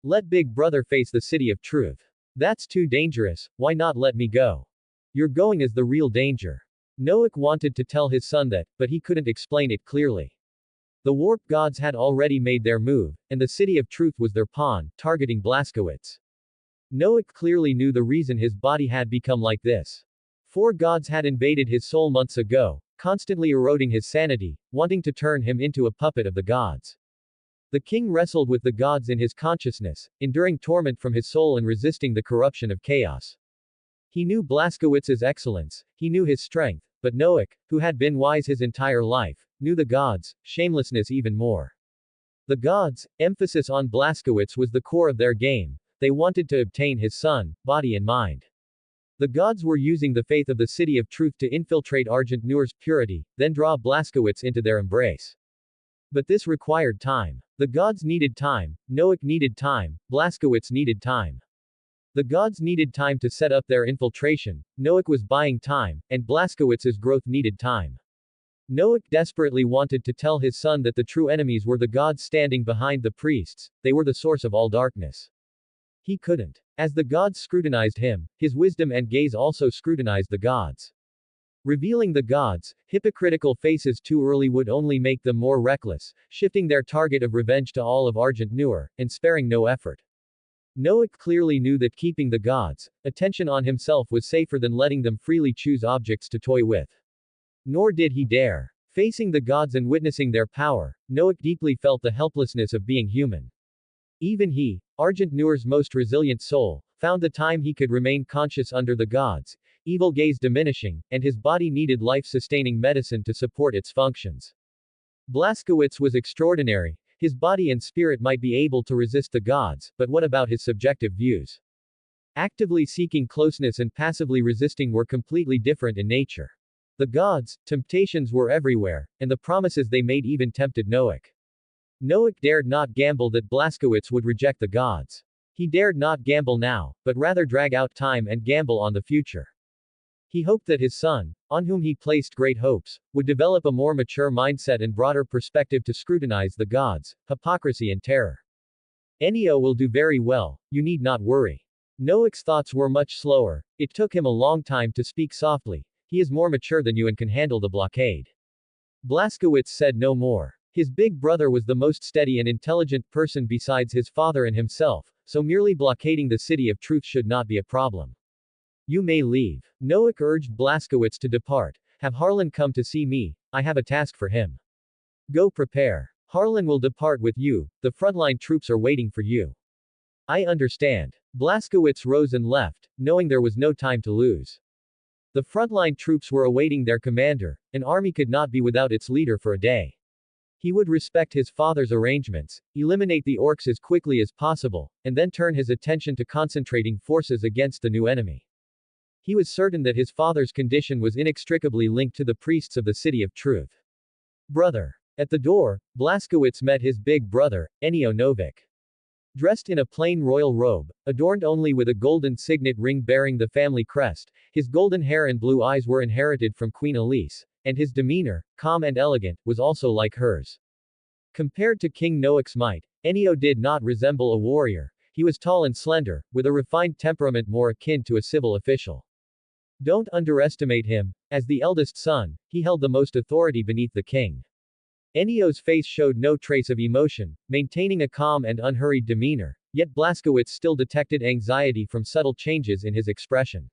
Let Big Brother face the City of Truth. That's too dangerous, why not let me go? You're going is the real danger. Noack wanted to tell his son that, but he couldn't explain it clearly. The warp gods had already made their move, and the City of Truth was their pawn, targeting Blaskowitz. Noack clearly knew the reason his body had become like this. 4 gods had invaded his soul months ago, constantly eroding his sanity, wanting to turn him into a puppet of the gods. The king wrestled with the gods in his consciousness, enduring torment from his soul and resisting the corruption of chaos. He knew Blaskowitz's excellence, he knew his strength, but Noack, who had been wise his entire life, knew the gods' shamelessness even more. The gods' emphasis on Blaskowitz was the core of their game, they wanted to obtain his son, body and mind. The gods were using the faith of the City of Truth to infiltrate Argent Noor's purity, then draw Blaskowitz into their embrace. But this required time. The gods needed time, Noack needed time, Blaskowitz needed time. The gods needed time to set up their infiltration, Noack was buying time, and Blaskowitz's growth needed time. Noack desperately wanted to tell his son that the true enemies were the gods standing behind the priests, they were the source of all darkness. He couldn't. As the gods scrutinized him, his wisdom and gaze also scrutinized the gods. Revealing the gods' hypocritical faces too early would only make them more reckless, shifting their target of revenge to all of Argent Noor, and sparing no effort. Noack clearly knew that keeping the gods' attention on himself was safer than letting them freely choose objects to toy with. Nor did he dare. Facing the gods and witnessing their power, Noack deeply felt the helplessness of being human. Even he, Argent Noor's most resilient soul, found the time he could remain conscious under the gods, evil gaze diminishing, and his body needed life-sustaining medicine to support its functions. Blaskowitz was extraordinary, his body and spirit might be able to resist the gods, but what about his subjective views? Actively seeking closeness and passively resisting were completely different in nature. The gods' temptations were everywhere, and the promises they made even tempted Noack. Noack dared not gamble that Blaskowitz would reject the gods. He dared not gamble now, but rather drag out time and gamble on the future. He hoped that his son, on whom he placed great hopes, would develop a more mature mindset and broader perspective to scrutinize the gods' hypocrisy and terror. Ennio will do very well, you need not worry. Noack's thoughts were much slower, it took him a long time to speak softly, he is more mature than you and can handle the blockade. Blaskowitz said no more. His big brother was the most steady and intelligent person besides his father and himself, so merely blockading the City of Truth should not be a problem. You may leave. Noack urged Blaskowitz to depart. Have Harlan come to see me, I have a task for him. Go prepare. Harlan will depart with you, the frontline troops are waiting for you. I understand. Blaskowitz rose and left, knowing there was no time to lose. The frontline troops were awaiting their commander, an army could not be without its leader for a day. He would respect his father's arrangements, eliminate the orcs as quickly as possible, and then turn his attention to concentrating forces against the new enemy. He was certain that his father's condition was inextricably linked to the priests of the City of Truth. Brother. At the door, Blaskowitz met his big brother, Ennio Novick. Dressed in a plain royal robe, adorned only with a golden signet ring bearing the family crest, his golden hair and blue eyes were inherited from Queen Elise, and his demeanor, calm and elegant, was also like hers. Compared to King Noack's might, Enio did not resemble a warrior. He was tall and slender, with a refined temperament more akin to a civil official. Don't underestimate him. As the eldest son, he held the most authority beneath the king. Enio's face showed no trace of emotion, maintaining a calm and unhurried demeanor, yet Blaskowitz still detected anxiety from subtle changes in his expression.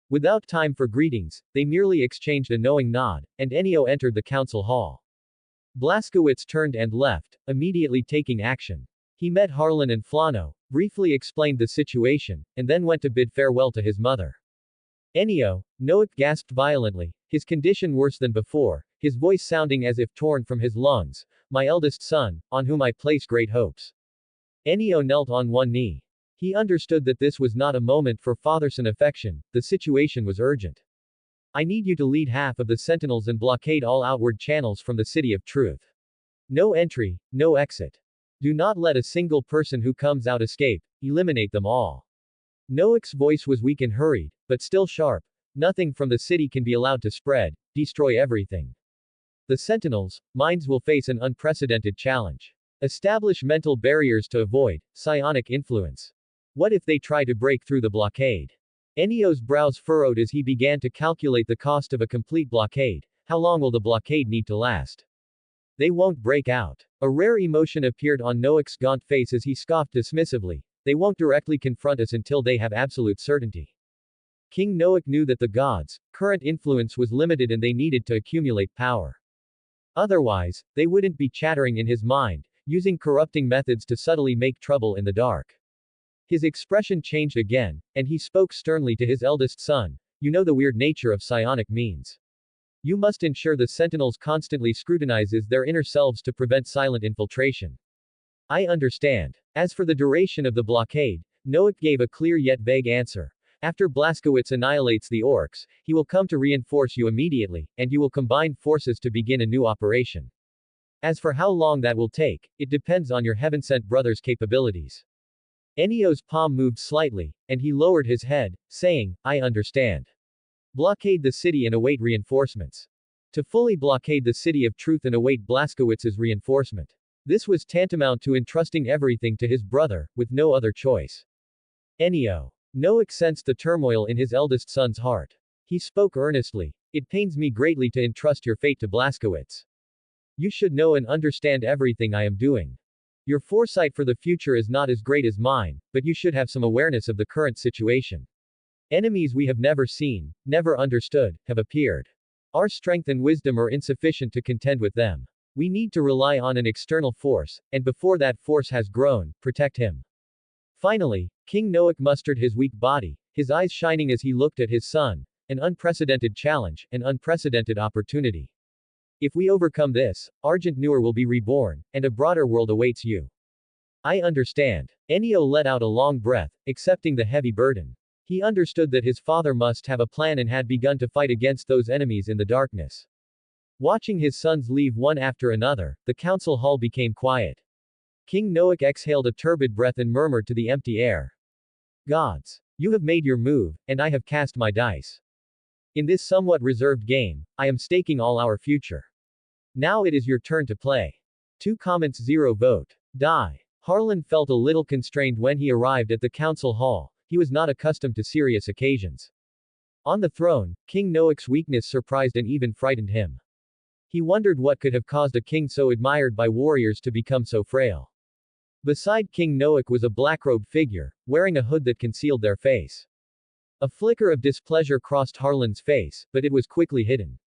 Without time for greetings, they merely exchanged a knowing nod, and Enio entered the council hall. Blaskowitz turned and left, immediately taking action. He met Harlan and Flano, briefly explained the situation, and then went to bid farewell to his mother. Enio, Noak gasped violently, his condition worse than before, his voice sounding as if torn from his lungs. My eldest son, on whom I place great hopes. Enio knelt on one knee. He understood that this was not a moment for father-son affection, the situation was urgent. I need you to lead half of the sentinels and blockade all outward channels from the city of truth. No entry, no exit. Do not let a single person who comes out escape, eliminate them all. Noak's voice was weak and hurried, but still sharp. Nothing from the city can be allowed to spread, destroy everything. The sentinels, minds will face an unprecedented challenge. Establish mental barriers to avoid psionic influence. What if they try to break through the blockade? Enio's brows furrowed as he began to calculate the cost of a complete blockade. How long will the blockade need to last? They won't break out. A rare emotion appeared on Noak's gaunt face as he scoffed dismissively. They won't directly confront us until they have absolute certainty. King Noak knew that the gods' current influence was limited and they needed to accumulate power. Otherwise, they wouldn't be chattering in his mind, using corrupting methods to subtly make trouble in the dark. His expression changed again, and he spoke sternly to his eldest son. You know the weird nature of psionic means. You must ensure the sentinels constantly scrutinizes their inner selves to prevent silent infiltration. I understand. As for the duration of the blockade, Noak gave a clear yet vague answer. After Blaskowitz annihilates the orcs, he will come to reinforce you immediately, and you will combine forces to begin a new operation. As for how long that will take, it depends on your heaven-sent brother's capabilities. Enio's palm moved slightly, and he lowered his head, saying, I understand. Blockade the city and await reinforcements. To fully blockade the city of truth and await Blaskowitz's reinforcement. This was tantamount to entrusting everything to his brother, with no other choice. Enio. Noak sensed the turmoil in his eldest son's heart. He spoke earnestly. It pains me greatly to entrust your fate to Blaskowitz. You should know and understand everything I am doing. Your foresight for the future is not as great as mine, but you should have some awareness of the current situation. Enemies we have never seen, never understood, have appeared. Our strength and wisdom are insufficient to contend with them. We need to rely on an external force, and before that force has grown, protect him. Finally, King Noak mustered his weak body, his eyes shining as he looked at his son. An unprecedented challenge, an unprecedented opportunity. If we overcome this, Argent Noor will be reborn, and a broader world awaits you. I understand. Enio let out a long breath, accepting the heavy burden. He understood that his father must have a plan and had begun to fight against those enemies in the darkness. Watching his sons leave one after another, the council hall became quiet. King Noak exhaled a turbid breath and murmured to the empty air. Gods, you have made your move, and I have cast my dice. In this somewhat reserved game, I am staking all our future. Now it is your turn to play. 2 comments 0 vote. Die. Harlan felt a little constrained when he arrived at the council hall. He was not accustomed to serious occasions. On the throne, King Noak's weakness surprised and even frightened him. He wondered what could have caused a king so admired by warriors to become so frail. Beside King Noak was a black-robed figure, wearing a hood that concealed their face. A flicker of displeasure crossed Harlan's face, but it was quickly hidden.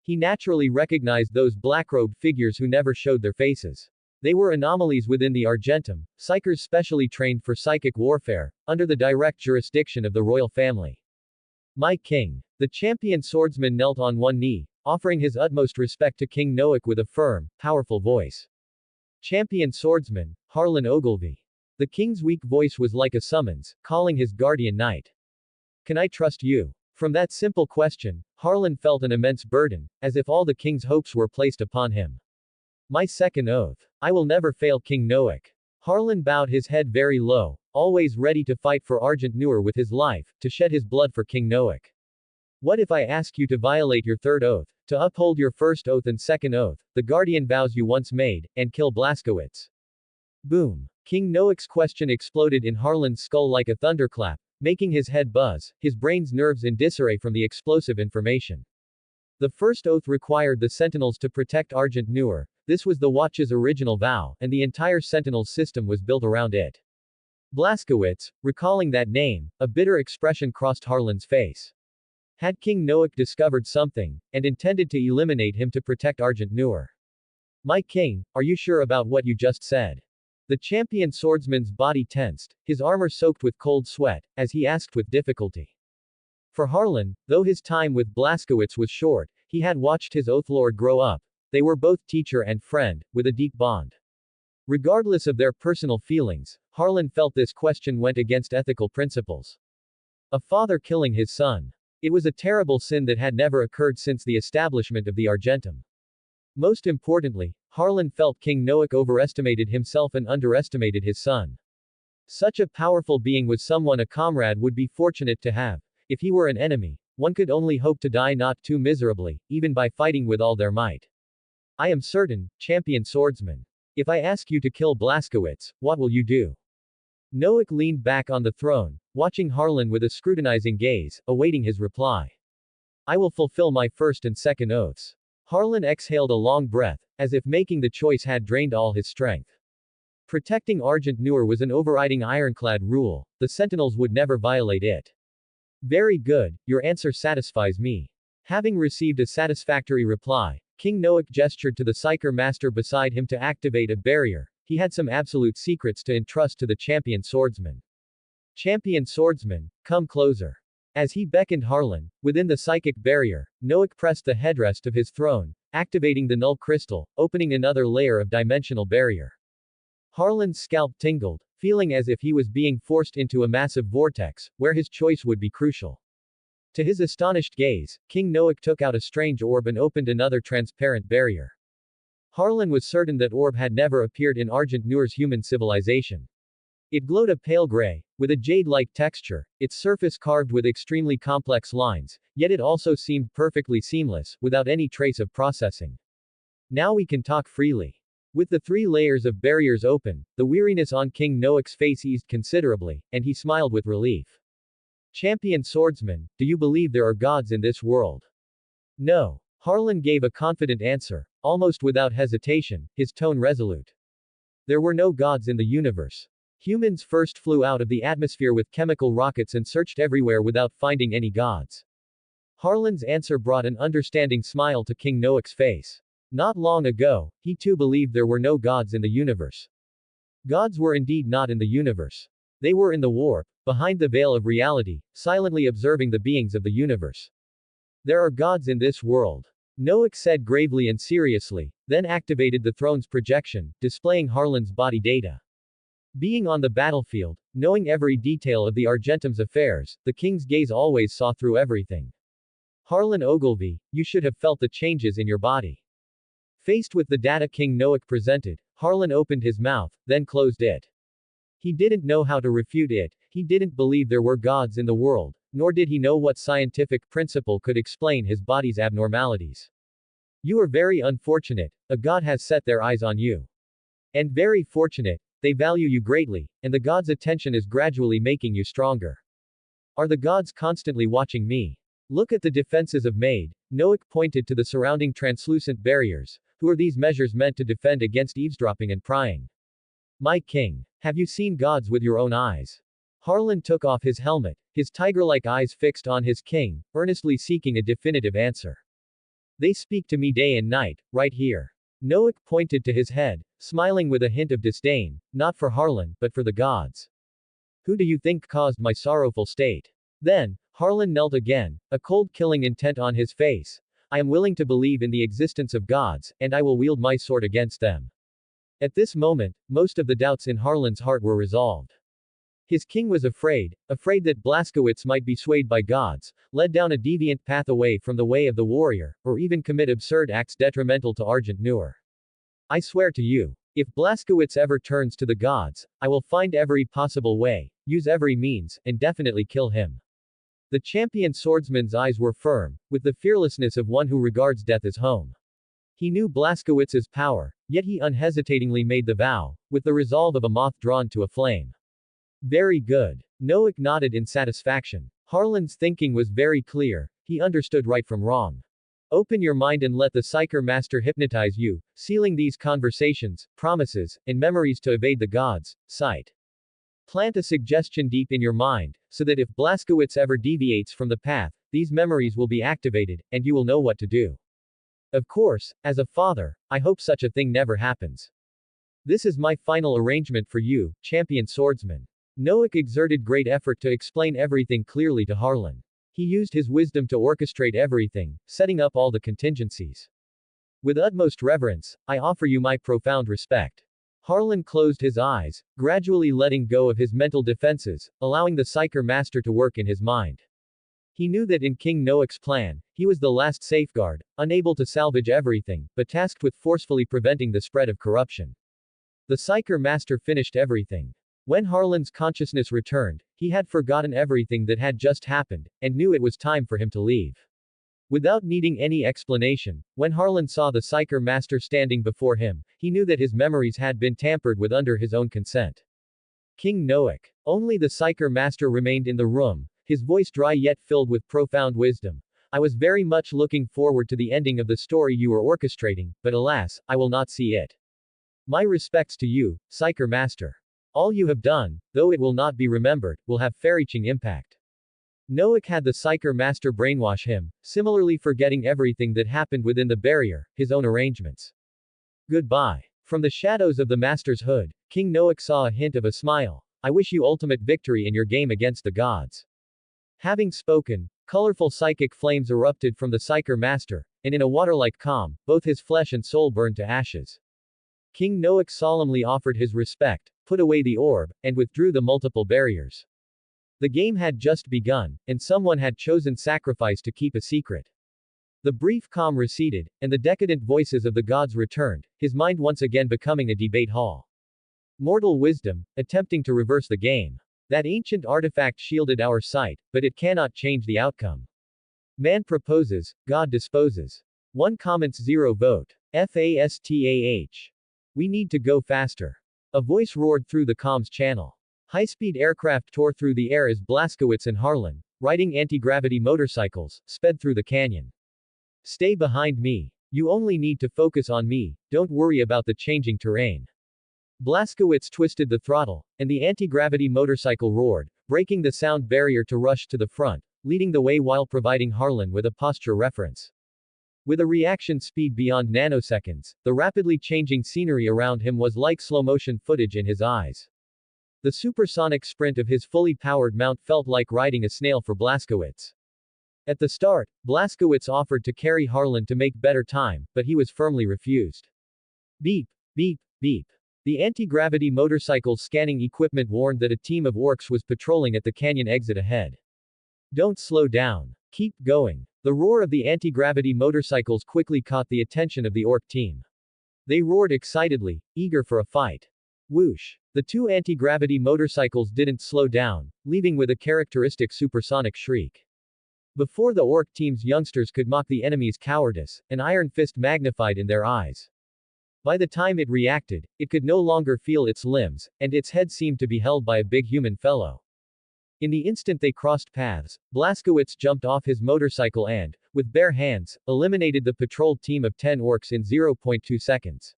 He naturally recognized those black-robed figures who never showed their faces. They were anomalies within the Argentum, psychers specially trained for psychic warfare, under the direct jurisdiction of the royal family. My king. The champion swordsman knelt on one knee, offering his utmost respect to King Noak with a firm, powerful voice. Champion swordsman, Harlan Ogilvy. The king's weak voice was like a summons, calling his guardian knight. Can I trust you? From that simple question, Harlan felt an immense burden, as if all the king's hopes were placed upon him. My second oath. I will never fail King Noak. Harlan bowed his head very low, always ready to fight for Argent Noor with his life, to shed his blood for King Noak. What if I ask you to violate your third oath, to uphold your first oath and second oath, the guardian vows you once made, and kill Blaskowitz? Boom. King Noak's question exploded in Harlan's skull like a thunderclap, making his head buzz, his brain's nerves in disarray from the explosive information. The first oath required the Sentinels to protect Argent Newer. This was the Watch's original vow, and the entire Sentinels system was built around it. Blaskowitz, recalling that name, a bitter expression crossed Harlan's face. Had King Noak discovered something, and intended to eliminate him to protect Argent Newer? My king, are you sure about what you just said? The champion swordsman's body tensed, his armor soaked with cold sweat, as he asked with difficulty. For Harlan, though his time with Blaskowitz was short, he had watched his Oathlord grow up. They were both teacher and friend, with a deep bond. Regardless of their personal feelings, Harlan felt this question went against ethical principles. A father killing his son. It was a terrible sin that had never occurred since the establishment of the Argentum. Most importantly, Harlan felt King Noak overestimated himself and underestimated his son. Such a powerful being was someone a comrade would be fortunate to have. If he were an enemy, one could only hope to die not too miserably, even by fighting with all their might. I am certain, champion swordsman. If I ask you to kill Blaskowitz, what will you do? Noak leaned back on the throne, watching Harlan with a scrutinizing gaze, awaiting his reply. I will fulfill my first and second oaths. Harlan exhaled a long breath, as if making the choice had drained all his strength. Protecting Argent Newer was an overriding ironclad rule, the Sentinels would never violate it. Very good, your answer satisfies me. Having received a satisfactory reply, King Noak gestured to the Psyker Master beside him to activate a barrier. He had some absolute secrets to entrust to the champion swordsman. Champion swordsman, come closer. As he beckoned Harlan, within the psychic barrier, Noak pressed the headrest of his throne, activating the null crystal, opening another layer of dimensional barrier. Harlan's scalp tingled, feeling as if he was being forced into a massive vortex, where his choice would be crucial. To his astonished gaze, King Noak took out a strange orb and opened another transparent barrier. Harlan was certain that orb had never appeared in Argent Newer's human civilization. It glowed a pale gray, with a jade-like texture, its surface carved with extremely complex lines, yet it also seemed perfectly seamless, without any trace of processing. Now we can talk freely. With the 3 layers of barriers open, the weariness on King Noak's face eased considerably, and he smiled with relief. Champion swordsman, do you believe there are gods in this world? No. Harlan gave a confident answer, almost without hesitation, his tone resolute. There were no gods in the universe. Humans first flew out of the atmosphere with chemical rockets and searched everywhere without finding any gods. Harlan's answer brought an understanding smile to King Noak's face. Not long ago, he too believed there were no gods in the universe. Gods were indeed not in the universe. They were in the warp, behind the veil of reality, silently observing the beings of the universe. There are gods in this world. Noak said gravely and seriously, then activated the throne's projection, displaying Harlan's body data. Being on the battlefield, knowing every detail of the Argentum's affairs, the king's gaze always saw through everything. Harlan Ogilvy, you should have felt the changes in your body. Faced with the data King Noak presented, Harlan opened his mouth, then closed it. He didn't know how to refute it, he didn't believe there were gods in the world, nor did he know what scientific principle could explain his body's abnormalities. You are very unfortunate, a god has set their eyes on you. And very fortunate, they value you greatly, and the god's attention is gradually making you stronger. Are the gods constantly watching me? Look at the defenses of Maid. Noak pointed to the surrounding translucent barriers. Who are these measures meant to defend against eavesdropping and prying? My king. Have you seen gods with your own eyes? Harlan took off his helmet, his tiger-like eyes fixed on his king, earnestly seeking a definitive answer. They speak to me day and night, right here. Noak pointed to his head, smiling with a hint of disdain, not for Harlan, but for the gods. Who do you think caused my sorrowful state? Then, Harlan knelt again, a cold killing intent on his face. I am willing to believe in the existence of gods, and I will wield my sword against them. At this moment, most of the doubts in Harlan's heart were resolved. His king was afraid that Blaskowitz might be swayed by gods, led down a deviant path away from the way of the warrior, or even commit absurd acts detrimental to Argent Newer. I swear to you, if Blaskowitz ever turns to the gods, I will find every possible way, use every means, and definitely kill him. The champion swordsman's eyes were firm, with the fearlessness of one who regards death as home. He knew Blaskowitz's power, Yet he unhesitatingly made the vow, with the resolve of a moth drawn to a flame. Very good. Noack nodded in satisfaction. Harlan's thinking was very clear, he understood right from wrong. Open your mind and let the Psyker Master hypnotize you, sealing these conversations, promises, and memories to evade the gods. Sight. Plant a suggestion deep in your mind, so that if Blaskowitz ever deviates from the path, these memories will be activated, and you will know what to do. Of course, as a father, I hope such a thing never happens. This is my final arrangement for you, champion swordsman. Noack exerted great effort to explain everything clearly to Harlan. He used his wisdom to orchestrate everything, setting up all the contingencies. With utmost reverence, I offer you my profound respect. Harlan closed his eyes, gradually letting go of his mental defenses, allowing the Psyker Master to work in his mind. He knew that in King Noack's plan, he was the last safeguard, unable to salvage everything, but tasked with forcefully preventing the spread of corruption. The Psyker Master finished everything. When Harlan's consciousness returned, he had forgotten everything that had just happened, and knew it was time for him to leave. Without needing any explanation, when Harlan saw the Psyker Master standing before him, he knew that his memories had been tampered with under his own consent. King Noack. Only the Psyker Master remained in the room, his voice dry yet filled with profound wisdom. I was very much looking forward to the ending of the story you were orchestrating, but alas, I will not see it. My respects to you, Psyker Master. All you have done, though it will not be remembered, will have far-reaching impact. Noack had the Psyker Master brainwash him, similarly forgetting everything that happened within the barrier, his own arrangements. Goodbye. From the shadows of the Master's hood, King Noack saw a hint of a smile. I wish you ultimate victory in your game against the gods. Having spoken, colorful psychic flames erupted from the Psyker Master, and in a water-like calm, both his flesh and soul burned to ashes. King Noack solemnly offered his respect, put away the orb, and withdrew the multiple barriers. The game had just begun, and someone had chosen sacrifice to keep a secret. The brief calm receded, and the decadent voices of the gods returned, his mind once again becoming a debate hall. Mortal wisdom, attempting to reverse the game. That ancient artifact shielded our sight, but it cannot change the outcome. Man proposes, God disposes. 1 comments 0 vote. FASTAH. We need to go faster. A voice roared through the comms channel. High-speed aircraft tore through the air as Blaskowitz and Harlan, riding anti-gravity motorcycles, sped through the canyon. Stay behind me. You only need to focus on me, don't worry about the changing terrain. Blaskowitz twisted the throttle, and the anti-gravity motorcycle roared, breaking the sound barrier to rush to the front, leading the way while providing Harlan with a posture reference. With a reaction speed beyond nanoseconds, the rapidly changing scenery around him was like slow-motion footage in his eyes. The supersonic sprint of his fully powered mount felt like riding a snail for Blaskowitz. At the start, Blaskowitz offered to carry Harlan to make better time, but he was firmly refused. Beep, beep, beep. The anti-gravity motorcycle's scanning equipment warned that a team of orcs was patrolling at the canyon exit ahead. Don't slow down. Keep going. The roar of the anti-gravity motorcycles quickly caught the attention of the orc team. They roared excitedly, eager for a fight. Whoosh. The 2 anti-gravity motorcycles didn't slow down, leaving with a characteristic supersonic shriek. Before the orc team's youngsters could mock the enemy's cowardice, an iron fist magnified in their eyes. By the time it reacted, it could no longer feel its limbs, and its head seemed to be held by a big human fellow. In the instant they crossed paths, Blaskowitz jumped off his motorcycle and, with bare hands, eliminated the patrol team of 10 orcs in 0.2 seconds.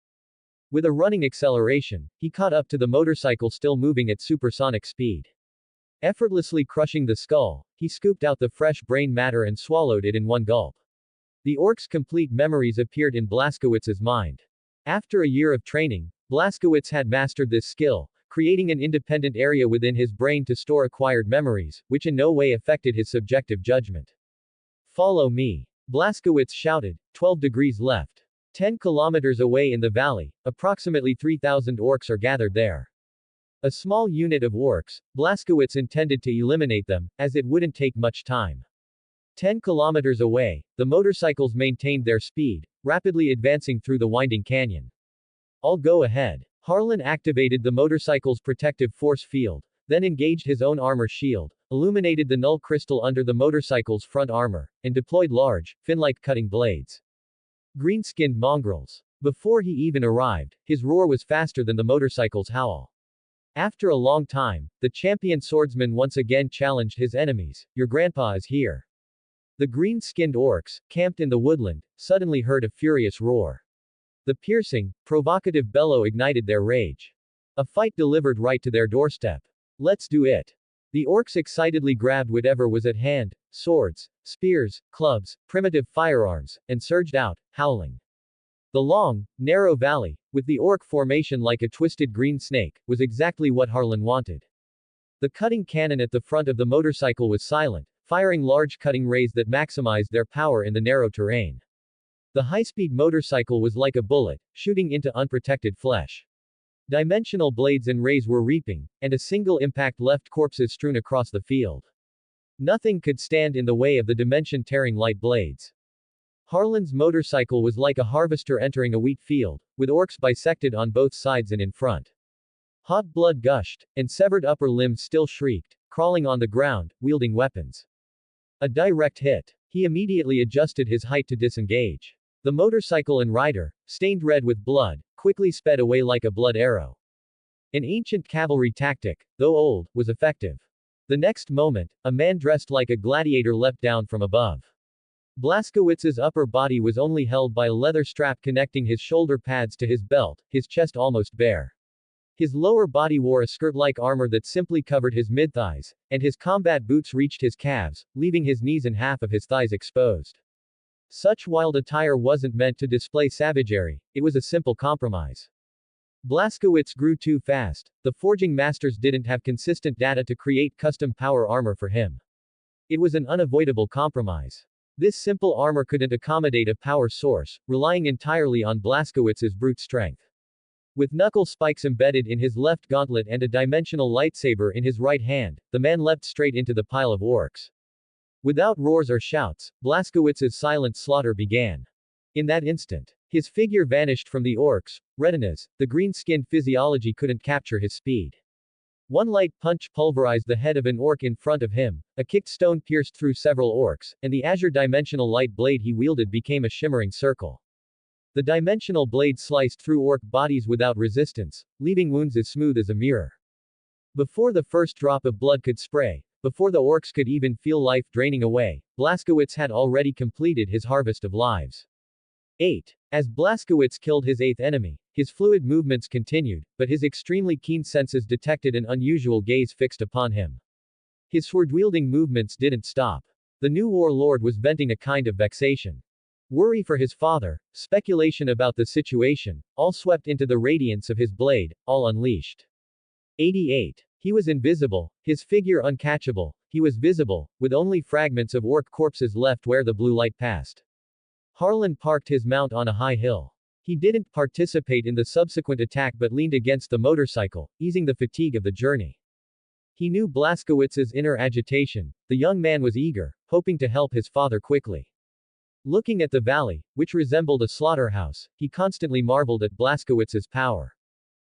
With a running acceleration, he caught up to the motorcycle still moving at supersonic speed. Effortlessly crushing the skull, he scooped out the fresh brain matter and swallowed it in one gulp. The orc's complete memories appeared in Blaskowitz's mind. After a year of training, Blaskowitz had mastered this skill, creating an independent area within his brain to store acquired memories, which in no way affected his subjective judgment. Follow me. Blaskowitz shouted, 12 degrees left. 10 kilometers away in the valley, approximately 3,000 orcs are gathered there. A small unit of orcs, Blaskowitz intended to eliminate them, as it wouldn't take much time. 10 kilometers away, the motorcycles maintained their speed, rapidly advancing through the winding canyon. I'll go ahead. Harlan activated the motorcycle's protective force field, then engaged his own armor shield, illuminated the null crystal under the motorcycle's front armor, and deployed large, fin-like cutting blades. Green-skinned mongrels. Before he even arrived, his roar was faster than the motorcycle's howl. After a long time, the champion swordsman once again challenged his enemies. Your grandpa is here. The green-skinned orcs, camped in the woodland, suddenly heard a furious roar. The piercing, provocative bellow ignited their rage. A fight delivered right to their doorstep. Let's do it. The orcs excitedly grabbed whatever was at hand, swords, spears, clubs, primitive firearms, and surged out, howling. The long, narrow valley, with the orc formation like a twisted green snake, was exactly what Harlan wanted. The cutting cannon at the front of the motorcycle was silent, firing large cutting rays that maximized their power in the narrow terrain. The high-speed motorcycle was like a bullet, shooting into unprotected flesh. Dimensional blades and rays were reaping, and a single impact left corpses strewn across the field. Nothing could stand in the way of the dimension-tearing light blades. Harlan's motorcycle was like a harvester entering a wheat field, with orcs bisected on both sides and in front. Hot blood gushed, and severed upper limbs still shrieked, crawling on the ground, wielding weapons. A direct hit. He immediately adjusted his height to disengage. The motorcycle and rider, stained red with blood, quickly sped away like a blood arrow. An ancient cavalry tactic, though old, was effective. The next moment, a man dressed like a gladiator leapt down from above. Blaskowitz's upper body was only held by a leather strap connecting his shoulder pads to his belt, his chest almost bare. His lower body wore a skirt-like armor that simply covered his mid-thighs, and his combat boots reached his calves, leaving his knees and half of his thighs exposed. Such wild attire wasn't meant to display savagery, it was a simple compromise. Blaskowitz grew too fast. The forging masters didn't have consistent data to create custom power armor for him. It was an unavoidable compromise. This simple armor couldn't accommodate a power source, relying entirely on Blaskowitz's brute strength. With knuckle spikes embedded in his left gauntlet and a dimensional lightsaber in his right hand, the man leapt straight into the pile of orcs. Without roars or shouts, Blaskowitz's silent slaughter began. In that instant, his figure vanished from the orcs' retinas. The green-skinned physiology couldn't capture his speed. One light punch pulverized the head of an orc in front of him, a kicked stone pierced through several orcs, and the azure dimensional light blade he wielded became a shimmering circle. The dimensional blade sliced through orc bodies without resistance, leaving wounds as smooth as a mirror. Before the first drop of blood could spray, before the orcs could even feel life draining away, Blaskowitz had already completed his harvest of lives. 8. As Blaskowitz killed his eighth enemy, his fluid movements continued, but his extremely keen senses detected an unusual gaze fixed upon him. His sword-wielding movements didn't stop. The new warlord was venting a kind of vexation. Worry for his father, speculation about the situation, all swept into the radiance of his blade, all unleashed. 88. He was invisible, his figure uncatchable, he was visible, with only fragments of orc corpses left where the blue light passed. Harlan parked his mount on a high hill. He didn't participate in the subsequent attack but leaned against the motorcycle, easing the fatigue of the journey. He knew Blaskowitz's inner agitation. The young man was eager, hoping to help his father quickly. Looking at the valley, which resembled a slaughterhouse, he constantly marveled at Blaskowitz's power.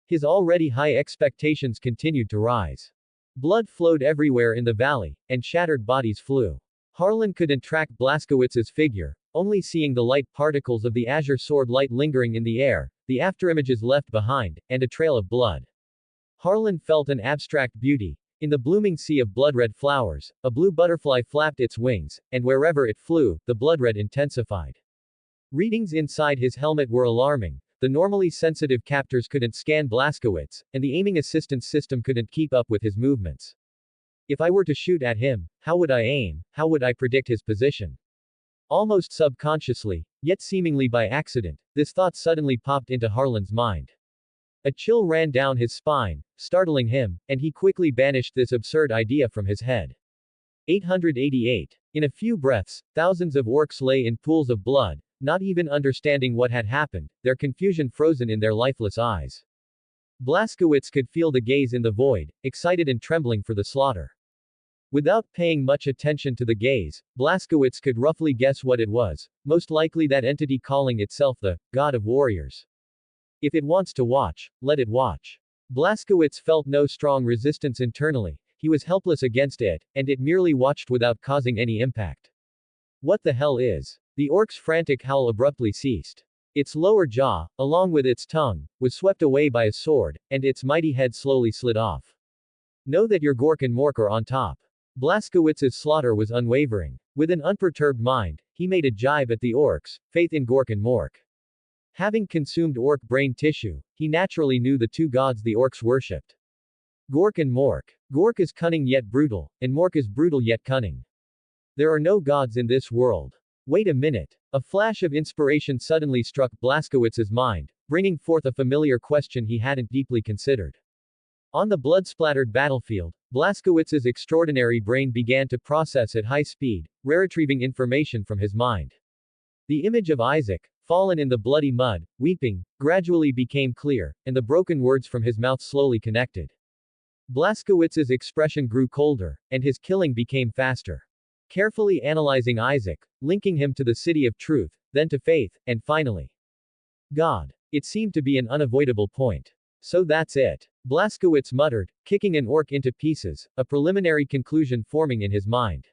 His already high expectations continued to rise. Blood flowed everywhere in the valley, and shattered bodies flew. Harlan couldn't track Blaskowitz's figure, only seeing the light particles of the azure sword light lingering in the air, the afterimages left behind, and a trail of blood. Harlan felt an abstract beauty. In the blooming sea of blood-red flowers, a blue butterfly flapped its wings, and wherever it flew, the blood-red intensified. Readings inside his helmet were alarming. The normally sensitive captors couldn't scan Blaskowitz, and the aiming assistance system couldn't keep up with his movements. If I were to shoot at him, how would I aim? How would I predict his position? Almost subconsciously, yet seemingly by accident, this thought suddenly popped into Harlan's mind. A chill ran down his spine, startling him, and he quickly banished this absurd idea from his head. 888. In a few breaths, thousands of orcs lay in pools of blood, not even understanding what had happened, their confusion frozen in their lifeless eyes. Blaskowitz could feel the gaze in the void, excited and trembling for the slaughter. Without paying much attention to the gaze, Blaskowitz could roughly guess what it was, most likely that entity calling itself the God of Warriors. If it wants to watch, let it watch. Blaskowitz felt no strong resistance internally, he was helpless against it, and it merely watched without causing any impact. What the hell is? The orc's frantic howl abruptly ceased. Its lower jaw, along with its tongue, was swept away by a sword, and its mighty head slowly slid off. Know that your Gork and Mork are on top. Blazkowicz's slaughter was unwavering. With an unperturbed mind, he made a jibe at the orcs, faith in Gork and Mork. Having consumed orc brain tissue, he naturally knew the two gods the orcs worshipped. Gork and Mork. Gork is cunning yet brutal, and Mork is brutal yet cunning. There are no gods in this world. Wait a minute. A flash of inspiration suddenly struck Blazkowicz's mind, bringing forth a familiar question he hadn't deeply considered. On the blood-splattered battlefield, Blazkowicz's extraordinary brain began to process at high speed, retrieving information from his mind. The image of Isaac, fallen in the bloody mud, weeping, gradually became clear, and the broken words from his mouth slowly connected. Blazkowicz's expression grew colder, and his killing became faster. Carefully analyzing Isaac, linking him to the city of truth, then to faith, and finally God. It seemed to be an unavoidable point. So that's it. Blazkowicz muttered, kicking an orc into pieces, a preliminary conclusion forming in his mind.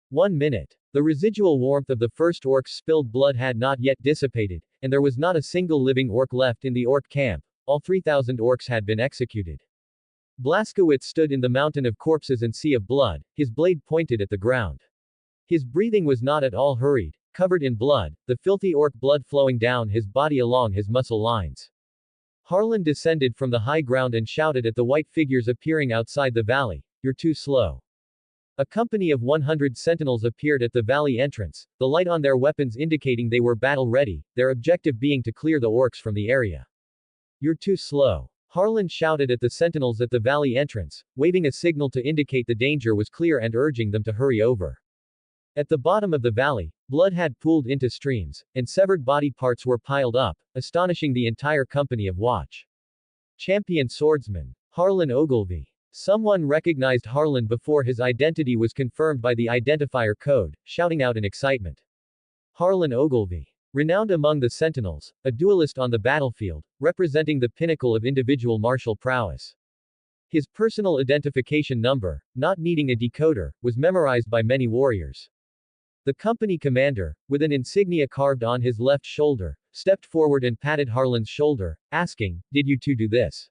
1 minute. The residual warmth of the first orc's spilled blood had not yet dissipated, and there was not a single living orc left in the orc camp. All 3,000 orcs had been executed. Blazkowicz stood in the mountain of corpses and sea of blood, his blade pointed at the ground. His breathing was not at all hurried, covered in blood, the filthy orc blood flowing down his body along his muscle lines. Harlan descended from the high ground and shouted at the white figures appearing outside the valley, "You're too slow." A company of 100 sentinels appeared at the valley entrance, the light on their weapons indicating they were battle-ready, their objective being to clear the orcs from the area. "You're too slow." Harlan shouted at the sentinels at the valley entrance, waving a signal to indicate the danger was clear and urging them to hurry over. At the bottom of the valley, blood had pooled into streams, and severed body parts were piled up, astonishing the entire company of watch. Champion swordsman. Harlan Ogilvy. Someone recognized Harlan before his identity was confirmed by the identifier code, shouting out in excitement. Harlan Ogilvy. Renowned among the sentinels, a duelist on the battlefield, representing the pinnacle of individual martial prowess. His personal identification number, not needing a decoder, was memorized by many warriors. The company commander, with an insignia carved on his left shoulder, stepped forward and patted Harlan's shoulder, asking, "Did you two do this?"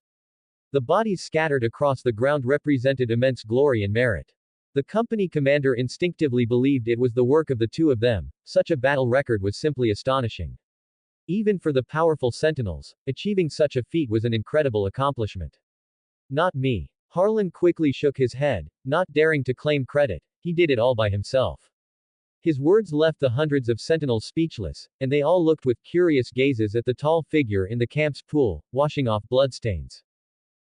The bodies scattered across the ground represented immense glory and merit. The company commander instinctively believed it was the work of the two of them. Such a battle record was simply astonishing. Even for the powerful sentinels, achieving such a feat was an incredible accomplishment. "Not me." Harlan quickly shook his head, not daring to claim credit. He did it all by himself. His words left the hundreds of sentinels speechless, and they all looked with curious gazes at the tall figure in the camp's pool, washing off bloodstains.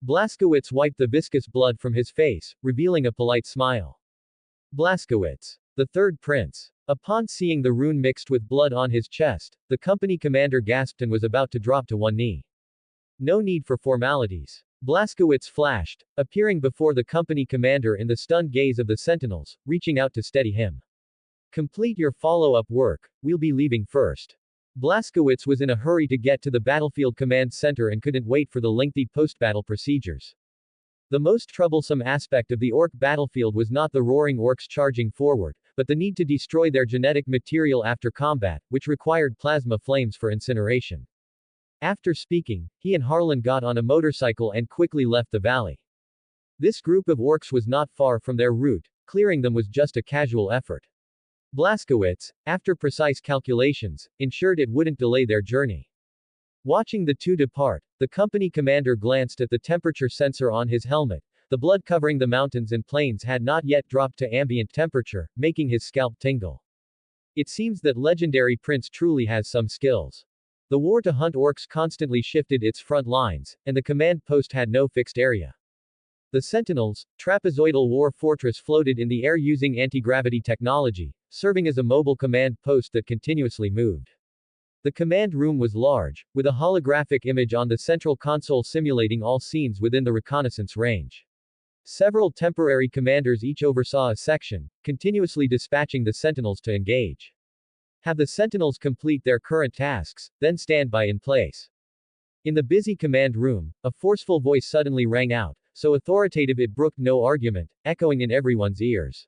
Blazkowicz wiped the viscous blood from his face, revealing a polite smile. Blazkowicz, the third prince. Upon seeing the rune mixed with blood on his chest, the company commander gasped and was about to drop to one knee. No need for formalities. Blazkowicz flashed, appearing before the company commander in the stunned gaze of the sentinels, reaching out to steady him. "Complete your follow-up work, we'll be leaving first." Blazkowicz was in a hurry to get to the battlefield command center and couldn't wait for the lengthy post-battle procedures. The most troublesome aspect of the orc battlefield was not the roaring orcs charging forward, but the need to destroy their genetic material after combat, which required plasma flames for incineration. After speaking, he and Harlan got on a motorcycle and quickly left the valley. This group of orcs was not far from their route, clearing them was just a casual effort. Blazkowicz, after precise calculations, ensured it wouldn't delay their journey. Watching the two depart, the company commander glanced at the temperature sensor on his helmet. The blood covering the mountains and plains had not yet dropped to ambient temperature, making his scalp tingle. It seems that legendary prince truly has some skills. The war to hunt orcs constantly shifted its front lines, and the command post had no fixed area. The Sentinels, trapezoidal war fortress floated in the air using anti-gravity technology, serving as a mobile command post that continuously moved. The command room was large, with a holographic image on the central console simulating all scenes within the reconnaissance range. Several temporary commanders each oversaw a section, continuously dispatching the Sentinels to engage. Have the Sentinels complete their current tasks, then stand by in place. In the busy command room, a forceful voice suddenly rang out, so authoritative it brooked no argument, echoing in everyone's ears.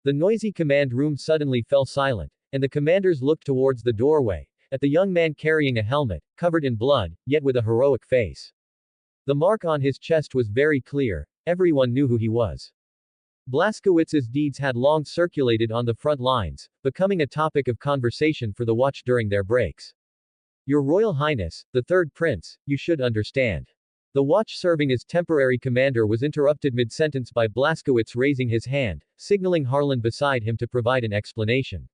The noisy command room suddenly fell silent, and the commanders looked towards the doorway, at the young man carrying a helmet, covered in blood, yet with a heroic face. The mark on his chest was very clear, everyone knew who he was. Blaskowitz's deeds had long circulated on the front lines, becoming a topic of conversation for the watch during their breaks. Your Royal Highness, the Third Prince, you should understand. The watch serving as temporary commander was interrupted mid-sentence by Blaskowitz raising his hand, signaling Harlan beside him to provide an explanation.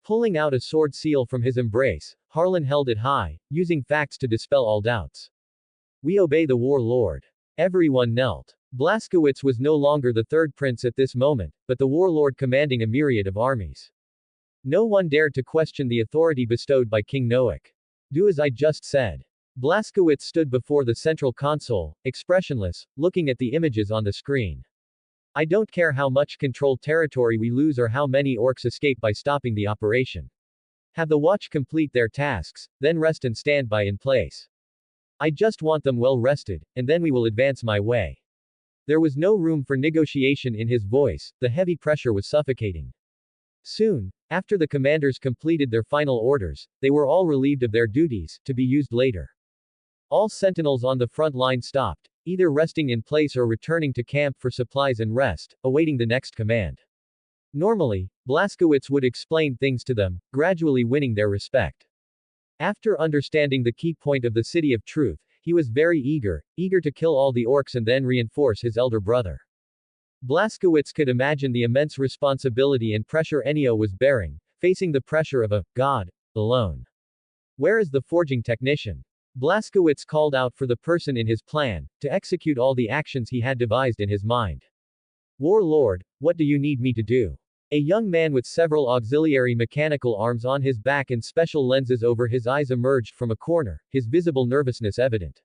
Pulling out a sword seal from his embrace, Harlan held it high, using facts to dispel all doubts. We obey the War Lord. Everyone knelt. Blaskowitz was no longer the Third Prince at this moment, but the warlord commanding a myriad of armies. No one dared to question the authority bestowed by King Noak. Do as I just said. Blaskowitz stood before the central console, expressionless, looking at the images on the screen. I don't care how much controlled territory we lose or how many orcs escape by stopping the operation. Have the watch complete their tasks, then rest and stand by in place. I just want them well rested, and then we will advance my way. There was no room for negotiation in his voice, the heavy pressure was suffocating. Soon, after the commanders completed their final orders, they were all relieved of their duties, to be used later. All sentinels on the front line stopped, either resting in place or returning to camp for supplies and rest, awaiting the next command. Normally, Blaskowitz would explain things to them, gradually winning their respect. After understanding the key point of the City of Truth, he was very eager to kill all the orcs and then reinforce his elder brother. Blaskowitz could imagine the immense responsibility and pressure Ennio was bearing, facing the pressure of a god alone. Where is the forging technician? Blaskowitz called out for the person in his plan, to execute all the actions he had devised in his mind. Warlord, what do you need me to do? A young man with several auxiliary mechanical arms on his back and special lenses over his eyes emerged from a corner, his visible nervousness evident.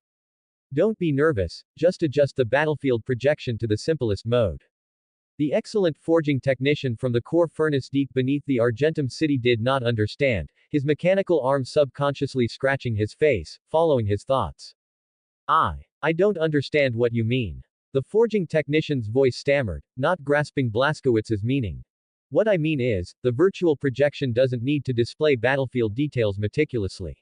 Don't be nervous, just adjust the battlefield projection to the simplest mode. The excellent forging technician from the core furnace deep beneath the Argentum city did not understand, his mechanical arms subconsciously scratching his face, following his thoughts. I don't understand what you mean. The forging technician's voice stammered, not grasping Blaskowitz's meaning. What I mean is, the virtual projection doesn't need to display battlefield details meticulously.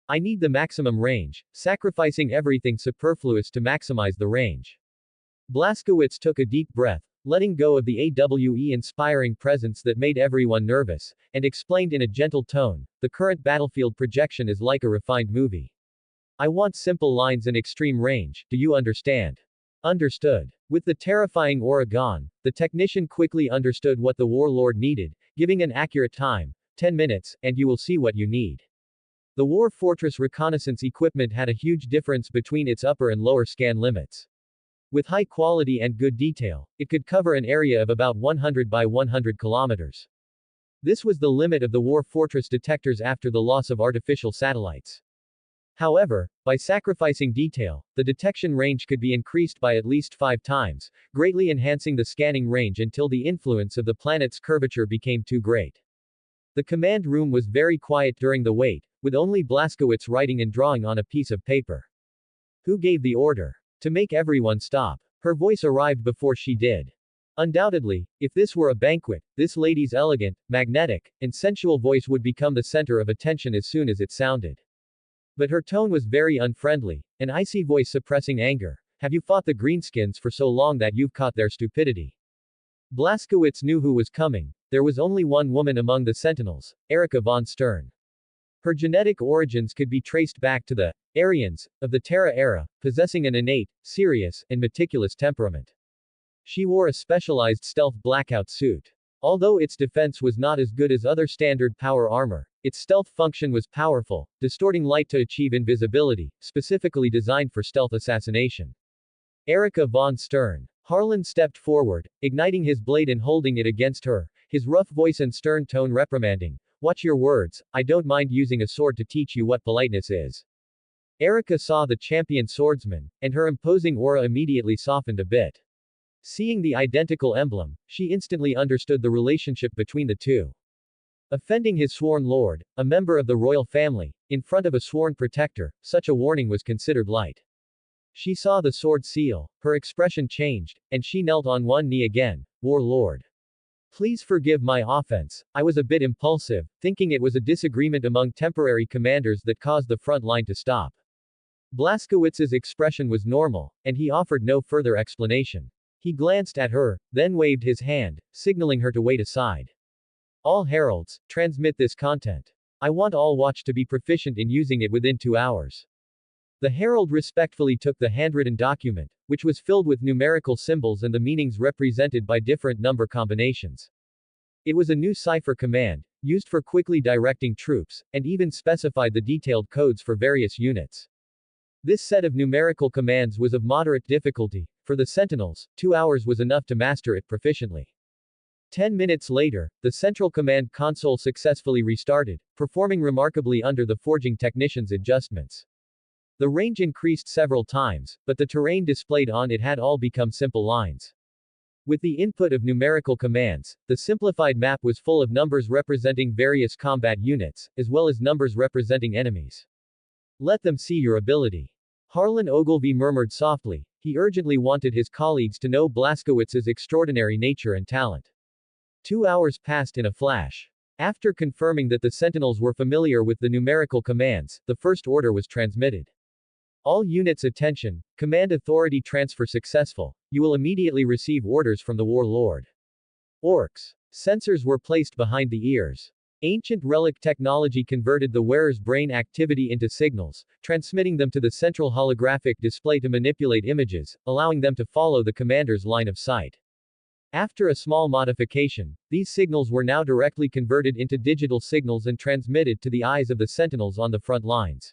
I need the maximum range, sacrificing everything superfluous to maximize the range. Blaskowitz took a deep breath, letting go of the AWE-inspiring presence that made everyone nervous, and explained in a gentle tone, the current battlefield projection is like a refined movie. I want simple lines and extreme range, do you understand? Understood. With the terrifying aura gone, the technician quickly understood what the warlord needed, giving an accurate time, 10 minutes, and you will see what you need. The War Fortress reconnaissance equipment had a huge difference between its upper and lower scan limits. With high quality and good detail, it could cover an area of about 100 by 100 kilometers. This was the limit of the War Fortress detectors after the loss of artificial satellites. However, by sacrificing detail, the detection range could be increased by at least 5 times, greatly enhancing the scanning range until the influence of the planet's curvature became too great. The command room was very quiet during the wait, with only Blaskowitz writing and drawing on a piece of paper. Who gave the order? To make everyone stop. Her voice arrived before she did. Undoubtedly, if this were a banquet, this lady's elegant, magnetic, and sensual voice would become the center of attention as soon as it sounded. But her tone was very unfriendly, an icy voice suppressing anger. Have you fought the Greenskins for so long that you've caught their stupidity? Blaskowitz knew who was coming. There was only one woman among the Sentinels, Erika von Stern. Her genetic origins could be traced back to the Aryans of the Terra era, possessing an innate, serious, and meticulous temperament. She wore a specialized stealth blackout suit. Although its defense was not as good as other standard power armor, its stealth function was powerful, distorting light to achieve invisibility, specifically designed for stealth assassination. Erika von Stern. Harlan stepped forward, igniting his blade and holding it against her, his rough voice and stern tone reprimanding. Watch your words, I don't mind using a sword to teach you what politeness is. Erika saw the champion swordsman, and her imposing aura immediately softened a bit. Seeing the identical emblem, she instantly understood the relationship between the two. Offending his sworn lord, a member of the royal family, in front of a sworn protector, such a warning was considered light. She saw the sword seal, her expression changed, and she knelt on one knee again. Warlord. Please forgive my offense. I was a bit impulsive, thinking it was a disagreement among temporary commanders that caused the front line to stop. Blaskowitz's expression was normal, and he offered no further explanation. He glanced at her, then waved his hand, signaling her to wait aside. All heralds, transmit this content. I want all watch to be proficient in using it within 2 hours. The herald respectfully took the handwritten document, which was filled with numerical symbols and the meanings represented by different number combinations. It was a new cipher command, used for quickly directing troops, and even specified the detailed codes for various units. This set of numerical commands was of moderate difficulty. For the sentinels, 2 hours was enough to master it proficiently. 10 minutes later, the central command console successfully restarted, performing remarkably under the forging technician's adjustments. The range increased several times, but the terrain displayed on it had all become simple lines. With the input of numerical commands, the simplified map was full of numbers representing various combat units, as well as numbers representing enemies. Let them see your ability. Harlan Ogilvy murmured softly. He urgently wanted his colleagues to know Blaskowitz's extraordinary nature and talent. 2 hours passed in a flash. After confirming that the sentinels were familiar with the numerical commands, the first order was transmitted. All units attention, command authority transfer successful. You will immediately receive orders from the warlord. Orcs. Sensors were placed behind the ears. Ancient relic technology converted the wearer's brain activity into signals, transmitting them to the central holographic display to manipulate images, allowing them to follow the commander's line of sight. After a small modification, these signals were now directly converted into digital signals and transmitted to the eyes of the sentinels on the front lines.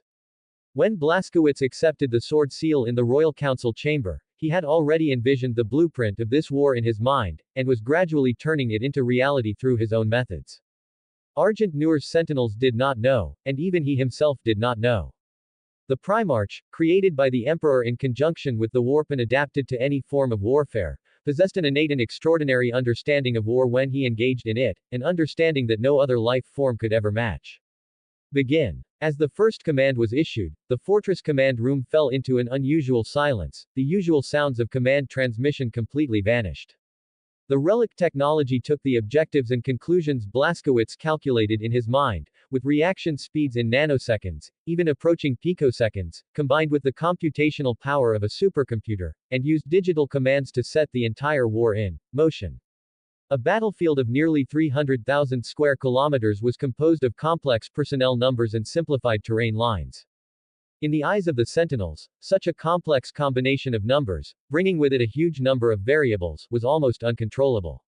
When Blaskowitz accepted the sword seal in the Royal Council chamber, he had already envisioned the blueprint of this war in his mind, and was gradually turning it into reality through his own methods. Argent Noor's sentinels did not know, and even he himself did not know. The Primarch, created by the Emperor in conjunction with the warp and adapted to any form of warfare, possessed an innate and extraordinary understanding of war when he engaged in it, an understanding that no other life form could ever match. Begin. As the first command was issued, the fortress command room fell into an unusual silence. The usual sounds of command transmission completely vanished. The relic technology took the objectives and conclusions Blaskowitz calculated in his mind, with reaction speeds in nanoseconds, even approaching picoseconds, combined with the computational power of a supercomputer, and used digital commands to set the entire war in motion. A battlefield of nearly 300,000 square kilometers was composed of complex personnel numbers and simplified terrain lines. In the eyes of the sentinels, such a complex combination of numbers, bringing with it a huge number of variables, was almost uncontrollable.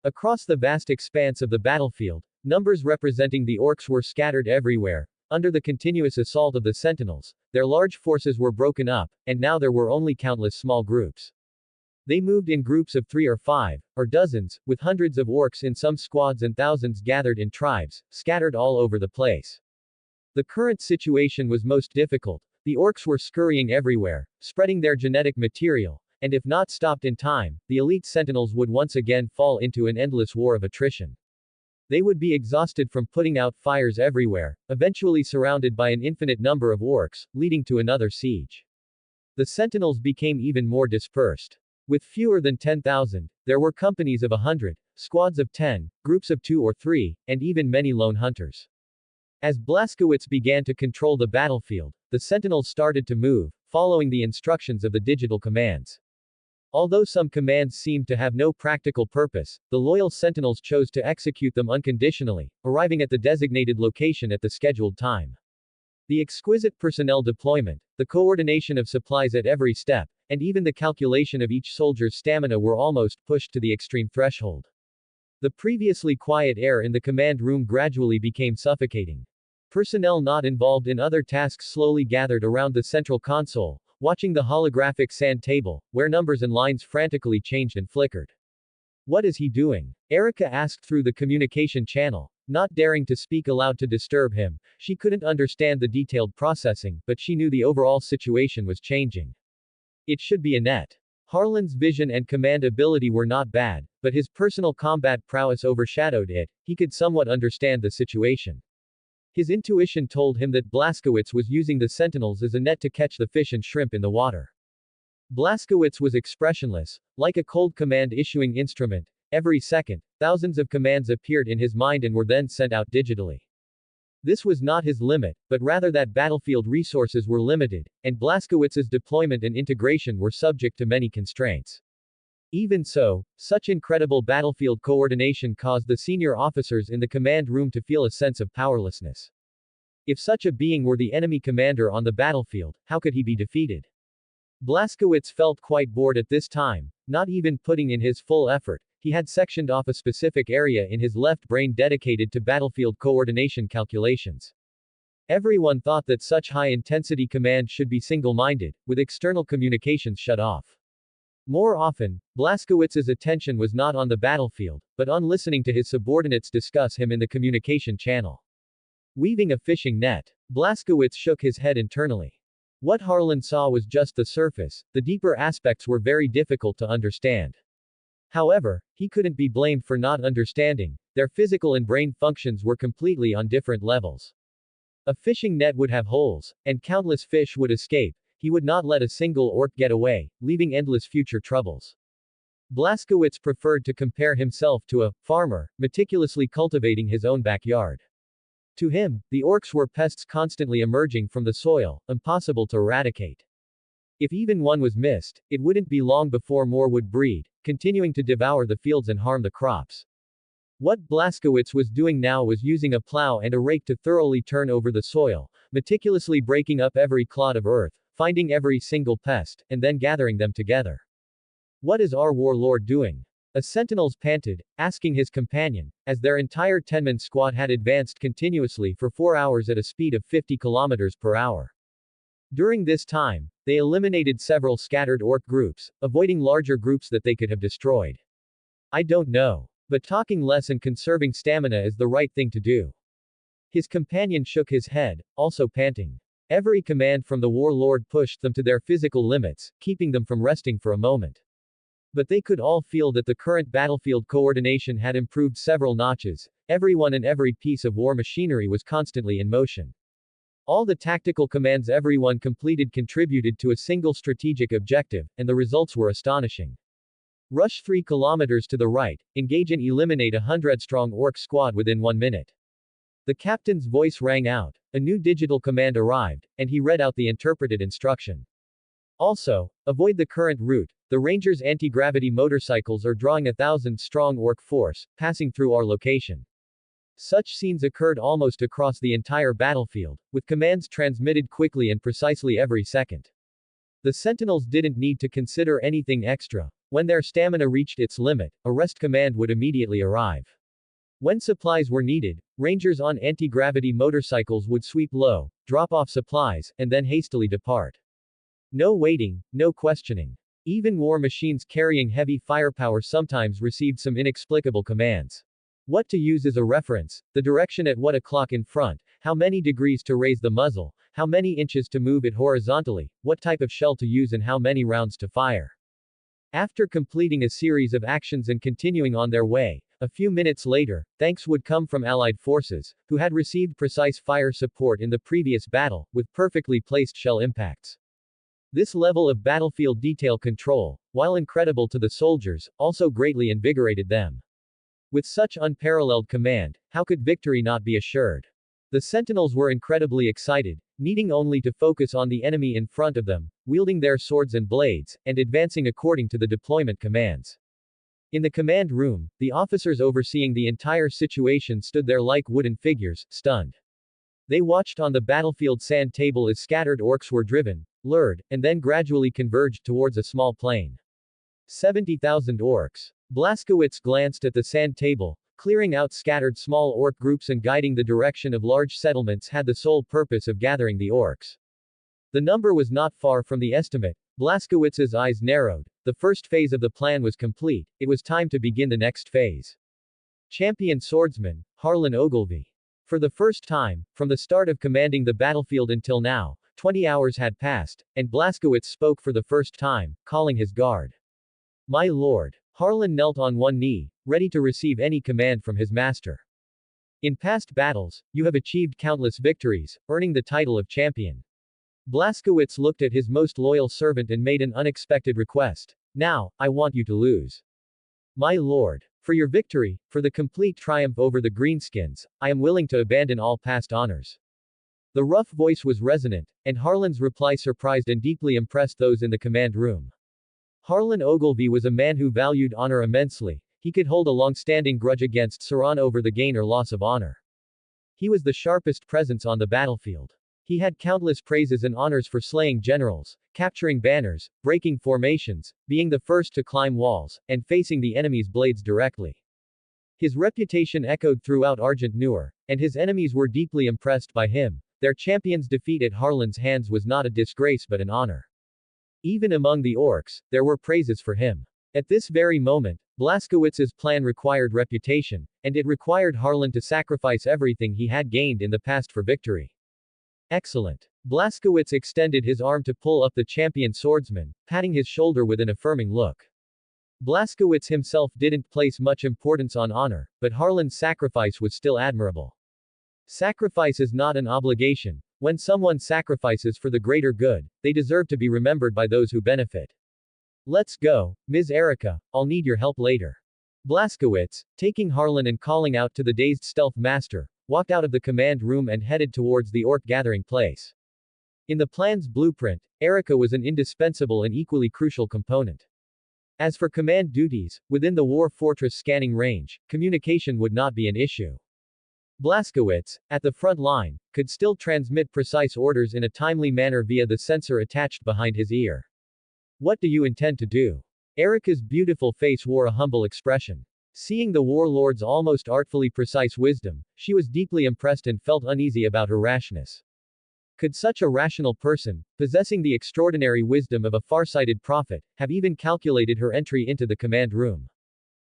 Across the vast expanse of the battlefield, numbers representing the orcs were scattered everywhere. Under the continuous assault of the sentinels, their large forces were broken up, and now there were only countless small groups. They moved in groups of 3 or 5, or dozens, with hundreds of orcs in some squads and thousands gathered in tribes, scattered all over the place. The current situation was most difficult. The orcs were scurrying everywhere, spreading their genetic material, and if not stopped in time, the elite sentinels would once again fall into an endless war of attrition. They would be exhausted from putting out fires everywhere, eventually surrounded by an infinite number of orcs, leading to another siege. The sentinels became even more dispersed. With fewer than 10,000, there were companies of 100, squads of 10, groups of 2 or 3, and even many lone hunters. As Blaskowitz began to control the battlefield, the sentinels started to move, following the instructions of the digital commands. Although some commands seemed to have no practical purpose, the loyal sentinels chose to execute them unconditionally, arriving at the designated location at the scheduled time. The exquisite personnel deployment, the coordination of supplies at every step, and even the calculation of each soldier's stamina were almost pushed to the extreme threshold. The previously quiet air in the command room gradually became suffocating. Personnel not involved in other tasks slowly gathered around the central console, watching the holographic sand table, where numbers and lines frantically changed and flickered. What is he doing? Erica asked through the communication channel. Not daring to speak aloud to disturb him, she couldn't understand the detailed processing, but she knew the overall situation was changing. It should be Annette. Harlan's vision and command ability were not bad, but his personal combat prowess overshadowed it. He could somewhat understand the situation. His intuition told him that Blaskowitz was using the sentinels as a net to catch the fish and shrimp in the water. Blaskowitz was expressionless, like a cold command issuing instrument. Every second, thousands of commands appeared in his mind and were then sent out digitally. This was not his limit, but rather that battlefield resources were limited, and Blazkowicz's deployment and integration were subject to many constraints. Even so, such incredible battlefield coordination caused the senior officers in the command room to feel a sense of powerlessness. If such a being were the enemy commander on the battlefield, how could he be defeated? Blazkowicz felt quite bored at this time, not even putting in his full effort. He had sectioned off a specific area in his left brain dedicated to battlefield coordination calculations. Everyone thought that such high-intensity command should be single-minded, with external communications shut off. More often, Blazkowicz's attention was not on the battlefield, but on listening to his subordinates discuss him in the communication channel. Weaving a fishing net. Blazkowicz shook his head internally. What Harlan saw was just the surface, the deeper aspects were very difficult to understand. However, he couldn't be blamed for not understanding, their physical and brain functions were completely on different levels. A fishing net would have holes, and countless fish would escape. He would not let a single orc get away, leaving endless future troubles. Blazkowicz preferred to compare himself to a farmer, meticulously cultivating his own backyard. To him, the orcs were pests constantly emerging from the soil, impossible to eradicate. If even one was missed, it wouldn't be long before more would breed, continuing to devour the fields and harm the crops. What Blazkowicz was doing now was using a plow and a rake to thoroughly turn over the soil, meticulously breaking up every clod of earth, finding every single pest, and then gathering them together. What is our warlord doing? A sentinel panted, asking his companion, as their entire 10-man squad had advanced continuously for 4 hours at a speed of 50 kilometers per hour. During this time, they eliminated several scattered orc groups, avoiding larger groups that they could have destroyed. I don't know. But talking less and conserving stamina is the right thing to do. His companion shook his head, also panting. Every command from the warlord pushed them to their physical limits, keeping them from resting for a moment. But they could all feel that the current battlefield coordination had improved several notches. Everyone and every piece of war machinery was constantly in motion. All the tactical commands everyone completed contributed to a single strategic objective, and the results were astonishing. Rush 3 kilometers to the right, engage and eliminate a 100-strong orc squad within 1 minute. The captain's voice rang out, a new digital command arrived, and he read out the interpreted instruction. Also, avoid the current route. The Rangers' anti-gravity motorcycles are drawing a 1,000-strong orc force, passing through our location. Such scenes occurred almost across the entire battlefield, with commands transmitted quickly and precisely every second. The Sentinels didn't need to consider anything extra. When their stamina reached its limit, a rest command would immediately arrive. When supplies were needed, Rangers on anti-gravity motorcycles would sweep low, drop off supplies, and then hastily depart. No waiting, no questioning. Even war machines carrying heavy firepower sometimes received some inexplicable commands. What to use as a reference, the direction at what o'clock in front, how many degrees to raise the muzzle, how many inches to move it horizontally, what type of shell to use and how many rounds to fire. After completing a series of actions and continuing on their way, a few minutes later, thanks would come from Allied forces, who had received precise fire support in the previous battle, with perfectly placed shell impacts. This level of battlefield detail control, while incredible to the soldiers, also greatly invigorated them. With such unparalleled command, how could victory not be assured? The Sentinels were incredibly excited, needing only to focus on the enemy in front of them, wielding their swords and blades, and advancing according to the deployment commands. In the command room, the officers overseeing the entire situation stood there like wooden figures, stunned. They watched on the battlefield sand table as scattered orcs were driven, lured, and then gradually converged towards a small plain. 70,000 orcs. Blazkowicz glanced at the sand table, clearing out scattered small orc groups and guiding the direction of large settlements had the sole purpose of gathering the orcs. The number was not far from the estimate. Blazkowicz's eyes narrowed. The first phase of the plan was complete. It was time to begin the next phase. Champion swordsman, Harlan Ogilvy. For the first time, from the start of commanding the battlefield until now, 20 hours had passed, and Blazkowicz spoke for the first time, calling his guard. My lord. Harlan knelt on one knee, ready to receive any command from his master. In past battles, you have achieved countless victories, earning the title of champion. Blazkowicz looked at his most loyal servant and made an unexpected request. Now, I want you to lose. My lord. For your victory, for the complete triumph over the Greenskins, I am willing to abandon all past honors. The rough voice was resonant, and Harlan's reply surprised and deeply impressed those in the command room. Harlan Ogilvy was a man who valued honor immensely. He could hold a long-standing grudge against Saran over the gain or loss of honor. He was the sharpest presence on the battlefield. He had countless praises and honors for slaying generals, capturing banners, breaking formations, being the first to climb walls, and facing the enemy's blades directly. His reputation echoed throughout Argent Noor, and his enemies were deeply impressed by him. Their champion's defeat at Harlan's hands was not a disgrace but an honor. Even among the orcs, there were praises for him. At this very moment, Blaskowitz's plan required reputation, and it required Harlan to sacrifice everything he had gained in the past for victory. Excellent. Blaskowitz extended his arm to pull up the champion swordsman, patting his shoulder with an affirming look. Blaskowitz himself didn't place much importance on honor, but Harlan's sacrifice was still admirable. Sacrifice is not an obligation. When someone sacrifices for the greater good, they deserve to be remembered by those who benefit. Let's go, Ms. Erica, I'll need your help later. Blaskowitz, taking Harlan and calling out to the dazed stealth master, walked out of the command room and headed towards the orc gathering place. In the plan's blueprint, Erica was an indispensable and equally crucial component. As for command duties, within the war fortress scanning range, communication would not be an issue. Blaskowitz, at the front line, could still transmit precise orders in a timely manner via the sensor attached behind his ear. What do you intend to do? Erica's beautiful face wore a humble expression. Seeing the warlord's almost artfully precise wisdom, she was deeply impressed and felt uneasy about her rashness. Could such a rational person, possessing the extraordinary wisdom of a far-sighted prophet, have even calculated her entry into the command room?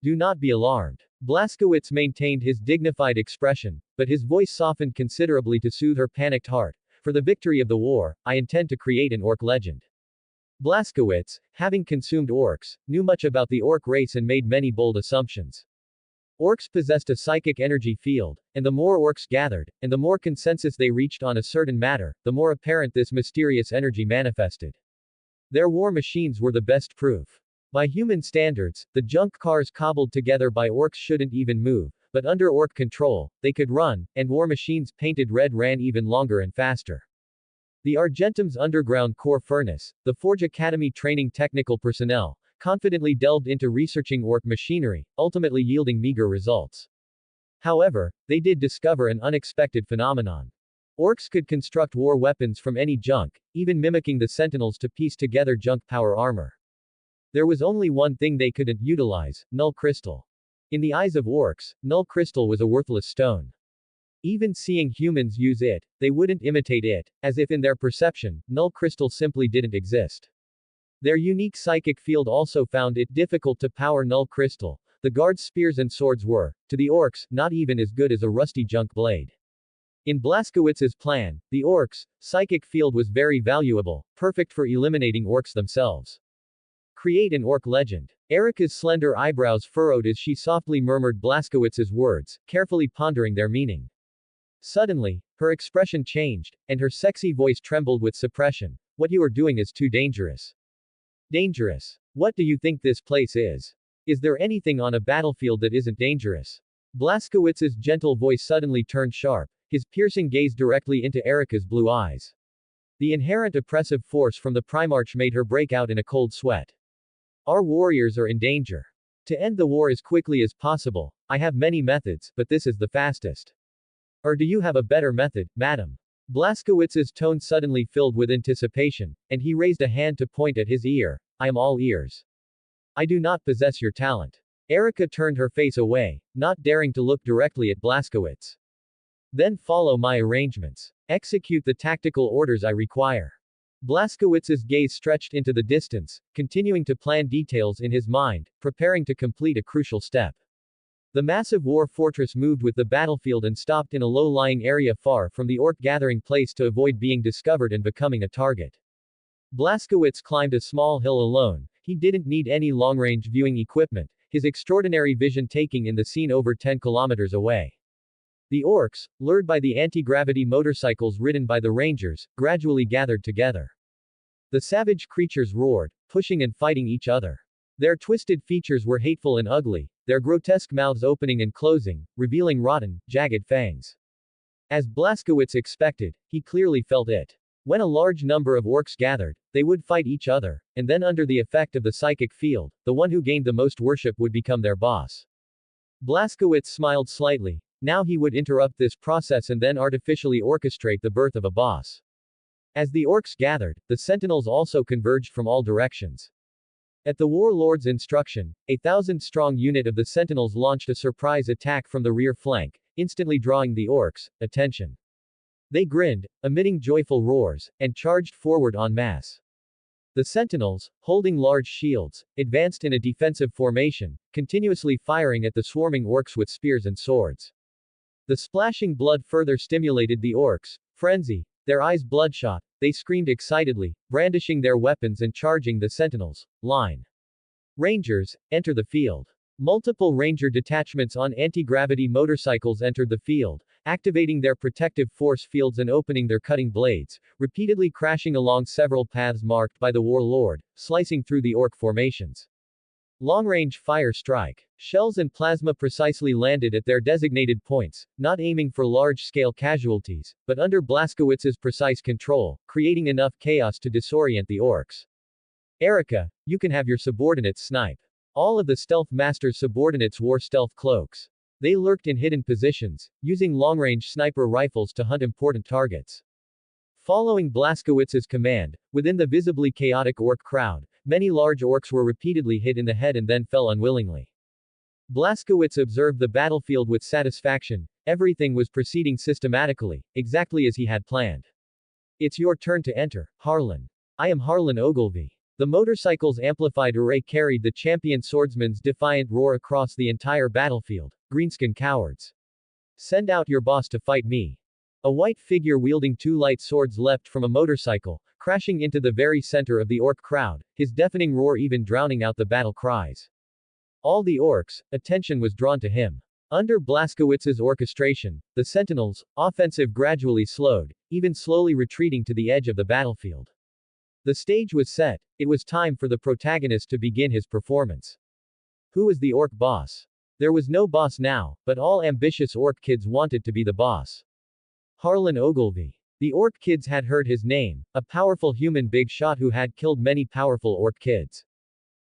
Do not be alarmed. Blaskowitz maintained his dignified expression, but his voice softened considerably to soothe her panicked heart. For the victory of the war, I intend to create an orc legend. Blaskowitz, having consumed orcs, knew much about the orc race and made many bold assumptions. Orcs possessed a psychic energy field, and the more orcs gathered, and the more consensus they reached on a certain matter, the more apparent this mysterious energy manifested. Their war machines were the best proof. By human standards, the junk cars cobbled together by orcs shouldn't even move, but under orc control, they could run, and war machines painted red ran even longer and faster. The Argentum's underground core furnace, the Forge Academy training technical personnel, confidently delved into researching orc machinery, ultimately yielding meager results. However, they did discover an unexpected phenomenon. Orcs could construct war weapons from any junk, even mimicking the Sentinels to piece together junk power armor. There was only one thing they couldn't utilize: null crystal. In the eyes of orcs, null crystal was a worthless stone. Even seeing humans use it, they wouldn't imitate it, as if in their perception, null crystal simply didn't exist. Their unique psychic field also found it difficult to power null crystal. The guards' spears and swords were, to the orcs, not even as good as a rusty junk blade. In Blaskowitz's plan, the orcs' psychic field was very valuable, perfect for eliminating orcs themselves. Create an orc legend. Erica's slender eyebrows furrowed as she softly murmured Blaskowitz's words, carefully pondering their meaning. Suddenly, her expression changed, and her sexy voice trembled with suppression. What you are doing is too dangerous. Dangerous. What do you think this place is? Is there anything on a battlefield that isn't dangerous? Blaskowitz's gentle voice suddenly turned sharp, his piercing gaze directly into Erica's blue eyes. The inherent oppressive force from the Primarch made her break out in a cold sweat. Our warriors are in danger. To end the war as quickly as possible, I have many methods, but this is the fastest. Or do you have a better method, madam? Blaskowitz's tone suddenly filled with anticipation, and he raised a hand to point at his ear. I am all ears. I do not possess your talent. Erica turned her face away, not daring to look directly at Blaskowitz. Then follow my arrangements. Execute the tactical orders I require. Blaskowitz's gaze stretched into the distance, continuing to plan details in his mind, preparing to complete a crucial step. The massive war fortress moved with the battlefield and stopped in a low-lying area far from the orc gathering place to avoid being discovered and becoming a target. Blaskowitz climbed a small hill alone. He didn't need any long-range viewing equipment, his extraordinary vision taking in the scene over 10 kilometers away. The orcs, lured by the anti-gravity motorcycles ridden by the rangers, gradually gathered together. The savage creatures roared, pushing and fighting each other. Their twisted features were hateful and ugly, their grotesque mouths opening and closing, revealing rotten, jagged fangs. As Blaskowitz expected, he clearly felt it. When a large number of orcs gathered, they would fight each other, and then under the effect of the psychic field, the one who gained the most worship would become their boss. Blaskowitz smiled slightly. Now he would interrupt this process and then artificially orchestrate the birth of a boss. As the orcs gathered, the sentinels also converged from all directions. At the warlord's instruction, a 1,000-strong unit of the sentinels launched a surprise attack from the rear flank, instantly drawing the orcs' attention. They grinned, emitting joyful roars, and charged forward en masse. The sentinels, holding large shields, advanced in a defensive formation, continuously firing at the swarming orcs with spears and swords. The splashing blood further stimulated the orcs' frenzy. Their eyes bloodshot, they screamed excitedly, brandishing their weapons and charging the sentinels' line. Rangers, enter the field. Multiple ranger detachments on anti-gravity motorcycles entered the field, activating their protective force fields and opening their cutting blades, repeatedly crashing along several paths marked by the warlord, slicing through the orc formations. Long-range fire strike. Shells and plasma precisely landed at their designated points, not aiming for large-scale casualties, but under Blaskowitz's precise control, creating enough chaos to disorient the orcs. Erica, you can have your subordinates snipe. All of the Stealth Master's subordinates wore stealth cloaks. They lurked in hidden positions, using long-range sniper rifles to hunt important targets. Following Blaskowitz's command, within the visibly chaotic orc crowd, many large orcs were repeatedly hit in the head and then fell unwillingly. Blaskowitz observed the battlefield with satisfaction. Everything was proceeding systematically, exactly as he had planned. It's your turn to enter, Harlan. I am Harlan Ogilvy. The motorcycle's amplified array carried the champion swordsman's defiant roar across the entire battlefield. Greenskin cowards. Send out your boss to fight me. A white figure wielding two light swords leapt from a motorcycle, crashing into the very center of the orc crowd, his deafening roar even drowning out the battle cries. All the orcs' attention was drawn to him. Under Blaskowitz's orchestration, the sentinels' offensive gradually slowed, even slowly retreating to the edge of the battlefield. The stage was set. It was time for the protagonist to begin his performance. Who was the orc boss? There was no boss now, but all ambitious orc kids wanted to be the boss. Harlan Ogilvy. The orc kids had heard his name, a powerful human big shot who had killed many powerful orc kids.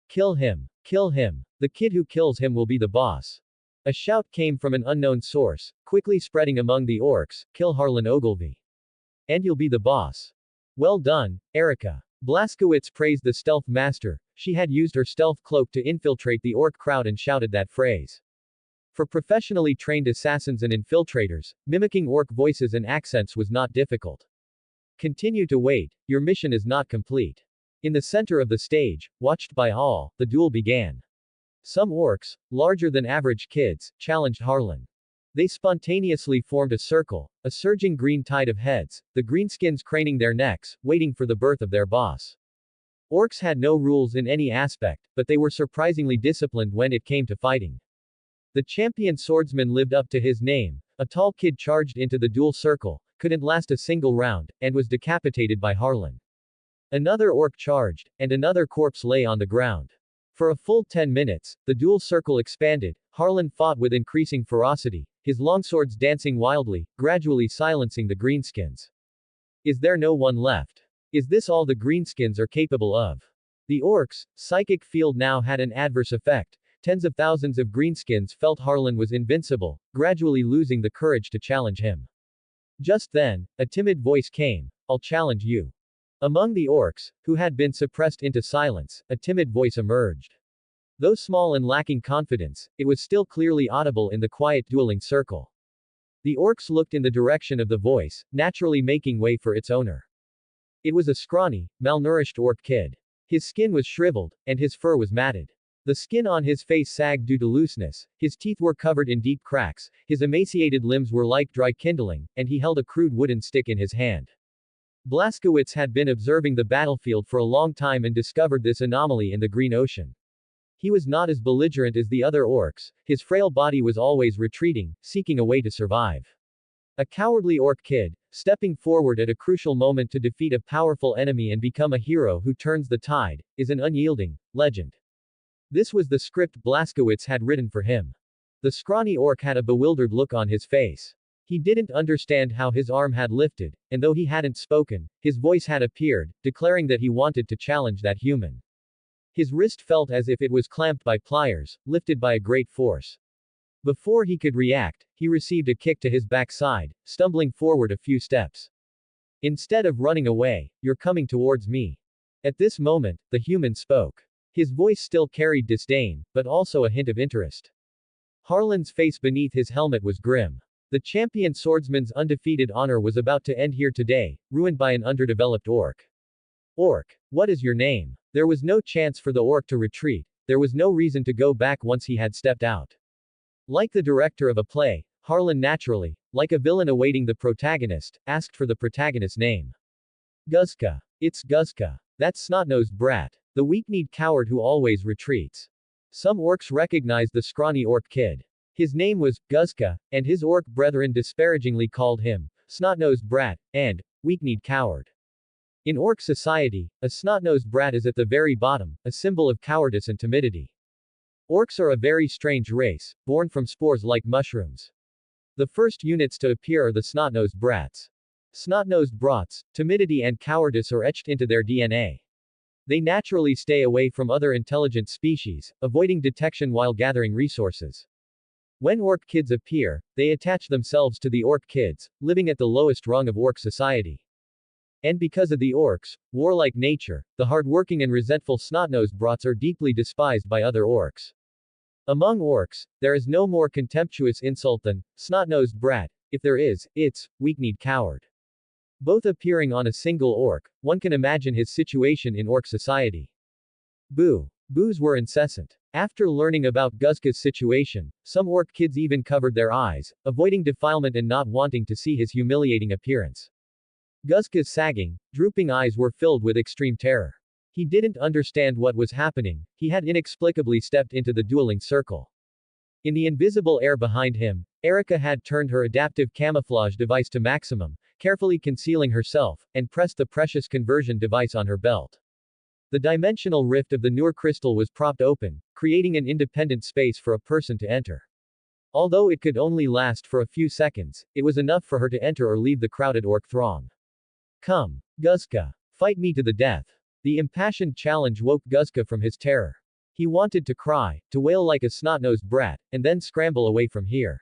Kill him. Kill him. The kid who kills him will be the boss. A shout came from an unknown source, quickly spreading among the orcs, kill Harlan Ogilvy. And you'll be the boss. Well done, Erica. Blaskowitz praised the stealth master. She had used her stealth cloak to infiltrate the orc crowd and shouted that phrase. For professionally trained assassins and infiltrators, mimicking orc voices and accents was not difficult. Continue to wait, your mission is not complete. In the center of the stage, watched by all, the duel began. Some orcs, larger than average kids, challenged Harlan. They spontaneously formed a circle, a surging green tide of heads, the greenskins craning their necks, waiting for the birth of their boss. Orcs had no rules in any aspect, but they were surprisingly disciplined when it came to fighting. The champion swordsman lived up to his name. A tall kid charged into the duel circle, couldn't last a single round, and was decapitated by Harlan. Another orc charged, and another corpse lay on the ground. For a full 10 minutes, the duel circle expanded. Harlan fought with increasing ferocity, his longswords dancing wildly, gradually silencing the greenskins. Is there no one left? Is this all the greenskins are capable of? The orcs' psychic field now had an adverse effect. Tens of thousands of greenskins felt Harlan was invincible, gradually losing the courage to challenge him. Just then, a timid voice came. I'll challenge you. Among the orcs, who had been suppressed into silence, a timid voice emerged. Though small and lacking confidence, it was still clearly audible in the quiet dueling circle. The orcs looked in the direction of the voice, naturally making way for its owner. It was a scrawny, malnourished orc kid. His skin was shriveled, and his fur was matted. The skin on his face sagged due to looseness, his teeth were covered in deep cracks, his emaciated limbs were like dry kindling, and he held a crude wooden stick in his hand. Blaskowitz had been observing the battlefield for a long time and discovered this anomaly in the Green Ocean. He was not as belligerent as the other orcs, his frail body was always retreating, seeking a way to survive. A cowardly orc kid, stepping forward at a crucial moment to defeat a powerful enemy and become a hero who turns the tide, is an unyielding legend. This was the script Blaskowitz had written for him. The scrawny orc had a bewildered look on his face. He didn't understand how his arm had lifted, and though he hadn't spoken, his voice had appeared, declaring that he wanted to challenge that human. His wrist felt as if it was clamped by pliers, lifted by a great force. Before he could react, he received a kick to his backside, stumbling forward a few steps. Instead of running away, "You're coming towards me." At this moment, the human spoke. His voice still carried disdain, but also a hint of interest. Harlan's face beneath his helmet was grim. The champion swordsman's undefeated honor was about to end here today, ruined by an underdeveloped orc. Orc, what is your name? There was no chance for the orc to retreat, there was no reason to go back once he had stepped out. Like the director of a play, Harlan naturally, like a villain awaiting the protagonist, asked for the protagonist's name. Guzka. It's Guzka. That snot-nosed brat. The weak-kneed coward who always retreats. Some orcs recognized the scrawny orc kid. His name was Guzka, and his orc brethren disparagingly called him snot-nosed brat and weak-kneed coward. In orc society, a snot-nosed brat is at the very bottom, a symbol of cowardice and timidity. Orcs are a very strange race, born from spores like mushrooms. The first units to appear are the snot-nosed brats. Snot-nosed brats, timidity and cowardice are etched into their DNA. They naturally stay away from other intelligent species, avoiding detection while gathering resources. When orc kids appear, they attach themselves to the orc kids, living at the lowest rung of orc society. And because of the orcs' warlike nature, the hardworking and resentful snot-nosed brats are deeply despised by other orcs. Among orcs, there is no more contemptuous insult than snot-nosed brat. If there is, it's weak-kneed coward. Both appearing on a single orc, one can imagine his situation in orc society. Boo. Boos were incessant. After learning about Guzka's situation, some orc kids even covered their eyes, avoiding defilement and not wanting to see his humiliating appearance. Guzka's sagging, drooping eyes were filled with extreme terror. He didn't understand what was happening, he had inexplicably stepped into the dueling circle. In the invisible air behind him, Erica had turned her adaptive camouflage device to maximum, carefully concealing herself, and pressed the precious conversion device on her belt. The dimensional rift of the Nur crystal was propped open, creating an independent space for a person to enter. Although it could only last for a few seconds, it was enough for her to enter or leave the crowded orc throng. Come, Guzka. Fight me to the death. The impassioned challenge woke Guzka from his terror. He wanted to cry, to wail like a snot-nosed brat, and then scramble away from here.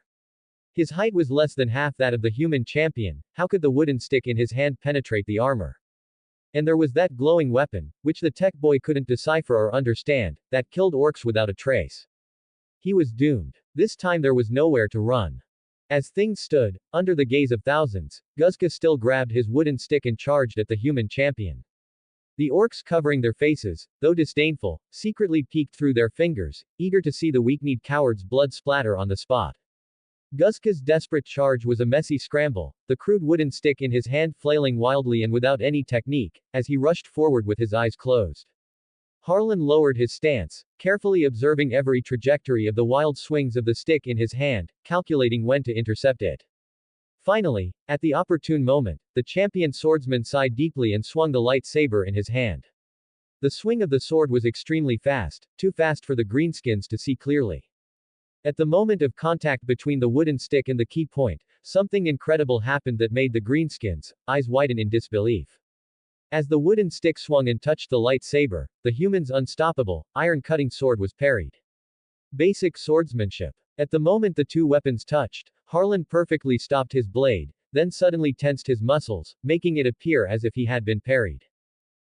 His height was less than half that of the human champion, how could the wooden stick in his hand penetrate the armor? And there was that glowing weapon, which the tech boy couldn't decipher or understand, that killed orcs without a trace. He was doomed. This time there was nowhere to run. As things stood, under the gaze of thousands, Guzka still grabbed his wooden stick and charged at the human champion. The orcs covering their faces, though disdainful, secretly peeked through their fingers, eager to see the weak-kneed coward's blood splatter on the spot. Guzka's desperate charge was a messy scramble, the crude wooden stick in his hand flailing wildly and without any technique, as he rushed forward with his eyes closed. Harlan lowered his stance, carefully observing every trajectory of the wild swings of the stick in his hand, calculating when to intercept it. Finally, at the opportune moment, the champion swordsman sighed deeply and swung the lightsaber in his hand. The swing of the sword was extremely fast, too fast for the greenskins to see clearly. At the moment of contact between the wooden stick and the key point, something incredible happened that made the greenskins' eyes widen in disbelief. As the wooden stick swung and touched the lightsaber, the human's unstoppable, iron-cutting sword was parried. Basic swordsmanship. At the moment the two weapons touched, Harlan perfectly stopped his blade, then suddenly tensed his muscles, making it appear as if he had been parried.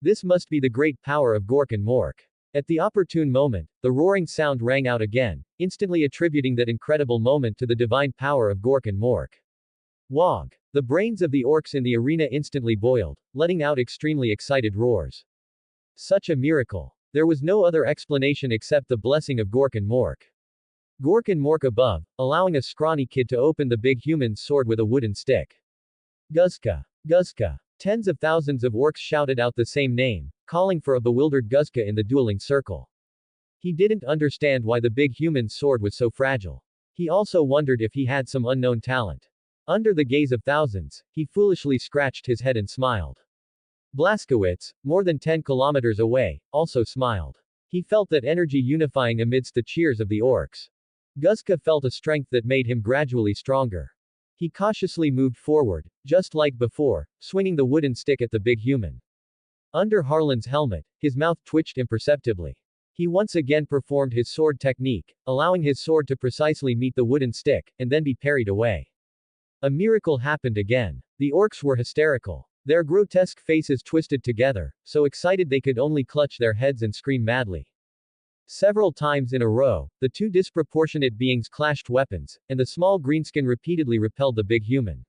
This must be the great power of Gork and Mork. At the opportune moment, the roaring sound rang out again, instantly attributing that incredible moment to the divine power of Gork and Mork. Wog. The brains of the orcs in the arena instantly boiled, letting out extremely excited roars. Such a miracle. There was no other explanation except the blessing of Gork and Mork. Gork and Mork above, allowing a scrawny kid to open the big human's sword with a wooden stick. Guzka. Guzka. Tens of thousands of orcs shouted out the same name, calling for a bewildered Guzka in the dueling circle. He didn't understand why the big human's sword was so fragile. He also wondered if he had some unknown talent. Under the gaze of thousands, he foolishly scratched his head and smiled. Blaskowitz, more than 10 kilometers away, also smiled. He felt that energy unifying amidst the cheers of the orcs. Guzka felt a strength that made him gradually stronger. He cautiously moved forward, just like before, swinging the wooden stick at the big human. Under Harlan's helmet, his mouth twitched imperceptibly. He once again performed his sword technique, allowing his sword to precisely meet the wooden stick, and then be parried away. A miracle happened again. The orcs were hysterical. Their grotesque faces twisted together, so excited they could only clutch their heads and scream madly. Several times in a row, the two disproportionate beings clashed weapons, and the small greenskin repeatedly repelled the big human.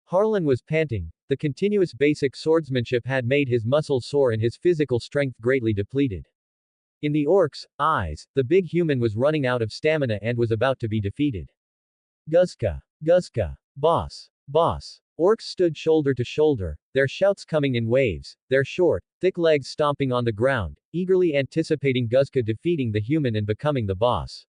Harlan was panting. The continuous basic swordsmanship had made his muscles sore and his physical strength greatly depleted. In the orc's eyes, the big human was running out of stamina and was about to be defeated. Guzka. Guzka. Boss. Boss. Orcs stood shoulder to shoulder, their shouts coming in waves, their short, thick legs stomping on the ground, eagerly anticipating Guzka defeating the human and becoming the boss.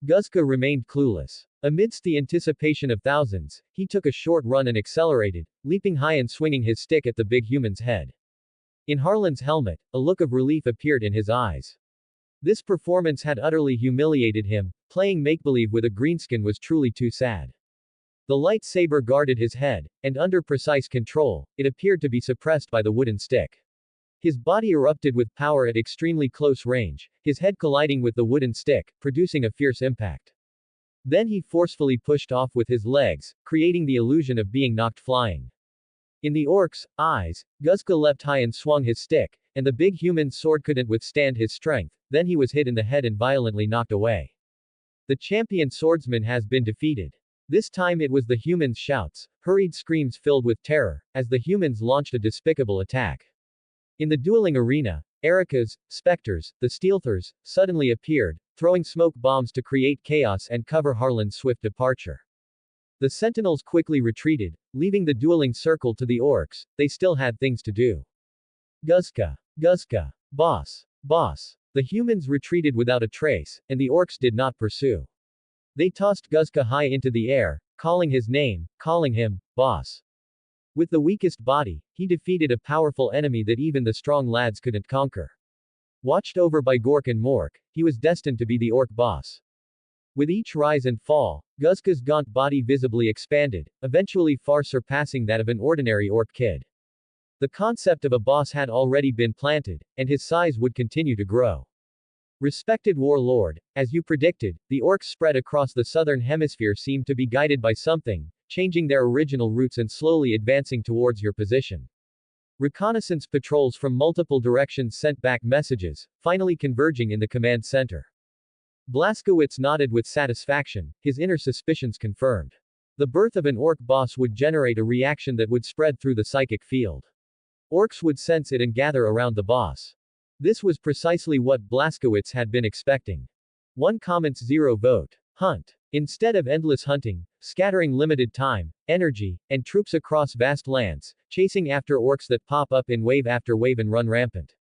Guzka remained clueless. Amidst the anticipation of thousands, he took a short run and accelerated, leaping high and swinging his stick at the big human's head. In Harlan's helmet, a look of relief appeared in his eyes. This performance had utterly humiliated him. Playing make-believe with a greenskin was truly too sad. The lightsaber guarded his head, and under precise control, it appeared to be suppressed by the wooden stick. His body erupted with power at extremely close range, his head colliding with the wooden stick, producing a fierce impact. Then he forcefully pushed off with his legs, creating the illusion of being knocked flying. In the orc's eyes, Guzka leapt high and swung his stick, and the big human's sword couldn't withstand his strength. Then he was hit in the head and violently knocked away. The champion swordsman has been defeated. This time it was the humans' shouts, hurried screams filled with terror, as the humans launched a despicable attack. In the dueling arena, Erikas, specters, the Stealthers, suddenly appeared, throwing smoke bombs to create chaos and cover Harlan's swift departure. The sentinels quickly retreated, leaving the dueling circle to the orcs. They still had things to do. Guzka. Guzka. Boss. Boss. The humans retreated without a trace, and the orcs did not pursue. They tossed Guzka high into the air, calling his name, calling him, boss. With the weakest body, he defeated a powerful enemy that even the strong lads couldn't conquer. Watched over by Gork and Mork, he was destined to be the orc boss. With each rise and fall, Guzka's gaunt body visibly expanded, eventually far surpassing that of an ordinary orc kid. The concept of a boss had already been planted, and his size would continue to grow. Respected warlord, as you predicted, the orcs spread across the southern hemisphere seemed to be guided by something, changing their original routes and slowly advancing towards your position. Reconnaissance patrols from multiple directions sent back messages, finally converging in the command center. Blazkowicz nodded with satisfaction, his inner suspicions confirmed. The birth of an orc boss would generate a reaction that would spread through the psychic field. Orcs would sense it and gather around the boss. This was precisely what Blazkowicz had been expecting. 1 comments 0 vote. Hunt. Instead of endless hunting, scattering limited time, energy, and troops across vast lands, chasing after orcs that pop up in wave after wave and run rampant.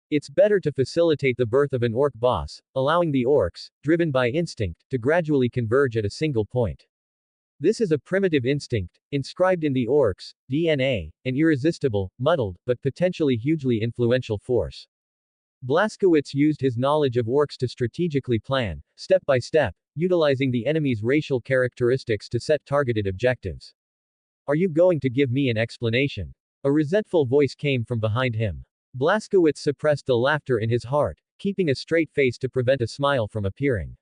It's better to facilitate the birth of an orc boss, allowing the orcs, driven by instinct, to gradually converge at a single point. This is a primitive instinct, inscribed in the orcs' DNA, an irresistible, muddled, but potentially hugely influential force. Blazkowicz used his knowledge of orcs to strategically plan, step by step, utilizing the enemy's racial characteristics to set targeted objectives. Are you going to give me an explanation? A resentful voice came from behind him. Blazkowicz suppressed the laughter in his heart, keeping a straight face to prevent a smile from appearing.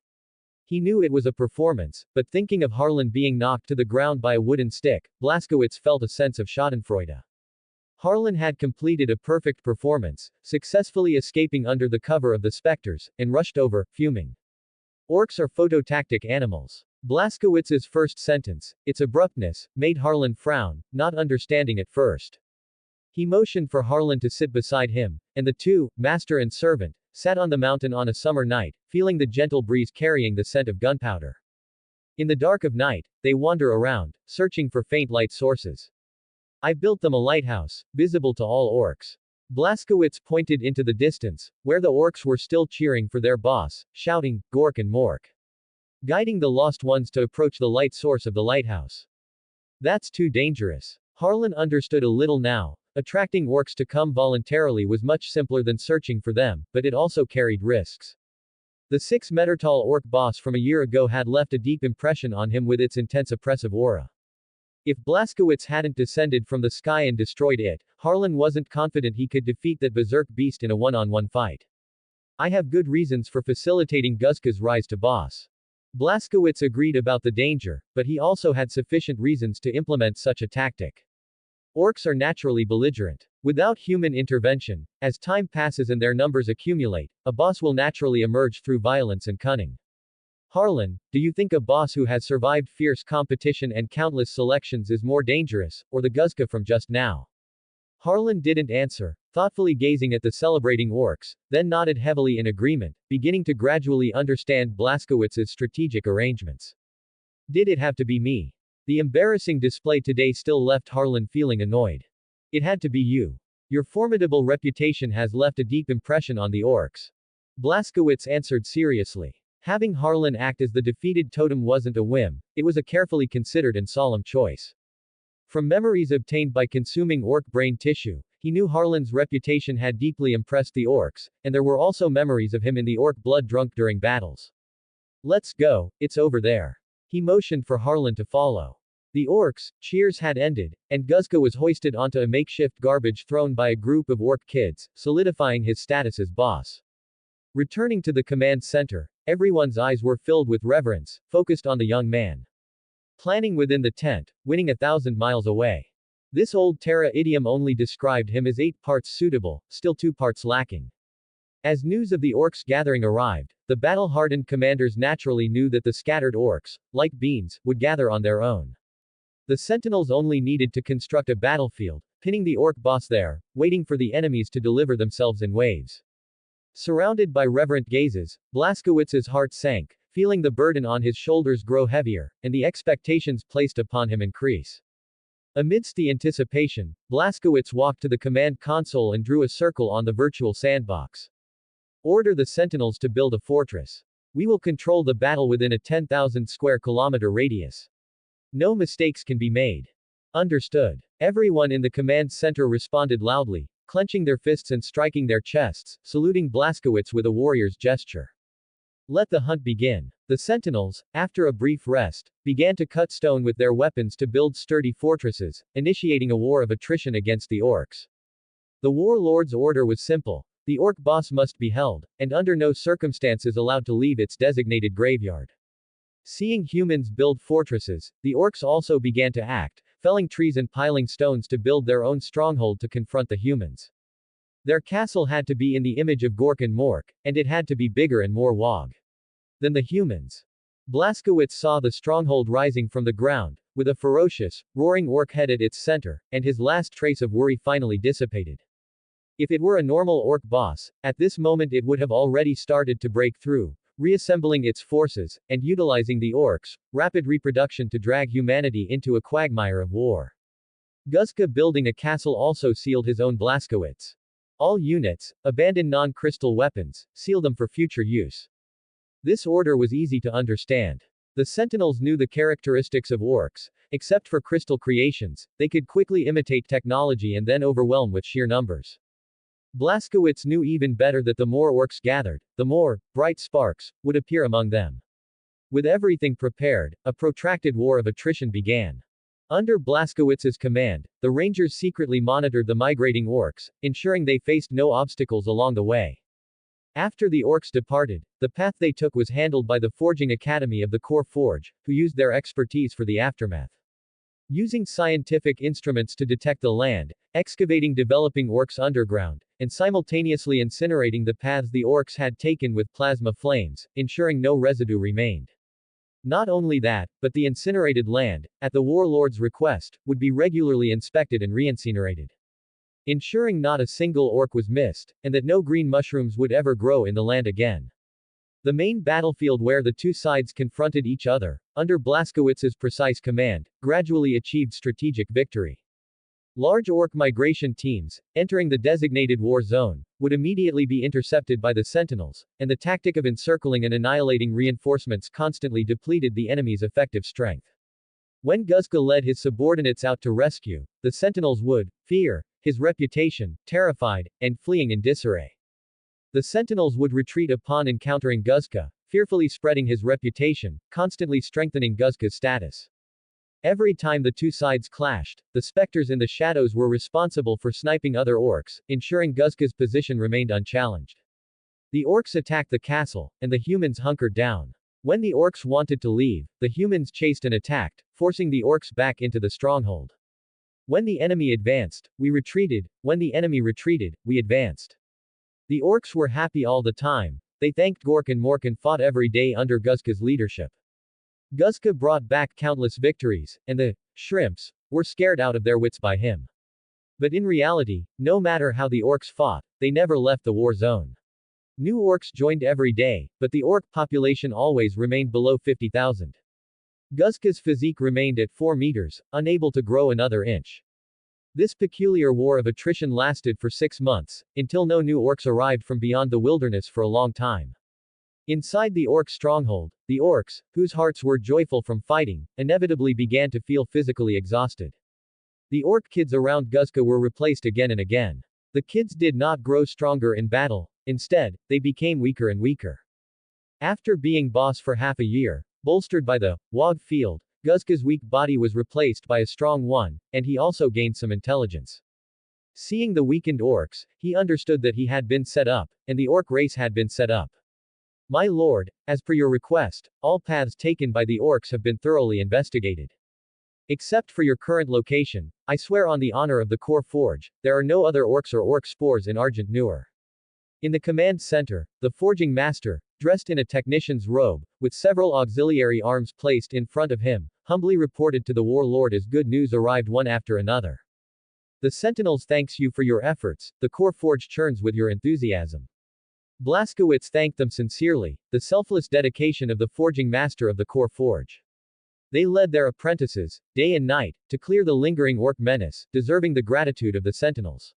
He knew it was a performance, but thinking of Harlan being knocked to the ground by a wooden stick, Blazkowicz felt a sense of schadenfreude. Harlan had completed a perfect performance, successfully escaping under the cover of the specters, and rushed over, fuming. Orcs are phototactic animals. Blazkowicz's first sentence, its abruptness, made Harlan frown, not understanding at first. He motioned for Harlan to sit beside him, and the two, master and servant, sat on the mountain on a summer night, feeling the gentle breeze carrying the scent of gunpowder. In the dark of night, they wander around, searching for faint light sources. I built them a lighthouse, visible to all orcs. Blazkowicz pointed into the distance, where the orcs were still cheering for their boss, shouting, Gork and Mork. Guiding the lost ones to approach the light source of the lighthouse. That's too dangerous. Harlan understood a little now. Attracting orcs to come voluntarily was much simpler than searching for them, but it also carried risks. The 6-meter-tall orc boss from a year ago had left a deep impression on him with its intense oppressive aura. If Blaskowitz hadn't descended from the sky and destroyed it, Harlan wasn't confident he could defeat that berserk beast in a one-on-one fight. I have good reasons for facilitating Guzka's rise to boss. Blaskowitz agreed about the danger, but he also had sufficient reasons to implement such a tactic. Orcs are naturally belligerent. Without human intervention, as time passes and their numbers accumulate, a boss will naturally emerge through violence and cunning. Harlan, do you think a boss who has survived fierce competition and countless selections is more dangerous, or the Guzka from just now? Harlan didn't answer, thoughtfully gazing at the celebrating orcs, then nodded heavily in agreement, beginning to gradually understand Blaskowitz's strategic arrangements. Did it have to be me? The embarrassing display today still left Harlan feeling annoyed. It had to be you. Your formidable reputation has left a deep impression on the orcs. Blaskowitz answered seriously. Having Harlan act as the defeated totem wasn't a whim, it was a carefully considered and solemn choice. From memories obtained by consuming orc brain tissue, he knew Harlan's reputation had deeply impressed the orcs, and there were also memories of him in the orc blood drunk during battles. Let's go, it's over there. He motioned for Harlan to follow. The orcs' cheers had ended, and Guzka was hoisted onto a makeshift garbage thrown by a group of orc kids, solidifying his status as boss. Returning to the command center, everyone's eyes were filled with reverence, focused on the young man. Planning within the tent, winning 1,000 miles away. This old Terra idiom only described him as 8 parts suitable, still 2 parts lacking. As news of the orcs' gathering arrived, the battle-hardened commanders naturally knew that the scattered orcs, like beans, would gather on their own. The sentinels only needed to construct a battlefield, pinning the orc boss there, waiting for the enemies to deliver themselves in waves. Surrounded by reverent gazes, Blaskowitz's heart sank, feeling the burden on his shoulders grow heavier, and the expectations placed upon him increase. Amidst the anticipation, Blaskowitz walked to the command console and drew a circle on the virtual sandbox. Order the sentinels to build a fortress. We will control the battle within a 10,000 square kilometer radius. No mistakes can be made. Understood. Everyone in the command center responded loudly, clenching their fists and striking their chests, saluting Blaskowitz with a warrior's gesture. Let the hunt begin. The sentinels, after a brief rest, began to cut stone with their weapons to build sturdy fortresses, initiating a war of attrition against the orcs. The warlord's order was simple. The orc boss must be held, and under no circumstances allowed to leave its designated graveyard. Seeing humans build fortresses, the orcs also began to act, felling trees and piling stones to build their own stronghold to confront the humans. Their castle had to be in the image of Gork and Mork, and it had to be bigger and more wog than the humans. Blaskowitz saw the stronghold rising from the ground, with a ferocious, roaring orc head at its center, and his last trace of worry finally dissipated. If it were a normal orc boss, at this moment it would have already started to break through, reassembling its forces, and utilizing the orcs' rapid reproduction to drag humanity into a quagmire of war. Guzka building a castle also sealed his own Blaskowitz. All units, abandon non-crystal weapons, seal them for future use. This order was easy to understand. The sentinels knew the characteristics of orcs. Except for crystal creations, they could quickly imitate technology and then overwhelm with sheer numbers. Blaskowitz knew even better that the more orcs gathered, the more bright sparks would appear among them. With everything prepared, a protracted war of attrition began. Under Blaskowitz's command, the rangers secretly monitored the migrating orcs, ensuring they faced no obstacles along the way. After the orcs departed, the path they took was handled by the Forging Academy of the Core Forge, who used their expertise for the aftermath. Using scientific instruments to detect the land, excavating developing orcs underground, and simultaneously incinerating the paths the orcs had taken with plasma flames, ensuring no residue remained. Not only that, but the incinerated land, at the warlord's request, would be regularly inspected and reincinerated, ensuring not a single orc was missed, and that no green mushrooms would ever grow in the land again. The main battlefield where the two sides confronted each other, under Blaskowitz's precise command, gradually achieved strategic victory. Large orc migration teams, entering the designated war zone, would immediately be intercepted by the sentinels, and the tactic of encircling and annihilating reinforcements constantly depleted the enemy's effective strength. When Guzka led his subordinates out to rescue, the sentinels would fear his reputation, terrified, and fleeing in disarray. The sentinels would retreat upon encountering Guzka, fearfully spreading his reputation, constantly strengthening Guzka's status. Every time the two sides clashed, the specters in the shadows were responsible for sniping other orcs, ensuring Guzka's position remained unchallenged. The orcs attacked the castle, and the humans hunkered down. When the orcs wanted to leave, the humans chased and attacked, forcing the orcs back into the stronghold. When the enemy advanced, we retreated. When the enemy retreated, we advanced. The orcs were happy all the time. They thanked Gork and Mork and fought every day under Guzka's leadership. Guzka brought back countless victories, and the shrimps were scared out of their wits by him. But in reality, no matter how the orcs fought, they never left the war zone. New orcs joined every day, but the orc population always remained below 50,000. Guzka's physique remained at 4 meters, unable to grow another inch. This peculiar war of attrition lasted for 6 months, until no new orcs arrived from beyond the wilderness for a long time. Inside the orc stronghold, the orcs, whose hearts were joyful from fighting, inevitably began to feel physically exhausted. The orc kids around Guzka were replaced again and again. The kids did not grow stronger in battle, instead, they became weaker and weaker. After being boss for half a year, bolstered by the Wog field, Guzka's weak body was replaced by a strong one, and he also gained some intelligence. Seeing the weakened orcs, he understood that he had been set up, and the orc race had been set up. My lord, as per your request, all paths taken by the orcs have been thoroughly investigated. Except for your current location, I swear on the honor of the core forge, there are no other orcs or orc spores in Argent Newer. In the command center, the forging master, dressed in a technician's robe, with several auxiliary arms placed in front of him, humbly reported to the warlord as good news arrived one after another. The sentinels thanks you for your efforts, the core forge churns with your enthusiasm. Blaskowitz thanked them sincerely, the selfless dedication of the forging master of the core forge. They led their apprentices, day and night, to clear the lingering orc menace, deserving the gratitude of the sentinels.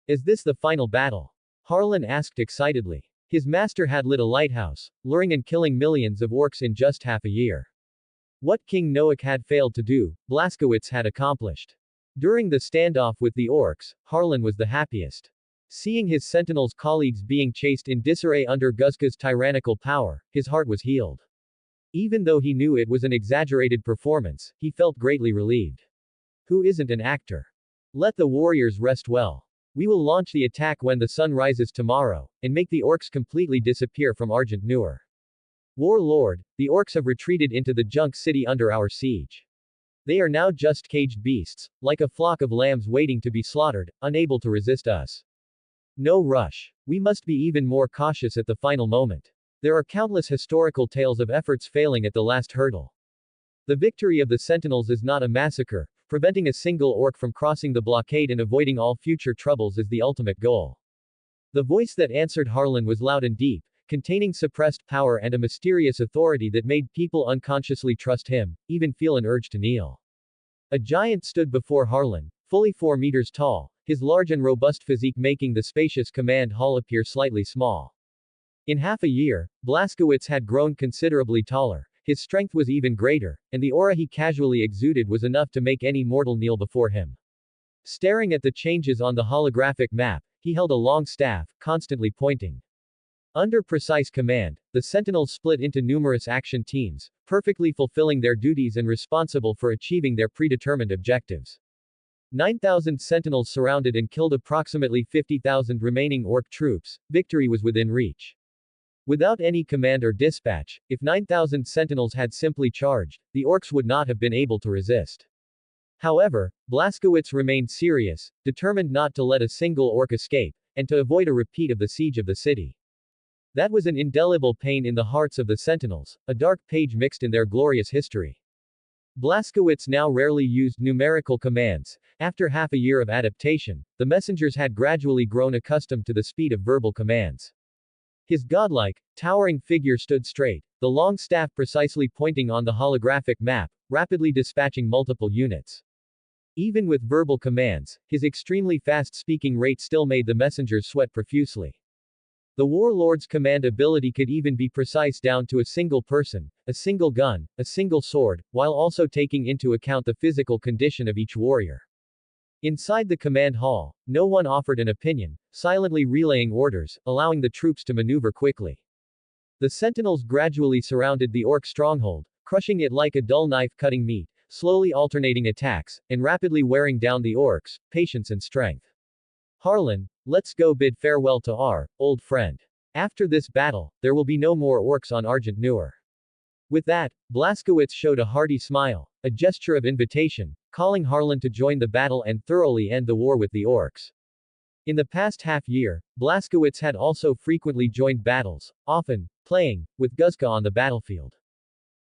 Is this the final battle? Harlan asked excitedly. His master had lit a lighthouse, luring and killing millions of orcs in just half a year. What King Noak had failed to do, Blaskowitz had accomplished. During the standoff with the orcs, Harlan was the happiest. Seeing his sentinels' colleagues being chased in disarray under Guzka's tyrannical power, his heart was healed. Even though he knew it was an exaggerated performance, he felt greatly relieved. Who isn't an actor? Let the warriors rest well. We will launch the attack when the sun rises tomorrow, and make the orcs completely disappear from Argent Newer. Warlord, the orcs have retreated into the junk city under our siege. They are now just caged beasts, like a flock of lambs waiting to be slaughtered, unable to resist us. No rush. We must be even more cautious at the final moment. There are countless historical tales of efforts failing at the last hurdle. The victory of the Sentinels is not a massacre. Preventing a single orc from crossing the blockade and avoiding all future troubles is the ultimate goal. The voice that answered Harlan was loud and deep, containing suppressed power and a mysterious authority that made people unconsciously trust him, even feel an urge to kneel. A giant stood before Harlan, fully 4 meters tall, his large and robust physique making the spacious command hall appear slightly small. In half a year, Blaskowitz had grown considerably taller, his strength was even greater, and the aura he casually exuded was enough to make any mortal kneel before him. Staring at the changes on the holographic map, he held a long staff, constantly pointing. Under precise command, the Sentinels split into numerous action teams, perfectly fulfilling their duties and responsible for achieving their predetermined objectives. 9,000 Sentinels surrounded and killed approximately 50,000 remaining orc troops. Victory was within reach. Without any command or dispatch, if 9,000 Sentinels had simply charged, the orcs would not have been able to resist. However, Blaskowitz remained serious, determined not to let a single orc escape, and to avoid a repeat of the siege of the city. That was an indelible pain in the hearts of the Sentinels, a dark page mixed in their glorious history. Blaskowitz now rarely used numerical commands. After half a year of adaptation, the messengers had gradually grown accustomed to the speed of verbal commands. His godlike, towering figure stood straight, the long staff precisely pointing on the holographic map, rapidly dispatching multiple units. Even with verbal commands, his extremely fast speaking rate still made the messengers sweat profusely. The warlord's command ability could even be precise down to a single person, a single gun, a single sword, while also taking into account the physical condition of each warrior. Inside the command hall, no one offered an opinion, silently relaying orders, allowing the troops to maneuver quickly. The sentinels gradually surrounded the orc stronghold, crushing it like a dull knife cutting meat, slowly alternating attacks, and rapidly wearing down the orcs' patience and strength. Harlan, let's go bid farewell to our old friend. After this battle, there will be no more orcs on Argent Newer. With that, Blazkowicz showed a hearty smile, a gesture of invitation, calling Harlan to join the battle and thoroughly end the war with the orcs. In the past half-year, Blazkowicz had also frequently joined battles, often playing with Guzka on the battlefield.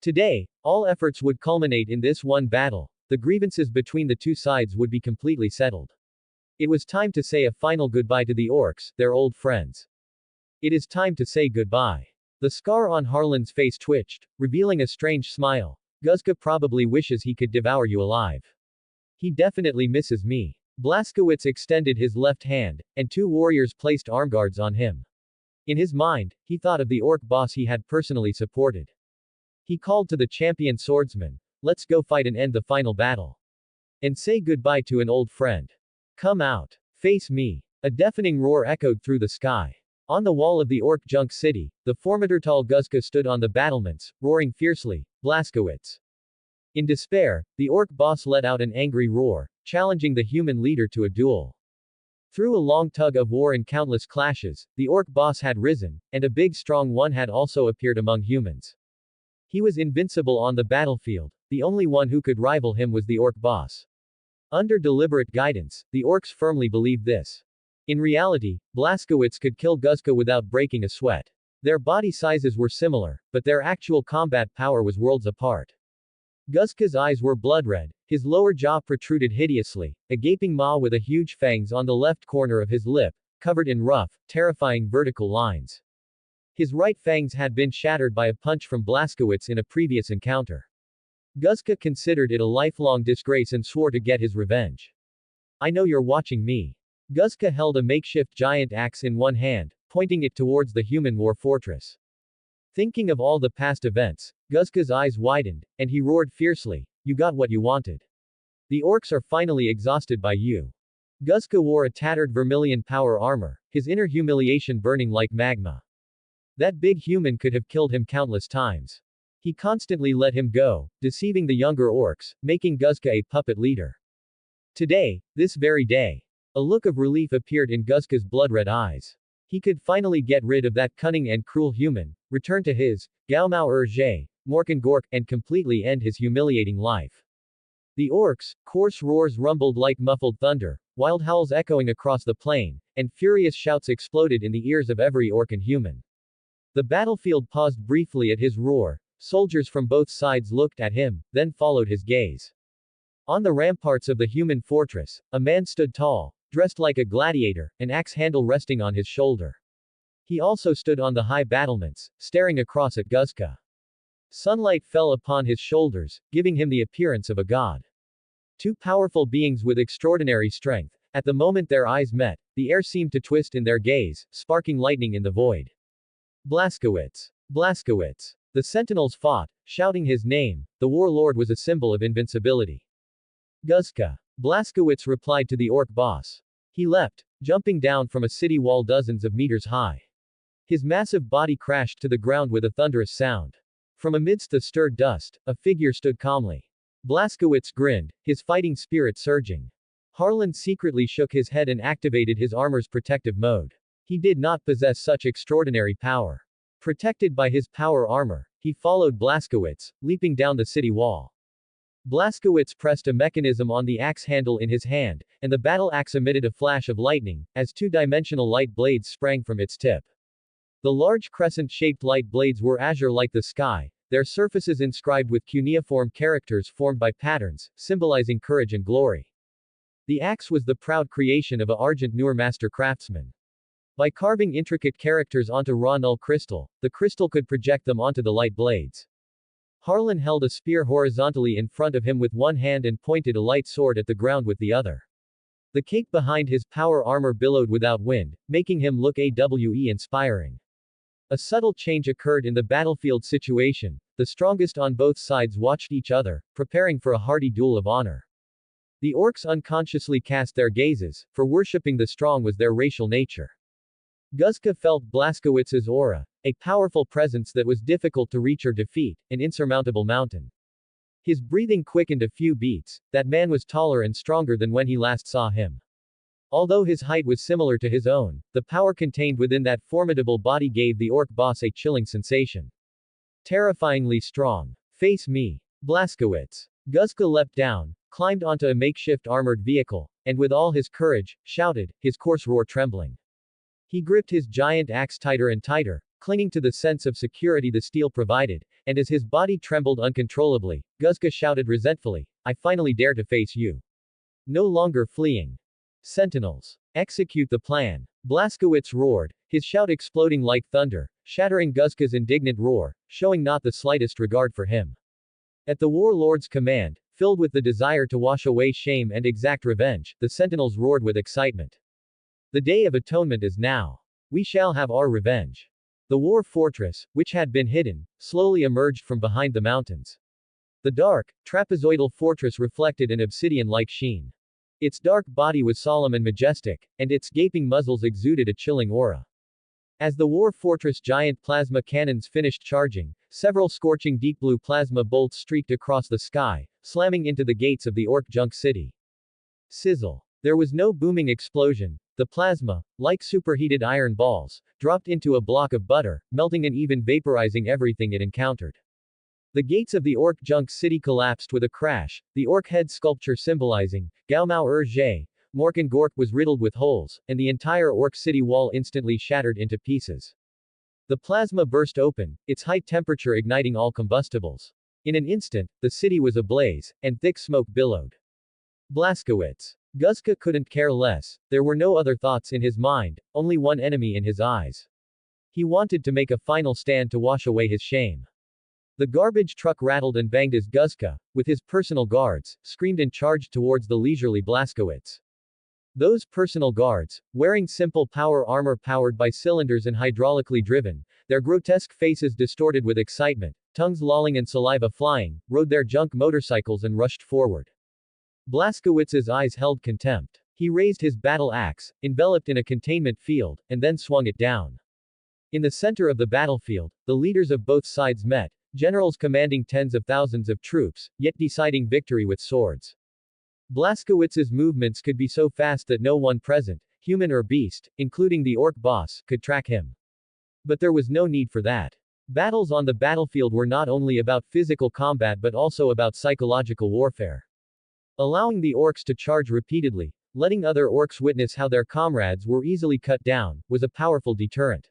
Today, all efforts would culminate in this one battle. The grievances between the two sides would be completely settled. It was time to say a final goodbye to the orcs, their old friends. It is time to say goodbye. The scar on Harlan's face twitched, revealing a strange smile. Guzka probably wishes he could devour you alive. He definitely misses me. Blazkowicz extended his left hand, and two warriors placed armguards on him. In his mind, he thought of the orc boss he had personally supported. He called to the champion swordsman, let's go fight and end the final battle. And say goodbye to an old friend. Come out. Face me. A deafening roar echoed through the sky. On the wall of the orc junk city, the Formidertal Guzka stood on the battlements, roaring fiercely, Blazkowicz. In despair, the orc boss let out an angry roar, challenging the human leader to a duel. Through a long tug of war and countless clashes, the orc boss had risen, and a big strong one had also appeared among humans. He was invincible on the battlefield, the only one who could rival him was the orc boss. Under deliberate guidance, the orcs firmly believed this. In reality, Blazkowicz could kill Guzka without breaking a sweat. Their body sizes were similar, but their actual combat power was worlds apart. Guzka's eyes were blood red, his lower jaw protruded hideously, a gaping maw with a huge fangs on the left corner of his lip, covered in rough, terrifying vertical lines. His right fangs had been shattered by a punch from Blazkowicz in a previous encounter. Guzka considered it a lifelong disgrace and swore to get his revenge. I know you're watching me. Guzka held a makeshift giant axe in one hand, pointing it towards the human war fortress. Thinking of all the past events, Guzka's eyes widened, and he roared fiercely, you got what you wanted. The orcs are finally exhausted by you. Guzka wore a tattered vermilion power armor, his inner humiliation burning like magma. That big human could have killed him countless times. He constantly let him go, deceiving the younger orcs, making Guzka a puppet leader. Today, this very day, a look of relief appeared in Guzka's blood-red eyes. He could finally get rid of that cunning and cruel human, return to his Gaumau Urge, Morkengork, and completely end his humiliating life. The orcs' coarse roars rumbled like muffled thunder, wild howls echoing across the plain, and furious shouts exploded in the ears of every orc and human. The battlefield paused briefly at his roar. Soldiers from both sides looked at him, then followed his gaze. On the ramparts of the human fortress, a man stood tall, dressed like a gladiator, an axe handle resting on his shoulder. He also stood on the high battlements, staring across at Guzka. Sunlight fell upon his shoulders, giving him the appearance of a god. Two powerful beings with extraordinary strength. At the moment their eyes met, the air seemed to twist in their gaze, sparking lightning in the void. Blazkowicz. Blazkowicz. The sentinels fought, shouting his name. The warlord was a symbol of invincibility. Guzka. Blazkowicz replied to the orc boss. He leapt, jumping down from a city wall dozens of meters high. His massive body crashed to the ground with a thunderous sound. From amidst the stirred dust, a figure stood calmly. Blazkowicz grinned, his fighting spirit surging. Harlan secretly shook his head and activated his armor's protective mode. He did not possess such extraordinary power. Protected by his power armor, he followed Blazkowicz, leaping down the city wall. Blazkowicz pressed a mechanism on the axe handle in his hand, and the battle axe emitted a flash of lightning, as two-dimensional light blades sprang from its tip. The large crescent-shaped light blades were azure like the sky, their surfaces inscribed with cuneiform characters formed by patterns, symbolizing courage and glory. The axe was the proud creation of a Argent Newer master craftsman. By carving intricate characters onto raw null crystal, the crystal could project them onto the light blades. Harlan held a spear horizontally in front of him with one hand and pointed a light sword at the ground with the other. The cape behind his power armor billowed without wind, making him look inspiring. A subtle change occurred in the battlefield situation. The strongest on both sides watched each other, preparing for a hardy duel of honor. The orcs unconsciously cast their gazes, for worshipping the strong was their racial nature. Guzka felt Blazkowicz's aura, a powerful presence that was difficult to reach or defeat, an insurmountable mountain. His breathing quickened a few beats. That man was taller and stronger than when he last saw him. Although his height was similar to his own, the power contained within that formidable body gave the orc boss a chilling sensation. Terrifyingly strong. Face me. Blazkowicz. Guzka leapt down, climbed onto a makeshift armored vehicle, and with all his courage, shouted, his coarse roar trembling. He gripped his giant axe tighter and tighter, clinging to the sense of security the steel provided, and as his body trembled uncontrollably, Guzka shouted resentfully, I finally dare to face you. No longer fleeing. Sentinels. Execute the plan. Blazkowicz roared, his shout exploding like thunder, shattering Guzka's indignant roar, showing not the slightest regard for him. At the warlord's command, filled with the desire to wash away shame and exact revenge, the sentinels roared with excitement. The Day of Atonement is now. We shall have our revenge. The war fortress, which had been hidden, slowly emerged from behind the mountains. The dark, trapezoidal fortress reflected an obsidian-like sheen. Its dark body was solemn and majestic, and its gaping muzzles exuded a chilling aura. As the war fortress giant plasma cannons finished charging, several scorching deep blue plasma bolts streaked across the sky, slamming into the gates of the orc junk city. Sizzle. There was no booming explosion. The plasma, like superheated iron balls, dropped into a block of butter, melting and even vaporizing everything it encountered. The gates of the orc junk city collapsed with a crash, the orc head sculpture symbolizing, Gaumau Urge, Morkan Gork was riddled with holes, and the entire orc city wall instantly shattered into pieces. The plasma burst open, its high temperature igniting all combustibles. In an instant, the city was ablaze, and thick smoke billowed. Blazkowicz. Guzka couldn't care less, there were no other thoughts in his mind, only one enemy in his eyes. He wanted to make a final stand to wash away his shame. The garbage truck rattled and banged as Guzka, with his personal guards, screamed and charged towards the leisurely Blazkowicz. Those personal guards, wearing simple power armor powered by cylinders and hydraulically driven, their grotesque faces distorted with excitement, tongues lolling and saliva flying, rode their junk motorcycles and rushed forward. Blazkowicz's eyes held contempt. He raised his battle axe, enveloped in a containment field, and then swung it down. In the center of the battlefield, the leaders of both sides met, generals commanding tens of thousands of troops, yet deciding victory with swords. Blazkowicz's movements could be so fast that no one present, human or beast, including the orc boss, could track him. But there was no need for that. Battles on the battlefield were not only about physical combat but also about psychological warfare. Allowing the orcs to charge repeatedly, letting other orcs witness how their comrades were easily cut down, was a powerful deterrent.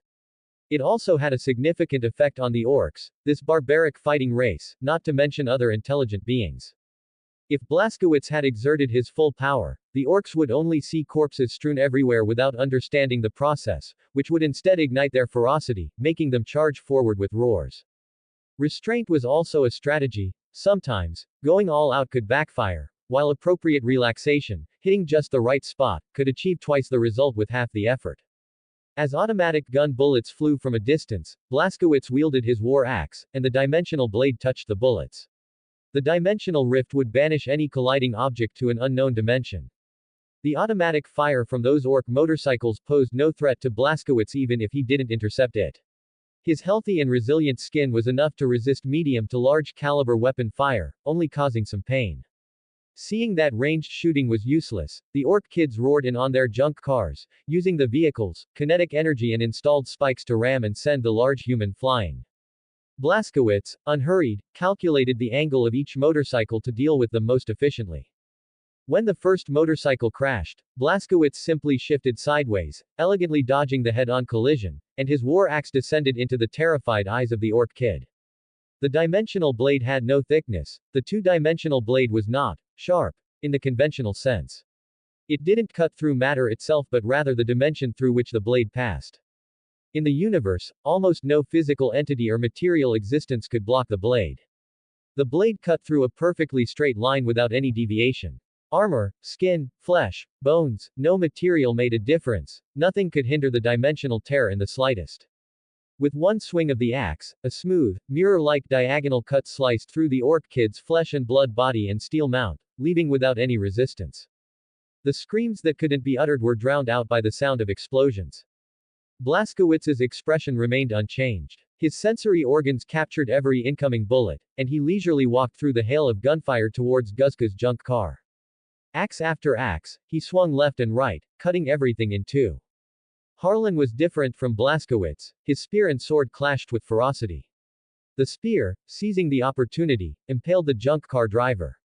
It also had a significant effect on the orcs, this barbaric fighting race, not to mention other intelligent beings. If Blazkowicz had exerted his full power, the orcs would only see corpses strewn everywhere without understanding the process, which would instead ignite their ferocity, making them charge forward with roars. Restraint was also a strategy. Sometimes, going all out could backfire, while appropriate relaxation, hitting just the right spot, could achieve twice the result with half the effort. As automatic gun bullets flew from a distance, Blazkowicz wielded his war axe, and the dimensional blade touched the bullets. The dimensional rift would banish any colliding object to an unknown dimension. The automatic fire from those orc motorcycles posed no threat to Blazkowicz even if he didn't intercept it. His healthy and resilient skin was enough to resist medium to large caliber weapon fire, only causing some pain. Seeing that ranged shooting was useless, the orc kids roared in on their junk cars, using the vehicle's kinetic energy and installed spikes to ram and send the large human flying. Blazkowicz, unhurried, calculated the angle of each motorcycle to deal with them most efficiently. When the first motorcycle crashed, Blazkowicz simply shifted sideways, elegantly dodging the head-on collision, and his war axe descended into the terrified eyes of the orc kid. The dimensional blade had no thickness, the two-dimensional blade was not sharp, in the conventional sense. It didn't cut through matter itself but rather the dimension through which the blade passed. In the universe, almost no physical entity or material existence could block the blade. The blade cut through a perfectly straight line without any deviation. Armor, skin, flesh, bones, no material made a difference, nothing could hinder the dimensional tear in the slightest. With one swing of the axe, a smooth, mirror-like diagonal cut sliced through the orc kid's flesh and blood body and steel mount, leaving without any resistance. The screams that couldn't be uttered were drowned out by the sound of explosions. Blazkowicz's expression remained unchanged. His sensory organs captured every incoming bullet, and he leisurely walked through the hail of gunfire towards Guzka's junk car. Axe after axe, he swung left and right, cutting everything in two. Harlan was different from Blazkowicz, his spear and sword clashed with ferocity. The spear, seizing the opportunity, impaled the junk car driver.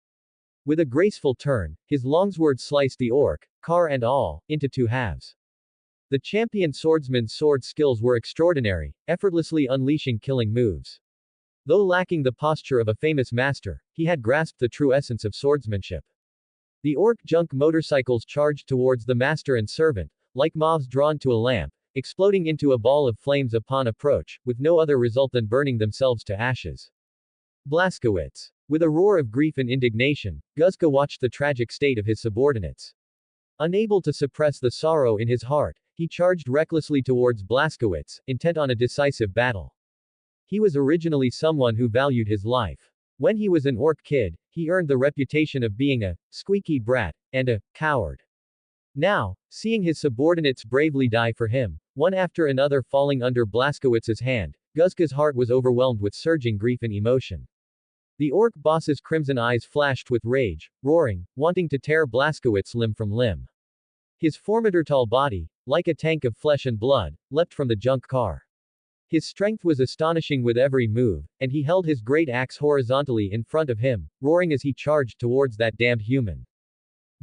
With a graceful turn, his longsword sliced the orc, car and all, into two halves. The champion swordsman's sword skills were extraordinary, effortlessly unleashing killing moves. Though lacking the posture of a famous master, he had grasped the true essence of swordsmanship. The orc junk motorcycles charged towards the master and servant, like moths drawn to a lamp, exploding into a ball of flames upon approach, with no other result than burning themselves to ashes. Blazkowicz. With a roar of grief and indignation, Guzka watched the tragic state of his subordinates. Unable to suppress the sorrow in his heart, he charged recklessly towards Blazkowicz, intent on a decisive battle. He was originally someone who valued his life. When he was an orc kid, he earned the reputation of being a squeaky brat and a coward. Now, seeing his subordinates bravely die for him, one after another falling under Blazkowicz's hand, Guzka's heart was overwhelmed with surging grief and emotion. The orc boss's crimson eyes flashed with rage, roaring, wanting to tear Blazkowicz limb from limb. His formidable body, like a tank of flesh and blood, leapt from the junk car. His strength was astonishing with every move, and he held his great axe horizontally in front of him, roaring as he charged towards that damned human.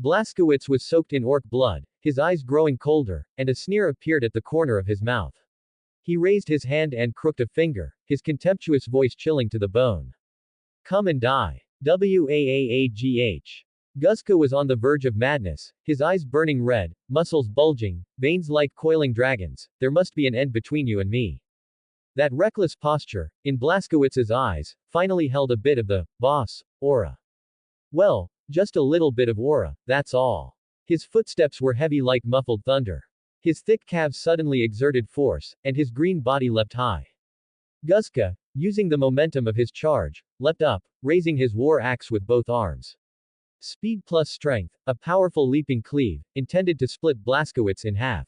Blazkowicz was soaked in orc blood, his eyes growing colder, and a sneer appeared at the corner of his mouth. He raised his hand and crooked a finger, his contemptuous voice chilling to the bone. Come and die. Waagh. Guzka was on the verge of madness, his eyes burning red, muscles bulging, veins like coiling dragons. There must be an end between you and me. That reckless posture, in Blazkowicz's eyes, finally held a bit of the boss aura. Well, just a little bit of aura, that's all. His footsteps were heavy like muffled thunder. His thick calves suddenly exerted force, and his green body leapt high. Guzka, using the momentum of his charge, leapt up, raising his war axe with both arms. Speed plus strength, a powerful leaping cleave, intended to split Blazkowicz in half.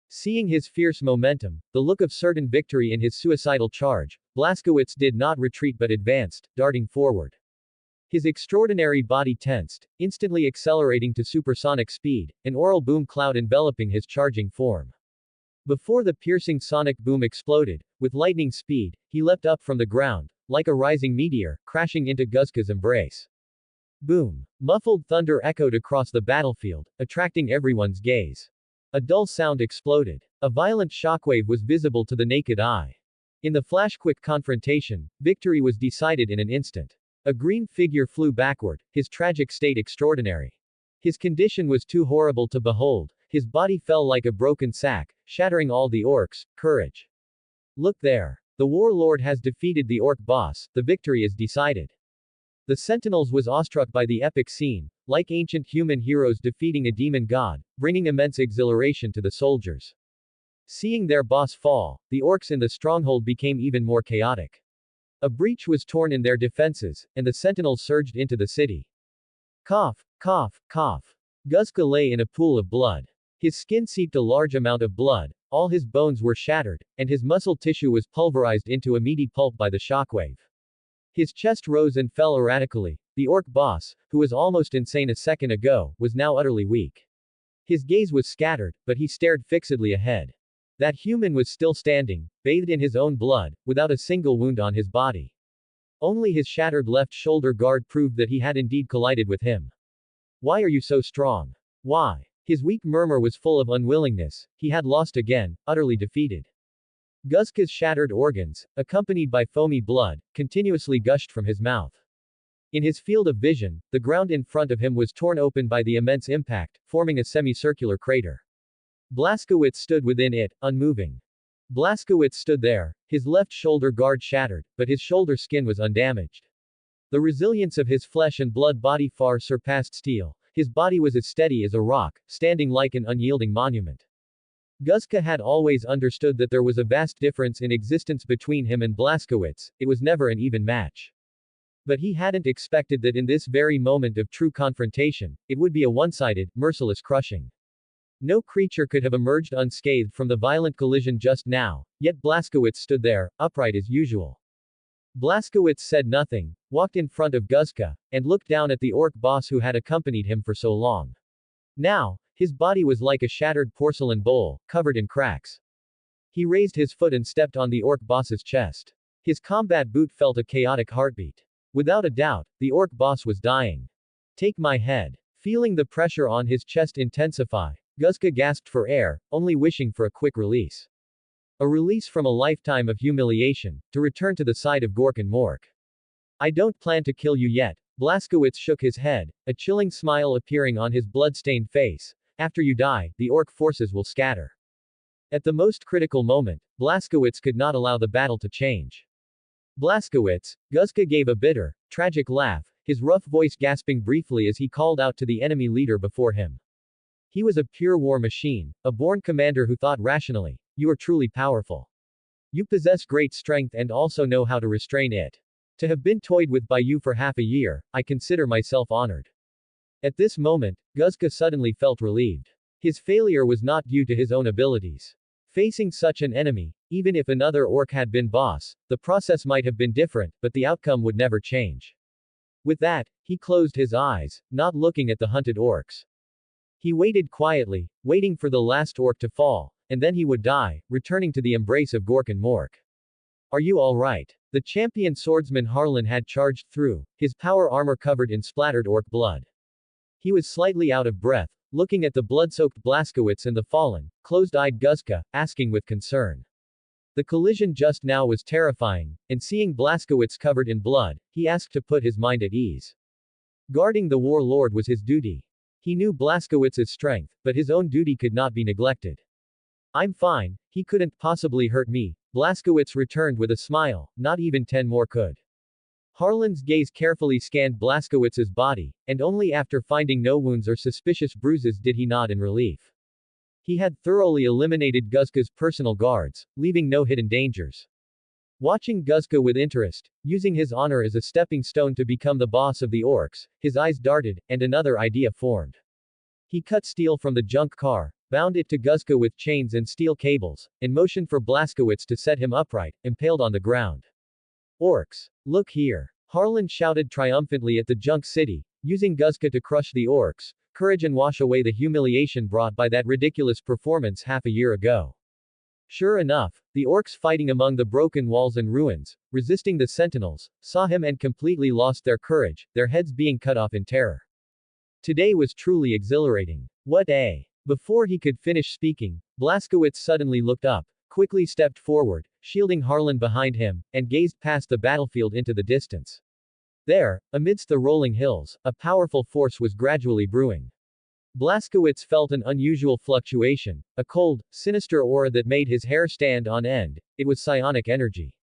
Seeing his fierce momentum, the look of certain victory in his suicidal charge, Blazkowicz did not retreat but advanced, darting forward. His extraordinary body tensed, instantly accelerating to supersonic speed, an aural boom cloud enveloping his charging form. Before the piercing sonic boom exploded, with lightning speed, he leapt up from the ground, like a rising meteor, crashing into Guzka's embrace. Boom! Muffled thunder echoed across the battlefield, attracting everyone's gaze. A dull sound exploded. A violent shockwave was visible to the naked eye. In the flash-quick confrontation, victory was decided in an instant. A green figure flew backward, his tragic state extraordinary. His condition was too horrible to behold, his body fell like a broken sack, shattering all the orcs' courage. Look there. The warlord has defeated the orc boss, the victory is decided. The Sentinels was awestruck by the epic scene, like ancient human heroes defeating a demon god, bringing immense exhilaration to the soldiers. Seeing their boss fall, the orcs in the stronghold became even more chaotic. A breach was torn in their defenses, and the Sentinels surged into the city. Cough, cough, cough. Guzka lay in a pool of blood. His skin seeped a large amount of blood, all his bones were shattered, and his muscle tissue was pulverized into a meaty pulp by the shockwave. His chest rose and fell erratically. The orc boss, who was almost insane a second ago, was now utterly weak. His gaze was scattered, but he stared fixedly ahead. That human was still standing, bathed in his own blood, without a single wound on his body. Only his shattered left shoulder guard proved that he had indeed collided with him. Why are you so strong? Why? His weak murmur was full of unwillingness, he had lost again, utterly defeated. Guzka's shattered organs, accompanied by foamy blood, continuously gushed from his mouth. In his field of vision, the ground in front of him was torn open by the immense impact, forming a semicircular crater. Blazkowicz stood within it, unmoving. Blazkowicz stood there, his left shoulder guard shattered, but his shoulder skin was undamaged. The resilience of his flesh and blood body far surpassed steel. His body was as steady as a rock, standing like an unyielding monument. Guzka had always understood that there was a vast difference in existence between him and Blaskowitz, it was never an even match. But he hadn't expected that in this very moment of true confrontation, it would be a one-sided, merciless crushing. No creature could have emerged unscathed from the violent collision just now, yet Blaskowitz stood there, upright as usual. Blaskowitz said nothing, walked in front of Guzka, and looked down at the orc boss who had accompanied him for so long. Now, his body was like a shattered porcelain bowl, covered in cracks. He raised his foot and stepped on the orc boss's chest. His combat boot felt a chaotic heartbeat. Without a doubt, the orc boss was dying. Take my head. Feeling the pressure on his chest intensify, Guzka gasped for air, only wishing for a quick release. A release from a lifetime of humiliation, to return to the side of Gork and Mork. I don't plan to kill you yet. Blaskowitz shook his head, a chilling smile appearing on his blood-stained face. After you die, the orc forces will scatter. At the most critical moment, Blaskowitz could not allow the battle to change. Blaskowitz, Guzka gave a bitter, tragic laugh, his rough voice gasping briefly as he called out to the enemy leader before him. He was a pure war machine, a born commander who thought rationally. You are truly powerful. You possess great strength and also know how to restrain it. To have been toyed with by you for half a year, I consider myself honored. At this moment, Guzka suddenly felt relieved. His failure was not due to his own abilities. Facing such an enemy, even if another orc had been boss, the process might have been different, but the outcome would never change. With that, he closed his eyes, not looking at the hunted orcs. He waited quietly, waiting for the last orc to fall, and then he would die, returning to the embrace of Gork and Mork. Are you all right? The champion swordsman Harlan had charged through, his power armor covered in splattered orc blood. He was slightly out of breath, looking at the blood-soaked Blaskowitz and the fallen, closed-eyed Guzka, asking with concern. The collision just now was terrifying, and seeing Blaskowitz covered in blood, he asked to put his mind at ease. Guarding the warlord was his duty. He knew Blaskowitz's strength, but his own duty could not be neglected. I'm fine, he couldn't possibly hurt me, Blaskowitz returned with a smile, not even 10 more could. Harlan's gaze carefully scanned Blaskowitz's body, and only after finding no wounds or suspicious bruises did he nod in relief. He had thoroughly eliminated Guzka's personal guards, leaving no hidden dangers. Watching Guzka with interest, using his honor as a stepping stone to become the boss of the orcs, his eyes darted, and another idea formed. He cut steel from the junk car, bound it to Guzka with chains and steel cables, and motioned for Blaskowitz to set him upright, impaled on the ground. Orcs! Look here! Harlan shouted triumphantly at the junk city, using Guzka to crush the orcs, courage and wash away the humiliation brought by that ridiculous performance half a year ago. Sure enough, the orcs fighting among the broken walls and ruins, resisting the sentinels, saw him and completely lost their courage, their heads being cut off in terror. Today was truly exhilarating. What a... Before he could finish speaking, Blaskowitz suddenly looked up, quickly stepped forward, shielding Harlan behind him, and gazed past the battlefield into the distance. There, amidst the rolling hills, a powerful force was gradually brewing. Blaskowitz felt an unusual fluctuation, a cold, sinister aura that made his hair stand on end. It was psionic energy.